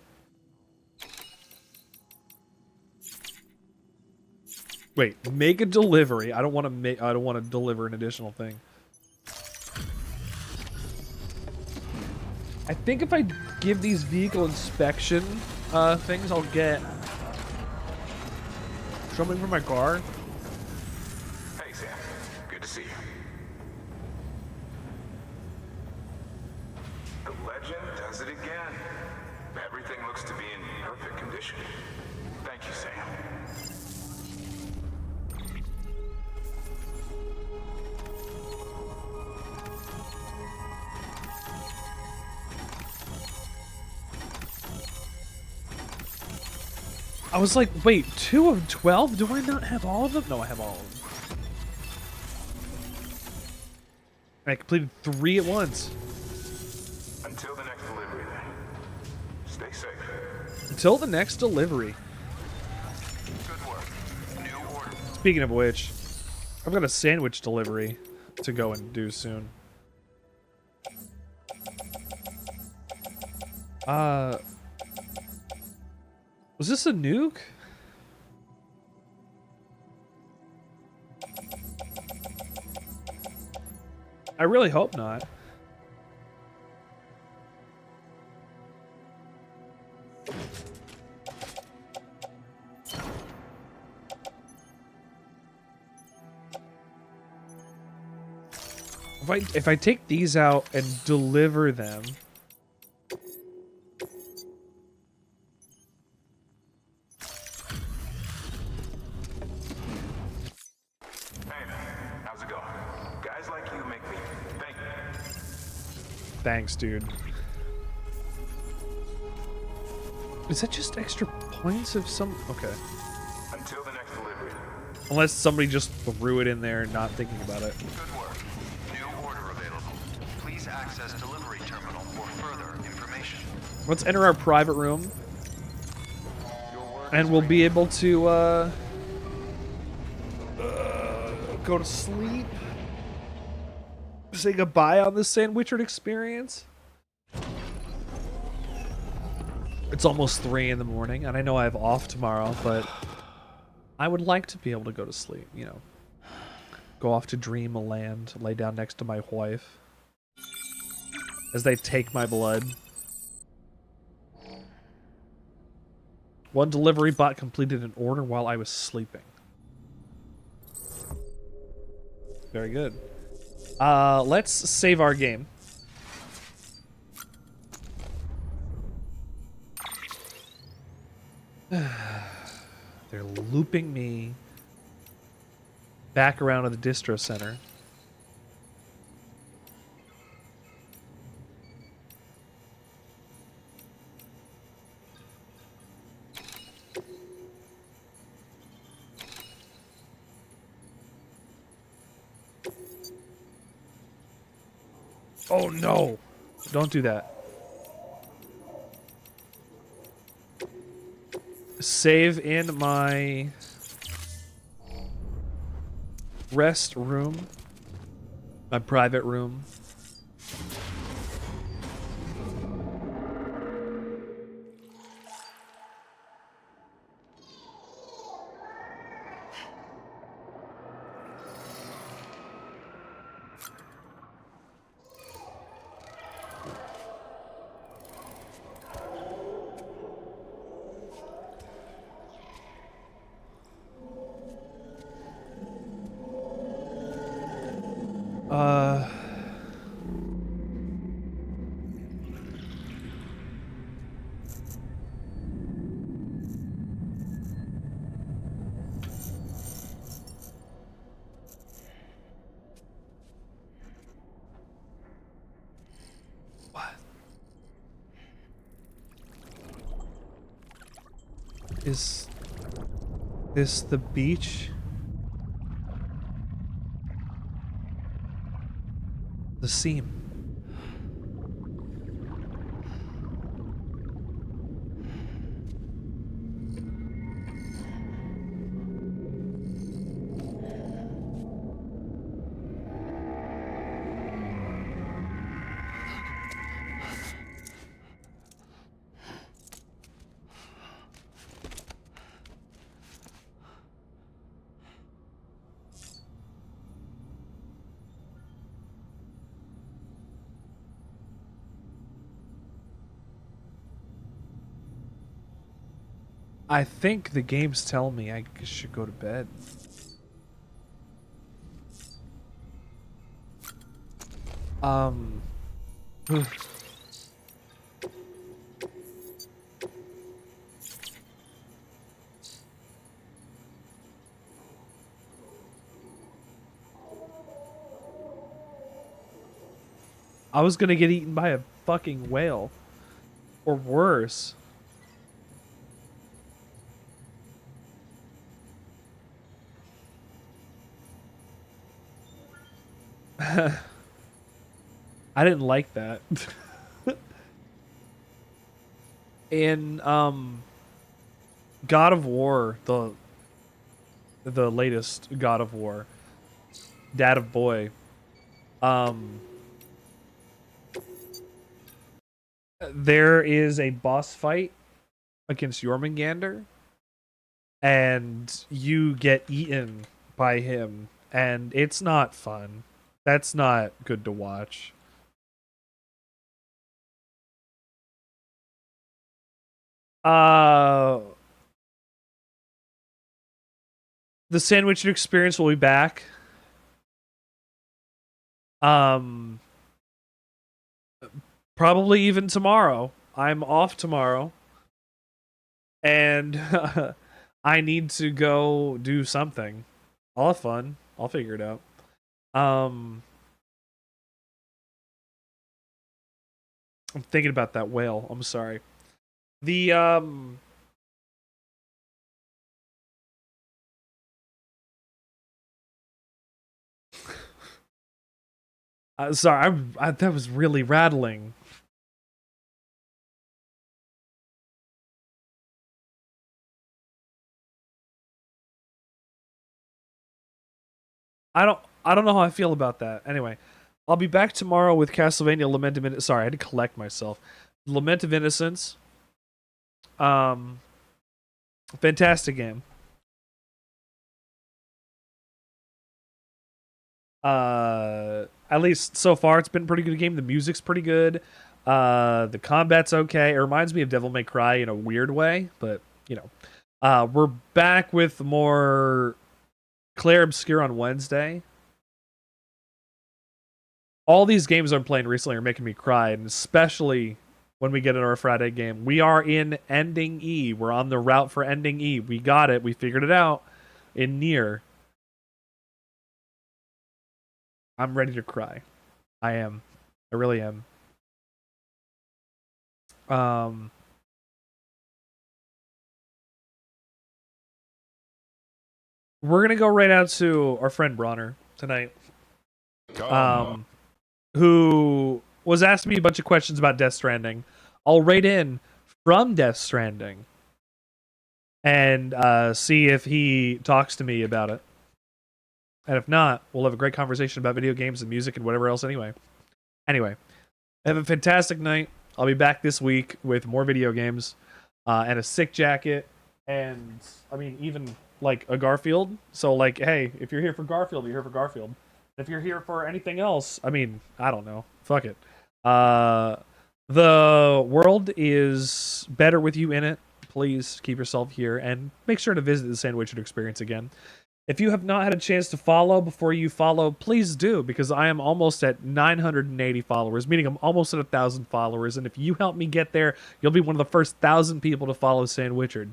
Wait, make a delivery. I don't want to make. I don't want to deliver an additional thing. I think if I give these vehicle inspection things, I'll get something for my car. Hey, Sam. Good to see you. The legend does it again. Everything looks to be in perfect condition. Thank you, Sam. I was like, wait, 2 of 12? Do I not have all of them? No, I have all of them. I completed 3 at once. Until the next delivery, then. Stay safe. Until the next delivery. Good work. New order. Speaking of which, I've got a sandwich delivery to go and do soon. Was this a nuke? I really hope not. If I take these out and deliver them, thanks, dude. Is that just extra points of some? Okay. Until the next delivery. Unless somebody just threw it in there, not thinking about it. Good work. New order available. Please access delivery terminal for further information. Let's enter our private room, and we'll be able to go to sleep. Say goodbye on this Sandwichard experience. It's almost 3 in the morning, and I know I have off tomorrow, but I would like to be able to go to sleep, you know. Go off to dreamland, lay down next to my wife as they take my blood. One delivery bot completed an order while I was sleeping. Very good. Let's save our game. They're looping me back around to the distro center. Oh no! Don't do that. Save in my rest room. My private room. Uh... Is this the beach? The seam. I think the game's telling me I should go to bed. I was gonna get eaten by a fucking whale. Or worse. I didn't like that. In God of War, the latest God of War, Dad of Boy, there is a boss fight against Jormungandr, and you get eaten by him, and it's not fun. That's not good to watch. The Sandwichard experience will be back. Probably even tomorrow. I'm off tomorrow. And I need to go do something. I'll have fun. I'll figure it out. I'm thinking about that whale. I'm sorry. The sorry, that was really rattling. I don't know how I feel about that. Anyway, I'll be back tomorrow with Castlevania Lament of Innocence. Sorry, I had to collect myself. Lament of Innocence. Fantastic game. At least so far it's been a pretty good game. The music's pretty good. The combat's okay. It reminds me of Devil May Cry in a weird way, but you know. We're back with more Claire Obscure on Wednesday. All these games I'm playing recently are making me cry, and especially when we get into our Friday game. We are in Ending E. We're on the route for Ending E. We got it. We figured it out in Nier. I'm ready to cry. I am. I really am. We're gonna go right out to our friend Bronner tonight. who was asking me a bunch of questions about Death Stranding. I'll write in from Death Stranding and see if he talks to me about it. And if not, we'll have a great conversation about video games and music and whatever else anyway. Anyway, have a fantastic night. I'll be back this week with more video games and a sick jacket and, I mean, even, like, a Garfield. So, like, hey, if you're here for Garfield, you're here for Garfield. If you're here for anything else, I mean, I don't know. Fuck it. The world is better with you in it. Please keep yourself here and make sure to visit the Sandwichard experience again. If you have not had a chance to follow before you follow, please do, because I am almost at 980 followers, meaning I'm almost at 1,000 followers, and if you help me get there, you'll be one of the first 1,000 people to follow Sandwichard.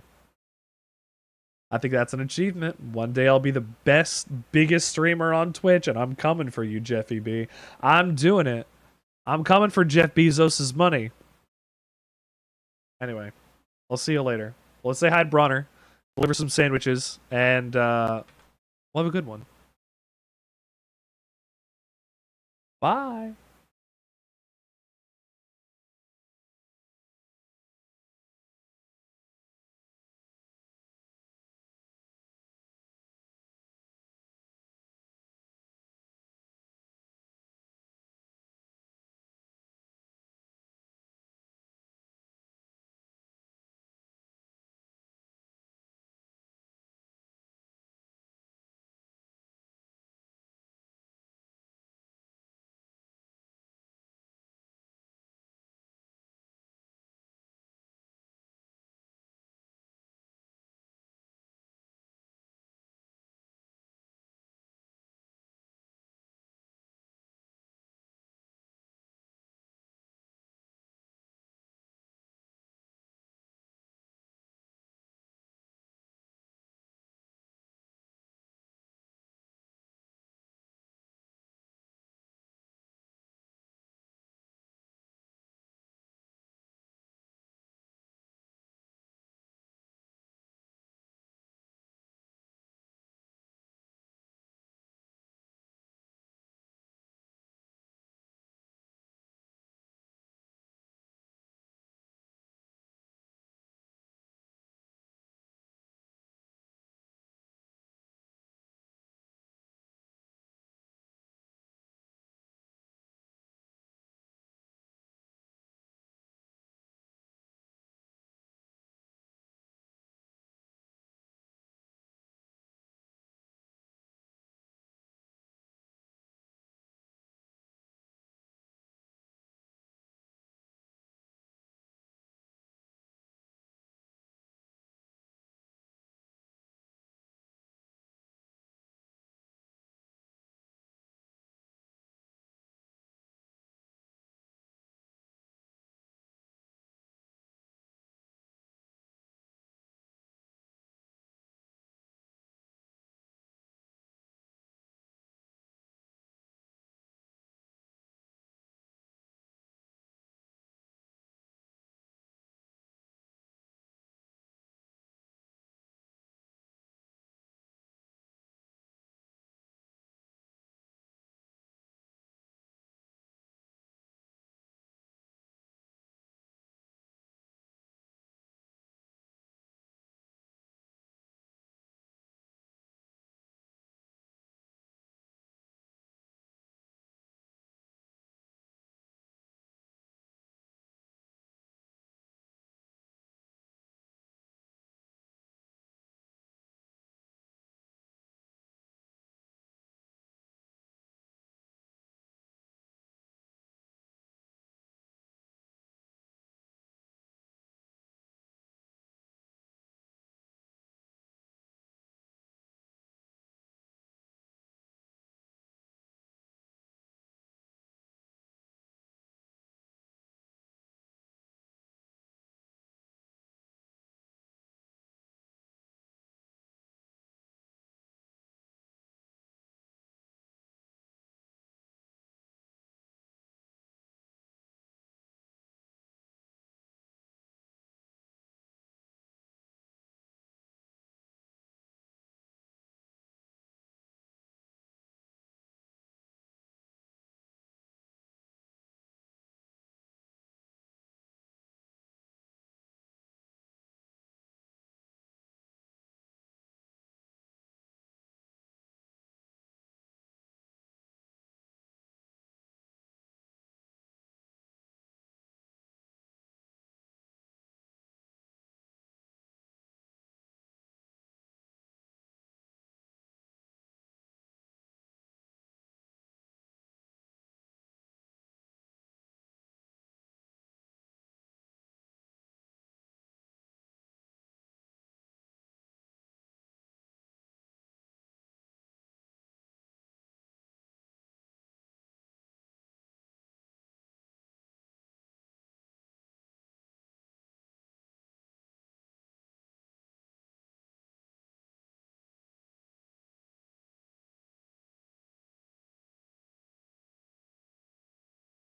I think that's an achievement. One day I'll be the biggest streamer on Twitch, and I'm coming for you, Jeffy B. I'm doing it. I'm coming for Jeff Bezos' money. Anyway, I'll see you later. Well, let's say hi to Bronner, deliver some sandwiches, and we'll have a good one. Bye.